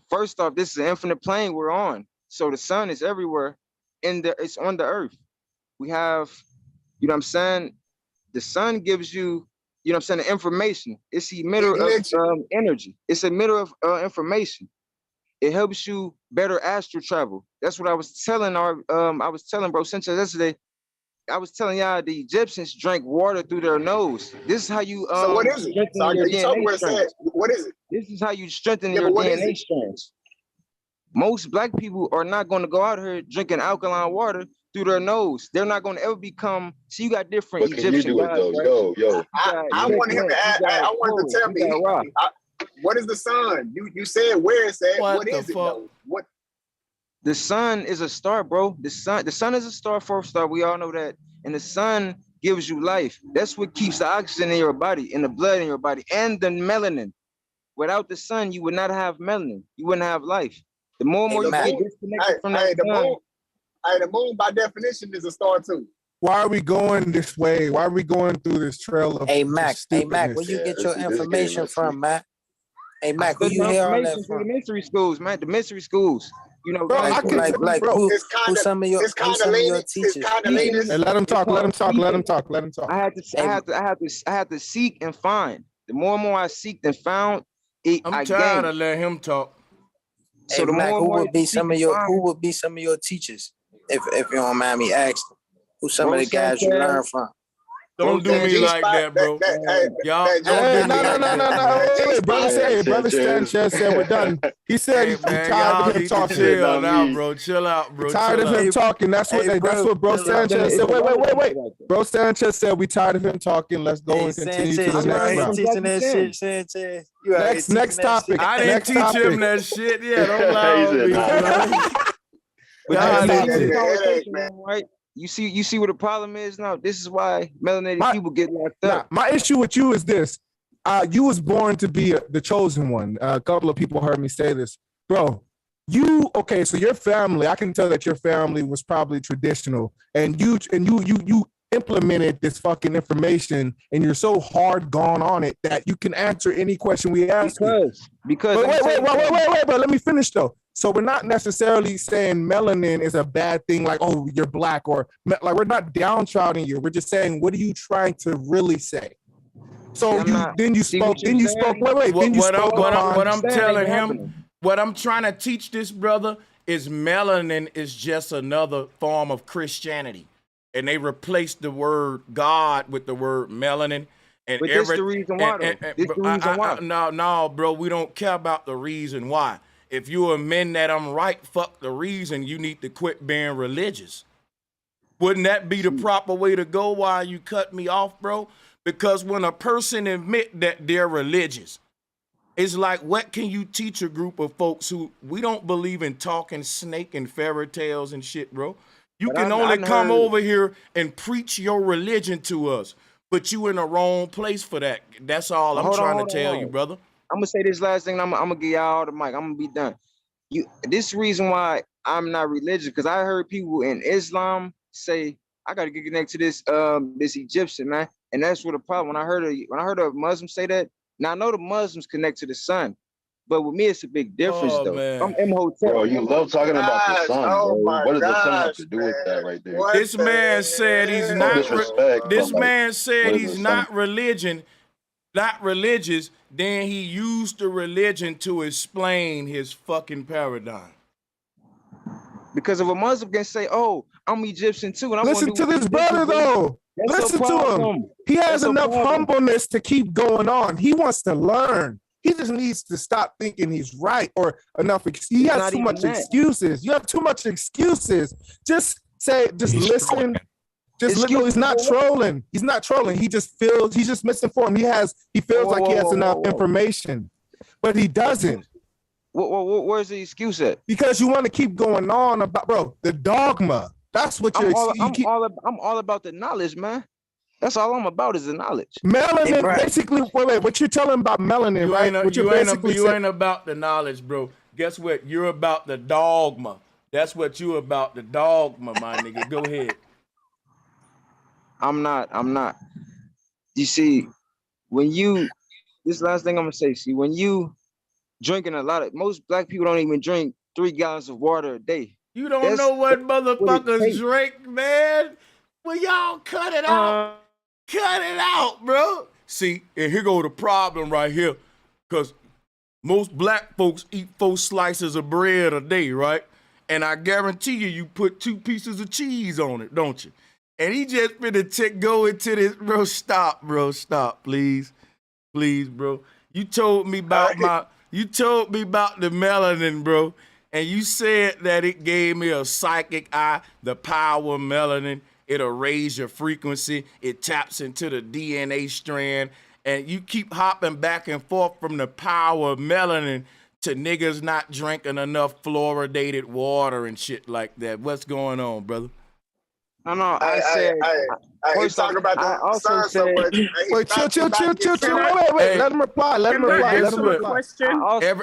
First off, this is an infinite plane we're on. So the sun is everywhere. It's on the earth. We have, you know what I'm saying? The sun gives you, you know what I'm saying, the information. It's the emitter of energy. It's an emitter of information. It helps you better astral travel. That's what I was telling Bro Sanchez yesterday. I was telling y'all the Egyptians drank water through their nose. This is how you so what is it? What is it? This is how you strengthen your DNA strands. Most black people are not going to go out here drinking alkaline water through their nose. They're not going to ever become. See, you got different Egyptian guys. I want him to add. I want to tell me. What is the sun? You said where it's at. What is it though? What? The sun is a star, bro. The sun is a star, fourth star. We all know that. And the sun gives you life. That's what keeps the oxygen in your body, in the blood in your body, and the melanin. Without the sun, you would not have melanin. You wouldn't have life. The more and more you get disconnected from that sun. The moon, by definition, is a star too. Why are we going this way? Why are we going through this trail of Mac, where you get your information from, Mac? Hey, Mac, who you hear all that from? The mystery schools, man. The mystery schools. You know, bro, who some of your teachers? Hey, let him talk. I had to seek and find. The more and more I seeked and found, I'm tired to let him talk. So hey, the Mac, who would be some of your teachers? If you don't mind me asking, who some of the guys you learn from? Don't do me like that, bro. Y'all don't do me like that. Brother Sanchez said we're done. He said he's tired of him talking. Chill out, bro. Tired of him talking. That's what Bro Sanchez said. Wait. Bro Sanchez said we tired of him talking. Let's go and continue to the next round. Teaching that shit, Sanchez. Next topic. I didn't teach him that shit. Yeah, don't lie on me. You see what the problem is now? This is why melanated people get locked up. My issue with you is this. You was born to be the chosen one. A couple of people heard me say this. Bro, so your family, I can tell that your family was probably traditional and you implemented this fucking information and you're so hard gone on it that you can answer any question we ask. Because wait, but let me finish though. So we're not necessarily saying melanin is a bad thing, like, oh, you're black, or like we're not downtrodden you. We're just saying, what are you trying to really say? So what I'm telling him, what I'm trying to teach this brother is melanin is just another form of Christianity. and they replaced the word God with the word melanin. And But this the reason why, though. This the reason why. No, bro, we don't care about the reason why. If you amend that I'm right, fuck the reason, you need to quit being religious. Wouldn't that be the proper way to go? Why you cut me off, bro? Because when a person admit that they're religious, it's like, what can you teach a group of folks who we don't believe in talking snake and fairy tales and shit, bro? You can only come over here and preach your religion to us, but you in the wrong place for that. That's all I'm trying to tell you, brother. I'm gonna say this last thing. I'm gonna give y'all the mic. I'm gonna be done. This reason why I'm not religious, because I heard people in Islam say I gotta get connected to this Egyptian man, and that's what the problem. When I heard a Muslim say that, now I know the Muslims connect to the sun, but with me it's a big difference though. Man. I'm Imhotep. Bro, you love talking about the sun, bro. What does the sun have to do with that right there? This man said he's not. This man said he's not not religious. Then he used the religion to explain his fucking paradigm. Because if a Muslim can say, "Oh, I'm Egyptian too," and I listen to this brother though. Listen to him. He has enough humbleness to keep going on. He wants to learn. He just needs to stop thinking he's right or enough. He has too much excuses. You have too much excuses. Just listen. He's not trolling. He's not trolling. He's just misinformed. He feels like he has enough information, but he doesn't. Where's the excuse at? Because you want to keep going on about, bro, the dogma. That's what I'm all about the knowledge, man. That's all I'm about is the knowledge. Melanin, basically. Wait. What you're telling about melanin, right? You ain't about the knowledge, bro. Guess what? You're about the dogma. That's what you're about, the dogma, my nigga. Go ahead. I'm not. You see, this last thing I'm gonna say, when you drinking most black people don't even drink 3 gallons of water a day. You don't know what motherfuckers drink, man. Well, y'all cut it out. Cut it out, bro. See, and here go the problem right here. Because most black folks eat 4 slices of bread a day, right? And I guarantee you put 2 pieces of cheese on it, don't you? And he just finna go into this, bro. Stop, please. Please, bro. You told me about the melanin, bro. And you said that it gave me a psychic eye, the power of melanin. It'll raise your frequency. It taps into the DNA strand. And you keep hopping back and forth from the power of melanin to niggas not drinking enough fluoridated water and shit like that. What's going on, brother? No, I said. He's talking about the sun so much. Wait, chill. Wait. Let him reply.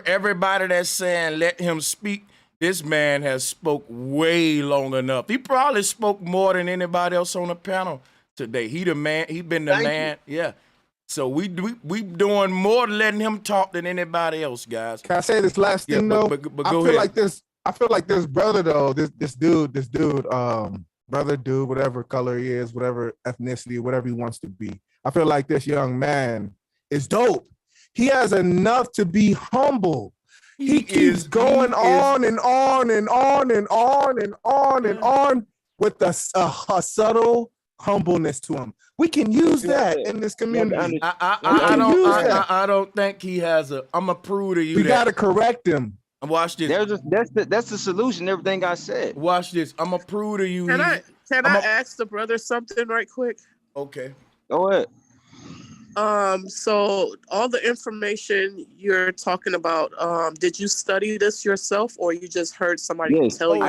Everybody that's saying let him speak, this man has spoke way long enough. He probably spoke more than anybody else on the panel today. He the man. He been the man. Yeah. So we doing more than letting him talk than anybody else, guys. Can I say this last thing though? But go ahead. I feel like this brother though. This dude. Brother, dude, whatever color he is, whatever ethnicity, whatever he wants to be. I feel like this young man is dope. He has enough to be humble. He keeps going on and on with a subtle humbleness to him. We can use that in this community. I don't think he has I'm gonna prove to you we gotta correct him. Watch this. That's the solution. Everything I said. Watch this. I'm gonna prove to you. Can I ask the brother something right quick? Okay. Go ahead. So all the information you're talking about, did you study this yourself, or you just heard somebody tell you?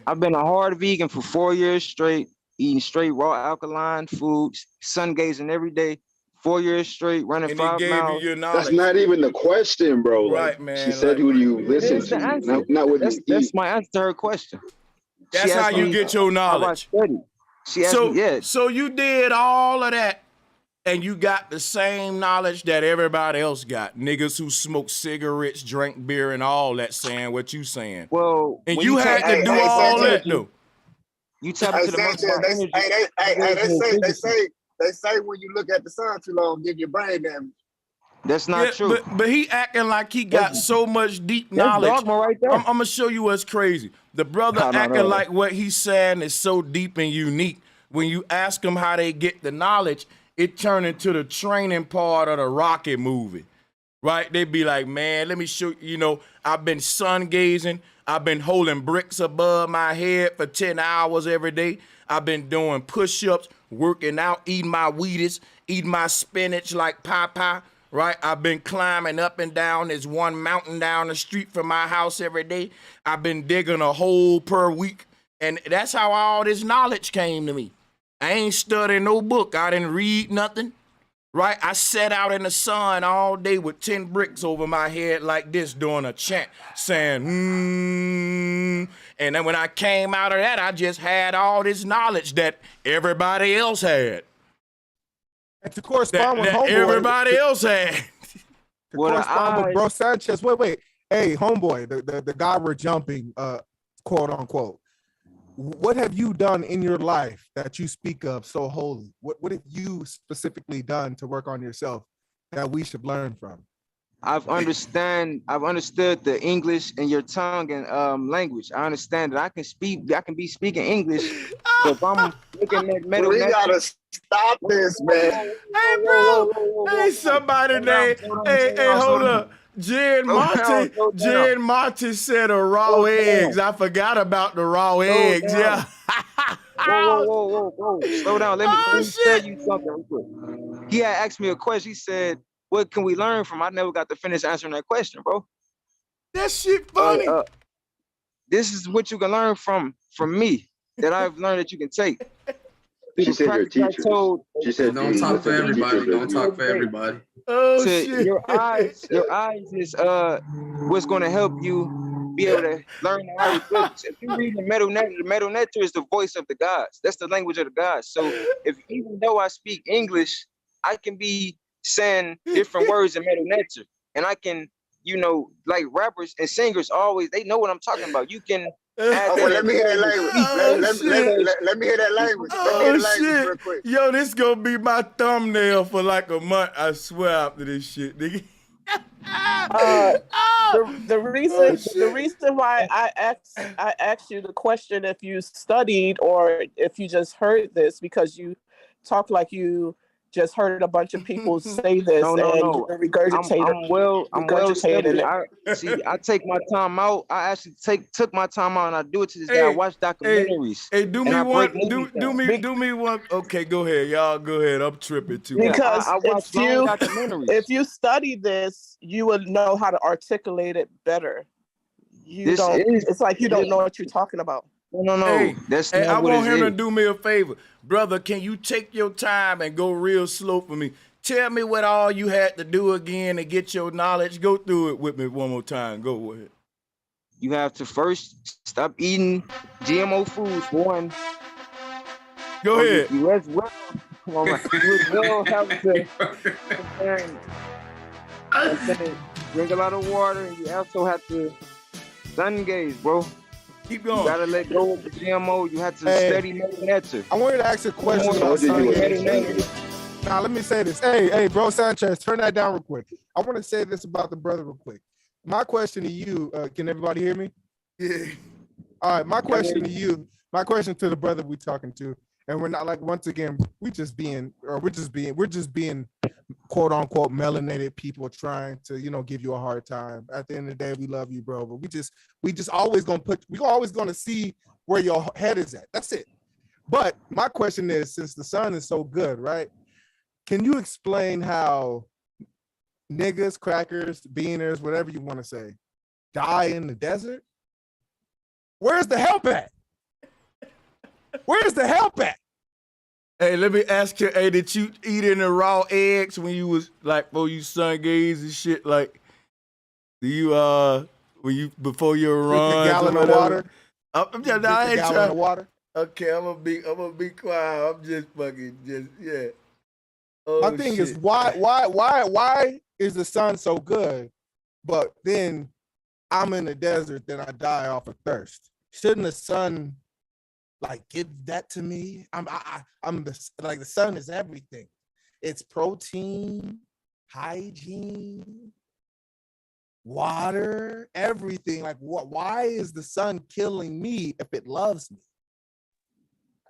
I've been a hard vegan for 4 years straight, eating straight raw alkaline foods, sun gazing every day. 4 years straight, running 5 miles. That's not even the question, bro. Right, man. She said, "Who do you listen to?" Not what you eat. That's my answer to her question. That's how you get your knowledge. So you did all of that, and you got the same knowledge that everybody else got. Niggas who smoke cigarettes, drink beer, and all that, saying what you saying. Well, and you had to do all that, though. You tap into the They say when you look at the sun too long, give your brain damage. That's not true. But he acting like he got so much deep knowledge. That's dogma right there. I'm gonna show you what's crazy. The brother acting like what he's saying is so deep and unique. When you ask him how they get the knowledge, it turned into the training part of the Rocket movie. Right? They be like, man, let me show you, I've been sun gazing. I've been holding bricks above my head for 10 hours every day. I've been doing push-ups, working out, eating my Wheaties, eating my spinach like Popeye, right? I've been climbing up and down this one mountain down the street from my house every day. I've been digging a hole per week. And that's how all this knowledge came to me. I ain't studying no book. I didn't read nothing. Right? I sat out in the sun all day with 10 bricks over my head like this doing a chant saying, And then when I came out of that, I just had all this knowledge that everybody else had. And to correspond with homeboy, everybody else had. To correspond with Bro Sanchez, wait. Hey, homeboy, the guy we're jumping, quote unquote. What have you done in your life that you speak of so holy? What have you specifically done to work on yourself that we should learn from? I've understood the English and your tongue and language. I understand that I can be speaking English. So if I'm looking at metal, we gotta stop this, man. Hey, bro. Hey, somebody named. Hey, hold up. Jen Monty said a raw eggs. I forgot about the raw eggs. Yeah. Whoa. Slow down. Let me tell you something real quick. He had asked me a question. He said, what can we learn from? I never got to finish answering that question, bro. That shit funny. This is what you can learn from me that I've learned that you can take. She said your teacher. She said don't talk for everybody. Don't talk for everybody. Oh shit. Your eyes is what's gonna help you be able to learn the hieroglyphics. If you read the Metal Netter is the voice of the gods. That's the language of the gods. So even though I speak English, I can be saying different words in Metal Netter. And I can, like rappers and singers always, they know what I'm talking about. You can let me hear that language. Let me hear that language. Real quick. Yo, this gonna be my thumbnail for like a month. I swear after this shit, nigga. The reason why I asked you the question if you studied or if you just heard this, because you talk like you just heard a bunch of people say this and regurgitate. I'm well studied. I take my time out. I actually took my time out and I do it to this day. I watch documentaries. Hey, do me one. Okay, go ahead, y'all. Go ahead. I'm tripping too. Because if you study this, you would know how to articulate it better. It's like you don't know what you're talking about. No. Hey, I want him to do me a favor. Brother, can you take your time and go real slow for me? Tell me what all you had to do again to get your knowledge. Go through it with me one more time. Go ahead. You have to first stop eating GMO foods, one. Go ahead. You as well. Come on, man. You as well have to drink a lot of water, and you also have to sun gaze, bro. Keep going. You gotta let go of the GMO. You have to study Metal Netter. I wanted to ask you a question about sun. Now, let me say this. Hey, bro Sanchez, turn that down real quick. I want to say this about the brother real quick. My question to you, can everybody hear me? Yeah. All right, my question to you, my question to the brother we talking to, and we're not like, once again, we're just being quote unquote melanated people trying to, give you a hard time. At the end of the day, we love you, bro, but we just always gonna see where your head is at. That's it. But my question is, since the sun is so good, right? Can you explain how niggas, crackers, beaners, whatever you want to say, die in the desert? Where's the help at? Where's the help at? Hey, let me ask you, did you eat any raw eggs when you was like, before you sun gaze and shit? Like, do you, before your run? A gallon of water? I'm just, I ain't trying. Of water? Okay, I'm gonna be quiet. I'm just fucking, yeah. Oh, my thing is, why is the sun so good, but then I'm in the desert, then I die off of thirst? Shouldn't the sun give that to me? I'm the sun is everything. It's protein, hygiene, water, everything. Like, why is the sun killing me if it loves me?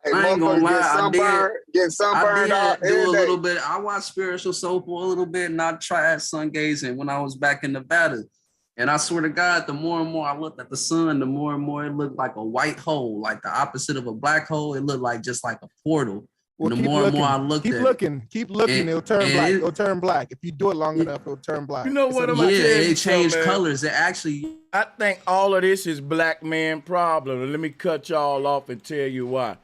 Hey, I ain't gonna motherfuckers lie, get sunburned I out did do every a day. little bit. I watched Spiritual Soul for a little bit, and I tried sun gazing when I was back in Nevada. And I swear to God, the more and more I looked at the sun, the more and more it looked like a white hole, like the opposite of a black hole. It looked like just like a portal. Well, And the more and more I looked at it, keep looking, it'll turn black. It'll turn black. If you do it long enough, it'll turn black. You know what I'm gonna tell you? it changed something, man. colors. It actually. I think all of this is black man problem. And let me cut y'all off and tell you why.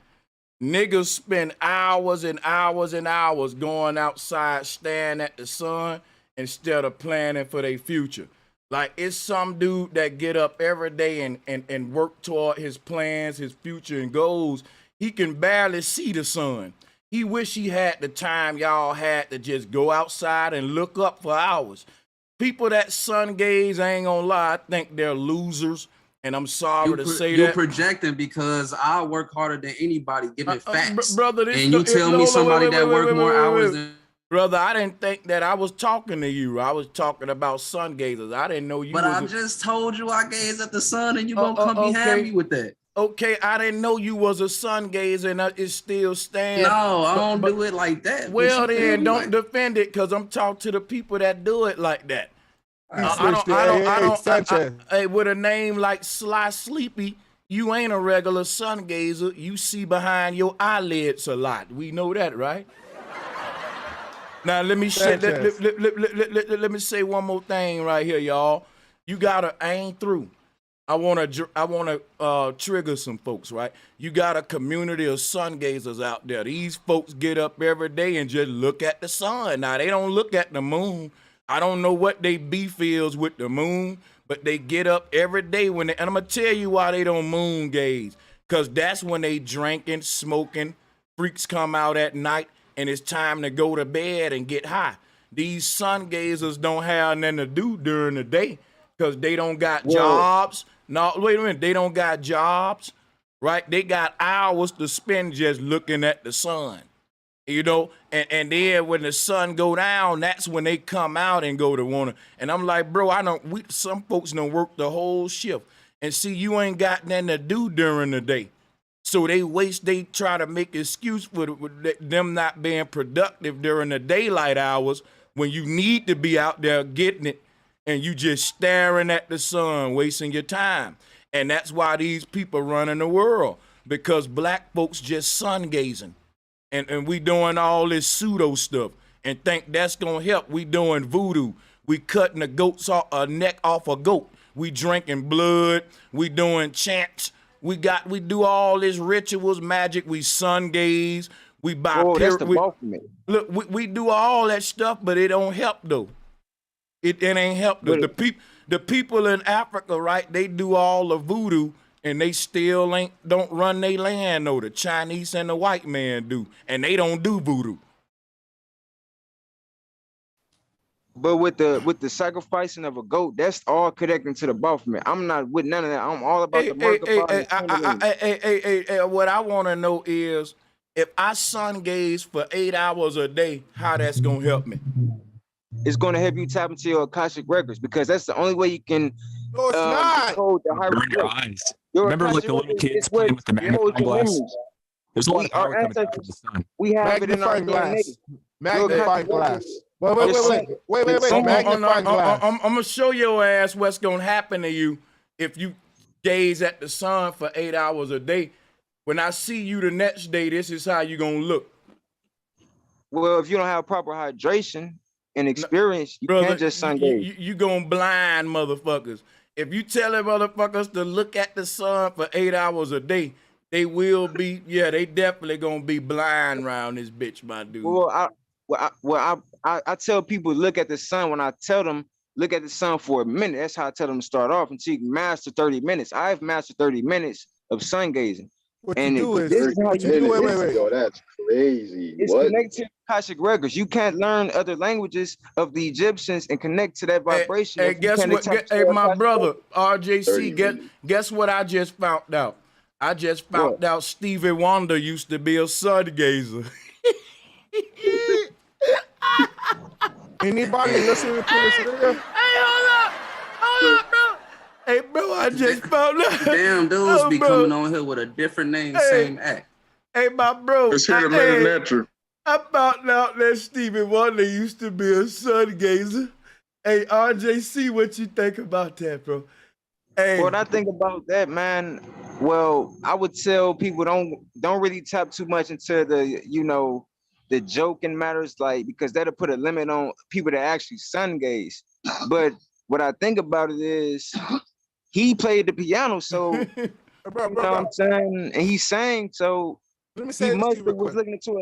Niggas spend hours and hours and hours going outside staring at the sun instead of planning for their future. Like, it's some dude that get up every day and work toward his plans, his future and goals. He can barely see the sun. He wish he had the time y'all had to just go outside and look up for hours. People that sun gaze, I ain't gonna lie, I think they're losers. And I'm sorry to say you're that. projecting because I work harder than anybody, giving facts. Brother, and you tell me somebody that work more hours than. Brother, I didn't think that I was talking to you. I was talking about sun gazers. I didn't know you. But I just told you I gaze at the sun, and you gonna come behind me with that. Okay, I didn't know you was a sun gazer, and it still stands. No, I don't do it like that. Well, then don't defend it, cause I'm talking to the people that do it like that. Hey, with a name like Sly Sleepy, you ain't a regular sun gazer. You see behind your eyelids a lot. We know that, right? Now let me say let me say one more thing right here, y'all. You gotta aim through. I wanna trigger some folks, right? You got a community of sun gazers out there. These folks get up every day and just look at the sun. Now they don't look at the moon. I don't know what they beef is with the moon, but they get up every day and I'm gonna tell you why they don't moon gaze. Cause that's when they drinking, smoking, freaks come out at night, and it's time to go to bed and get high. These sun gazers don't have nothing to do during the day because they don't got jobs. No, wait a minute, they don't got jobs, right? They got hours to spend just looking at the sun. You know, and then when the sun go down, that's when they come out and go to wanna. And I'm like, bro, some folks don't work the whole shift. And see, you ain't got nothing to do during the day. So they try to make excuse for them not being productive during the daylight hours when you need to be out there getting it and you just staring at the sun, wasting your time. And that's why these people running the world, because black folks just sun gazing. And we doing all this pseudo stuff and think that's gonna help. We doing voodoo. We cutting a neck off a goat. We drinking blood. We doing chants. We do all this rituals, magic. We sun gaze. We buy. That's the bulk of it. Look, we do all that stuff, but it don't help though. It ain't help though. The people in Africa, right? They do all the voodoo. And they still don't run their land though. The Chinese and the white man do, and they don't do voodoo. But with the sacrificing of a goat, that's all connecting to the Baphomet. I'm not with none of that. I'm all about the murder. What I want to know is, if I sun gaze for 8 hours a day, how that's gonna help me? It's gonna help you tap into your Akashic records, because that's the only way you can. No, it's not. Burn your eyes. Remember, like the little kids playing with the magnifying glass? There's a lot of power coming out of the sun. We have it in our DNA. Magnifying glass. Wait. Magnifying glass. I'm gonna show your ass what's gonna happen to you if you gaze at the sun for 8 hours a day. When I see you the next day, this is how you gonna look. Well, if you don't have proper hydration and experience, you Brother, can't just sun gaze. You gonna blind motherfuckers. If you tell them motherfuckers to look at the sun for 8 hours a day, they will be, they definitely gonna be blind around this bitch, my dude. I tell people look at the sun. When I tell them look at the sun for a minute, that's how I tell them to start off until you can master 30 minutes. I've mastered 30 minutes of sun gazing. What you do is wait. Yo, that's crazy. It's connected to Akashic records. You can't learn other languages of the Egyptians and connect to that vibration. Hey, guess what? Hey, my brother, RJC, guess what I just found out? I just found out Stevie Wonder used to be a sun gazer. Anybody listening to this video? Hey, hold up, bro. Hey, bro, I just found out. Damn dudes be coming on here with a different name, same act. Hey, my bro. Let's hear the Meta Natural. I found out that Stevie Wonder used to be a sun gazer. Hey, RJC, what you think about that, bro? Hey. What I think about that, man, well, I would tell people don't really tap too much into the joking matters, like, because that'll put a limit on people that actually sun gaze. But what I think about it is he played the piano, so you know what I'm saying, and he sang, so he must have been looking into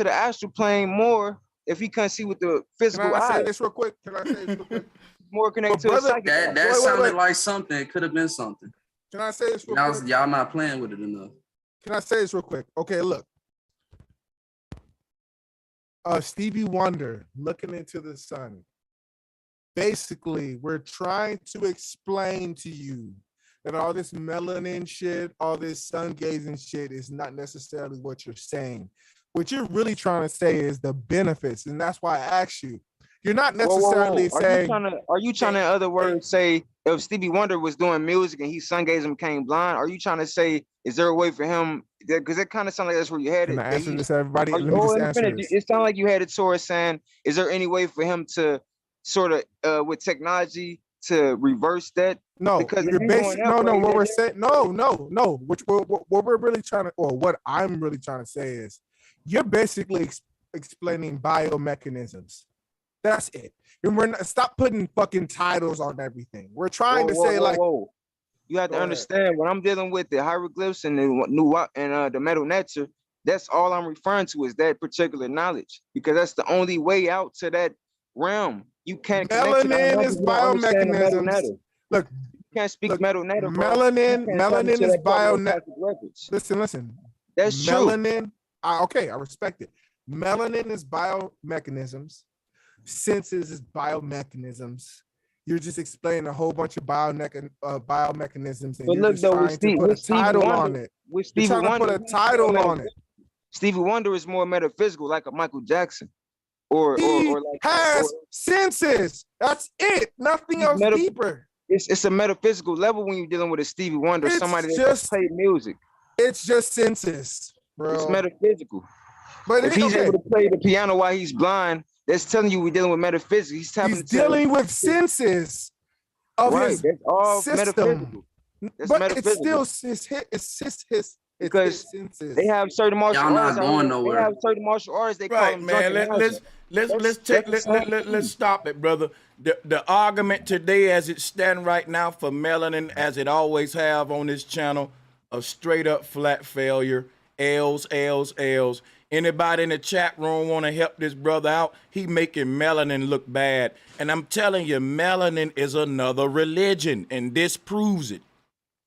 the astral plane more if he couldn't see with the physical eye. Say this real quick? Can I say this real quick? More connected to the psychic. That sounded like something. It could have been something. Can I say this real quick? Y'all not playing with it enough. Can I say this real quick? Okay, look. Stevie Wonder, Looking Into the Sun. Basically, we're trying to explain to you that all this melanin shit, all this sun gazing shit is not necessarily what you're saying. What you're really trying to say is the benefits, and that's why I asked you. You're not necessarily saying. Are you trying to, in other words, say if Stevie Wonder was doing music and he sun gazed and became blind? Are you trying to say, is there a way for him? Because it kind of sounds like that's where you had it. Can I answer this, everybody? Let me just answer this. It sounded like you had it towards saying, is there any way for him to sort of, with technology, to reverse that? No, because you're basically what we're saying. No. What we're really trying to, or what I'm really trying to say is, you're basically explaining biomechanisms. That's it. And we're not, stop putting fucking titles on everything. We're trying to say you have to understand when I'm dealing with the hieroglyphs and the metal nature, that's all I'm referring to is that particular knowledge, because that's the only way out to that realm. You can't. Melanin is biomechanisms. Look, you can't speak metal nature. Melanin is biomechanisms. Listen. That's melanin. Okay, I respect it. Melanin is biomechanisms. Senses is biomechanisms. You're just explaining a whole bunch of biomechanisms, and you're just trying to put a title on it. You're trying to put a title on it. Stevie Wonder is more metaphysical, like a Michael Jackson, or senses. That's it. Nothing else deeper. It's a metaphysical level when you're dealing with a Stevie Wonder, somebody that just played music. It's just senses, bro. It's metaphysical. But if he's able to play the piano while he's blind, that's telling you we're dealing with metaphysics. He's dealing with senses of his system. But it's still his because they have certain martial arts. They have certain martial arts. They call them man. Let's stop it, brother. The argument today, as it stands right now, for melanin, as it always have on this channel, a straight up flat failure. L's. Anybody in the chat room want to help this brother out? He making melanin look bad. And I'm telling you, melanin is another religion, and this proves it.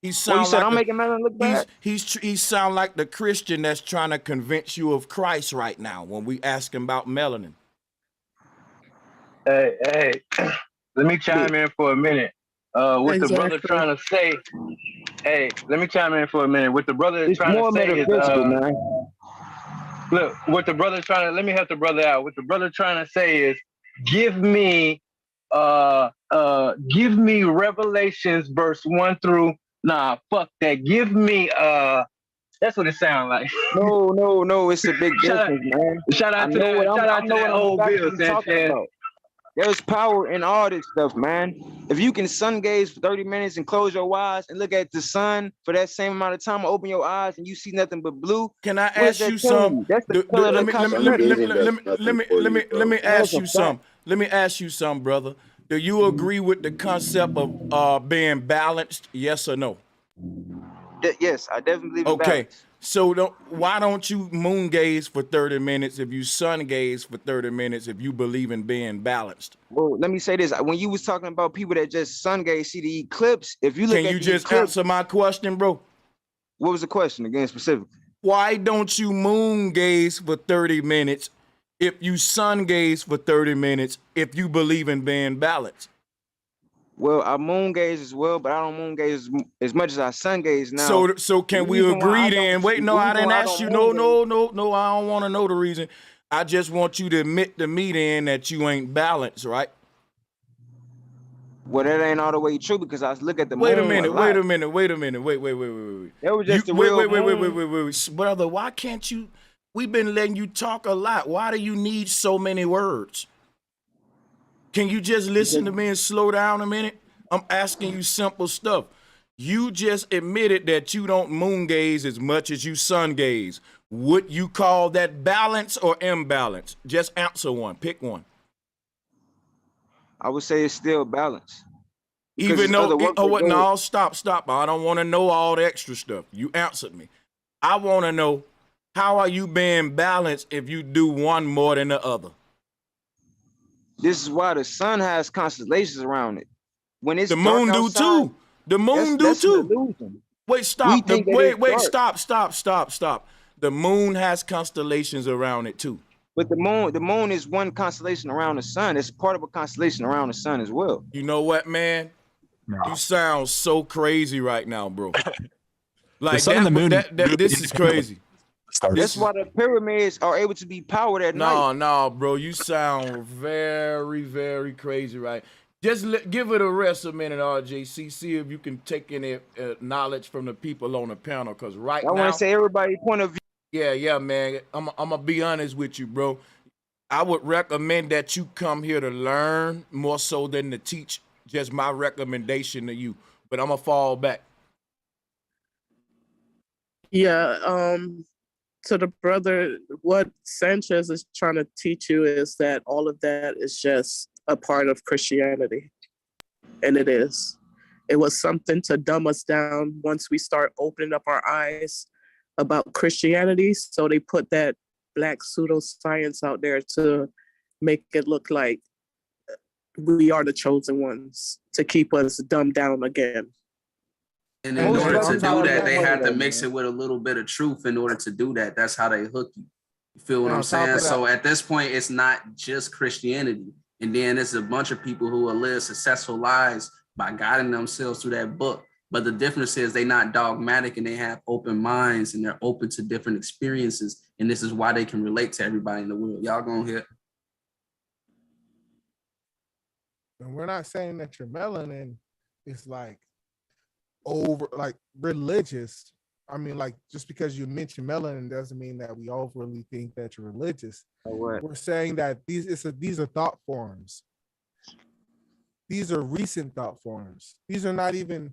He sound like I'm making melanin look bad? He sound like the Christian that's trying to convince you of Christ right now when we ask him about melanin. Hey, let me chime in for a minute. What the brother trying to say. Hey, let me chime in for a minute. What the brother is trying to say is, man. Look, what the brother trying to, let me help the brother out. What the brother trying to say is, give me Revelations verse 1 through, fuck that. Give me, that's what it sounds like. No, it's a big difference, man. Shout out to that old Bill Sanchez. There's power in all this stuff, man. If you can sun gaze for 30 minutes and close your eyes and look at the sun for that same amount of time, open your eyes and you see nothing but blue. Can I ask you something? That's the color of the let me ask you something. Let me ask you something, brother. Do you agree with the concept of being balanced? Yes or no? Yes, I definitely believe in balance. So why don't you moon gaze for 30 minutes if you sun gaze for 30 minutes if you believe in being balanced? Well, let me say this. When you was talking about people that just sun gaze, see the eclipse, if you look Can you just answer my question, bro? What was the question again specifically? Why don't you moon gaze for 30 minutes if you sun gaze for 30 minutes if you believe in being balanced? Well, I moon gaze as well, but I don't moon gaze as much as I sun gaze now. So can we agree then? Wait, no, I didn't ask you. No, I don't want to know the reason. I just want you to admit to me then that you ain't balanced, right? Well, that ain't all the way true because I look at the Wait a moon minute, a lot. wait a minute. Wait. That was just the real moon. Wait. Brother, why can't you? We've been letting you talk a lot. Why do you need so many words? Can you just listen to me and slow down a minute? I'm asking you simple stuff. You just admitted that you don't moon gaze as much as you sun gaze. Would you call that balance or imbalance? Just answer one. Pick one. I would say it's still balanced. Even though, no, stop. I don't want to know all the extra stuff. You answered me. I want to know, how are you being balanced if you do one more than the other? This is why the sun has constellations around it. When it's the moon dark do outside, too. The moon do too. Wait, stop. Stop. The moon has constellations around it too. But the moon is one constellation around the sun. It's part of a constellation around the sun as well. You know what, man? No. You sound so crazy right now, bro. Like the sun and the moon. This is crazy. That's why the pyramids are able to be powered at night. No, bro. You sound very, very crazy, right? Just give it a rest a minute, RJC. See if you can take any knowledge from the people on the panel. Because now, I want to say everybody's point of view. Yeah, man. I'm gonna be honest with you, bro. I would recommend that you come here to learn more so than to teach. Just my recommendation to you. But I'm gonna fall back. Yeah. To the brother, what Sanchez is trying to teach you is that all of that is just a part of Christianity. And it is. It was something to dumb us down once we start opening up our eyes about Christianity. So they put that black pseudoscience out there to make it look like we are the chosen ones, to keep us dumbed down again. And in order to do that, they had to mix it with a little bit of truth in order to do that. That's how they hook you. You feel what I'm saying? So at this point, it's not just Christianity. And then it's a bunch of people who will live successful lives by guiding themselves through that book. But the difference is they're not dogmatic and they have open minds and they're open to different experiences. And this is why they can relate to everybody in the world. Y'all going here? And we're not saying that your melanin is like religious. I mean, like, just because you mention melanin doesn't mean that we overly think that you're religious. We're saying that these are thought forms. These are recent thought forms. These are not even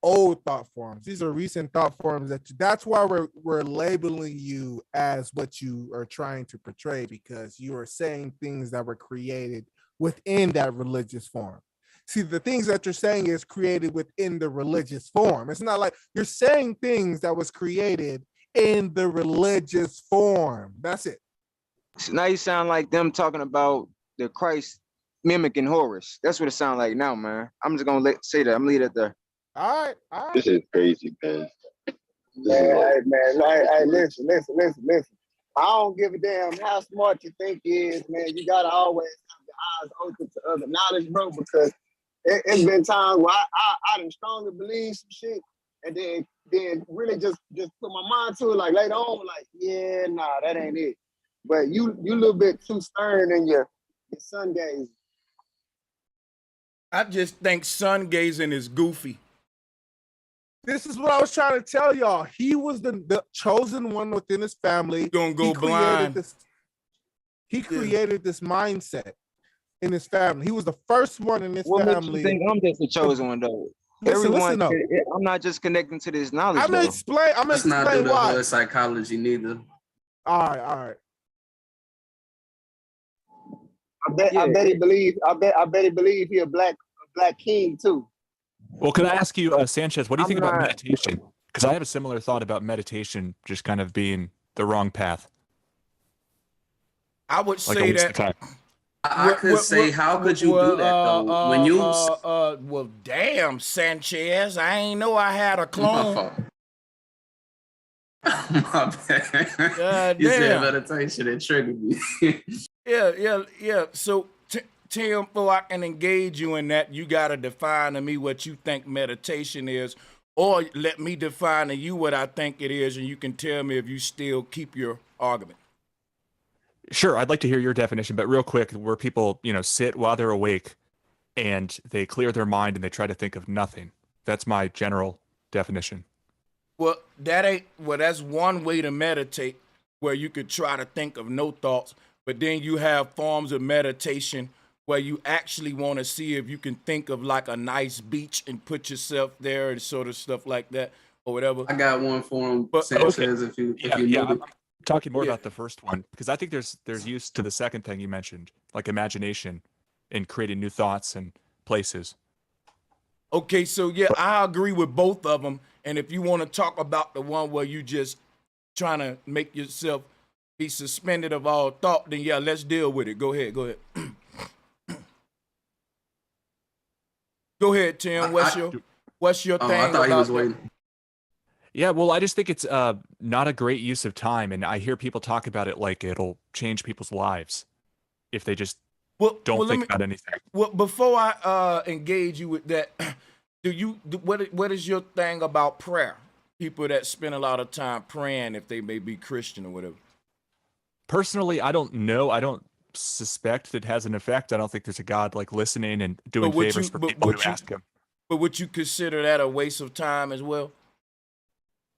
old thought forms. These are recent thought forms that's why we're labeling you as what you are trying to portray, because you are saying things that were created within that religious form. See, the things that you're saying is created within the religious form. It's not like you're saying things that was created in the religious form. That's it. So now you sound like them talking about the Christ mimicking Horus. That's what it sounds like now, man. I'm just gonna say that. I'm leave it there. All right. This is crazy, man. Hey, listen. I don't give a damn how smart you think you is, man. You gotta always have your eyes open to other knowledge, bro, because it's been times where I done strongly believe some shit, and then really just put my mind to it, like later on, like, yeah, nah, that ain't it. But you a little bit too stern in your sun gaze. I just think sun gazing is goofy. This is what I was trying to tell y'all. He was the chosen one within his family. Gonna go blind. He created this mindset in his family. He was the first one in his family. What makes you think I'm just the chosen one, though? Listen, I'm not just connecting to this knowledge. I'm gonna explain. Let's not do the hood psychology neither. All right. I bet he believe he a black king too. Well, can I ask you, Sanchez, what do you think about meditation? Because I have a similar thought about meditation just kind of being the wrong path. I would say that. I could say, how could you do that though? When you well, damn, Sanchez, I ain't know I had a clone. My bad. You said meditation, it triggered me. Yeah. So Tim, before I can engage you in that, you gotta define to me what you think meditation is, or let me define to you what I think it is, and you can tell me if you still keep your argument. Sure, I'd like to hear your definition, but real quick, where people, sit while they're awake and they clear their mind and they try to think of nothing. That's my general definition. Well, that's one way to meditate, where you could try to think of no thoughts, but then you have forms of meditation where you actually want to see if you can think of like a nice beach and put yourself there and sort of stuff like that or whatever. I got one for him, Sanchez, if you need it. I'm talking more about the first one, because I think there's use to the second thing you mentioned, like imagination and creating new thoughts and places. Okay, so yeah, I agree with both of them. And if you want to talk about the one where you just trying to make yourself be suspended of all thought, then yeah, let's deal with it. Go ahead. Go ahead, Tim. What's your thing? I thought he was waiting. Yeah, well, I just think it's not a great use of time, and I hear people talk about it like it'll change people's lives if they just don't think about anything. Well, before I engage you with that, what is your thing about prayer? People that spend a lot of time praying, if they may be Christian or whatever. Personally, I don't know. I don't suspect it has an effect. I don't think there's a God like listening and doing favors for people who ask him. But would you consider that a waste of time as well?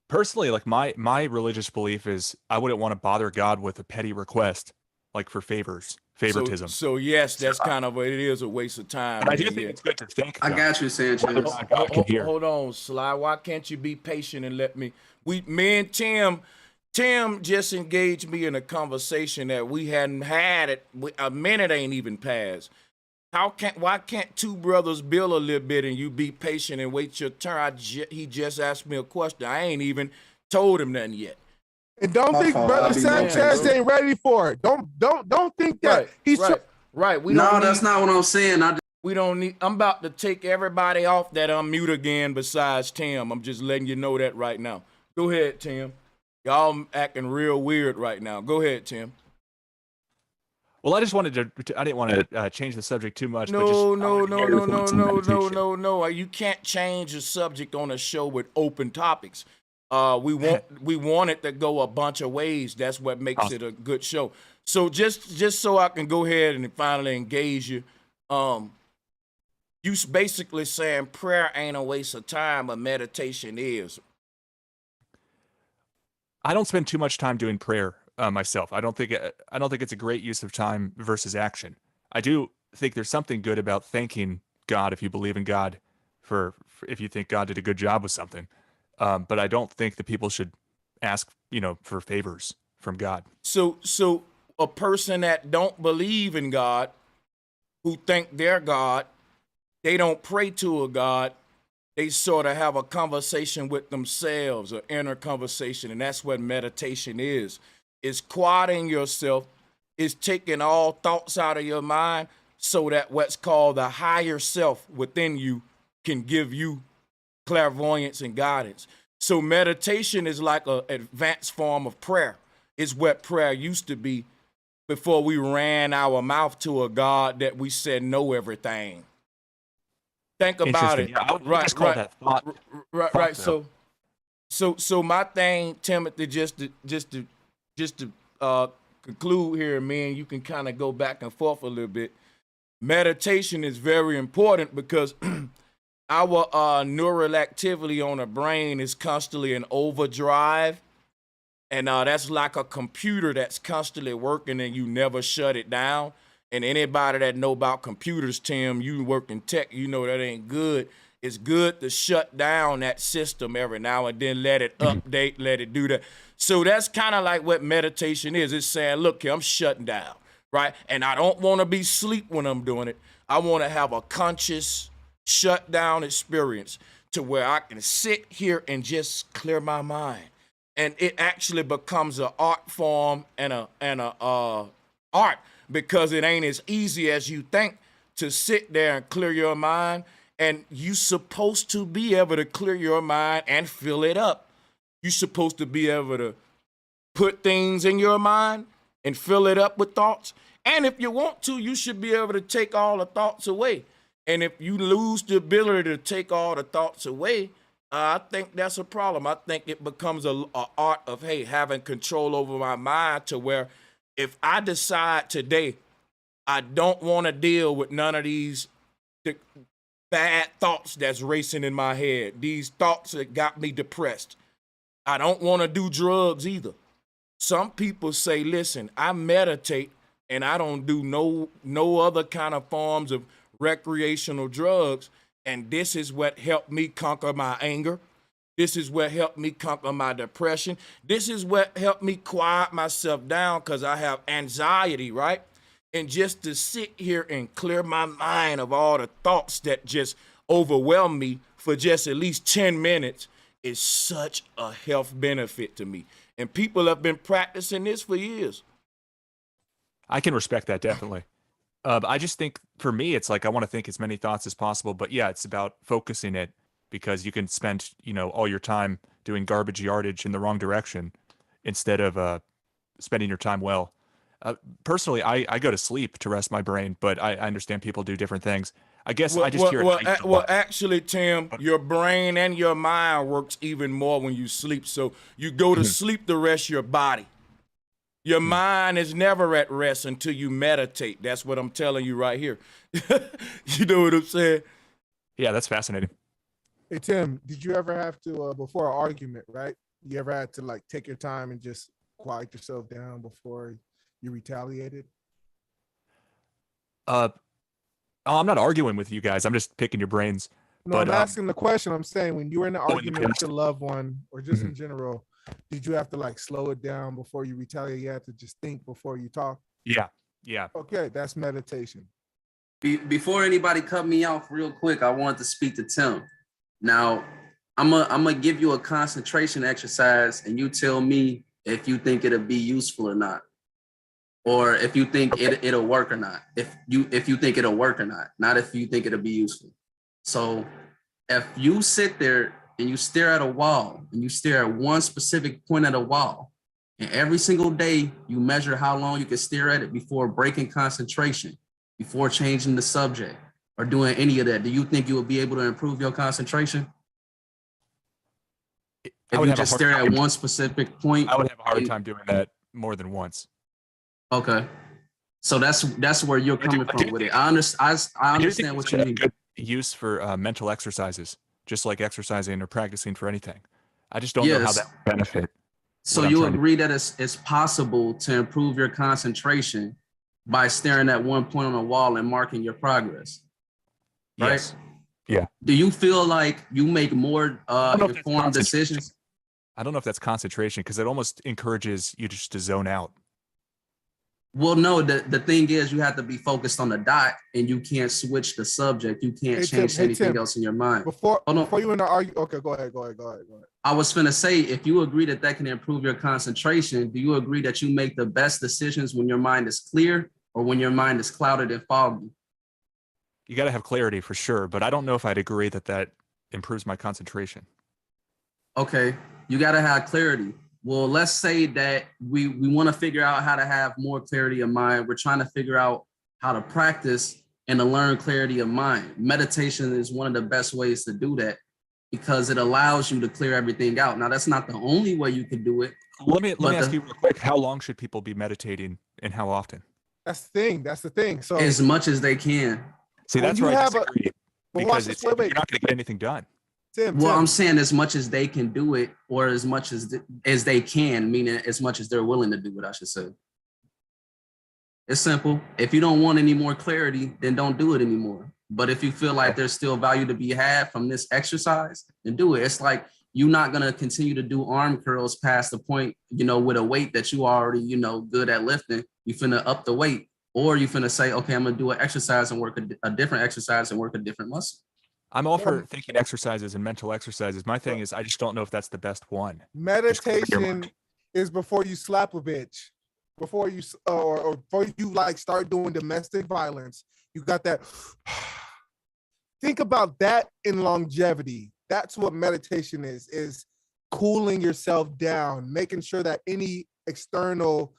Personally, like my religious belief is I wouldn't want to bother God with a petty request, like for favoritism. So yes, that's kind of it is a waste of time. But I do think it's good to think. I got you, Sanchez. Hold on, Sly. Why can't you be patient and let me? Me and Tim just engaged me in a conversation that we hadn't had it. A minute ain't even passed. Why can't two brothers build a little bit and you be patient and wait your turn? He just asked me a question. I ain't even told him nothing yet. And don't think Brother Sanchez ain't ready for it. Don't think that he's right. That's not what I'm saying. We don't need. I'm about to take everybody off that unmute again besides Tim. I'm just letting you know that right now. Go ahead, Tim. Y'all acting real weird right now. Go ahead, Tim. Well, I just wanted to. I didn't want to change the subject too much. No. You can't change the subject on a show with open topics. We want it to go a bunch of ways. That's what makes it a good show. So just so I can go ahead and finally engage you, you basically saying prayer ain't a waste of time, but meditation is. I don't spend too much time doing prayer myself. I don't think it's a great use of time versus action. I do think there's something good about thanking God if you believe in God for if you think God did a good job with something. But I don't think that people should ask, for favors from God. So a person that don't believe in God, who think they're God, they don't pray to a God. They sort of have a conversation with themselves, an inner conversation, and that's what meditation is. It's quieting yourself. It's taking all thoughts out of your mind so that what's called the higher self within you can give you clairvoyance and guidance. So meditation is like an advanced form of prayer. It's what prayer used to be before we ran our mouth to a God that we said know everything. Think about it. Yeah, right. So my thing, Timothy, just to conclude here, man, you can kind of go back and forth a little bit. Meditation is very important because our neural activity on the brain is constantly in overdrive. And that's like a computer that's constantly working and you never shut it down. And anybody that know about computers, Tim, you work in tech, you know that ain't good. It's good to shut down that system every now and then, let it update, let it do that. So that's kind of like what meditation is. It's saying, look here, I'm shutting down, right? And I don't want to be asleep when I'm doing it. I want to have a conscious shut down experience to where I can sit here and just clear my mind. And it actually becomes an art form and a art, because it ain't as easy as you think to sit there and clear your mind. And you supposed to be able to clear your mind and fill it up. You're supposed to be able to put things in your mind and fill it up with thoughts. And if you want to, you should be able to take all the thoughts away. And if you lose the ability to take all the thoughts away, I think that's a problem. I think it becomes a art of, hey, having control over my mind to where If I decide today I don't want to deal with none of these bad thoughts that's racing in my head, these thoughts that got me depressed, I don't want to do drugs either. Some people say, listen, I meditate and I don't do no other kind of forms of recreational drugs, and this is what helped me conquer my anger. This is what helped me conquer my depression. This is what helped me quiet myself down because I have anxiety, right? And just to sit here and clear my mind of all the thoughts that just overwhelm me for just at least 10 minutes is such a health benefit to me. And people have been practicing this for years. I can respect that, definitely. But I just think for me, it's like I want to think as many thoughts as possible. But yeah, it's about focusing it, because you can spend, all your time doing garbage yardage in the wrong direction instead of spending your time well. Personally, I go to sleep to rest my brain, but I understand people do different things. I guess I just hear it. Well, actually, Tim, your brain and your mind works even more when you sleep. So you go to sleep to rest your body. Your mind is never at rest until you meditate. That's what I'm telling you right here. You know what I'm saying? Yeah, that's fascinating. Hey, Tim, did you ever have to, before an argument, right? You ever had to like take your time and just quiet yourself down before you retaliated? I'm not arguing with you guys. I'm just picking your brains. No, I'm asking the question. I'm saying when you were in an argument with your loved one or just in general, did you have to like slow it down before you retaliate? You have to just think before you talk? Yeah. Yeah. Okay, that's meditation. Before anybody cut me off real quick, I wanted to speak to Tim. Now, I'm gonna give you a concentration exercise and you tell me if you think it'll be useful or not. Or if you think it'll work or not. If you think it'll work or not if you think it'll be useful. So if you sit there and you stare at a wall and you stare at one specific point at a wall, and every single day you measure how long you can stare at it before breaking concentration, before changing the subject or doing any of that, do you think you will be able to improve your concentration? If you just stare at one specific point, I would have a hard time doing that more than once. Okay, so that's where you're coming from with it. I understand what you mean. Good use for mental exercises, just like exercising or practicing for anything. I just don't know how that would benefit. So you agree that it's possible to improve your concentration by staring at one point on a wall and marking your progress, right? Yes. Yeah. Do you feel like you make more informed decisions? I don't know if that's concentration, because it almost encourages you just to zone out. Well, no, the thing is you have to be focused on the dot and you can't switch the subject. You can't change anything else in your mind. Before you in the argue, okay, go ahead. I was finna say, if you agree that can improve your concentration, do you agree that you make the best decisions when your mind is clear or when your mind is clouded and foggy? You got to have clarity for sure, but I don't know if I'd agree that improves my concentration. Okay, you got to have clarity. Well, let's say that we want to figure out how to have more clarity of mind. We're trying to figure out how to practice and to learn clarity of mind. Meditation is one of the best ways to do that because it allows you to clear everything out. Now, that's not the only way you can do it. Let me ask you real quick, how long should people be meditating and how often? That's the thing. So as much as they can. See, that's where I disagree, because you're not going to get anything done. Tim, I'm saying as much as they can do it, or as much as they can, meaning as much as they're willing to do it, I should say. It's simple. If you don't want any more clarity, then don't do it anymore. But if you feel like there's still value to be had from this exercise, then do it. It's like you're not going to continue to do arm curls past the point, with a weight that you already, good at lifting. You finna up the weight, or you finna say, okay, I'm going to do an exercise and work a different exercise and work a different muscle. I'm all for thinking exercises and mental exercises. My thing is, I just don't know if that's the best one. Meditation is before you slap a bitch, before you or before you like start doing domestic violence. You got that. Think about that in longevity. That's what meditation is cooling yourself down, making sure that any external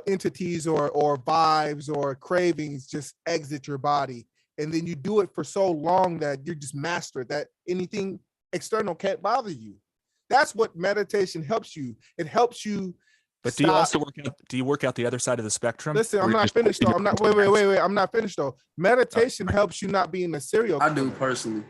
entities or vibes or cravings just exit your body. And then you do it for so long that you're just mastered that anything external can't bother you. That's what meditation helps you. It helps you But do you also work out the other side of the spectrum? Listen, I'm not finished though. I'm not. Wait. I'm not finished though. Meditation helps you not being a serial killer. I do personally.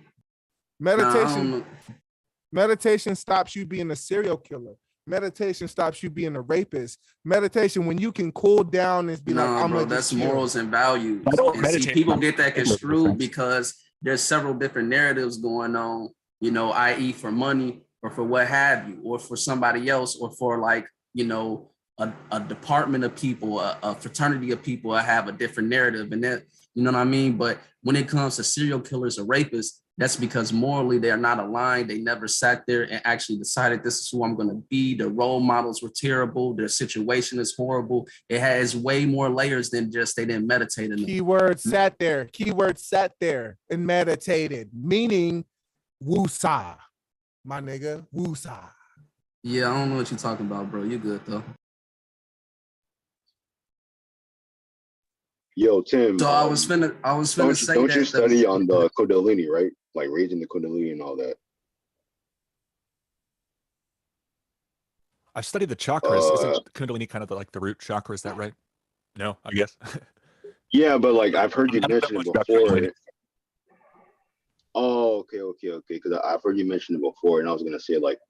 Meditation stops you being a serial killer. Meditation stops you being a rapist. Meditation, when you can cool down and be like, I'm bro, that's morals and values. And see, people get that construed because there's several different narratives going on, you know, i.e. for money or for what have you, or for somebody else, or for like, you know, a department of people, a fraternity of people have a different narrative, and that, you know what I mean? But when it comes to serial killers or rapists, that's because morally they're not aligned. They never sat there and actually decided this is who I'm going to be. The role models were terrible. Their situation is horrible. It has way more layers than just they didn't meditate enough. Keyword sat there and meditated, meaning woosah, my nigga, woosah. Yeah, I don't know what you're talking about, bro. You're good though. Yo, Tim. So I was finna say don't you study on the Kundalini, right? Like raising the Kundalini and all that. I studied the chakras. Isn't Kundalini kind of like the root chakra? Is that right? No, I guess. Yeah, but like I've heard you mention it before. Oh, okay. Because I've heard you mention it before, and I was gonna say like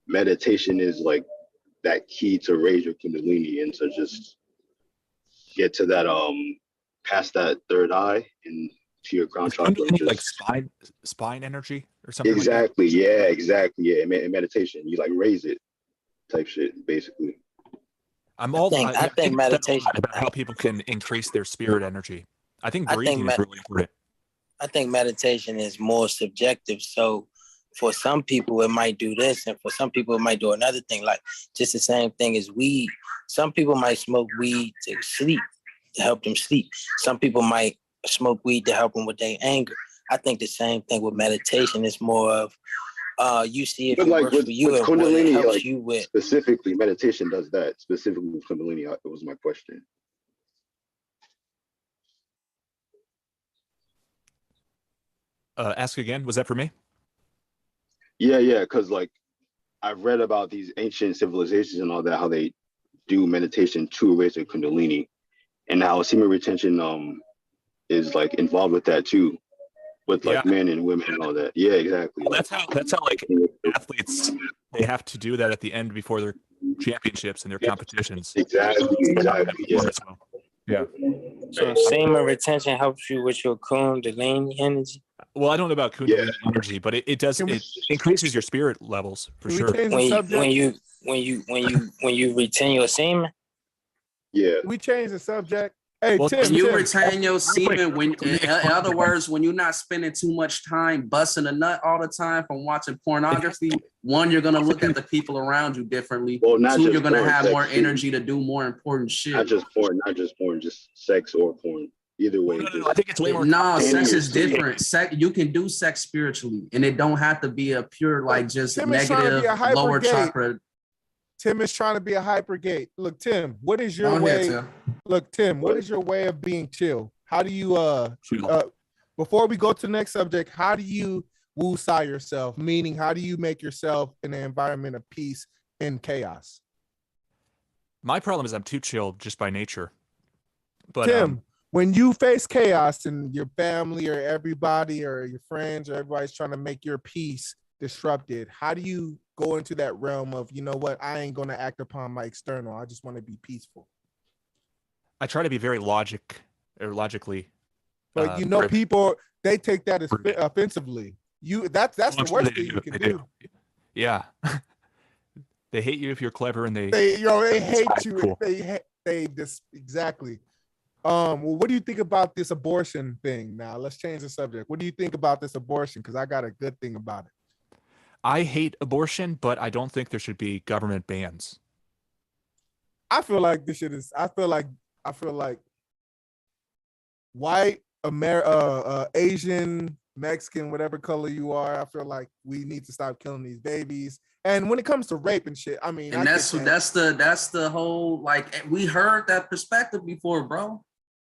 meditation is like that key to raise your Kundalini and to just get to that past that third eye and to your crown chakra. Like spine energy or something. Exactly. Like that? Yeah. Exactly. Yeah. In meditation, you like raise it, type shit, basically. I think meditation about how people can increase their spirit energy. I think breathing is really important. I think meditation is more subjective. So for some people, it might do this, and for some people, it might do another thing. Like just the same thing as weed. Some people might smoke weed to sleep, to help them sleep. Some people might smoke weed to help them with their anger. I think the same thing with meditation. It's more of you see if it works for you and what it helps you with. Specifically, meditation does that. Specifically with Kundalini, it was my question. Ask again. Was that for me? Yeah. Because like I've read about these ancient civilizations and all that, how they do meditation to raise their Kundalini, and how semen retention is like involved with that too, with like men and women and all that. Yeah, exactly. Well, that's how like athletes, they have to do that at the end before their championships and their competitions. Exactly. Yeah. So semen retention helps you with your Kundalini energy. Well, I don't know about Kundalini energy, but it does. It increases your spirit levels for sure. When you retain your semen. Yeah. We change the subject. Hey, well, Tim, you retain your semen when, in other words, when you're not spending too much time busting a nut all the time from watching pornography. One, you're gonna look at the people around you differently. Well, two, you're gonna have more energy to do more important shit. Not just porn, just sex or porn. Either way. No, I think it's way more. No, sex is different. You can do sex spiritually, and it don't have to be a pure like just negative lower chakra. Tim is trying to be a hypergate. Look, Tim, what is your way? Look, Tim, what is your way of being chill? How do you before we go to the next subject, how do you woosah yourself? Meaning, how do you make yourself in an environment of peace and chaos? My problem is I'm too chill just by nature. But Tim, when you face chaos and your family or everybody or your friends or everybody's trying to make your peace disrupted, how do you go into that realm of, you know what, I ain't going to act upon my external. I just want to be peaceful. I try to be very logically. But you know, people, they take that as offensively. That's the worst thing you can do. Yeah. They hate you if you're clever, and they hate you. Cool. They just exactly. Well, what do you think about this abortion thing? Now let's change the subject. What do you think about this abortion? Because I got a good thing about it. I hate abortion, but I don't think there should be government bans. I feel like I feel like white, Asian, Mexican, whatever color you are, I feel like we need to stop killing these babies. And when it comes to rape and shit, I mean, and that's the whole, like, we heard that perspective before, bro.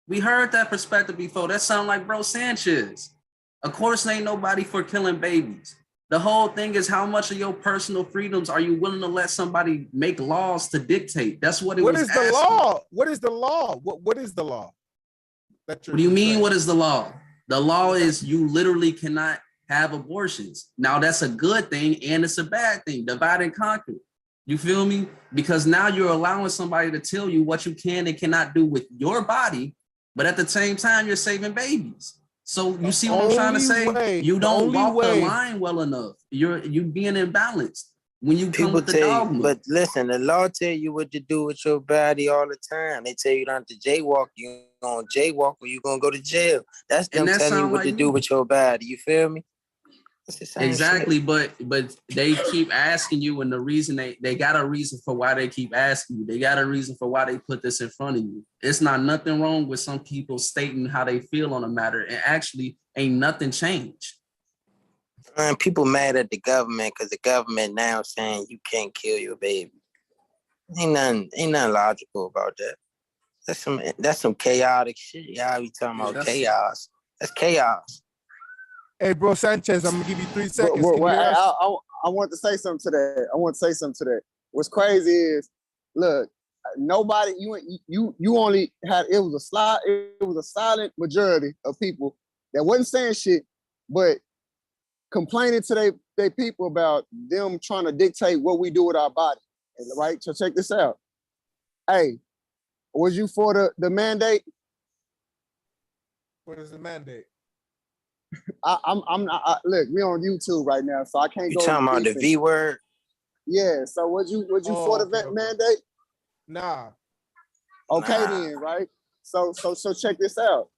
We heard that perspective before. That sound like Bro Sanchez. Of course, ain't nobody for killing babies. The whole thing is how much of your personal freedoms are you willing to let somebody make laws to dictate? That's what it was. What is the law? What is the law? What is the law? What do you mean? What is the law? The law is you literally cannot have abortions. Now that's a good thing and it's a bad thing. Divide and conquer. You feel me? Because now you're allowing somebody to tell you what you can and cannot do with your body, but at the same time you're saving babies. So you see what I'm trying to say? You don't walk the line well enough. You being imbalanced when you come with the dogma. But listen, the law tell you what to do with your body all the time. They tell you not to jaywalk. You gonna jaywalk or you gonna go to jail. That's them telling you what to do with your body. You feel me? Exactly, but they keep asking you, and the reason they got a reason for why they keep asking you. They got a reason for why they put this in front of you. It's not nothing wrong with some people stating how they feel on a matter, and actually ain't nothing changed. People mad at the government because the government now saying you can't kill your baby. Ain't nothing logical about that. That's some chaotic shit. Y'all be talking about chaos. That's chaos. Hey, bro, Sanchez, I'm gonna give you 3 seconds. I want to say something to that. What's crazy is, look, nobody. You only had. It was a silent majority of people that wasn't saying shit, but complaining to they people about them trying to dictate what we do with our body. Right? So check this out. Hey, was you for the mandate? What is the mandate? I'm not. Look, we on YouTube right now, so I can't go. You talking about the V word? Yeah. So was you for the mandate? Nah. Okay then, right? So check this out.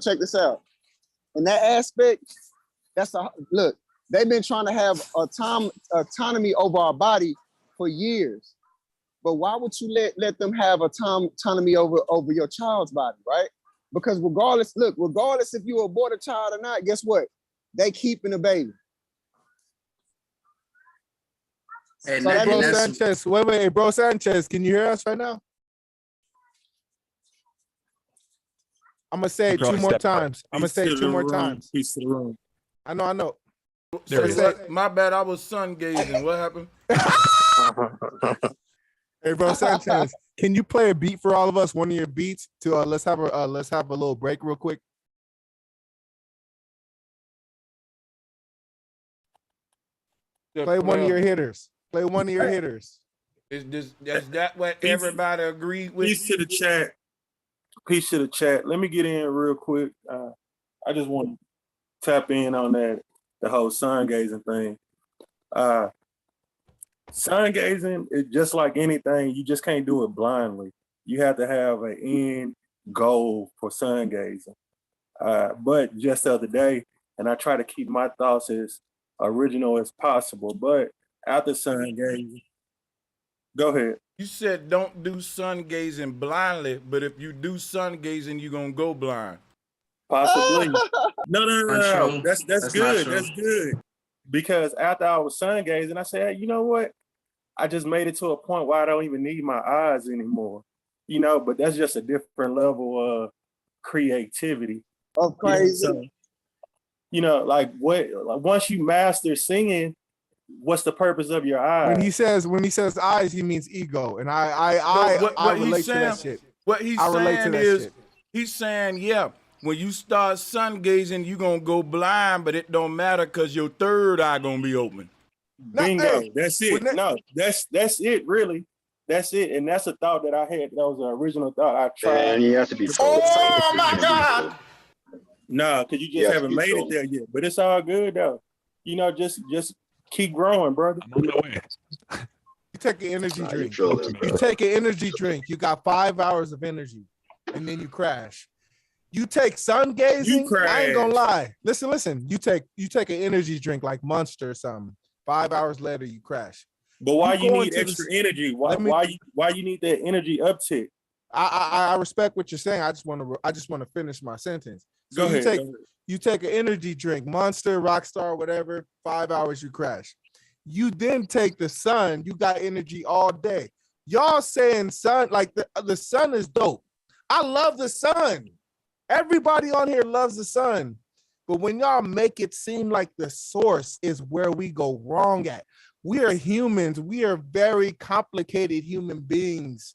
Check this out. In that aspect, look. They've been trying to have autonomy over our body for years, but why would you let them have autonomy over your child's body, right? Because regardless if you abort a child or not, guess what? They keeping the baby. Hey, so bro Sanchez, wait, bro Sanchez, can you hear us right now? I'm gonna say it 2 more times. Peace to the room. I know. My bad, I was sun gazing. What happened? Hey, bro Sanchez, can you play a beat for all of us? One of your beats to let's have a little break real quick. Play one of your hitters. Is that what everybody agreed with? Peace to the chat. Let me get in real quick. I just want to tap in on the whole sun gazing thing. Sun gazing is just like anything. You just can't do it blindly. You have to have an end goal for sun gazing. But just the other day, and I try to keep my thoughts as original as possible, but after sun gazing, go ahead. You said don't do sun gazing blindly, but if you do sun gazing, you're gonna go blind. Possibly. No. That's good. That's good. Because after I was sun gazing, I said, hey, you know what? I just made it to a point where I don't even need my eyes anymore. But that's just a different level of creativity. Of crazy. Like once you master singing, what's the purpose of your eyes? When he says eyes, he means ego. And I relate to that shit. What he's saying is, he's saying, yeah, when you start sun gazing, you're gonna go blind, but it don't matter because your third eye gonna be open. Bingo. That's it. That's it, really. That's it. And that's a thought that I had. That was an original thought. I tried. And you have to be oh my God. No, because you just haven't made it there yet. But it's all good though. Just keep growing, brother. I'm on my way. You take an energy drink. You take an energy drink. You got 5 hours of energy, and then you crash. You take sun gazing. I ain't gonna lie. Listen. You take an energy drink like Monster or something. 5 hours later, you crash. But why you need extra energy? Why you need that energy uptick? I respect what you're saying. I just want to finish my sentence. So Go ahead. You take an energy drink, Monster, Rockstar, whatever. 5 hours, you crash. You then take the sun. You got energy all day. Y'all saying sun, like the sun is dope. I love the sun. Everybody on here loves the sun. But when y'all make it seem like the source is where we go wrong at, we are humans. We are very complicated human beings.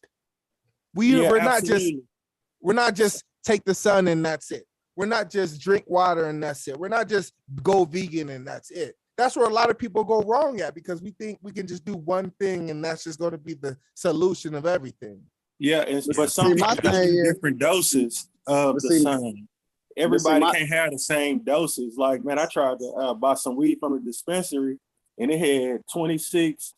We're not just take the sun and that's it. We're not just drink water and that's it. We're not just go vegan and that's it. That's where a lot of people go wrong at, because we think we can just do one thing and that's just going to be the solution of everything. Yeah, but some people do different doses of the sun. Everybody can't have the same doses. Like, man, I tried to buy some weed from a dispensary, and it had 26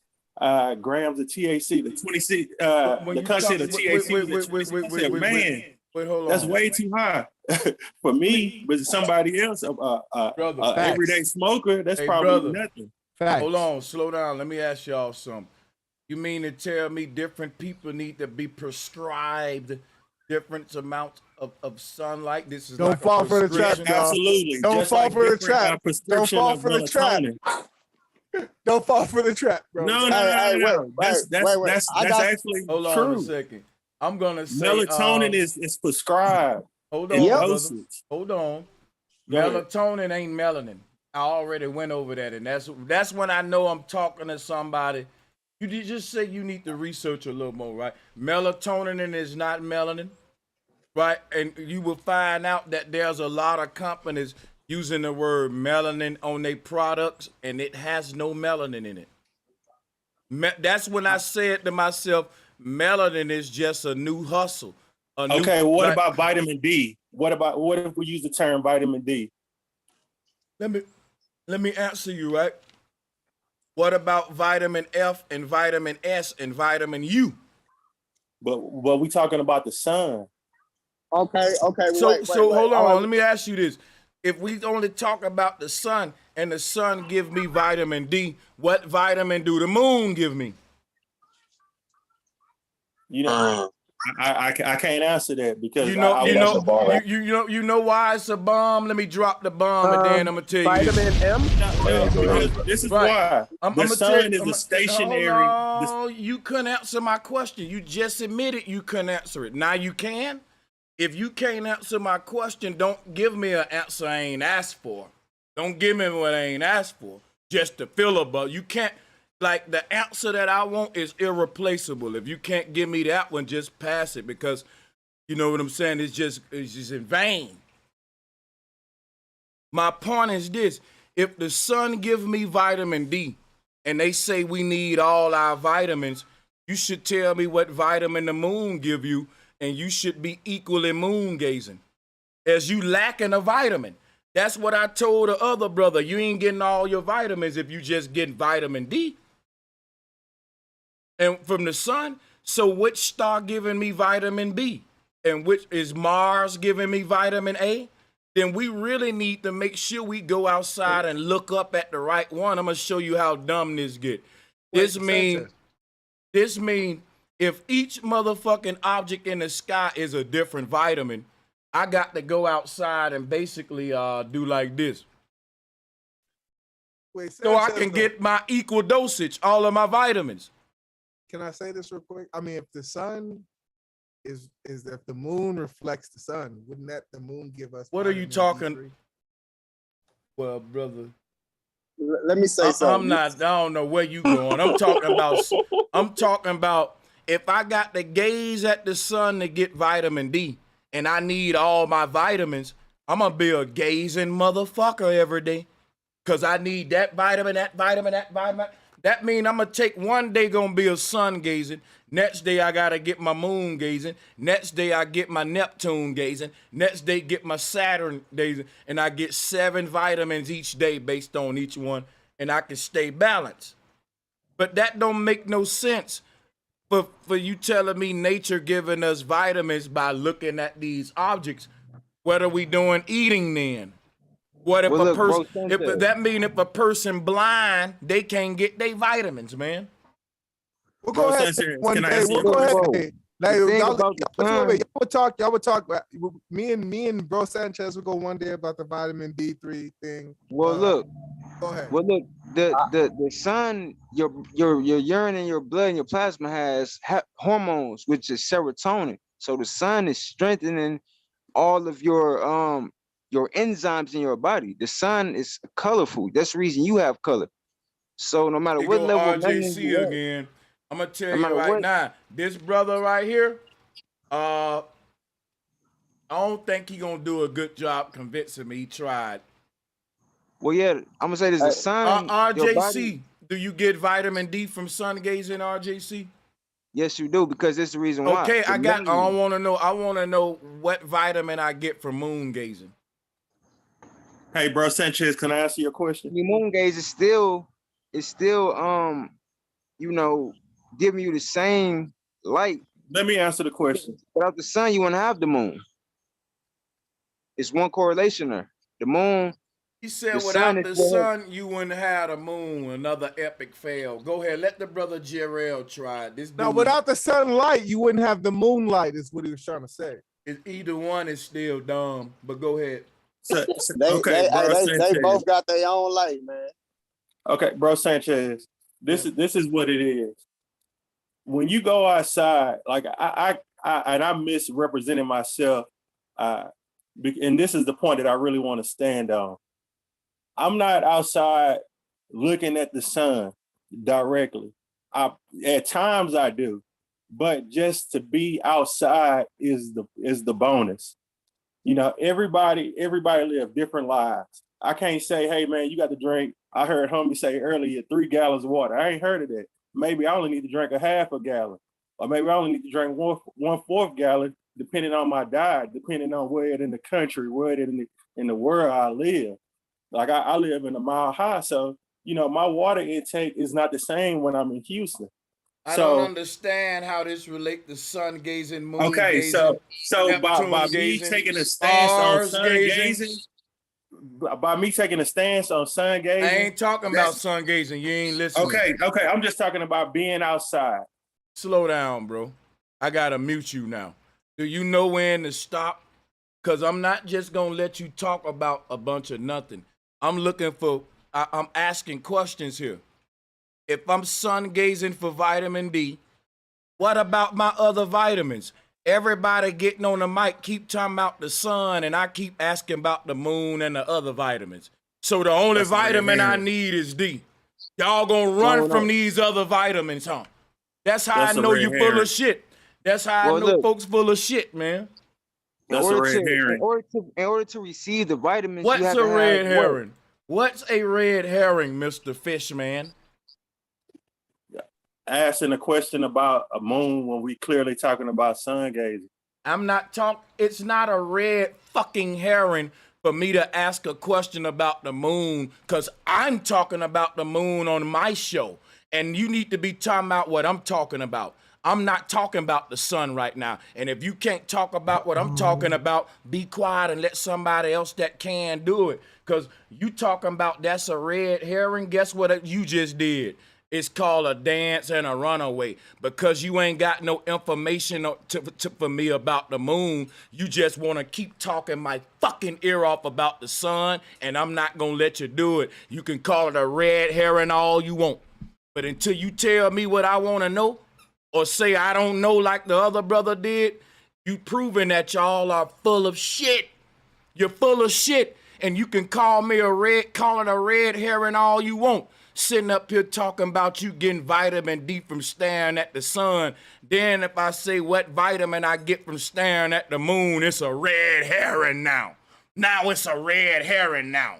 grams of THC. The 26, the content of THC. I said, man, hold on. That's way too high for me. But somebody else, everyday smoker, that's probably nothing. Hold on, slow down. Let me ask y'all something. You mean to tell me different people need to be prescribed different amounts of sunlight? This is don't fall for the trap, y'all. Absolutely. Don't just fall like for the trap. Don't fall for the trap. Don't fall for the trap, bro. No. That's actually hold on true. A second. I'm gonna say melatonin is prescribed. Hold on, hold on. Melatonin ain't melanin. I already went over that, and that's when I know I'm talking to somebody. You did just say you need to research a little more, right? Melatonin is not melanin, right? And you will find out that there's a lot of companies using the word melanin on their products, and it has no melanin in it. That's when I said to myself, melanin is just a new hustle. What about vitamin D? What if we use the term vitamin D? Let me answer you, right? What about vitamin F and vitamin S and vitamin U? But we talking about the sun. Okay. So hold on. Let me ask you this. If we only talk about the sun and the sun give me vitamin D, what vitamin do the moon give me? You know, I can't answer that because you know why it's a bomb. Let me drop the bomb and then I'm gonna tell you. Vitamin M. This is why the sun is a stationary. Oh, you couldn't answer my question. You just admitted you couldn't answer it. Now you can. If you can't answer my question, don't give me an answer I ain't asked for. Don't give me what I ain't asked for. Just to filibuster. You can't. Like, the answer that I want is irreplaceable. If you can't give me that one, just pass it, because you know what I'm saying? It's just in vain. My point is this. If the sun gives me vitamin D and they say we need all our vitamins, you should tell me what vitamin the moon give you, and you should be equally moon gazing as you lacking a vitamin. That's what I told the other brother. You ain't getting all your vitamins if you just getting vitamin D. And from the sun, so which star giving me vitamin B? And which is Mars giving me vitamin A? Then we really need to make sure we go outside and look up at the right one. I'm gonna show you how dumb this get. This mean if each motherfucking object in the sky is a different vitamin, I got to go outside and basically do like this. So I can get my equal dosage, all of my vitamins. Can I say this real quick? I mean, if the sun is if the moon reflects the sun, wouldn't that the moon give us? What are you talking? D3? Well, brother, let me say something. I don't know where you going. I'm talking about if I got to gaze at the sun to get vitamin D and I need all my vitamins, I'm gonna be a gazing motherfucker every day. Cause I need that vitamin, that vitamin, that vitamin. That means I'm going to take one day going to be a sun gazing. Next day, I got to get my moon gazing. Next day, I get my Neptune gazing. Next day, get my Saturn gazing. And I get 7 vitamins each day based on each one. And I can stay balanced. But that don't make no sense for you telling me nature giving us vitamins by looking at these objects. What are we doing eating then? What if a person? That mean if a person blind, they can't get their vitamins, man. We'll go ahead. One day. We'll go ahead. Like, y'all would talk. Me and Bro Sanchez will go one day about the vitamin D3 thing. Well, look. Go ahead. Well, look. The sun, your urine and your blood and your plasma has hormones, which is serotonin. So the sun is strengthening all of your your enzymes in your body. The sun is colorful. That's the reason you have color. So no matter Here what go level of melanin you RJC have, again. I'm gonna tell no you matter right what, now, this brother right here, I don't think he gonna do a good job convincing me. He tried. well, yeah, I'm gonna say this: the sun, your body. RJC, do you get vitamin D from sun gazing, RJC? Yes, you do, because that's the reason why. Okay, The I melanin. want to know. I want to know what vitamin I get from moon gazing. Hey, bro, Sanchez, can I answer your question? Your moon gaze is still, you know, giving you the same light. Let me answer the question. Without the sun, you wouldn't have the moon. It's one correlation there. The moon. He said, The without sun the is sun, you wouldn't have the moon. Another epic fail. Go ahead, let the brother Jarrell try it. This dude, Now, without the sunlight, you wouldn't have the moonlight, is what he was trying to say. Either one is still dumb, but go ahead. So, They, okay, bro, they both got their own light, man. Okay, bro, Sanchez, this is what it is. When you go outside, like I misrepresented myself, and this is the point that I really want to stand on. I'm not outside looking at the sun directly. At times I do, but just to be outside is the bonus. You know, everybody live different lives. I can't say, hey man, you got to drink. I heard homie say earlier 3 gallons of water. I ain't heard of that. Maybe I only need to drink a half a gallon, or maybe I only need to drink 1/4 gallon, depending on my diet, depending on where it in the country, where it in the world I live. Like I live in a Mile High, so you know my water intake is not the same when I'm in Houston. I don't understand how this relate to sun gazing, moon okay, gazing. so by me taking a stance on sun gazing, by me taking a stance on sun gazing, I ain't talking about sun gazing. You ain't listening. Okay, I'm just talking about being outside. Slow down, bro. I gotta mute you now. Do you know when to stop? Cause I'm not just gonna let you talk about a bunch of nothing. I'm looking for. I'm asking questions here. If I'm sun gazing for vitamin D, what about my other vitamins? Everybody getting on the mic keep talking about the sun, and I keep asking about the moon and the other vitamins. So the only vitamin I need is D. Y'all gonna run from these other vitamins, huh? That's how I know you full of shit. That's how I know folks full of shit, man. In order to receive the vitamins, what's you have a to red have herring? What's a red herring, Mr. Fishman? Asking a question about a moon when we clearly talking about sun gazing. I'm not talking. It's not a red fucking herring for me to ask a question about the moon, because I'm talking about the moon on my show, and you need to be talking about what I'm talking about. I'm not talking about the sun right now. And if you can't talk about what I'm talking about, be quiet and let somebody else that can do it. Because you talking about that's a red herring, guess what you just did? It's called a dance and a runaway. Because you ain't got no information for me about the moon, you just want to keep talking my fucking ear off about the sun, and I'm not going to let you do it. You can call it a red herring all you want. But until you tell me what I want to know, or say I don't know like the other brother did, you proving that y'all are full of shit. You're full of shit, and you can call it a red herring all you want. Sitting up here talking about you getting vitamin D from staring at the sun. Then if I say what vitamin I get from staring at the moon, it's a red herring now. Now it's a red herring now.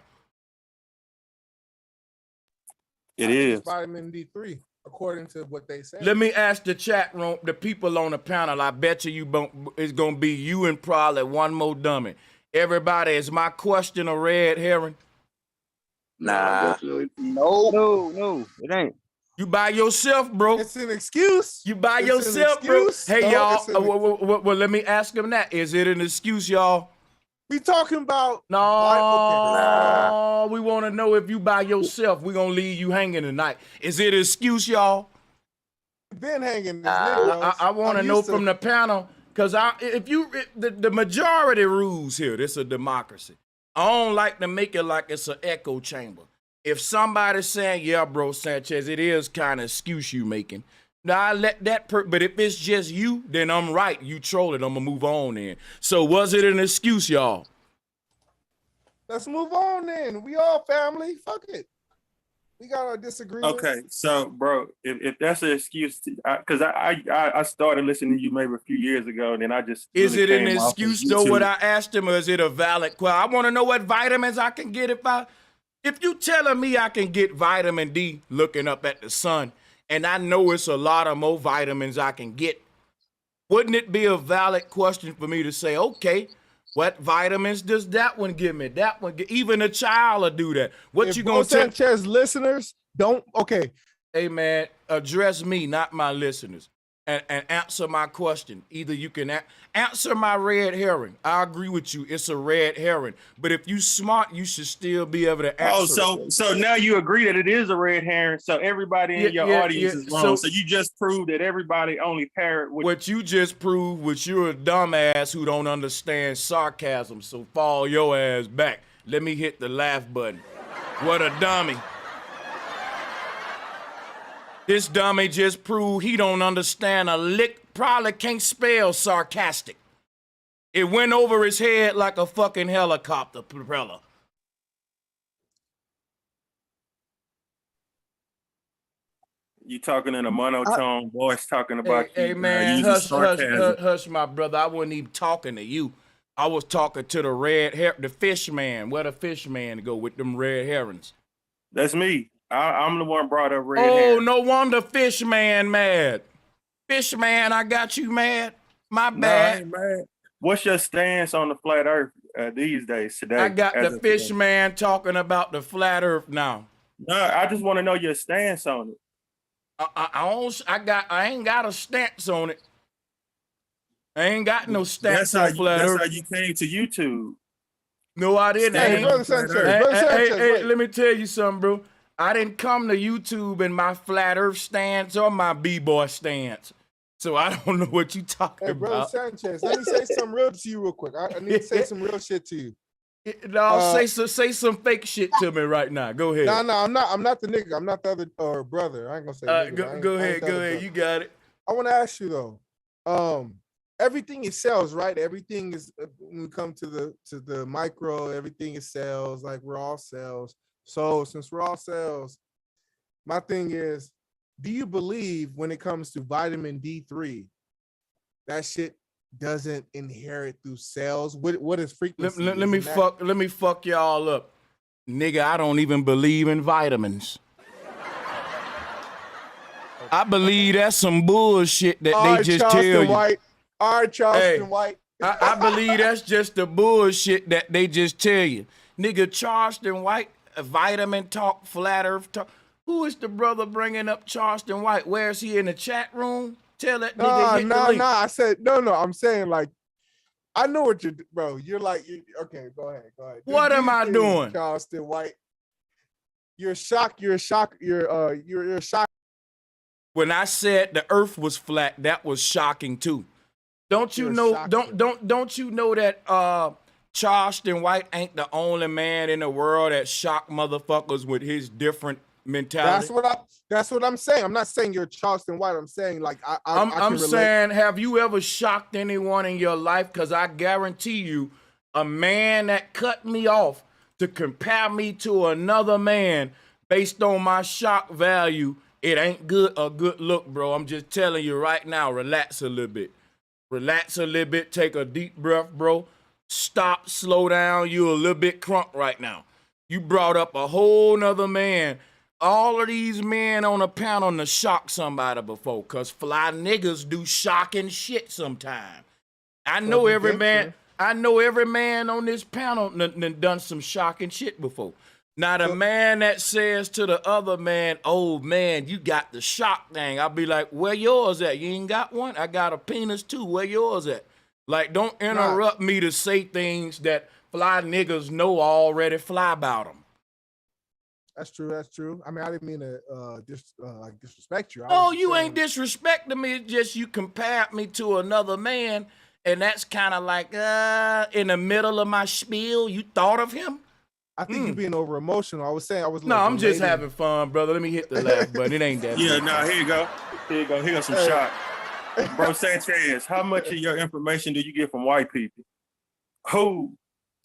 It is vitamin D3, according to what they say. Let me ask the chat room, the people on the panel. I bet you it's gonna be you and probably one more dummy. Everybody, is my question a red herring? Nah. No, it ain't. You by yourself, bro. It's an excuse. You by yourself, bro. Hey, no, y'all. Well, let me ask him that. Is it an excuse, y'all? We talking about no. We want to know if you by yourself. We gonna leave you hanging tonight. Is it an excuse, y'all? Been hanging. I want to know from the panel, because the majority rules here. This is a democracy. I don't like to make it like it's an echo chamber. If somebody's saying, yeah, bro, Sanchez, it is kind of excuse you making. Now, I let that but if it's just you, then I'm right. You trolling. I'm going to move on then. So was it an excuse, y'all? Let's move on then. We all family. Fuck it. We got our disagreements. Okay, so bro, if that's an excuse, because I started listening to you maybe a few years ago, and then I just Is really it an came off of excuse though? What YouTube. I asked him, or is it a valid question? I want to know what vitamins I can get if you telling me I can get vitamin D looking up at the sun, and I know it's a lot of more vitamins I can get. Wouldn't it be a valid question for me to say, okay, what vitamins does that one give me? That one, even a child will do that. What if you gonna tell Sanchez listeners don't? Okay, hey man, address me, not my listeners, and answer my question. Either you can answer my red herring. I agree with you, it's a red herring. But if you smart, you should still be able to answer. Oh, so now you agree that it is a red herring. So everybody in your audience is wrong. So you just proved that everybody only parrot what you just proved was you're a dumbass who don't understand sarcasm. So fall your ass back. Let me hit the laugh button. What a dummy. This dummy just proved he don't understand a lick, probably can't spell sarcastic. It went over his head like a fucking helicopter propeller. You talking in a monotone voice, talking about hey man, using sarcasm. hush, my brother. I wasn't even talking to you. I was talking to the fish man. Where the fish man go with them red herrings? That's me. I'm the one brought up red Oh, herring. no wonder fish man mad. Fish man, I got you mad. My bad. No, I ain't mad. What's your stance on the flat earth these days today? I got the fish man talking about the flat earth now. No, I just want to know your stance on it. I ain't got a stance on it. I ain't got no stance on flat earth. That's how you came to YouTube. No, I didn't. Hey, let me tell you something, bro. I didn't come to YouTube in my flat earth stance or my b-boy stance. So I don't know what you talking hey, Brother about. Sanchez, let me say something real to you real quick. I need to say some real shit to you. No, say some fake shit to me right now. Go ahead. No, I'm not the nigga. I'm not the other brother. I ain't gonna say nigga. Go ahead. You got it. I want to ask you though. Everything is sales, right? Everything is when we come to the micro, everything is sales, like we're all sales. So since we're all sales, my thing is, do you believe when it comes to vitamin D3, that shit doesn't inherit through cells? What is frequency? Let me fuck y'all up. Nigga, I don't even believe in vitamins. I believe that's some bullshit that they just tell you. White. All right, Charleston White. I believe that's just the bullshit that they just tell you. Nigga, Charleston White, vitamin talk, flat earth talk. Who is the brother bringing up Charleston White? Where is he in the chat room? Tell that nigga hit the link. I said, no. I'm saying, like, I know what you're, bro. You're like, okay, go ahead. What am I doing? Charleston White. You're shocked. You're shocked. When I said the earth was flat, that was shocking too. Don't you know that Charleston White ain't the only man in the world that shocked motherfuckers with his different mentality? That's what I'm saying. I'm not saying you're Charleston White. I'm saying like I'm saying, have you ever shocked anyone in your life? Because I guarantee you, a man that cut me off to compare me to another man based on my shock value, it ain't a good look, bro. I'm just telling you right now, relax a little bit. Relax a little bit, take a deep breath, bro. Stop, slow down. You a little bit crunk right now. You brought up a whole nother man. All of these men on a panel to shock somebody before, cause fly niggas do shocking shit sometimes. I know every man on this panel done some shocking shit before. Now the man that says to the other man, oh man, you got the shock thing. I'll be like, where yours at? You ain't got one? I got a penis too. Where yours at? Like, don't interrupt me to say things that fly niggas know already fly about them. That's true. I mean, I didn't mean to disrespect you. Oh, you ain't disrespecting me. It's just you compared me to another man, and that's kind of like in the middle of my spiel. You thought of him? I think you're being over emotional. I'm just having fun, brother. Let me hit the laugh button. It ain't that. Yeah, here you go. Here goes some shot. Bro Sanchez, how much of your information do you get from white people? Who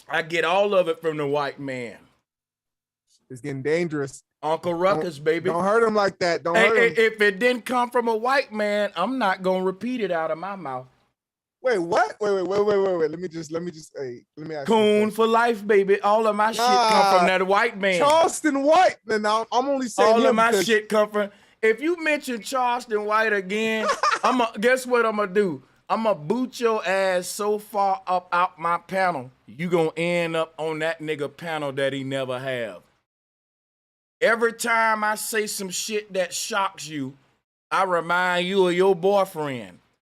I get all of it from the white man. It's getting dangerous. Uncle Ruckus, baby. Don't hurt him like that. Don't hurt him. If it didn't come from a white man, I'm not gonna repeat it out of my mouth. Wait, what? Wait. Let me just let me ask Coon for life, baby. All of my shit come from that white man. Charleston White. And I'm only saying all of my shit come from. If you mention Charleston White again, guess what I'm gonna do? I'm gonna boot your ass so far up out my panel, you gonna end up on that nigga panel that he never have. Every time I say some shit that shocks you, I remind you of your boyfriend.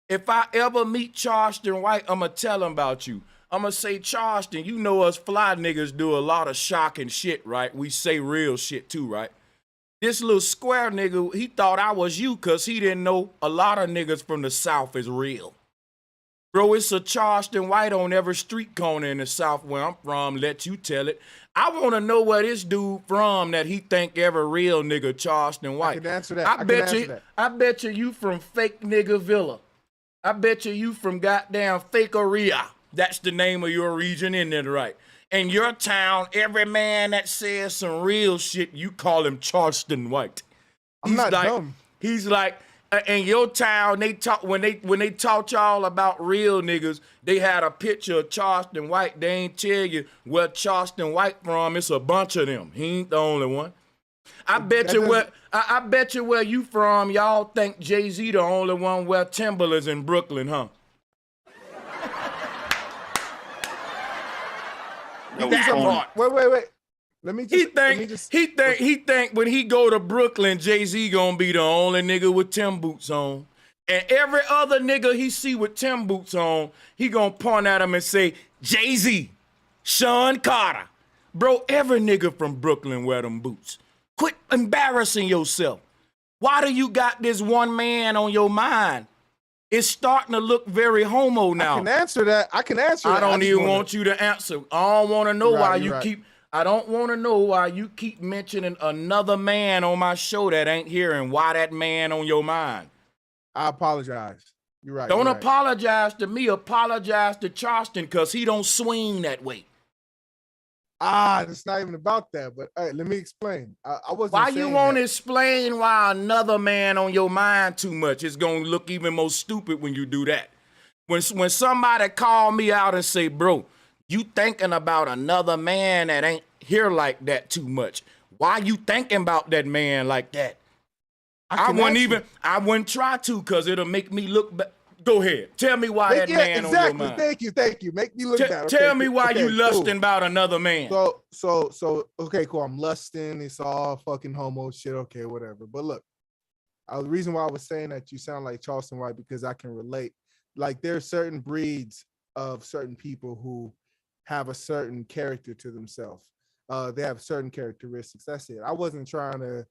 If I ever meet Charleston White, I'm going to tell him about you. I'm going to say, Charleston, you know us fly niggas do a lot of shocking shit, right? We say real shit too, right? This little square nigga, he thought I was you because he didn't know a lot of niggas from the South is real. Bro, it's a Charleston White on every street corner in the South where I'm from. Let you tell it. I want to know where this dude from that he think every real nigga Charleston White. I can answer that. I bet you from fake nigga Villa. I bet you from goddamn Fakeria. That's the name of your region, isn't it right? In your town, every man that says some real shit, you call him Charleston White. I'm not dumb. He's like, in your town, they talk when they taught y'all about real niggas, they had a picture of Charleston White. They ain't tell you where Charleston White from. It's a bunch of them. He ain't the only one. I bet you where you from, y'all think Jay-Z the only one wear Timberlands in Brooklyn, huh? Wait. Let me just. He think when he go to Brooklyn, Jay-Z gonna be the only nigga with Tim boots on. And every other nigga he see with Tim boots on, he gonna point at him and say, Jay-Z, Sean Carter. Bro, every nigga from Brooklyn wear them boots. Quit embarrassing yourself. Why do you got this one man on your mind? It's starting to look very homo now. I can answer that. I don't even want you to answer. I don't want to know why you keep. I don't want to know why you keep mentioning another man on my show that ain't here and why that man on your mind. I apologize. You're right. Don't apologize to me. Apologize to Charleston because he don't swing that way. It's not even about that. But all right, let me explain. I wasn't. Why you want to explain why another man on your mind too much? It's gonna look even more stupid when you do that. When somebody call me out and say, bro, you thinking about another man that ain't here like that too much. Why you thinking about that man like that? I wouldn't try to because it'll make me look bad. Go ahead. Tell me why that man on your mind. Thank you. Make me look bad. Tell me why you lusting about another man. So okay, cool. I'm lusting. It's all fucking homo shit. Okay, whatever. But look, the reason why I was saying that you sound like Charleston White because I can relate. Like there are certain breeds of certain people who have a certain character to themselves. They have certain characteristics. That's it. I wasn't trying to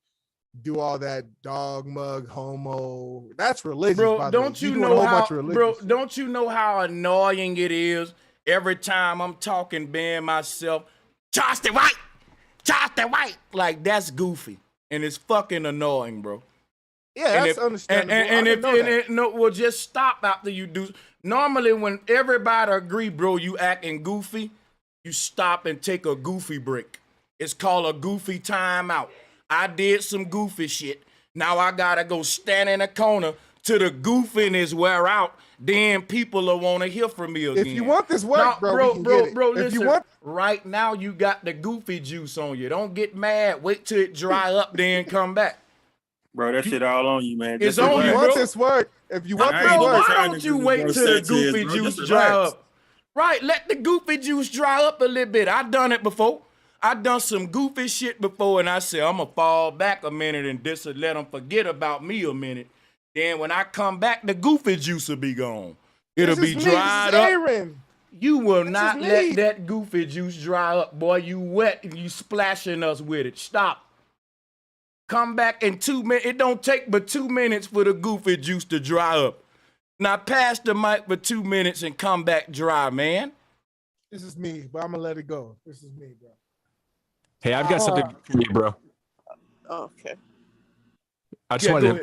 do all that dog mug homo. That's religious. Bro, don't you know how annoying it is every time I'm talking being myself, Charleston White. Like that's goofy. And it's fucking annoying, bro. Yeah, that's understandable. Well, just stop after you do. Normally, when everybody agree, bro, you acting goofy, you stop and take a goofy break. It's called a goofy timeout. I did some goofy shit. Now I gotta go stand in a corner till the goofiness wear out. Then people will want to hear from me again. If you want this work, bro, listen. Right now you got the goofy juice on you. Don't get mad. Wait till it dry up, then come back. Bro, that shit all on you, man. It's on you, bro. If you want this work, why don't you wait till the goofy juice dry up? Right, let the goofy juice dry up a little bit. I done it before. I done some goofy shit before, and I said, I'm going to fall back a minute and just let them forget about me a minute. Then when I come back, the goofy juice will be gone. It'll be dried up. You will not let that goofy juice dry up, boy. You wet and you splashing us with it. Stop. Come back in 2 minutes. It don't take but 2 minutes for the goofy juice to dry up. Now pass the mic for 2 minutes and come back dry, man. This is me, but I'm going to let it go. This is me, bro. Hey, I've got something for you, bro. Okay. I just wanted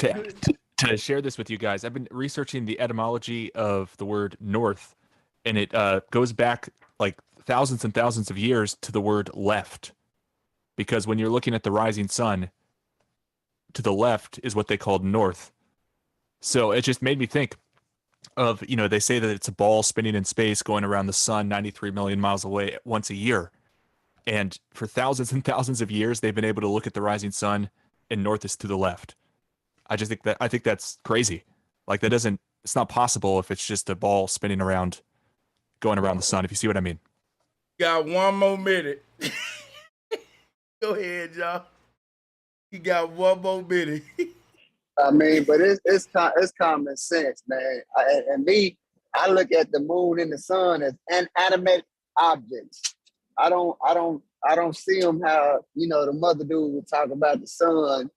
to share this with you guys. I've been researching the etymology of the word north, and it goes back like thousands and thousands of years to the word left. Because when you're looking at the rising sun, to the left is what they called north. So it just made me think of, they say that it's a ball spinning in space going around the sun 93 million miles away once a year. And for thousands and thousands of years, they've been able to look at the rising sun and north is to the left. I think that's crazy. Like it's not possible if it's just a ball spinning around, going around the sun, if you see what I mean. Got one more minute. Go ahead, y'all. You got one more minute. I mean, but it's common sense, man. I look at the moon and the sun as inanimate objects. I don't see them how the mother dude would talk about the sun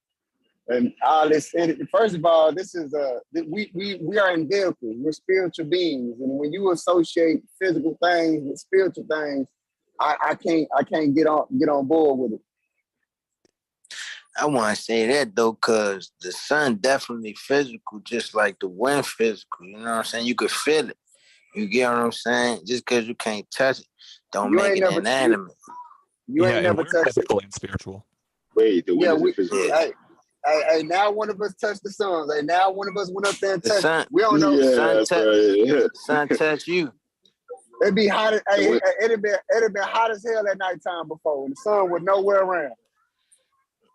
and all this. And first of all, this is we are in vehicles. We're spiritual beings, and when you associate physical things with spiritual things, I can't get on board with it. I want to say that though, cause the sun definitely physical, just like the wind physical. You know what I'm saying? You could feel it. You get what I'm saying? Just cause you can't touch it, don't make it inanimate. You ain't never touched physical and spiritual. Wait, the wind is physical. Hey, now one of us touched the sun. Hey, now one of us went up there and touched. Sun, we don't know. Sun touch you. It'd be hot. It'd been hot as hell at nighttime before, and the sun was nowhere around.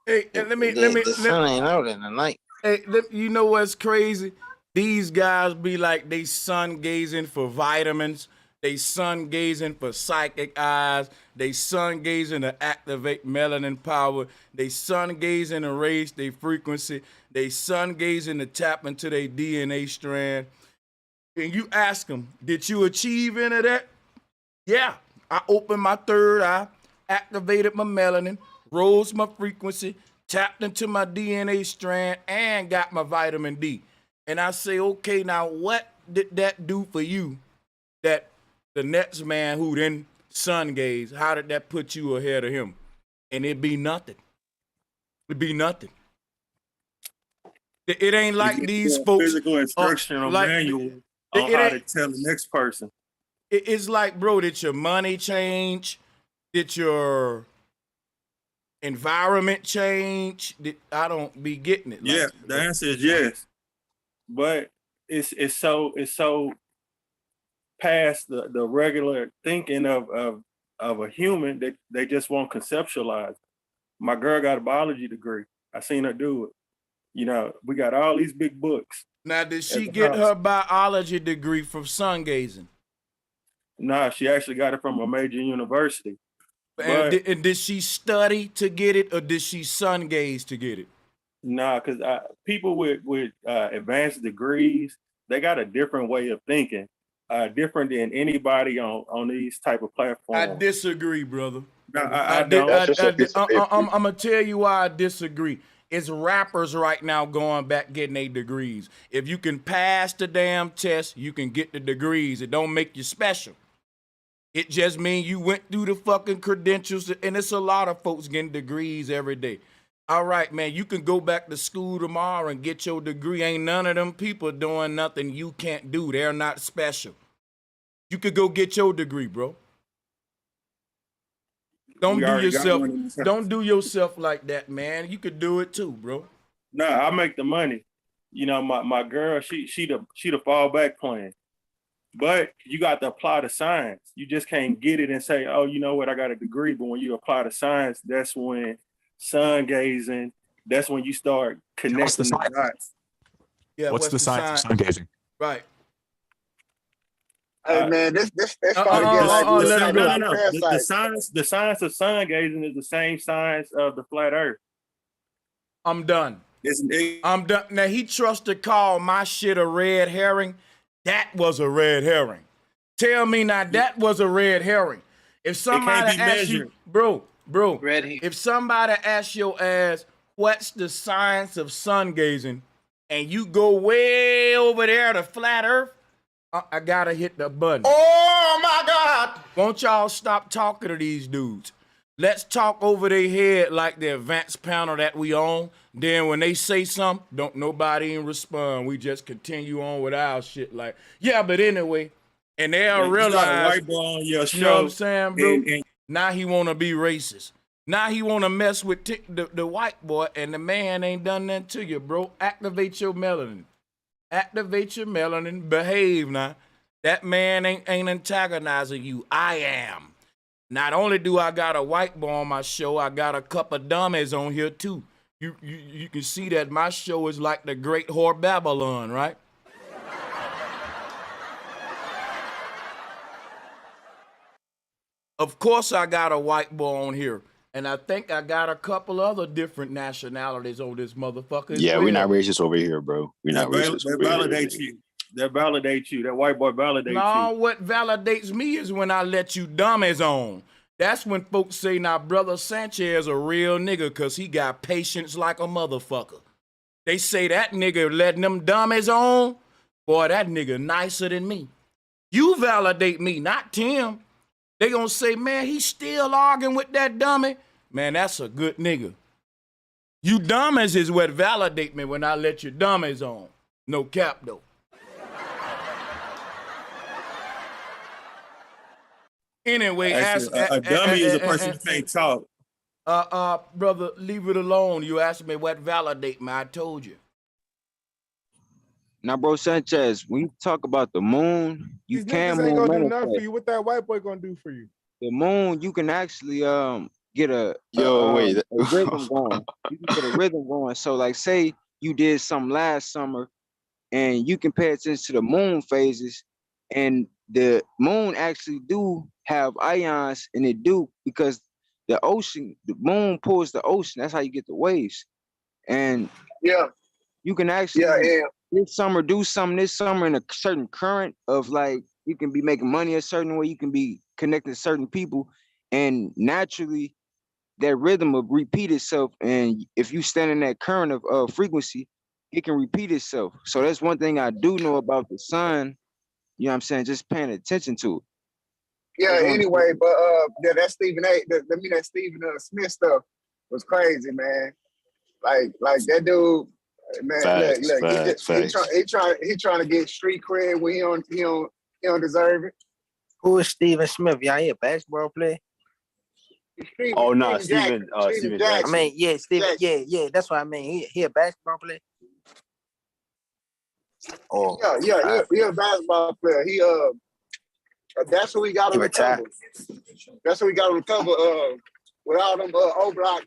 Hey, let me. The sun ain't out in the night. Hey, you know what's crazy? These guys be like they sun gazing for vitamins. They sun gazing for psychic eyes. They sun gazing to activate melanin power. They sun gazing to raise their frequency. They sun gazing to tap into their DNA strand. And you ask them, did you achieve any of that? Yeah, I opened my third eye, activated my melanin, rose my frequency, tapped into my DNA strand, and got my vitamin D. And I say, okay, now what did that do for you? That the next man who then sun gaze, how did that put you ahead of him? And it'd be nothing. It'd be nothing. It ain't like these folks. Physical instructional manual on how to tell the next person. It's like, bro, did your money change? Did your environment change? I don't be getting it. Yeah, the answer is yes. But it's so past the regular thinking of a human that they just won't conceptualize. My girl got a biology degree. I seen her do it. We got all these big books. Now, did she get her biology degree from sun gazing? Nah, she actually got it from a major university. And did she study to get it, or did she sun gaze to get it? Nah, because people with advanced degrees, they got a different way of thinking, different than anybody on these type of platforms. I disagree, brother. No, I'm gonna tell you why I disagree. It's rappers right now going back getting their degrees. If you can pass the damn test, you can get the degrees. It don't make you special. It just means you went through the fucking credentials, and it's a lot of folks getting degrees every day. All right, man, you can go back to school tomorrow and get your degree. Ain't none of them people doing nothing you can't do. They're not special. You could go get your degree, bro. Don't do yourself like that, man. You could do it too, bro. Nah, I make the money. My girl, she the fallback plan. But you got to apply the science. You just can't get it and say, oh, you know what, I got a degree. But when you apply the science, that's when sun gazing, that's when you start connecting the dots. Yeah, what's the science of sun gazing? Right. Hey man, this The science of sun gazing is the same science of the flat earth. I'm done. I'm done. Now he trusts to call my shit a red herring. That was a red herring. Tell me now that was a red herring. If somebody asks you, bro, if somebody asks your ass, what's the science of sun gazing, and you go way over there to flat earth, I gotta hit the button. Oh my God! Won't y'all stop talking to these dudes? Let's talk over their head like the advanced panel that we own. Then when they say something, don't nobody even respond. We just continue on with our shit like, yeah, but anyway, And they'll You got a realize, white boy on your you know what I'm show, saying, bro? and Now he want to be racist. Now he want to mess with the white boy, and the man ain't done nothing to you, bro. Activate your melanin. Activate your melanin. Behave now. That man ain't antagonizing you. I am. Not only do I got a white boy on my show, I got a couple dummies on here too. You can see that my show is like the Great Whore Babylon, right? Of course I got a white boy on here. And I think I got a couple other different nationalities on this motherfucker as Yeah, well. we're not racist over here, bro. We're not racist that over validates here. you. That validates you. That white boy validates No, you. what validates me is when I let you dummies on. That's when folks say, now, brother Sanchez a real nigga because he got patience like a motherfucker. They say that nigga letting them dummies on. Boy, that nigga nicer than me. You validate me, not Tim. They gonna say, man, he's still arguing with that dummy. Man, that's a good nigga. You dummies is what validate me when I let your dummies on. No cap, though. Anyway, Actually, a dummy is a person who can't talk. Brother, leave it alone. You asked me what validate me. I told you. Now, bro, Sanchez, when you talk about the moon, you These can niggas ain't move gonna do nothing for manifest. you. What that white boy gonna do for you? The moon, you can actually get a wait. rhythm going. You can get a rhythm going. So, like, say you did something last summer, and you can pay attention to the moon phases, and the moon actually do have ions in it, because the moon pulls the ocean. That's how you get the waves. And Yeah. you can actually this summer do something this summer in a certain current of, like, you can be making money a certain way, you can be connecting to certain people, and naturally that rhythm will repeat itself. And if you stand in that current of frequency, it can repeat itself. So that's one thing I do know about the sun. You know what I'm saying? Just paying attention to it. Yeah, anyway, but that Stephen A. That Stephen Smith stuff was crazy, man. Like that dude, man. Facts, Look, he trying to get street cred when he don't deserve it. Who is Stephen Smith? Y'all hear basketball player? Oh no, Steven Jackson. I mean, yeah, Stephen. Yeah. That's what I mean. He a basketball player. Oh, Yeah. He a basketball player. He that's who he got on the cover. That's who he got on the cover. With all them O Block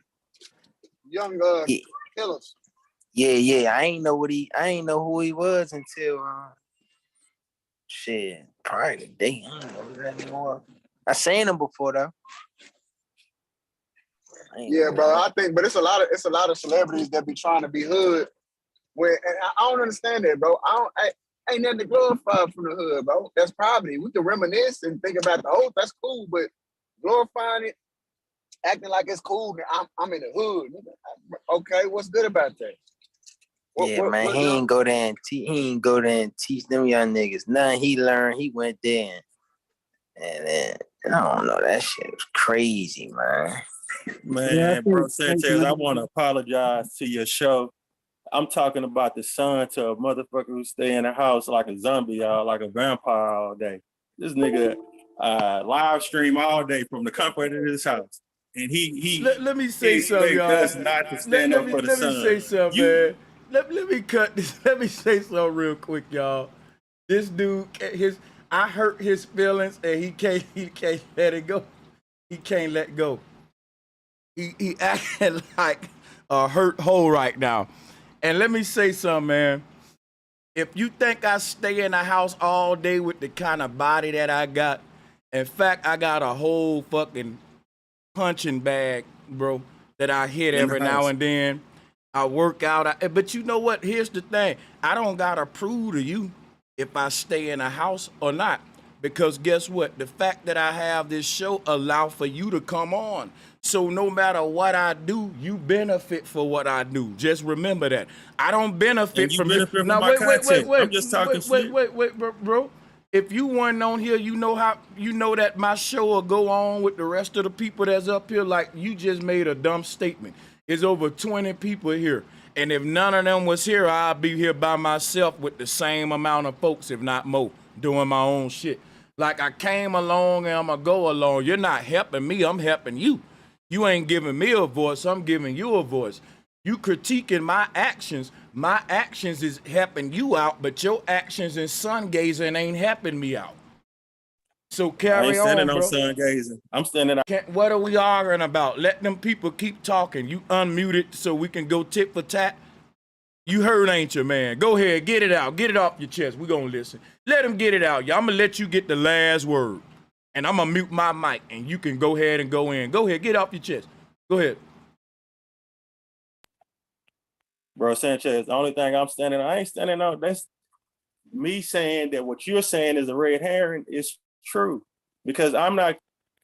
young killers. Yeah. I ain't know who he was until probably today. I don't know who that anymore. I seen him before though. Yeah, bro. I think, but it's a lot of celebrities that be trying to be hood. And I don't understand that, bro. Ain't nothing to glorify from the hood, bro. That's probably, we can reminisce and think about the old. That's cool, but glorifying it, acting like it's cool. I'm in the hood. Okay, what's good about that? Man, he ain't go there and teach them young niggas nothing. He learned. He went there, and then I don't know. That shit was crazy, man. Man, bro, Sanchez, I want to apologize to your show. I'm talking about the son to a motherfucker who stay in the house like a zombie, like a vampire all day. This nigga live stream all day from the comfort of his house. And let me say something, y'all. Does not to stand up for the son. Let me say something, man. Let me cut this. Let me say something real quick, y'all. This dude, I hurt his feelings, and he can't let it go. He can't let go. He acting like a hurt hole right now. And let me say something, man. If you think I stay in the house all day with the kind of body that I got, in fact, I got a whole fucking punching bag, bro, that I hit every now and then. I work out. But you know what? Here's the thing. I don't got to prove to you if I stay in a house or not. Because guess what? The fact that I have this show allow for you to come on. So no matter what I do, you benefit for what I do. Just remember that. I don't benefit from you. Now, wait. I'm just talking shit. Wait, bro. If you weren't on here, you know that my show will go on with the rest of the people that's up here. Like, you just made a dumb statement. There's over 20 people here. And if none of them was here, I'd be here by myself with the same amount of folks, if not more, doing my own shit. Like I came along and I'm going to go along. You're not helping me. I'm helping you. You ain't giving me a voice. I'm giving you a voice. You critiquing my actions. My actions is helping you out, but your actions in sun gazing ain't helping me out. So carry on, bro. Sun gazing. I'm standing out. What are we arguing about? Let them people keep talking. You unmuted so we can go tit for tat. You heard, ain't you, man? Go ahead, get it out. Get it off your chest. We're going to listen. Let him get it out, y'all. I'm going to let you get the last word. And I'm going to mute my mic, and you can go ahead and go in. Go ahead, get it off your chest. Go ahead. Bro, Sanchez, the only thing I'm standing on, I ain't standing on, that's me saying that what you're saying is a red herring is true. Because I'm not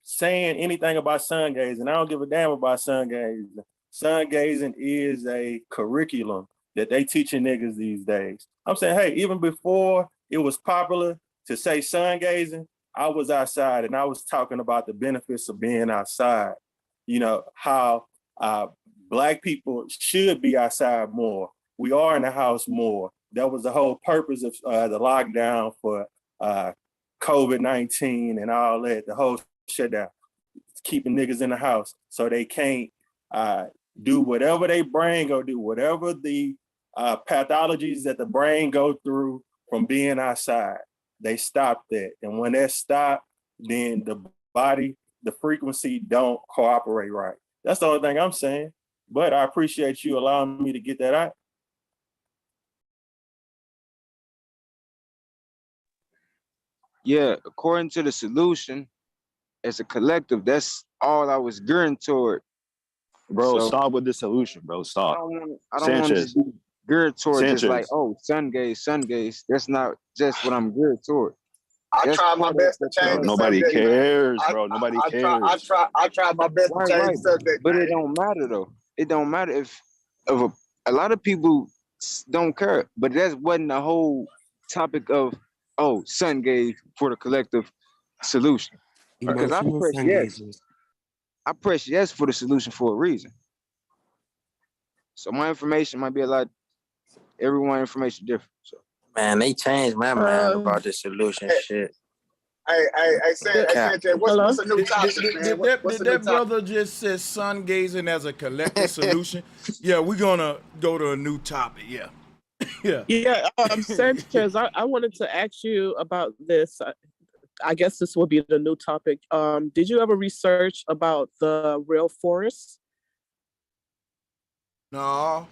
saying anything about sun gazing. I don't give a damn about sun gazing. Sun gazing is a curriculum that they teaching niggas these days. I'm saying, hey, even before it was popular to say sun gazing, I was outside and I was talking about the benefits of being outside. You know, how Black people should be outside more. We are in the house more. That was the whole purpose of the lockdown for COVID-19 and all that, the whole shutdown, keeping niggas in the house so they can't do whatever they brain go do, whatever the pathologies that the brain go through from being outside. They stop that. And when that stop, then the body, the frequency don't cooperate right. That's the only thing I'm saying. But I appreciate you allowing me to get that out. Yeah, according to the solution, as a collective, that's all I was gearing toward. Bro, so, stop with the solution, bro. Stop. I don't want to just be geared toward just like, oh, sun gaze. That's not just what I'm geared toward. I tried my best to change. Nobody cares, bro. Nobody cares. I tried my best to change the subject. But it don't matter though. It don't matter if a lot of people don't care. But that wasn't the whole topic of sun gaze for the collective solution. Because I press yes. I press yes for the solution for a reason. So my information might be a lot. Everyone's information different. So. Man, they changed my mind about the solution shit. Hey, Sanchez, what's a new topic, man? Did that brother just say sun gazing as a collective solution? Yeah, we're gonna go to a new topic. Yeah. Yeah. Sanchez, I wanted to ask you about this. I guess this will be the new topic. Did you ever research about the real forest? No.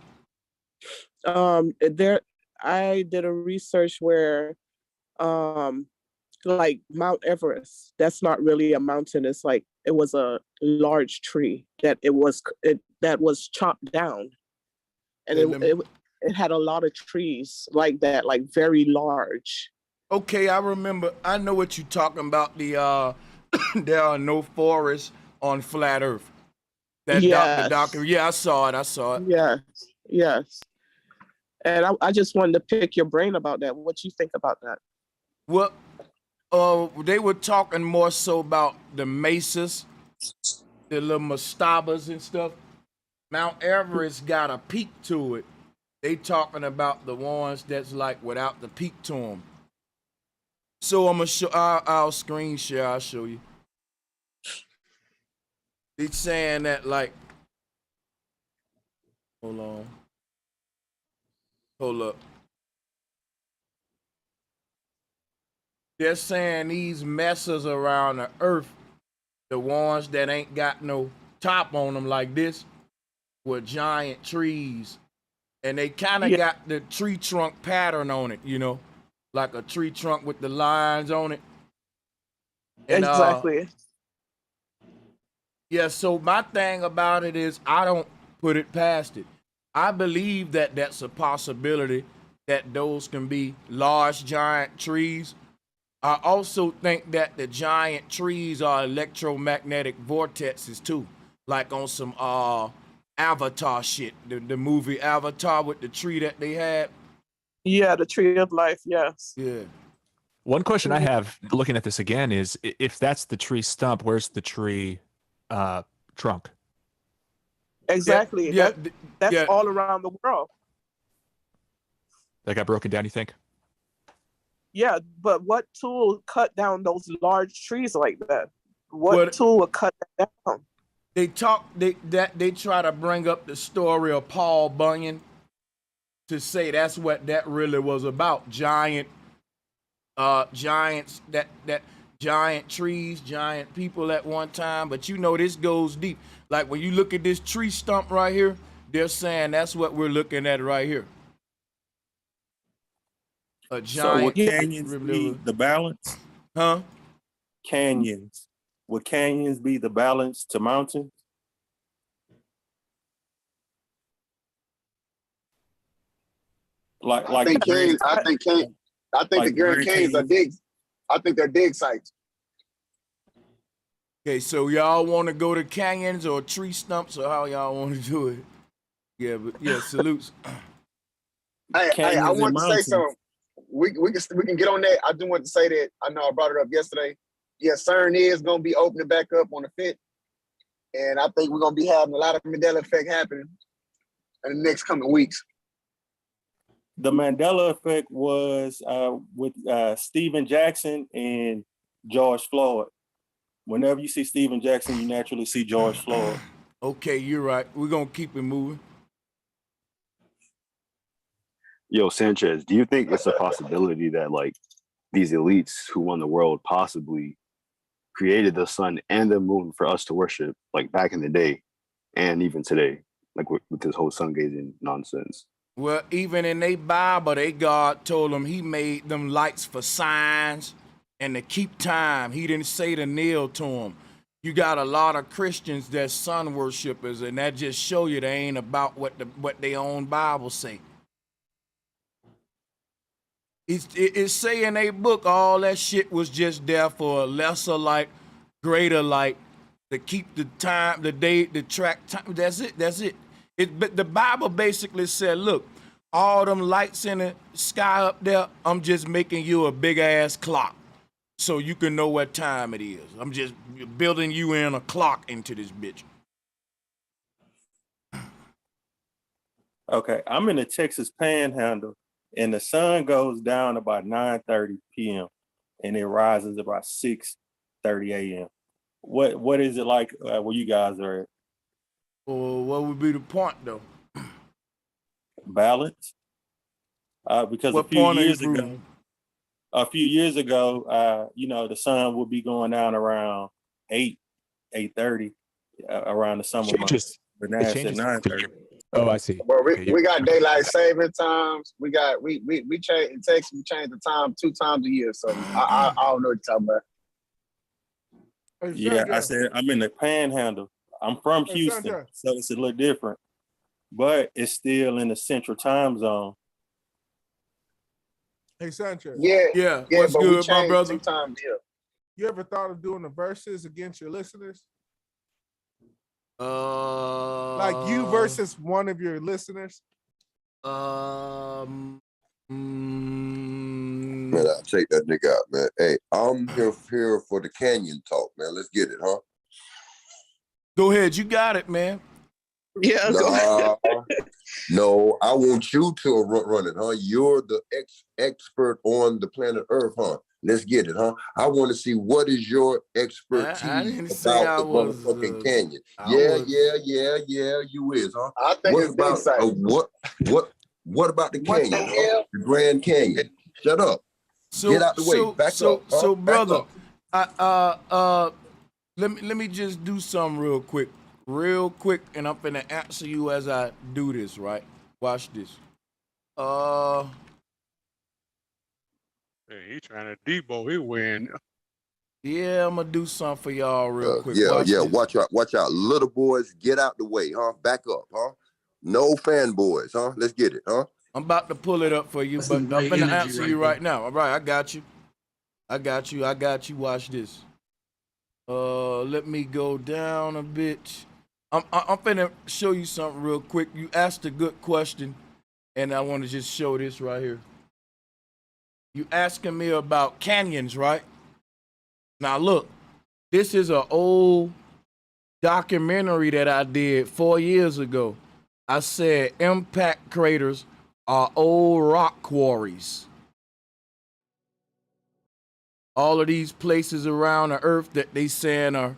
I did a research where, like Mount Everest, that's not really a mountain. It's like it was a large tree that was chopped down, and it had a lot of trees like that, like very large. Okay, I remember. I know what you're talking about. The there are no forests on flat Earth. That doctor. Yeah, I saw it. Yes. And I just wanted to pick your brain about that. What you think about that? Well, they were talking more so about the mesas, the little mastabas and stuff. Mount Everest got a peak to it. They talking about the ones that's like without the peak to them. So I'm gonna show. I'll screen share. I'll show you. It's saying that like. Hold up. They're saying these messes around the earth, the ones that ain't got no top on them like this, were giant trees. And they kind of got the tree trunk pattern on it, you know, like a tree trunk with the lines on it. And, exactly. Yeah, so my thing about it is I don't put it past it. I believe that that's a possibility that those can be large, giant trees. I also think that the giant trees are electromagnetic vortexes too, like on some Avatar shit, the movie Avatar with the tree that they had. Yeah, the tree of life, yes. Yeah. One question I have looking at this again is if that's the tree stump, where's the tree trunk? Exactly. That's all around the world. That got broken down, you think? Yeah, but what tool cut down those large trees like that? What tool would cut that down? They try to bring up the story of Paul Bunyan to say that's what that really was about. Giants, that giant trees, giant people at one time. But you know this goes deep. Like when you look at this tree stump right here, they're saying that's what we're looking at right here. A giant. So would canyons be the balance? Huh? Canyons. Would canyons be the balance to mountains? I think the Grand Canyons are digs. I think they're dig sites. Okay, so y'all want to go to canyons or tree stumps or how y'all want to do it? Yeah, but yeah, salutes. Hey, I want to say something. We can get on that. I do want to say that. I know I brought it up yesterday. Yeah, CERN is going to be opening back up on the 5th. And I think we're going to be having a lot of Mandela effect happening in the next coming weeks. The Mandela effect was with Stephen Jackson and George Floyd. Whenever you see Stephen Jackson, you naturally see George Floyd. Okay, you're right. We're going to keep it moving. Yo, Sanchez, do you think it's a possibility that like these elites who won the world possibly created the sun and the moon for us to worship, like back in the day and even today, like with this whole sun gazing nonsense? Well, even in their Bible, they God told them he made them lights for signs and to keep time. He didn't say to kneel to them. You got a lot of Christians that's sun worshipers, and that just show you they ain't about what their own Bible say. It say in a book all that shit was just there for a lesser light, greater light, to keep the time, the day, the track time. That's it. But the Bible basically said, look, all them lights in the sky up there, I'm just making you a big ass clock so you can know what time it is. I'm just building you in a clock into this bitch. Okay, I'm in the Texas Panhandle, and the sun goes down about 9:30 p.m. and it rises about 6:30 a.m. What is it like where you guys are at? Well, what would be the point though? Balance. Because what a few years ago, you know, the sun would be going down around 8:30 around the summer months. But now it's at 9:30. Oh, I see. Bro, we got daylight saving times. We change in Texas. We change the time 2 times a year. So I don't know what you're talking about. Yeah, I said I'm in the Panhandle. I'm from Houston, so it's a little different, but it's still in the Central Time Zone. Hey, Sanchez. Yeah. What's but good, my brother? 2 times a year. You ever thought of doing the verses against your listeners? Like you versus one of your listeners? Man, I'll take that nigga out, man. Hey, I'm here for the canyon talk, man. Let's get it, huh? Go ahead, you got it, man. Yeah, no, I want you to run it, huh? You're the expert on the planet Earth, huh? Let's get it, huh? I want to see what is your expertise about the motherfucking canyon. Yeah, you is, huh? I think what it's about what about the canyon, huh? The Grand Canyon. Shut up. Get out the way. Back up. Huh? So brother, let me just do something real quick, and I'm finna answer you as I do this, right? Watch this. Hey, he trying to Debo. He win. Yeah, I'm gonna do something for y'all real quick. Watch out. Little boys, get out the way, huh? Back up, huh? No fanboys, huh? Let's get it, huh? I'm about to pull it up for you, but I'm finna answer you right now. All right, I got you. Watch this. Let me go down a bit. I'm finna show you something real quick. You asked a good question, and I want to just show this right here. You asking me about canyons, right? Now look, this is an old documentary that I did 4 years ago. I said impact craters are old rock quarries. all of these places around the earth that they saying are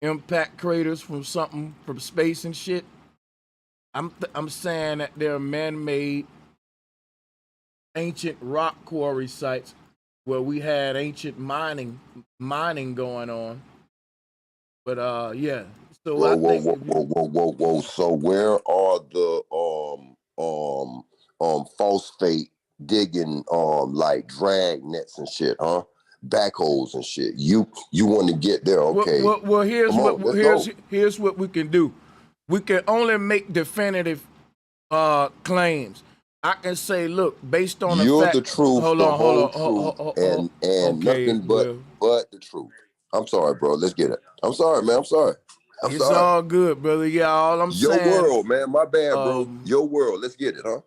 impact craters from something from space and shit. I'm saying that they're man-made ancient rock quarry sites where we had ancient mining going on. But yeah. So Whoa, I whoa, think whoa. So where are the phosphate digging like drag nets and shit, huh? Backhoes and shit. You want to get there, okay? Well, here's Come on, let's go. here's what we can do. We can only make definitive claims. I can say, look, based on the You're fact. the truth, Hold the on. whole truth, and Okay, nothing but the truth. I'm sorry, bro. Let's get it. I'm sorry, man. I'm sorry. It's all good, brother. Yeah, all I'm Your saying. world, man. My bad, bro. Your world. Let's get it, huh?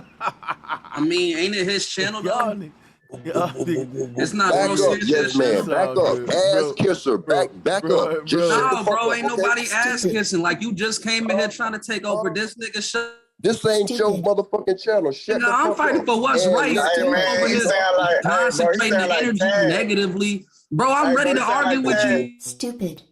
I mean, ain't it his channel though? It's not back Bro up, yes, man. Back up. Ass kisser. Back up. Just shut the Nah, fuck bro, up, ain't okay? nobody ass kissing. Like you just came in here trying to take over this nigga shit. This ain't your motherfucking channel. Shut Nigga, the I'm fuck fighting up. for what's And right. listen, You over he here sound like, hey, bro, he concentrating sound the like energy Taz. negatively. Bro, I'm Hey, ready bro, he to sound argue like with Taz. you. Stupid.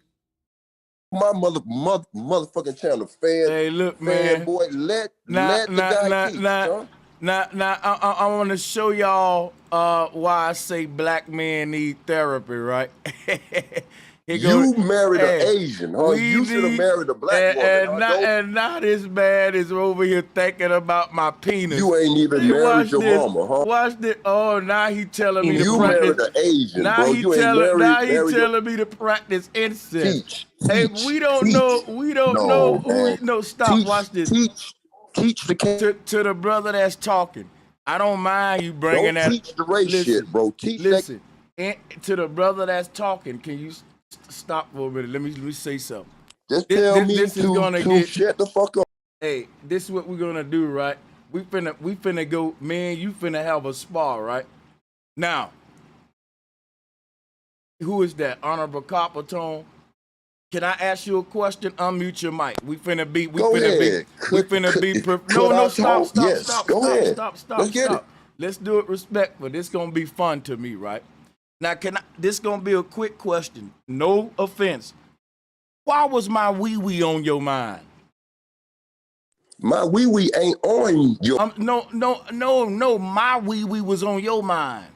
my motherfucking channel, fan. Hey, look, man. Boy, let the guy teach, huh? Now, I want to show y'all why I say black men need therapy, right? You married an Asian, huh? You should have married a black woman, huh? And not as bad as over here thinking about my penis. You ain't even married your mama, huh? Watch this. Oh, now he telling me to You practice. married an Asian, Now bro. he You ain't telling. Now he married telling me to practice incest. Teach. We don't know who. Man. No, stop. Watch this. Teach the kid. To the brother that's talking. I don't mind you bringing Don't teach the race shit, bro. Teach listen. To the brother that's talking, can you stop for a minute? Let me say something. Just tell me this is gonna get, shut the fuck up. Hey, this is what we're gonna do, right? We finna go, man, you finna have a spar, right? Now, who is that? Honorable Coppertone? Can I ask you a question? Unmute your mic. We finna be. Stop. Let's do it respectful. This gonna be fun to me, right? Now, this gonna be a quick question. No offense. Why was my wee-wee on your mind? My wee-wee ain't on your... No. My wee-wee was on your mind.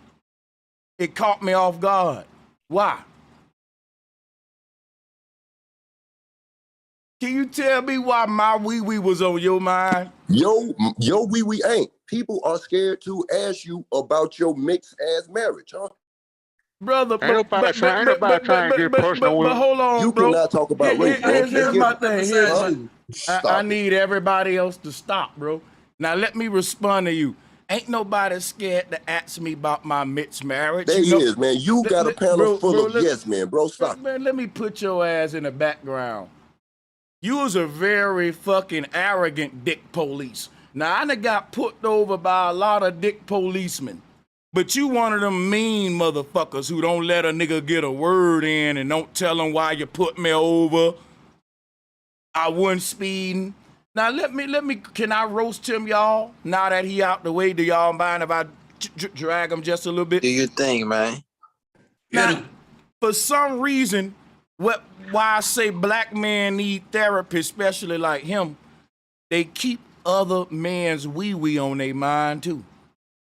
It caught me off guard. Why? Can you tell me why my wee-wee was on your mind? Your wee-wee ain't. People are scared to ask you about your mixed-ass marriage, huh? Brother, ain't nobody trying to get personal with but hold on, you bro. cannot talk about race, bro. Here's my thing. I Stop need everybody else to stop, bro. Now let me respond to you. Ain't nobody scared to ask me about my mixed marriage. There is, man. You got a panel full of yes men, bro. Stop. Man, let me put your ass in the background. You was a very fucking arrogant dick police. Now, I done got put over by a lot of dick policemen. But you one of them mean motherfuckers who don't let a nigga get a word in and don't tell him why you put me over. I wasn't speeding. Now, can I roast him, y'all? Now that he out the way, do y'all mind if I drag him just a little bit? Do your thing, man. Now, for some reason, why I say black men need therapy, especially like him, they keep other men's wee-wee on their mind too.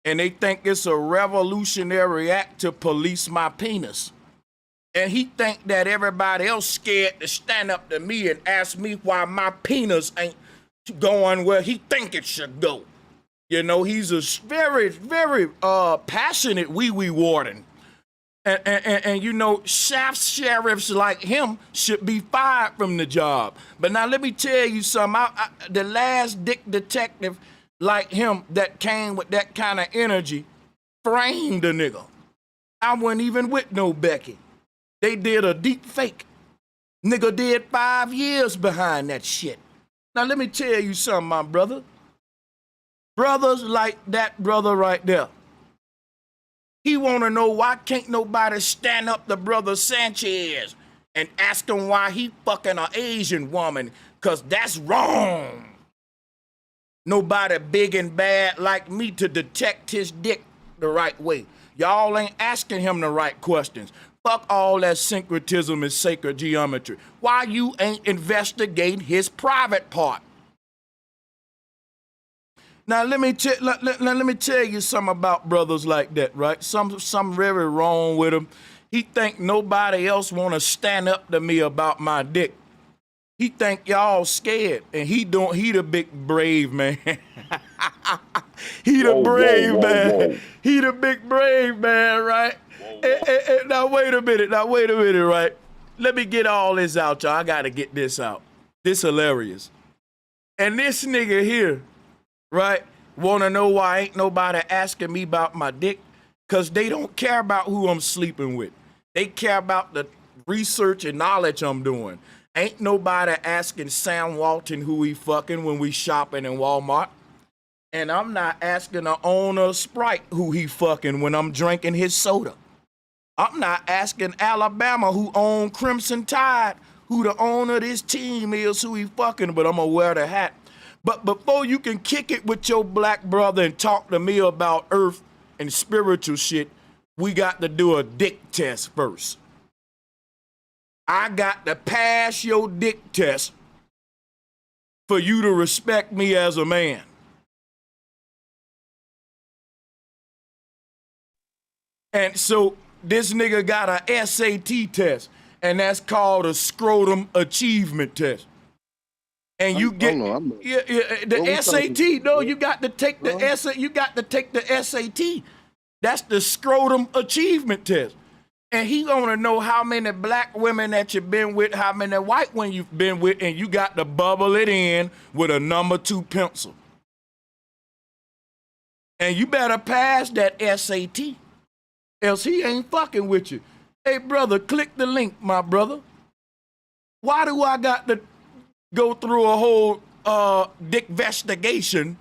And they think it's a revolutionary act to police my penis. And he think that everybody else scared to stand up to me and ask me why my penis ain't going where he think it should go. You know, he's a very, very passionate wee-wee warden. And you know, shaft sheriffs like him should be fired from the job. But now let me tell you something. The last dick detective like him that came with that kind of energy framed a nigga. I wasn't even with no Becky. They did a deep fake. Nigga did 5 years behind that shit. Now let me tell you something, my brother. Brothers like that brother right there. He want to know why can't nobody stand up to brother Sanchez and ask him why he fucking an Asian woman, because that's wrong. Nobody big and bad like me to detect his dick the right way. Y'all ain't asking him the right questions. Fuck all that syncretism and sacred geometry. Why you ain't investigating his private part? Now let me tell you something about brothers like that, right? Something very wrong with him. He think nobody else want to stand up to me about my dick. He think y'all scared, and he the big brave man. He the brave man. He the big brave man, right? Now wait a minute, right? Let me get all this out, y'all. I gotta get this out. This hilarious. And this nigga here, right, wanna know why ain't nobody asking me about my dick? Cause they don't care about who I'm sleeping with. They care about the research and knowledge I'm doing. Ain't nobody asking Sam Walton who he fucking when we shopping in Walmart. And I'm not asking the owner of Sprite who he fucking when I'm drinking his soda. I'm not asking Alabama who own Crimson Tide who the owner of this team is, who he fucking, but I'm gonna wear the hat. But before you can kick it with your black brother and talk to me about earth and spiritual shit, we got to do a dick test first. I got to pass your dick test for you to respect me as a man. And so this nigga got a SAT test, and that's called a scrotum achievement test. And you get the SAT. No, you got to take the SAT. You got to take the SAT. That's the scrotum achievement test. And he gonna know how many black women that you've been with, how many white women you've been with, and you got to bubble it in with a number 2 pencil. And you better pass that SAT, else he ain't fucking with you. Hey, brother, click the link, my brother. Why do I got to go through a whole dick investigation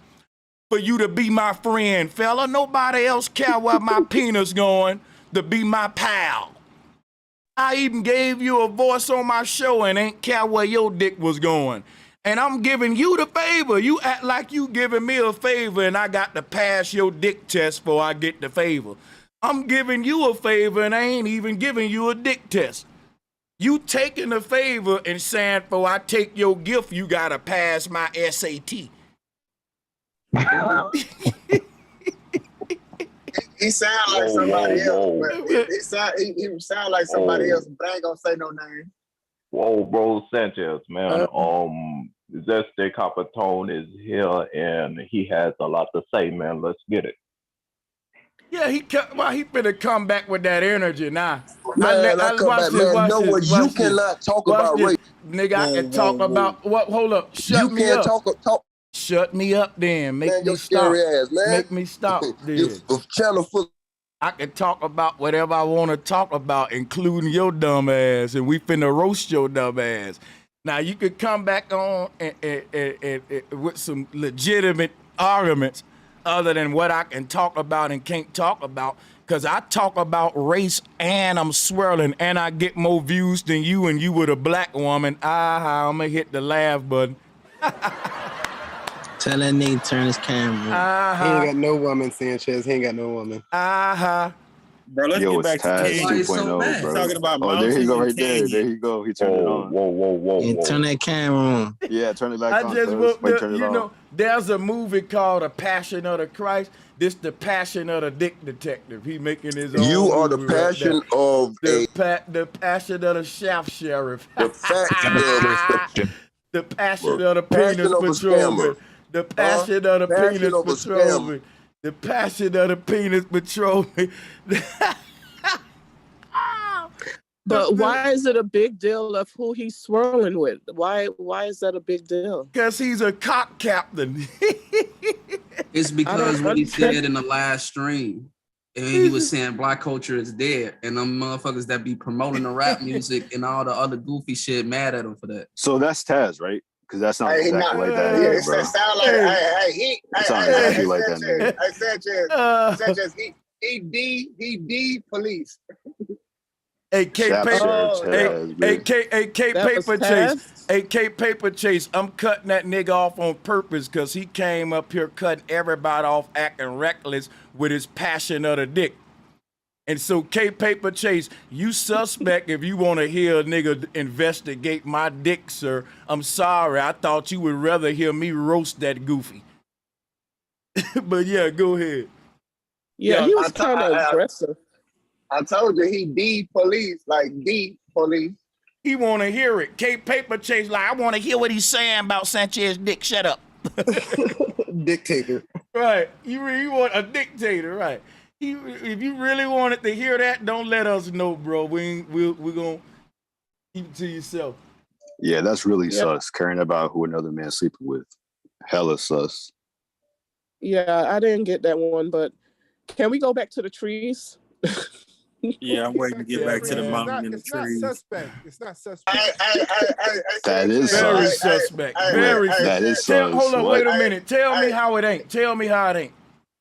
for you to be my friend, fella? Nobody else care where my penis going to be my pal. I even gave you a voice on my show and ain't care where your dick was going. And I'm giving you the favor. You act like you giving me a favor and I got to pass your dick test before I get the favor. I'm giving you a favor and I ain't even giving you a dick test. You taking the favor and saying, before I take your gift, you got to pass my SAT. He sound like somebody else, but he sound like somebody else, but I ain't gonna say no name. Whoa, bro, Sanchez, man. Zesty Coppertone is here and he has a lot to say, man. Let's get it. Yeah, he finna come back with that energy now. Man, you cannot talk about race. Nigga, I can talk about what? Hold up, shut me up. Talk. Shut me up, then. Make me stop. Ass, man. Make me stop. I can talk about whatever I want to talk about, including your dumb ass, and we finna roast your dumb ass. Now you could come back on and with some legitimate arguments, other than what I can talk about and can't talk about. Cause I talk about race and I'm swirling and I get more views than you, and you with a black woman. I'm gonna hit the laugh button. Tell that nigga turn his camera. He ain't got no woman, Sanchez. He ain't got no woman. Bro, let's get back to Taz 2.0, bro. Talking about there he go, right there. Canyon. There he go. He turned it on. Whoa. Turn that camera on. Yeah, turn it back on. You know, there's a movie called The Passion of the Christ. This the passion of the dick detective. He making his own. You are the passion of the passion of the shaft sheriff. The passion of the penis patrolman. The passion of the penis patrolman. The passion of the penis patrolman. But why is it a big deal of who he's swirling with? Why is that a big deal? Because he's a cock captain. It's because what he said in the last stream, and he was saying black culture is dead, and them motherfuckers that be promoting the rap music and all the other goofy shit mad at him for that. So that's Taz, right? Because that sounds exactly like that. Yeah, it sound like exactly like that nigga. Sanchez, he D police. AK Paper Chase. AK Paper Chase. I'm cutting that nigga off on purpose because he came up here cutting everybody off acting reckless with his passion of the dick. And so K Paper Chase, you suspect if you want to hear a nigga investigate my dick, sir. I'm sorry. I thought you would rather hear me roast that goofy. But yeah, go ahead. Yeah, he was kind of aggressive. I told you he D police, like D police. He want to hear it. K Paper Chase, like, I want to hear what he's saying about Sanchez dick. Shut up. Dictator. Right. You want a dictator, right. If you really wanted to hear that, don't let us know, bro. We're going to keep it to yourself. Yeah, that's really sus. Caring about who another man's sleeping with. Hella sus. Yeah, I didn't get that one, but can we go back to the trees? Yeah, I'm waiting to get back to the mountain and the trees. It's not suspect. That is very sus. suspect. Very suspect. That is sus. Hold on, What? wait a minute. Tell me how it ain't. Tell me how it ain't.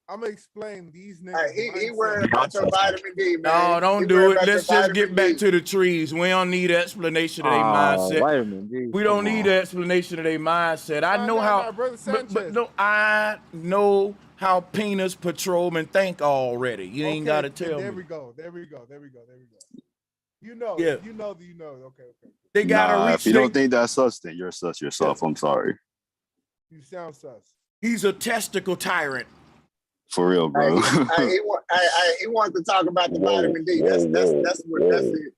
I'm gonna explain these niggas. He worried about your vitamin D, man. No, don't do it. Let's just get back to the trees. We don't need an explanation of their mindset. Vitamin D. We don't need an explanation of their mindset. I know how. But no, I know how penis patrolmen think already. You ain't got to tell me. There we go. You know. Yeah. You know. Okay. They gotta reach. If you don't think that's sus, then you're sus yourself. I'm sorry. You sound sus. He's a testicle tyrant. For real, bro. He wanted to talk about the vitamin D. That's it.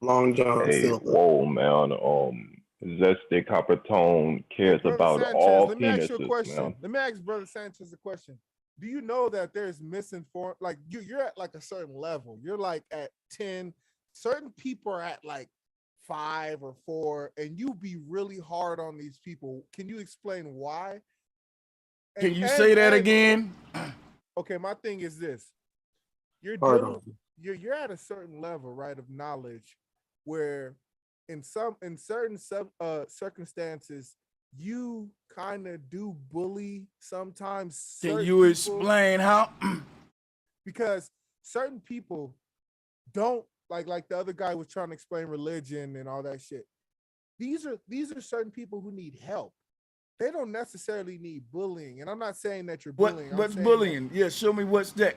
Long John Silver. Whoa, man. Zesty Coppertone cares about Sanchez, all let me ask you a penises, question. man. Let me ask Brother Sanchez a question. Do you know that there's misinformed, like you're at like a certain level. You're like at 10. Certain people are at like 5 or 4, and you be really hard on these people. Can you explain why? Can you say that again? Okay, my thing is this. You're at a certain level, right, of knowledge where in certain circumstances you kind of do bully sometimes. Can you explain how? Because certain people don't like the other guy was trying to explain religion and all that shit. These are certain people who need help. They don't necessarily need bullying, and I'm not saying that you're bullying. What's bullying? Yeah, show me what's that.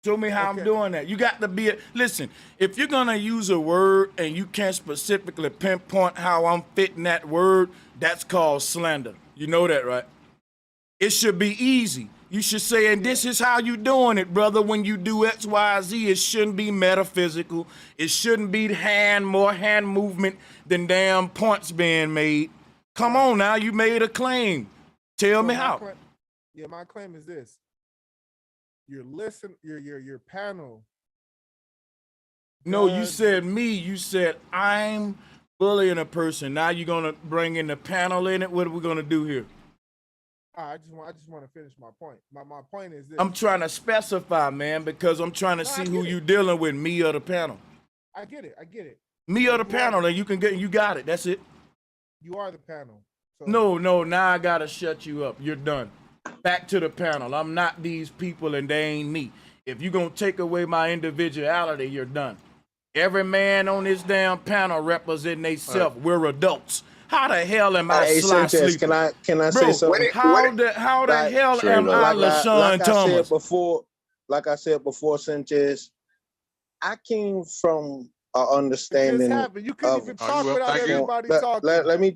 Show me how I'm doing that. You got to be listen, if you're gonna use a word and you can't specifically pinpoint how I'm fitting that word, that's called slander. You know that, right? It should be easy. You should say, and this is how you doing it, brother. When you do X, Y, Z, it shouldn't be metaphysical. It shouldn't be more hand movement than damn points being made. Come on now, you made a claim. Tell me how. My claim is this. Your panel. No, you said me. You said I'm bullying a person. Now you're gonna bring in the panel in it. What are we gonna do here? I just want to finish my point. My point is this. I'm trying to specify, man, because I'm trying to see who you dealing with, me or the panel. I get it. Me or the panel, and you got it. That's it. You are the panel. So. No, now I gotta shut you up. You're done. Back to the panel. I'm not these people and they ain't me. If you're gonna take away my individuality, you're done. Every man on this damn panel representing themselves. We're adults. How the hell am I sly Sanchez, sleeping? can I say something? How the hell am I LaShawn Thomas? Like I said before, Sanchez, I came from an understanding. You couldn't even talk without everybody talking. Let me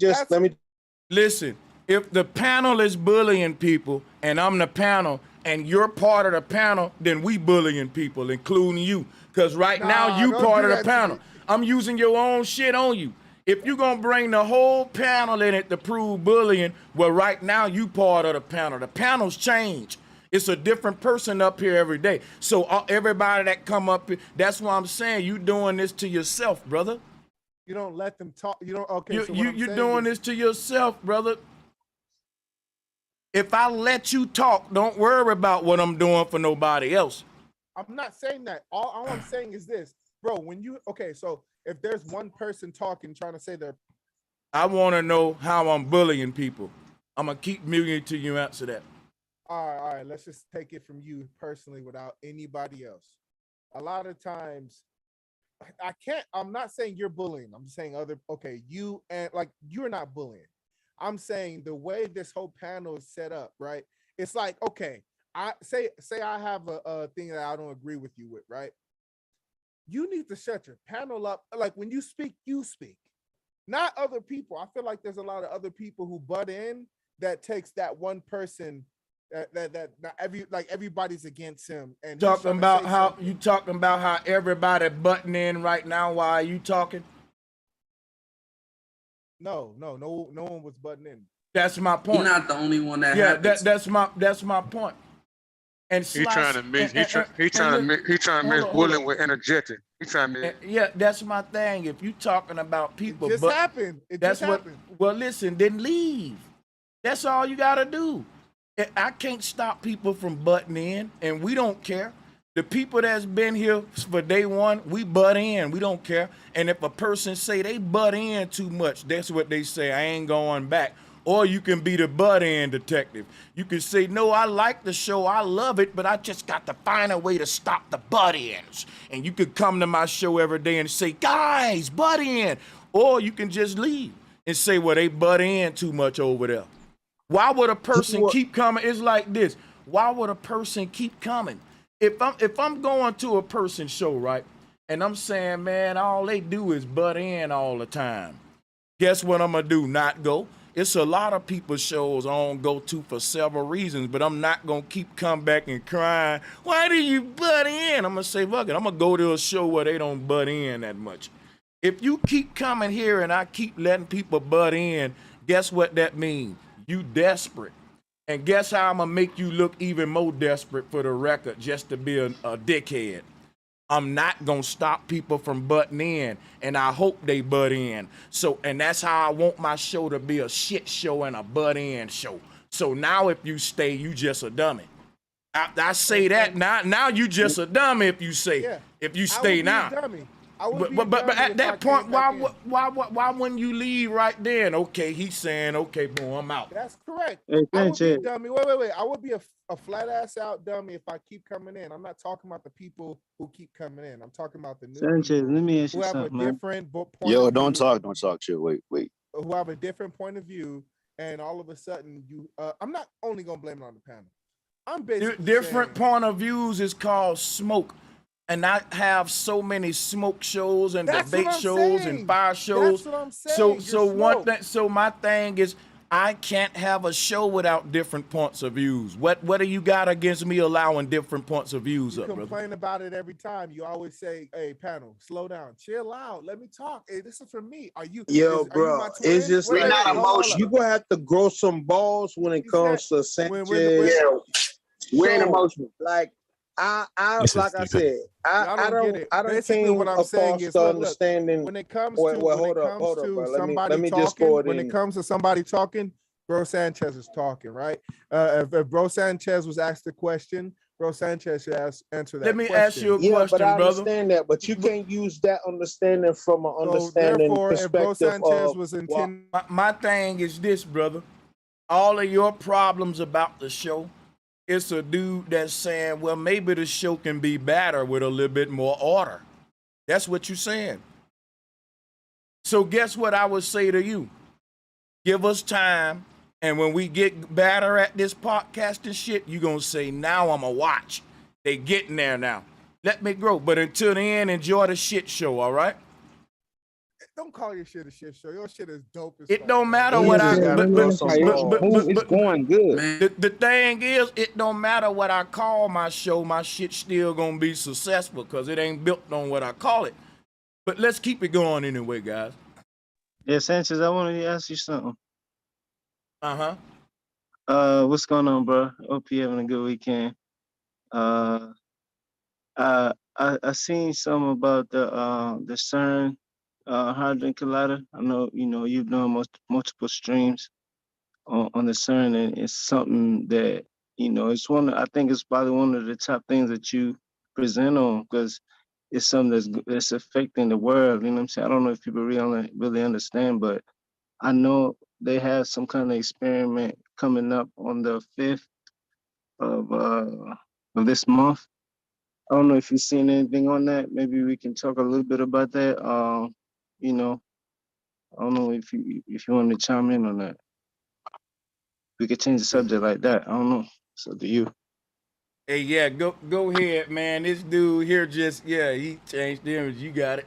listen. If the panel is bullying people and I'm the panel and you're part of the panel, then we bullying people, including you. Because right now you part of the panel. I'm using your own shit on you. If you're going to bring the whole panel in it to prove bullying, well, right now you part of the panel. The panels change. It's a different person up here every day. So everybody that come up here, that's why I'm saying you doing this to yourself, brother. You don't let them talk. You don't. Okay. You're doing this to yourself, brother. If I let you talk, don't worry about what I'm doing for nobody else. I'm not saying that. All I'm saying is this, bro. So if there's one person talking, trying to say I want to know how I'm bullying people. I'm gonna keep muting till you answer that. All right. Let's just take it from you personally, without anybody else. A lot of times, I can't. I'm not saying you're bullying. I'm just saying other. Okay, you and like you're not bullying. I'm saying the way this whole panel is set up, right? It's like okay, I say I have a thing that I don't agree with you with, right? You need to shut your panel up. Like when you speak, not other people. I feel like there's a lot of other people who butt in that takes that one person that not everybody's against him and Talking about how you talking about how everybody butting in right now while you talking. No one was butting in. That's my point. You're not the only one that yeah, happens. that's my point. And He trying to mix. He trying to mix bullying with energetic. He trying to. Yeah, that's my thing. If you talking about people, it just happened. That's what. Well, listen, then leave. That's all you gotta do. I can't stop people from butting in, and we don't care. The people that's been here for day one, we butt in. We don't care. And if a person say they butt in too much, that's what they say. I ain't going back. Or you can be the butt in detective. You can say, no, I like the show, I love it, but I just got to find a way to stop the butt ins. And you could come to my show every day and say, guys, butt in. Or you can just leave and say, well, they butt in too much over there. Why would a person keep coming? It's like this. Why would a person keep coming? If I'm going to a person's show, right, and I'm saying, man, all they do is butt in all the time. Guess what I'm gonna do? Not go. It's a lot of people's shows I don't go to for several reasons, but I'm not gonna keep coming back and crying. Why do you butt in? I'm gonna say, fuck it. I'm gonna go to a show where they don't butt in that much. If you keep coming here and I keep letting people butt in, guess what that means? You desperate. And guess how I'm gonna make you look even more desperate for the record just to be a dickhead. I'm not gonna stop people from butting in, and I hope they butt in. So, and that's how I want my show to be, a shit show and a butt in show. So now if you stay, you just a dummy. I say that now you just a dummy if you say if you stay now. But at that point, why wouldn't you leave right then? Okay, he's saying, okay, boom, I'm out. That's correct. Hey, I would be a Sanchez. dummy. Wait. I would be a flat ass out dummy if I keep coming in. I'm not talking about the people who keep coming in. I'm talking about the new Sanchez, people let me ask you who have something, a man. different point Yo, of don't view, talk shit. Wait. who have a different point of view, and all of a sudden you I'm not only gonna blame it on the panel. I'm basically Different saying, point of views is called smoke. And I have so many smoke shows and That's debate what I'm shows saying. and fire shows. That's what I'm saying. So my thing is I can't have a show without different points of views. What do you got against me allowing different points of views you up, brother? complain about it every time. You always say, "Hey, panel, slow down, chill out, let me talk. Hey, this is for me. Are you, Yo, are you bro, my twin?" it's just Wait, like wait, hold on. you gonna have to grow some balls when it comes to Sanchez. We ain't So, emotional. like I This is like I stupid. said, I Y'all don't get it. don't Basically, came what I'm saying across is, the look, understanding. when it comes Wait, to hold up, bro. Let me just talking, go when it in. comes to somebody talking, Bro Sanchez is talking, right? If Bro Sanchez was asked a question, Bro Sanchez should answer that. Let me question. ask you a Yeah, question, but I brother. understand that. But you can't use that understanding from an So understanding therefore, if Bro perspective Sanchez of was well, intending, My thing is this, brother. All of your problems about the show, it's a dude that's saying, well, maybe the show can be better with a little bit more order. That's what you're saying. So guess what I would say to you? Give us time, and when we get better at this podcasting shit, you're going to say, now I'm going to watch. They getting there now. Let me grow. But until then, enjoy the shit show, all right? don't call your shit a shit show. Your shit is dope as It fuck, don't man. matter what I. It's going good. The thing is, it don't matter what I call my show. My shit still gonna be successful because it ain't built on what I call it. But let's keep it going anyway, guys. Yeah, Sanchez, I wanted to ask you something. Uh-huh. What's going on, bro? Hope you having a good weekend. I seen some about the CERN Hadron Collider. I know you've done multiple streams on the CERN, and it's something that it's I think it's probably one of the top things that you present on because it's something that's affecting the world. You know what I'm saying? I don't know if people really understand, but I know they have some kind of experiment coming up on the 5th of this month. I don't know if you've seen anything on that. Maybe we can talk a little bit about that. You know, I don't know if you want to chime in on that. We could change the subject like that. I don't know. It's up to you. Hey, yeah, go ahead, man. This dude here he changed the image. You got it.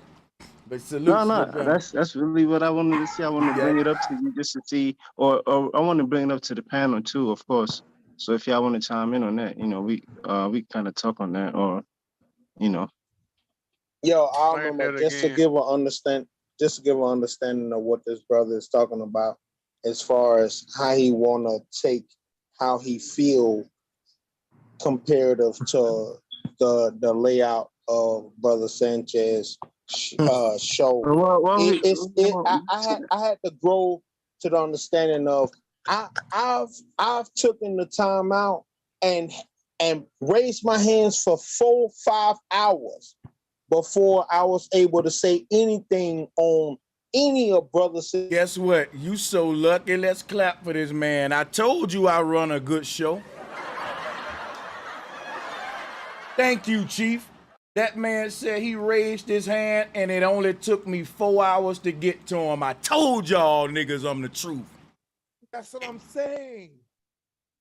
But salute to the brother. That's really what I wanted to see. I want to bring it up to you just to see, or I want to bring it up to the panel too, of course. So if y'all want to chime in on that, you know, we kind of talk on that, or you know. Yo, I remember just to give an understanding of what this brother is talking about, as far as how he wanna take how he feel comparative to the layout of Brother Sanchez show. I had to grow to the understanding of I've taken the time out and raised my hands for 4-5 hours before I was able to say anything on any of Brother Sanchez. Guess what? You so lucky. Let's clap for this man. I told you I run a good show. Thank you, Chief. That man said he raised his hand and it only took me 4 hours to get to him. I told y'all niggas I'm the truth. That's what I'm saying.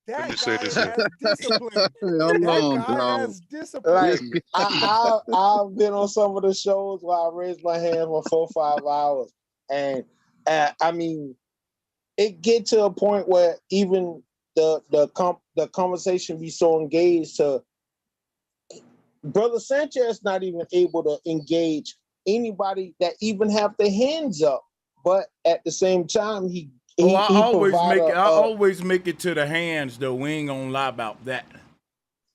That Let me say guy this has discipline. Hold on, That guy bro. has discipline. Like I've been on some of the shows where I raised my hand for 4-5 hours, and I mean, it get to a point where even the conversation be so engaged to Brother Sanchez not even able to engage anybody that even have their hands up, but at the same time I always make it to the hands though. We ain't gonna lie about that.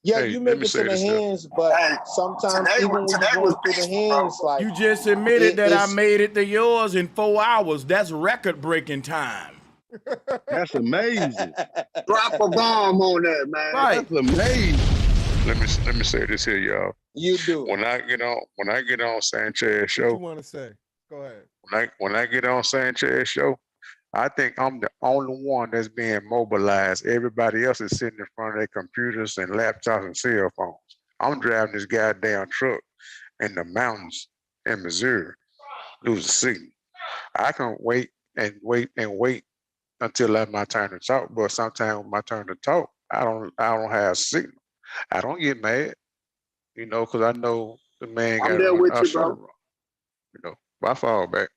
Yeah, you make it to the hands, but sometimes even when you go through the hands, like you just admitted that I made it to yours in 4 hours. That's record-breaking time. That's amazing. Drop a bomb on that, man. Right. That's amazing. Let me say this here, y'all. You do. When I get on Sanchez show. What you want to say? Go ahead. When I get on Sanchez show, I think I'm the only one that's being mobilized. Everybody else is sitting in front of their computers and laptops and cell phones. I'm driving this goddamn truck in the mountains in Missouri, lose a signal. I can wait until it's my turn to talk. But sometimes when my turn to talk, I don't have a signal. I don't get mad, you know, because I know the man got there with you, bro. You know, I fall back.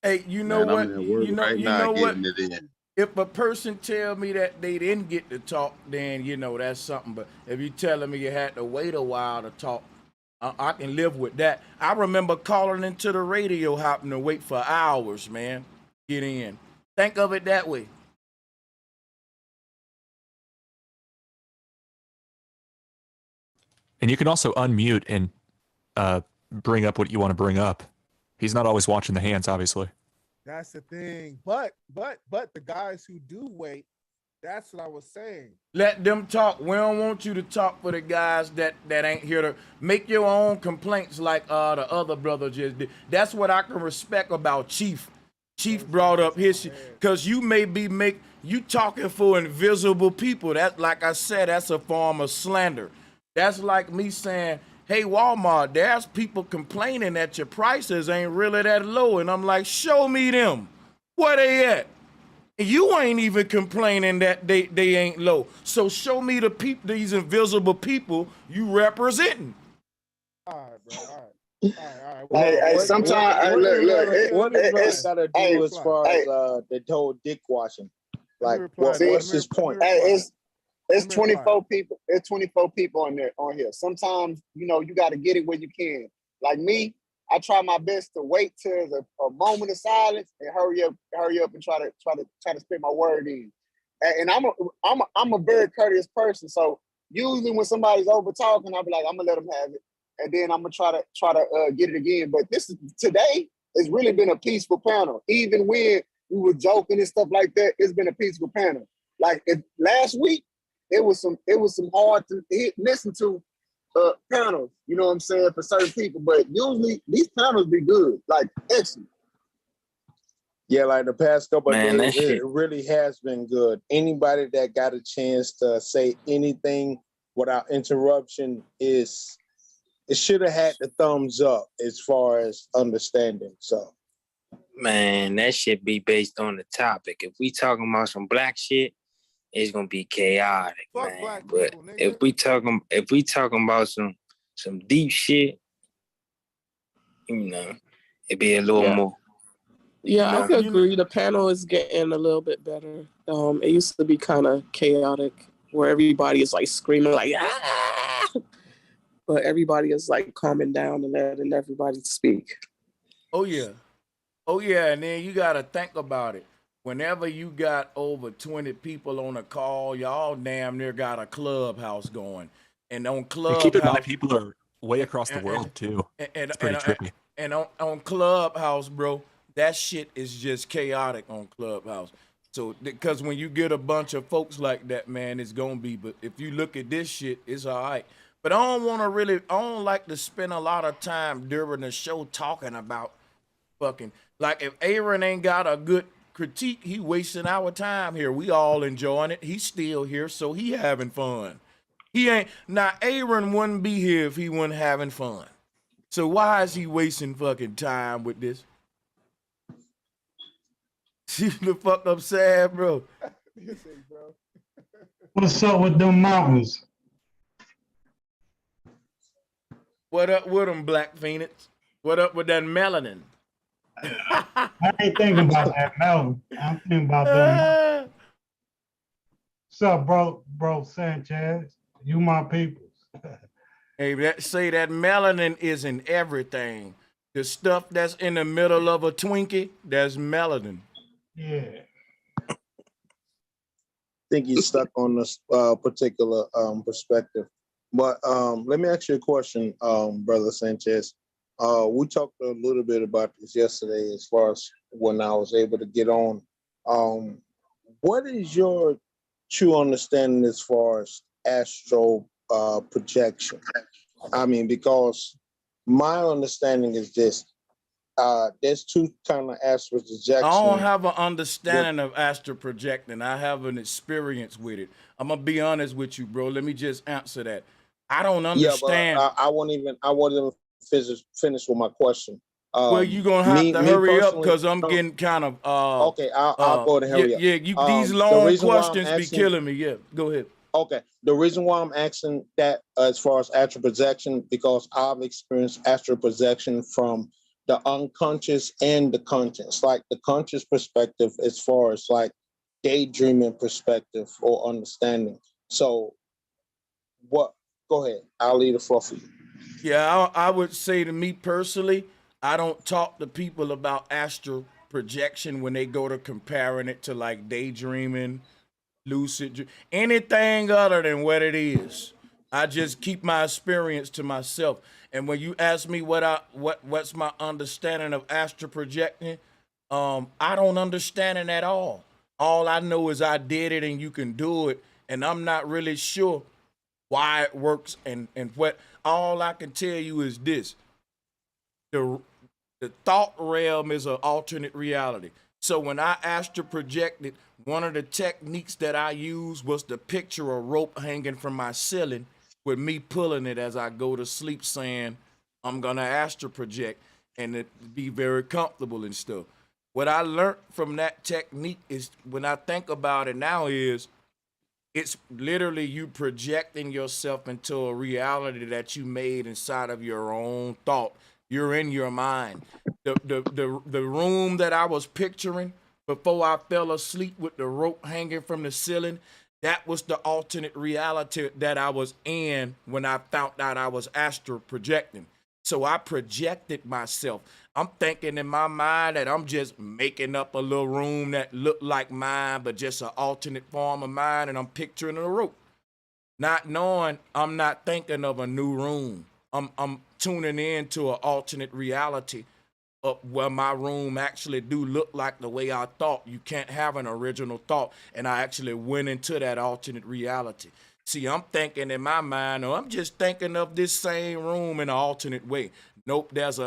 Hey, you know what? You know what? It in. If a person tell me that they didn't get to talk, then you know that's something. But if you telling me you had to wait a while to talk, I can live with that. I remember calling into the radio, having to wait for hours, man. Get in. Think of it that way. And you can also unmute and bring up what you want to bring up. He's not always watching the hands, obviously. That's the thing. But the guys who do wait, that's what I was saying. Let them talk. We don't want you to talk for the guys that ain't here to make your own complaints like the other brother just did. That's what I can respect about Chief. Chief brought up his, because you may be you talking for invisible people. That, like I said, that's a form of slander. That's like me saying, hey, Walmart, there's people complaining that your prices ain't really that low. And I'm like, show me them. Where they at? You ain't even complaining that they ain't low. So show me the people, these invisible people you representing. All right, bro. All right. Hey, sometimes, look. What does got to do as far as the whole dick washing? Like, what's his point? Hey, it's 24 people. It's 24 people on here. Sometimes, you know, you got to get it when you can. Like me, I try my best to wait till there's a moment of silence and hurry up and try to spit my word in. And I'm a very courteous person. So usually when somebody's over talking, I'll be like, I'm gonna let them have it, and then I'm gonna try to get it again. But today has really been a peaceful panel. Even when we were joking and stuff like that, it's been a peaceful panel. Like last week, it was some hard to listen to panels, you know what I'm saying, for certain people. But usually these panels be good, like excellent. Yeah, like the past couple of days, it really has been good. Anybody that got a chance to say anything without interruption is it should have had the thumbs up as far as understanding. So, Man, that shit be based on the topic. If we talking about some black shit, it's gonna be chaotic, man. But if we talking about some deep shit, you know, it'd be a little more. Yeah, I could agree. The panel is getting a little bit better. It used to be kind of chaotic, where everybody is like screaming like ah, but everybody is like calming down and letting everybody speak. Oh yeah, and then you gotta think about it. Whenever you got over 20 people on a call, y'all damn near got a clubhouse going, and on clubhouse, keep in mind people are way across the world too. It's pretty trippy. And on Clubhouse, bro, that shit is just chaotic on Clubhouse. So, because when you get a bunch of folks like that, man, it's gonna be. But if you look at this shit, it's all right. But I don't like to spend a lot of time during the show talking about fucking. Like, if Aaron ain't got a good critique, he wasting our time here. We all enjoying it. He's still here, so he having fun. He ain't. Now, Aaron wouldn't be here if he wasn't having fun. So why is he wasting fucking time with this? See the fuck I'm saying, bro? What's up with them mountains? What up with them, Black Phoenix? What up with that melanin? I ain't thinking about that melanin. I'm thinking about them. What's up, bro Sanchez? You my peoples. Hey, say that melanin is in everything. The stuff that's in the middle of a Twinkie, that's melanin. Yeah. I think you're stuck on this particular perspective. But let me ask you a question, Brother Sanchez. We talked a little bit about this yesterday as far as when I was able to get on. What is your true understanding as far as astral projection? I mean, because my understanding is this. There's two kind of astral projection. I don't have an understanding of astral projecting. I have an experience with it. I'm gonna be honest with you, bro. Let me just answer that. I don't understand. Yeah, but I won't even finish with my question. Well, you're gonna have to hurry up because I'm getting kind of okay, I'll go to hurry up. Yeah, these long questions be killing me. Yeah, go ahead. Okay, the reason why I'm asking that as far as astral projection, because I've experienced astral projection from the unconscious and the conscious, like the conscious perspective as far as like daydreaming perspective or understanding. So go ahead, I'll leave the floor for you. Yeah, I would say to me personally, I don't talk to people about astral projection when they go to comparing it to like daydreaming, lucid, anything other than what it is. I just keep my experience to myself. And when you ask me what's my understanding of astral projecting, I don't understand it at all. All I know is I did it and you can do it, and I'm not really sure why it works and what. All I can tell you is this: the thought realm is an alternate reality. So when I astral projected, one of the techniques that I used was to picture a rope hanging from my ceiling with me pulling it as I go to sleep, saying I'm gonna astral project and it be very comfortable and stuff. What I learned from that technique is, when I think about it now, is it's literally you projecting yourself into a reality that you made inside of your own thought. You're in your mind. The room that I was picturing before I fell asleep with the rope hanging from the ceiling, that was the alternate reality that I was in when I found out I was astral projecting. So I projected myself. I'm thinking in my mind that I'm just making up a little room that looked like mine, but just an alternate form of mine, and I'm picturing a rope. Not knowing I'm not thinking of a new room. I'm tuning into an alternate reality of where my room actually do look like the way I thought. You can't have an original thought. And I actually went into that alternate reality. See, I'm thinking in my mind, or I'm just thinking of this same room in an alternate way. Nope, there's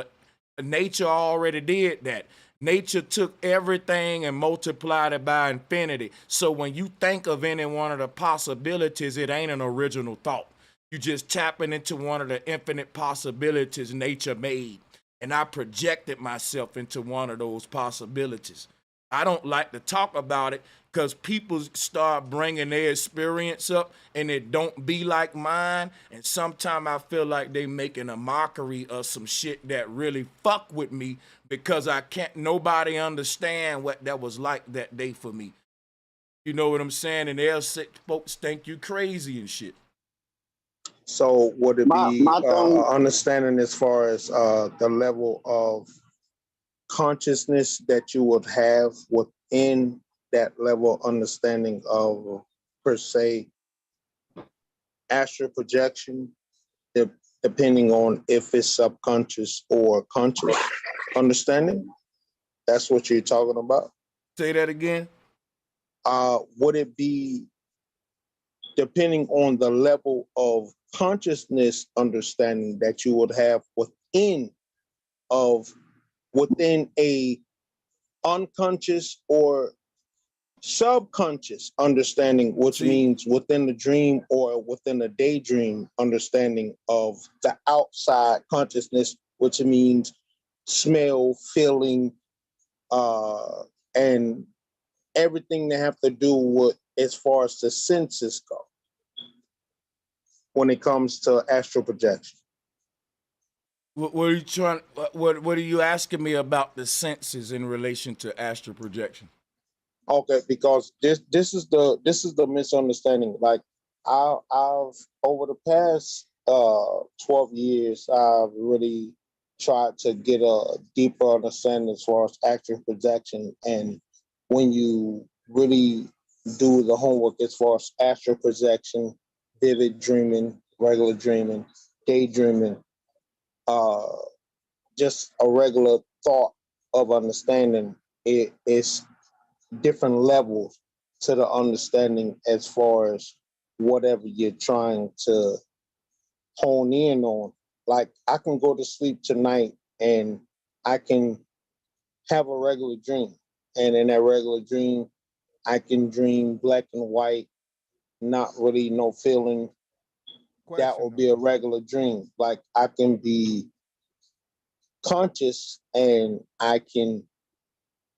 nature already did that. Nature took everything and multiplied it by infinity. So when you think of any one of the possibilities, it ain't an original thought. You just tapping into one of the infinite possibilities nature made. And I projected myself into one of those possibilities. I don't like to talk about it because people start bringing their experience up and it don't be like mine. And sometimes I feel like they making a mockery of some shit that really fuck with me because I can't, nobody understand what that was like that day for me. You know what I'm saying? And they'll say, folks think you crazy and shit. So would it be my thing- understanding as far as the level of consciousness that you would have within that level of understanding of, per se, astral projection, depending on if it's subconscious or conscious understanding? That's what you're talking about? Say that again? Would it be depending on the level of consciousness understanding that you would have within a unconscious or subconscious understanding, which means within the dream or within the daydream understanding of the outside consciousness, which means smell, feeling, and everything that have to do with as far as the senses go when it comes to astral projection. What are you trying? What are you asking me about the senses in relation to astral projection? Okay, because this is the misunderstanding. Like I've over the past 12 years, I've really tried to get a deeper understanding as far as astral projection. And when you really do the homework as far as astral projection, vivid dreaming, regular dreaming, daydreaming, just a regular thought of understanding, it is different levels to the understanding as far as whatever you're trying to hone in on. Like I can go to sleep tonight and I can have a regular dream. And in that regular dream, I can dream black and white, not really no feeling. That will be a regular dream. Like I can be conscious and I can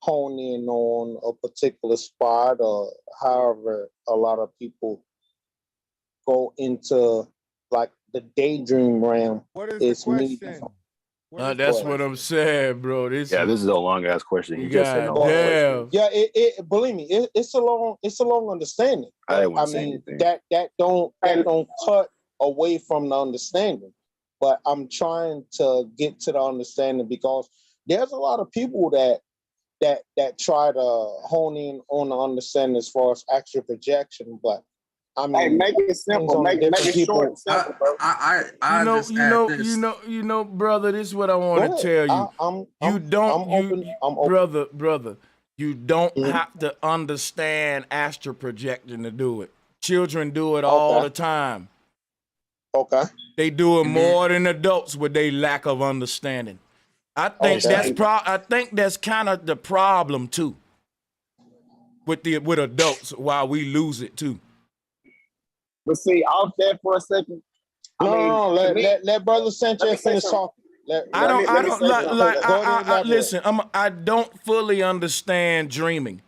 hone in on a particular spot, or however a lot of people go into like the daydream realm. What is It's the me. question? That's what I'm saying, bro. This is a long ass question. He just said no. Damn. Yeah, it believe me, it's a long understanding. I didn't want I to say mean anything. that don't cut away from the understanding. But I'm trying to get to the understanding because there's a lot of people that try to hone in on the understanding as far as actual projection, but I mean, hey, make it simple. Make it short and simple, bro. You know, brother. This is what I want to tell you. Brother. You don't have to understand astral projecting to do it. Children do it all the time. Okay. They do it more than adults with their lack of understanding. I think I think that's kind of the problem too. With adults, why we lose it too. But see, off that for a second. Let Brother Sanchez finish talking. Listen, I don't fully understand dreaming,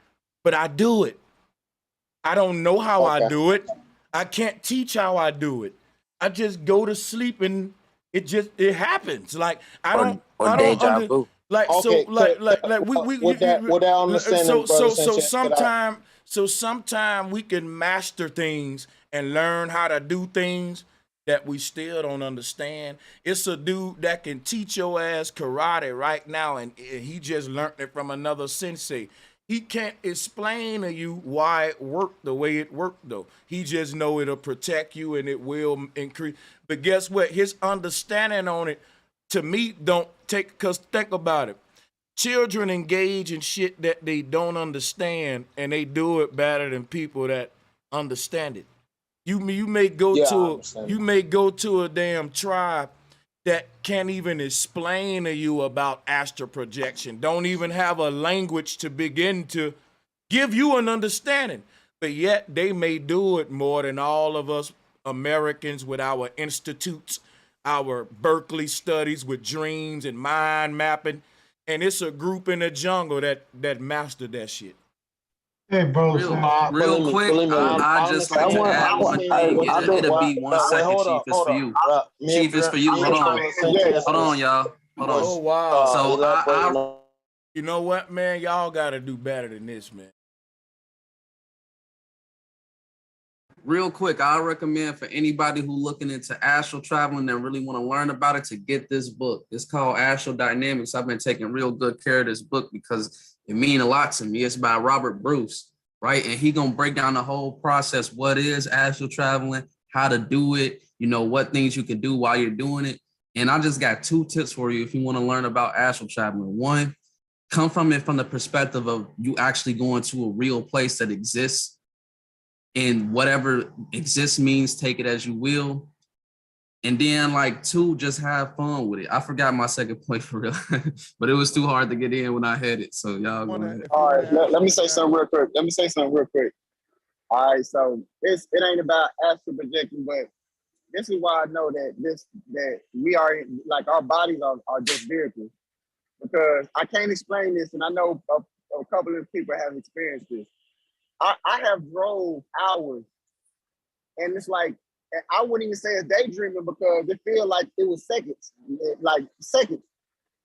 but I do it. I don't know how I do it. I can't teach how I do it. I just go to sleep and it happens. Like I don't like okay, so sometimes we can master things and learn how to do things that we still don't understand. It's a dude that can teach your ass karate right now, and he just learned it from another sensei. He can't explain to you why it worked the way it worked, though. He just know it'll protect you and it will increase. But guess what? His understanding on it, to me, don't take, because think about it. Children engage in shit that they don't understand, and they do it better than people that understand it. You may go to a damn tribe that can't even explain to you about astral projection, don't even have a language to begin to give you an understanding, but yet they may do it more than all of us Americans with our institutes, our Berkeley studies with dreams and mind mapping. And it's a group in the jungle that mastered that shit. Hey, bro, Real quick, I just like to add one thing. It'll be 1 second, Chief. It's for you. Chief, it's for you. Hold on, y'all. Hold on. Oh wow. So I you know what, man? Y'all gotta do better than this, man. Real quick, I recommend for anybody who looking into astral traveling and really want to learn about it to get this book. It's called Astral Dynamics. I've been taking real good care of this book because it means a lot to me. It's by Robert Bruce, right? And he gonna break down the whole process. What is astral traveling? How to do it? You know, what things you can do while you're doing it. And I just got 2 tips for you if you want to learn about astral traveling. One, come from it from the perspective of you actually going to a real place that exists. And whatever exists means, take it as you will. And then like 2, just have fun with it. I forgot my second point for real, but it was too hard to get in when I had it. So y'all go ahead. All right, let me say something real quick. All right, so it ain't about astral projecting, but this is why I know that we are like our bodies are just vehicles. Because I can't explain this, and I know a couple of people have experienced this. I have drove hours, and it's like, I wouldn't even say it's daydreaming because it feels like it was seconds,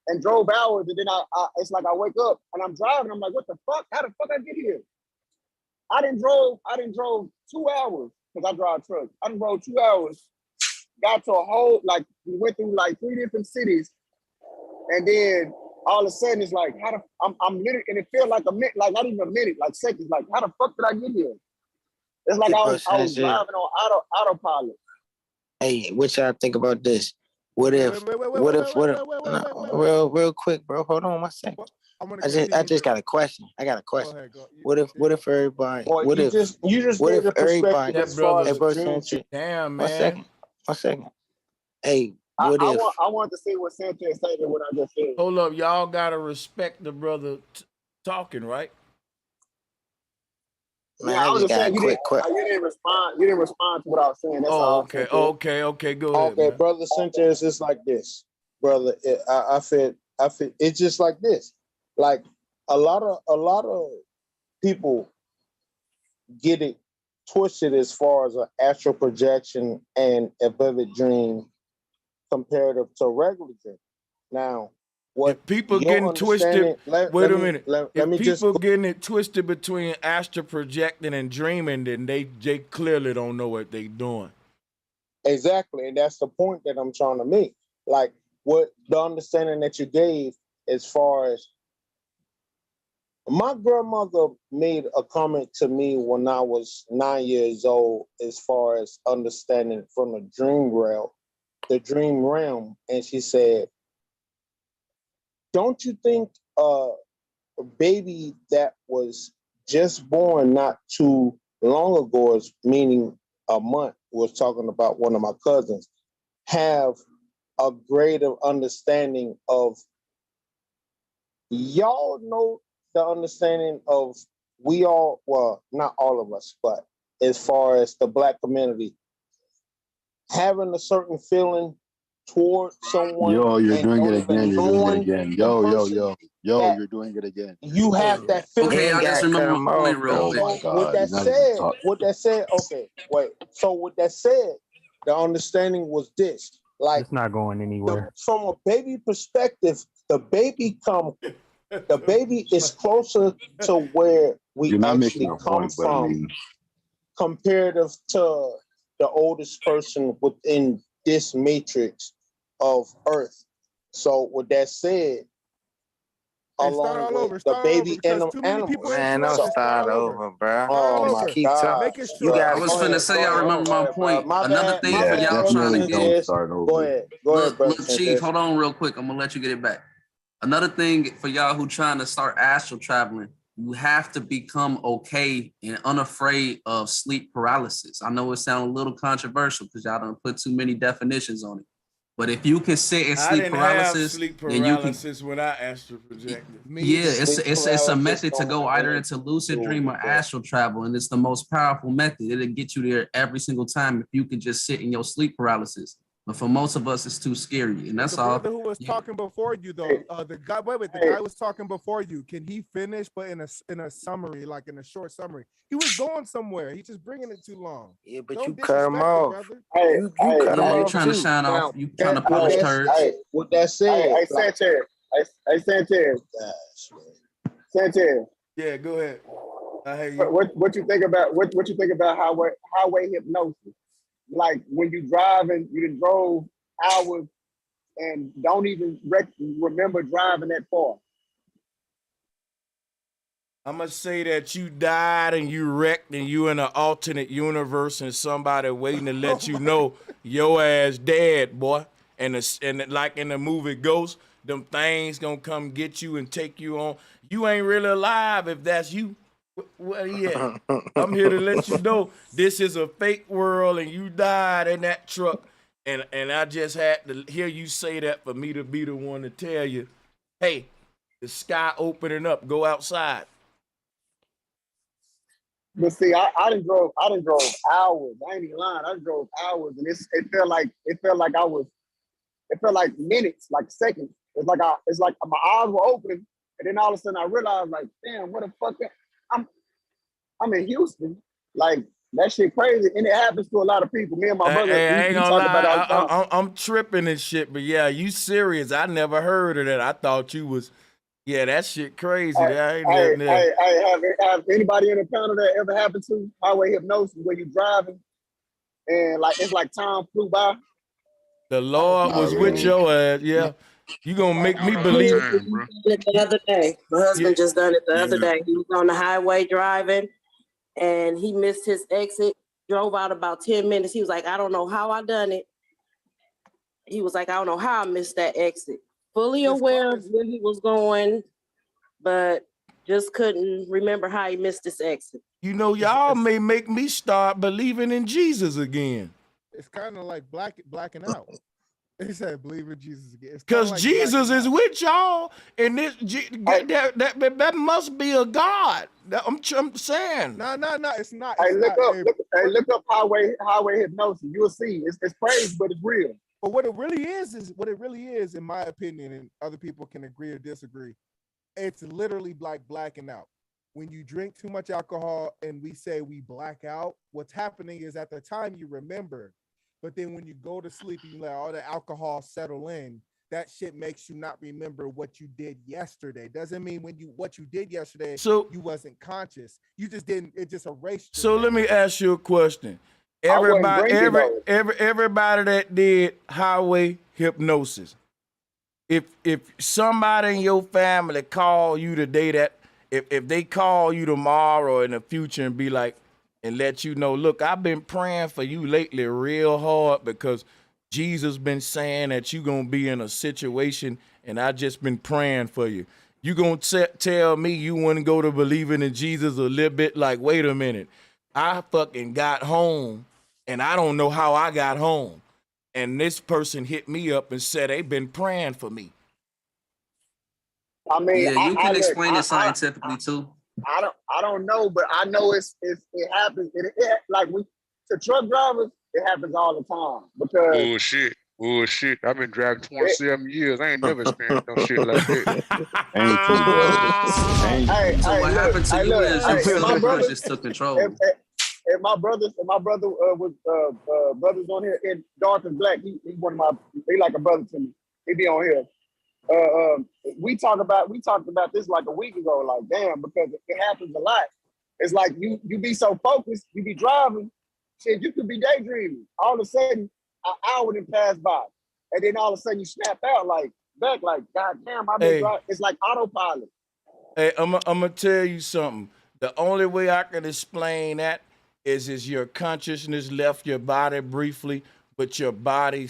and drove hours, and then it's like I wake up and I'm driving. I'm like, what the fuck? How the fuck I get here? I didn't drove 2 hours because I drive trucks. I done drove 2 hours, got to a whole, like we went through like 3 different cities, and then all of a sudden it's like, I'm literally, and it feels like a minute, like not even a minute, like seconds, like how the fuck did I get here? It's like I was driving on autopilot. Hey, what y'all think about this? What if real quick, bro, hold on 1 second. I just got a question. What if everybody, what if everybody, damn, man. 1 second. Hey, I want to see what Sanchez said and what I just said. Hold up, y'all gotta respect the brother talking, right? Man, I was just saying you quick. didn't respond. You didn't respond to what I was saying. That's all. Okay. Go ahead. Okay, man. brother Sanchez, it's like this, brother. I feel it's just like this. Like a lot of people get it twisted as far as an astral projection and a vivid dream comparative to a regular dream. Now, what if people getting twisted, wait a minute. If people getting it twisted between astral projecting and dreaming, then they clearly don't know what they doing. Exactly, and that's the point that I'm trying to make. Like what the understanding that you gave as far as my grandmother made a comment to me when I was 9 years old as far as understanding from the dream realm, and she said, don't you think a baby that was just born not too long ago, meaning a month, was talking about one of my cousins, have a greater understanding of, y'all know the understanding of we all, well, not all of us, but as far as the Black community, having a certain feeling toward someone. Yo, you're doing it again. You're doing it again. You have that feeling. Okay, I just remember my point real quick. Oh my God. With that said, okay, wait. So with that said, the understanding was this. Like, it's not going anywhere. From a baby perspective, the baby is closer to where we actually come from, comparative to the oldest person within this matrix of Earth. So with that said, along with the baby and the animals. Man, don't start over, bro. Oh my keep God. talking. I was finna say, I remember my point. Another thing for y'all trying to get. Go ahead, look, Chief, hold on real quick. I'm gonna let you get it back. Another thing for y'all who trying to start astral traveling, you have to become okay and unafraid of sleep paralysis. I know it sounds a little controversial because y'all don't put too many definitions on it. But if you can sit in I sleep didn't have paralysis, sleep then you can. paralysis when I astral projected. Yeah, it's a method to go either into lucid dream or astral travel, and it's the most powerful method. It'll get you there every single time if you can just sit in your sleep paralysis. But for most of us, it's too scary, and that's the all. brother who was talking before you, though, the guy. Wait, the guy was talking before you. Can he finish? But in a summary, like in a short summary, he was going somewhere. He's just bringing it too long. Yeah, but Don't you cut him disrespect the off. brother. You cut him Yeah, you off trying to too. shine off. You trying to Now, polish that's- turds. hey, With that said, Hey, Sanchez. Hey, Sanchez. Sanchez. Yeah, go ahead. I hear you. What you think about what you think about highway hypnosis? Like when you driving, you done drove hours and don't even remember driving that far. I'm gonna say that you died and you wrecked and you in an alternate universe and somebody waiting to let you know your ass dead, boy. And like in the movie Ghost, them things gonna come get you and take you on. You ain't really alive if that's you. Where you at? I'm here to let you know this is a fake world and you died in that truck. And I just had to hear you say that for me to be the one to tell you, hey, the sky opening up, go outside. But see, I done drove hours. I ain't even lying. I drove hours, and it felt like minutes, like seconds. It's like my eyes were open, and then all of a sudden I realized, like, damn, what the fuck? I'm in Houston. Like that shit crazy, and it happens to a lot of people. Me and my brother, Hey, I ain't we gonna talk about it all the time. lie. I'm tripping and shit, but yeah, you serious? I never heard of that. I thought you was. Yeah, that shit crazy. Have anybody in the panel that ever happened to highway hypnosis where you driving and like it's like time flew by? The Lord was with your ass. Yeah, you gonna make me believe. The other day, my husband just done it the other day. He was on the highway driving, and he missed his exit. Drove out about 10 minutes. He was like, "I don't know how I done it." He was like, "I don't know how I missed that exit." Fully aware of where he was going, but just couldn't remember how he missed this exit. You know, y'all may make me start believing in Jesus again. It's kind of like blacking out. He said, "Believe in Jesus again." Because like Jesus is with y'all, and that must be a God. I'm saying. No, it's not. Hey, look up highway hypnosis. You'll see. It's crazy, but it's real. But what it really is, in my opinion, and other people can agree or disagree, it's literally like blacking out. When you drink too much alcohol and we say we black out, what's happening is at the time you remember, but then when you go to sleep and you let all the alcohol settle in, that shit makes you not remember what you did yesterday. Doesn't mean what you did yesterday, you wasn't conscious. You just didn't, it just erased. So let me ask you a question. Everybody that did highway hypnosis, if somebody in your family call you today, that if they call you tomorrow or in the future and be like, and let you know, look, I've been praying for you lately real hard because Jesus been saying that you gonna be in a situation and I just been praying for you. You gonna tell me you wouldn't go to believing in Jesus a little bit like, wait a minute, I fucking got home and I don't know how I got home. And this person hit me up and said they've been praying for me. I mean, yeah, you can explain it scientifically too. I don't know, but I know it happens. It like to truck drivers, it happens all the time because bullshit. I've been driving 27 years. I ain't never experienced no shit like that. Thank you, brother. So what happened to you is your subconscious just took control. And my brother was brothers on here in Dark and Black. He like a brother to me. He be on here. We talked about this like a week ago. Like, damn, because it happens a lot. It's like you be so focused, you be driving, shit, you could be daydreaming. All of a sudden, an hour didn't pass by, and then all of a sudden you snap out like, God damn, I've been driving. It's like autopilot. Hey, I'm gonna tell you something. The only way I can explain that is your consciousness left your body briefly, but your body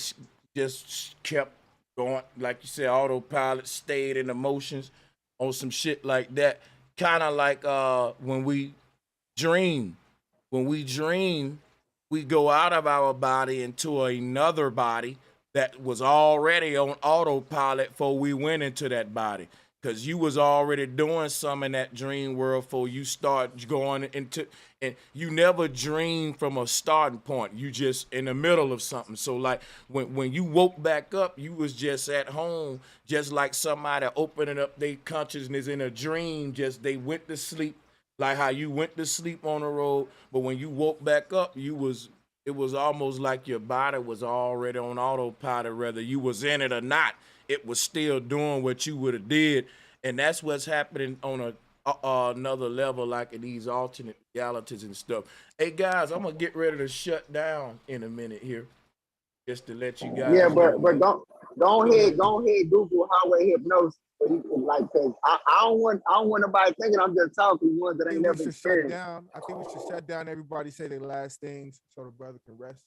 just kept going, like you said, autopilot, stayed in emotions on some shit like that. Kind of like when we dream. When we dream, we go out of our body into another body that was already on autopilot before we went into that body. Cause you was already doing some in that dream world before you start going into, and you never dream from a starting point. You just in the middle of something. So like when you woke back up, you was just at home, just like somebody opening up their consciousness in a dream. Just they went to sleep, like how you went to sleep on the road. But when you woke back up, it was almost like your body was already on autopilot, whether you was in it or not. It was still doing what you would have did, and that's what's happening on another level, like in these alternate realities and stuff. Hey guys, I'm gonna get ready to shut down in a minute here, just to let you guys. Yeah, know. but go ahead, Google highway hypnosis. But you can, like, cause I don't want nobody thinking I'm just talking ones that ain't never experienced. I think we should shut down. Everybody say their last things so the brother can rest.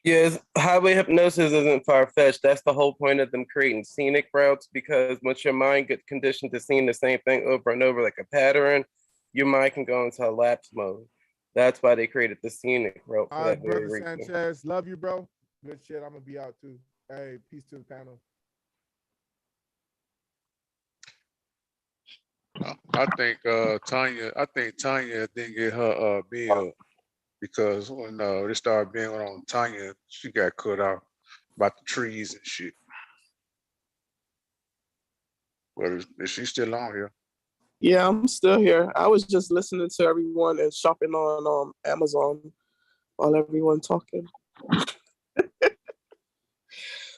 Yes, highway hypnosis isn't far-fetched. That's the whole point of them creating scenic routes, because once your mind gets conditioned to seeing the same thing over and over like a pattern, your mind can go into a lapse mode. That's why they created the scenic route for All that right, very brother reason. Sanchez, love you, bro. Good shit. I'm gonna be out too. Hey, peace to the panel. I think Tanya didn't get her bill because when they started being on Tanya, she got cut off about the trees and shit. But is she still on here? Yeah, I'm still here. I was just listening to everyone and shopping on Amazon while everyone talking.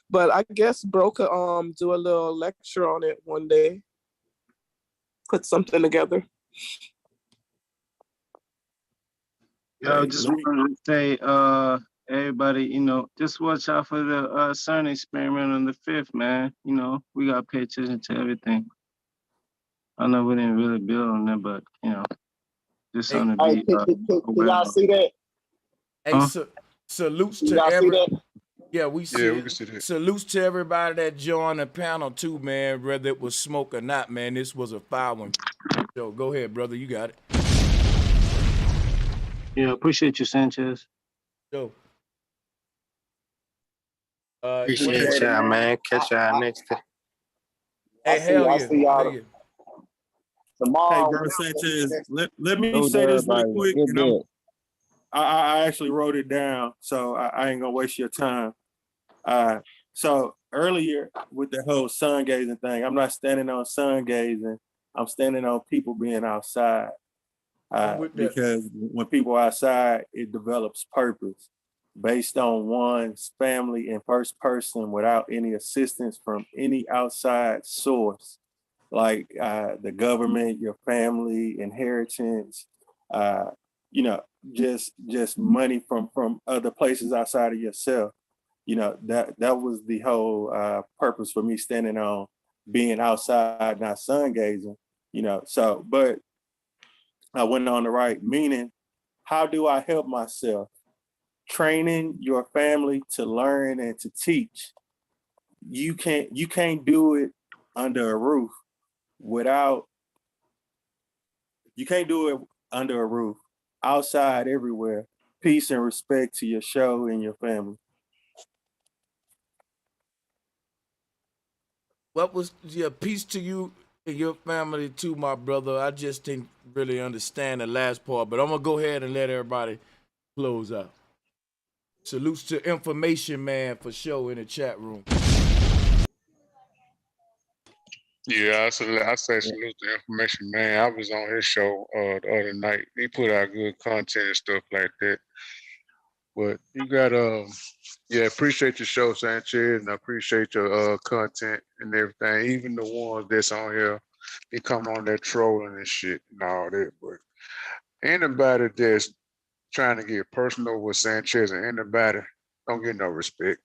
But I guess bro could do a little lecture on it one day. Put something together. Yo, just wanted to say, everybody, just watch out for the CERN experiment on the 5th, man. We gotta pay attention to everything. I know we didn't really build on that, but just something to be Can y'all see that? Hey, salutes Can to y'all see that? Yeah, we can see that. Salutes to everybody that joined the panel too, man. Whether it was smoke or not, man, this was a fire one. So go ahead, brother, you got it. Yeah, appreciate you, Sanchez. Yo. Appreciate y'all, man. Catch y'all next time. Hey, hell yeah. See y'all tomorrow. Hey, bro, Sanchez, let me say this real quick, and I actually wrote it down, so I ain't gonna waste your time. So earlier with the whole sun gazing thing, I'm not standing on sun gazing. I'm standing on people being outside. Because when people are outside, it develops purpose based on one's family and first person without any assistance from any outside source, like the government, your family, inheritance, just money from other places outside of yourself. That was the whole purpose for me standing on being outside, not sun gazing. But I went on the right, meaning, how do I help myself? Training your family to learn and to teach. You can't do it under a roof you can't do it under a roof. Outside, everywhere. Peace and respect to your show and your family. What was peace to you and your family too, my brother. I just didn't really understand the last part, but I'm gonna go ahead and let everybody close out. Salutes to Information Man for sure in the chat room. Yeah, I say salute to Information Man. I was on his show the other night. He put out good content and stuff like that. But you got appreciate your show, Sanchez, and I appreciate your content and everything. Even the ones that's on here, they come on there trolling and shit and all that. But anybody that's trying to get personal with Sanchez and anybody, don't get no respect.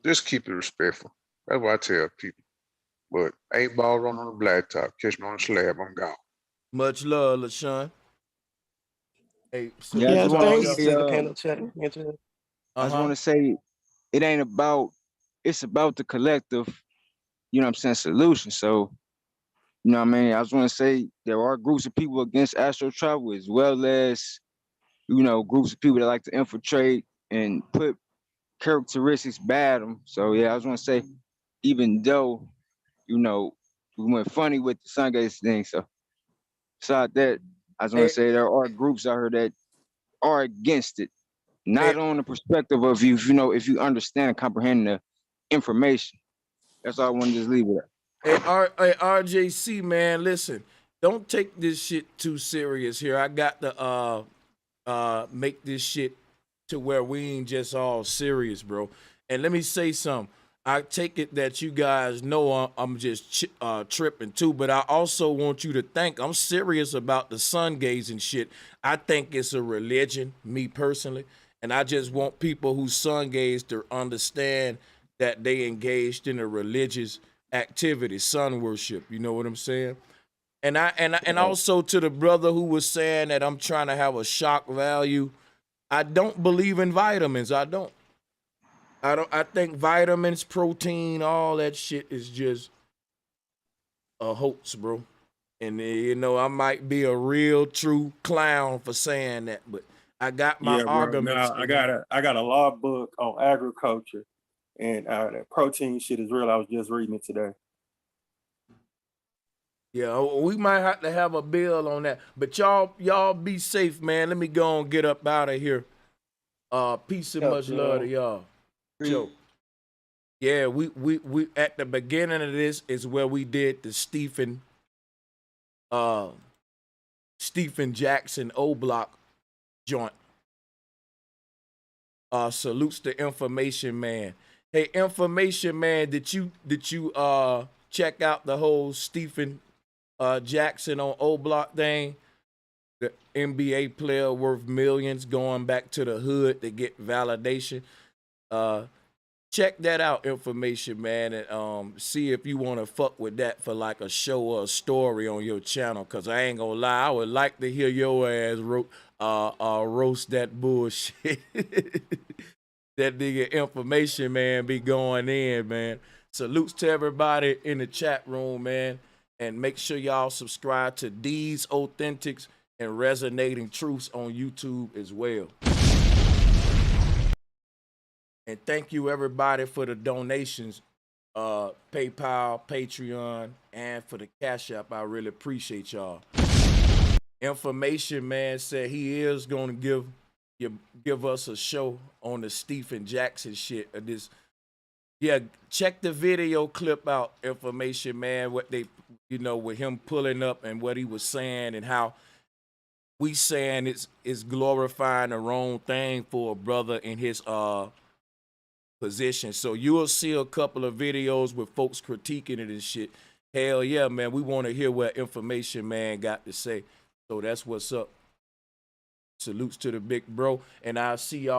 Just keep it respectful. That's what I tell people. But 8 ball run on the blacktop, catch me on the slab, I'm gone. Much love, LaShawn. Hey, I just want to say it ain't about, it's about the collective, solution. So, I just want to say there are groups of people against astral travel, as well as, groups of people that like to infiltrate and put characteristics bad them. So yeah, I was gonna say, even though, you know, we went funny with the sun gaze thing. So besides that, I was gonna say there are groups out here that are against it. Not on the perspective of you, if you understand and comprehend the information. That's all I want to just leave with. Hey, RJC, man, listen, don't take this shit too serious here. I got to make this shit to where we ain't just all serious, bro. And let me say something. I take it that you guys know I'm just tripping too, but I also want you to think I'm serious about the sun gazing shit. I think it's a religion, me personally, and I just want people who sun gaze to understand that they engaged in a religious activity, sun worship. You know what I'm saying? And also to the brother who was saying that I'm trying to have a shock value. I don't believe in vitamins. I think vitamins, protein, all that shit is just a hoax, bro. And I might be a real true clown for saying that, but I got my arguments. I got a law book on agriculture, and that protein shit is real. I was just reading it today. Yeah, we might have to have a bill on that. But y'all be safe, man. Let me go and get up out of here. Peace and much love to y'all. Joe. Yeah, we at the beginning of this is where we did the Stephen Jackson O Block joint. Salutes the Information Man. Hey, Information Man, did you check out the whole Stephen Jackson on O Block thing? The NBA player worth millions going back to the hood to get validation. Check that out, Information Man, and see if you want to fuck with that for like a show or a story on your channel. Cause I ain't gonna lie, I would like to hear your ass roast that bullshit. That nigga Information Man be going in, man. Salutes to everybody in the chat room, man. And make sure y'all subscribe to These Authentics and Resonating Truths on YouTube as well. And thank you everybody for the donations, PayPal, Patreon, and for the Cash App. I really appreciate y'all. Information Man said he is gonna give us a show on the Stephen Jackson shit. Yeah, check the video clip out, Information Man. What they, with him pulling up and what he was saying and how we saying it's glorifying the wrong thing for a brother in his position. So you will see a couple of videos with folks critiquing it and shit. Hell yeah, man. We want to hear what Information Man got to say. So that's what's up. Salutes to the big bro. And I'll see y'all.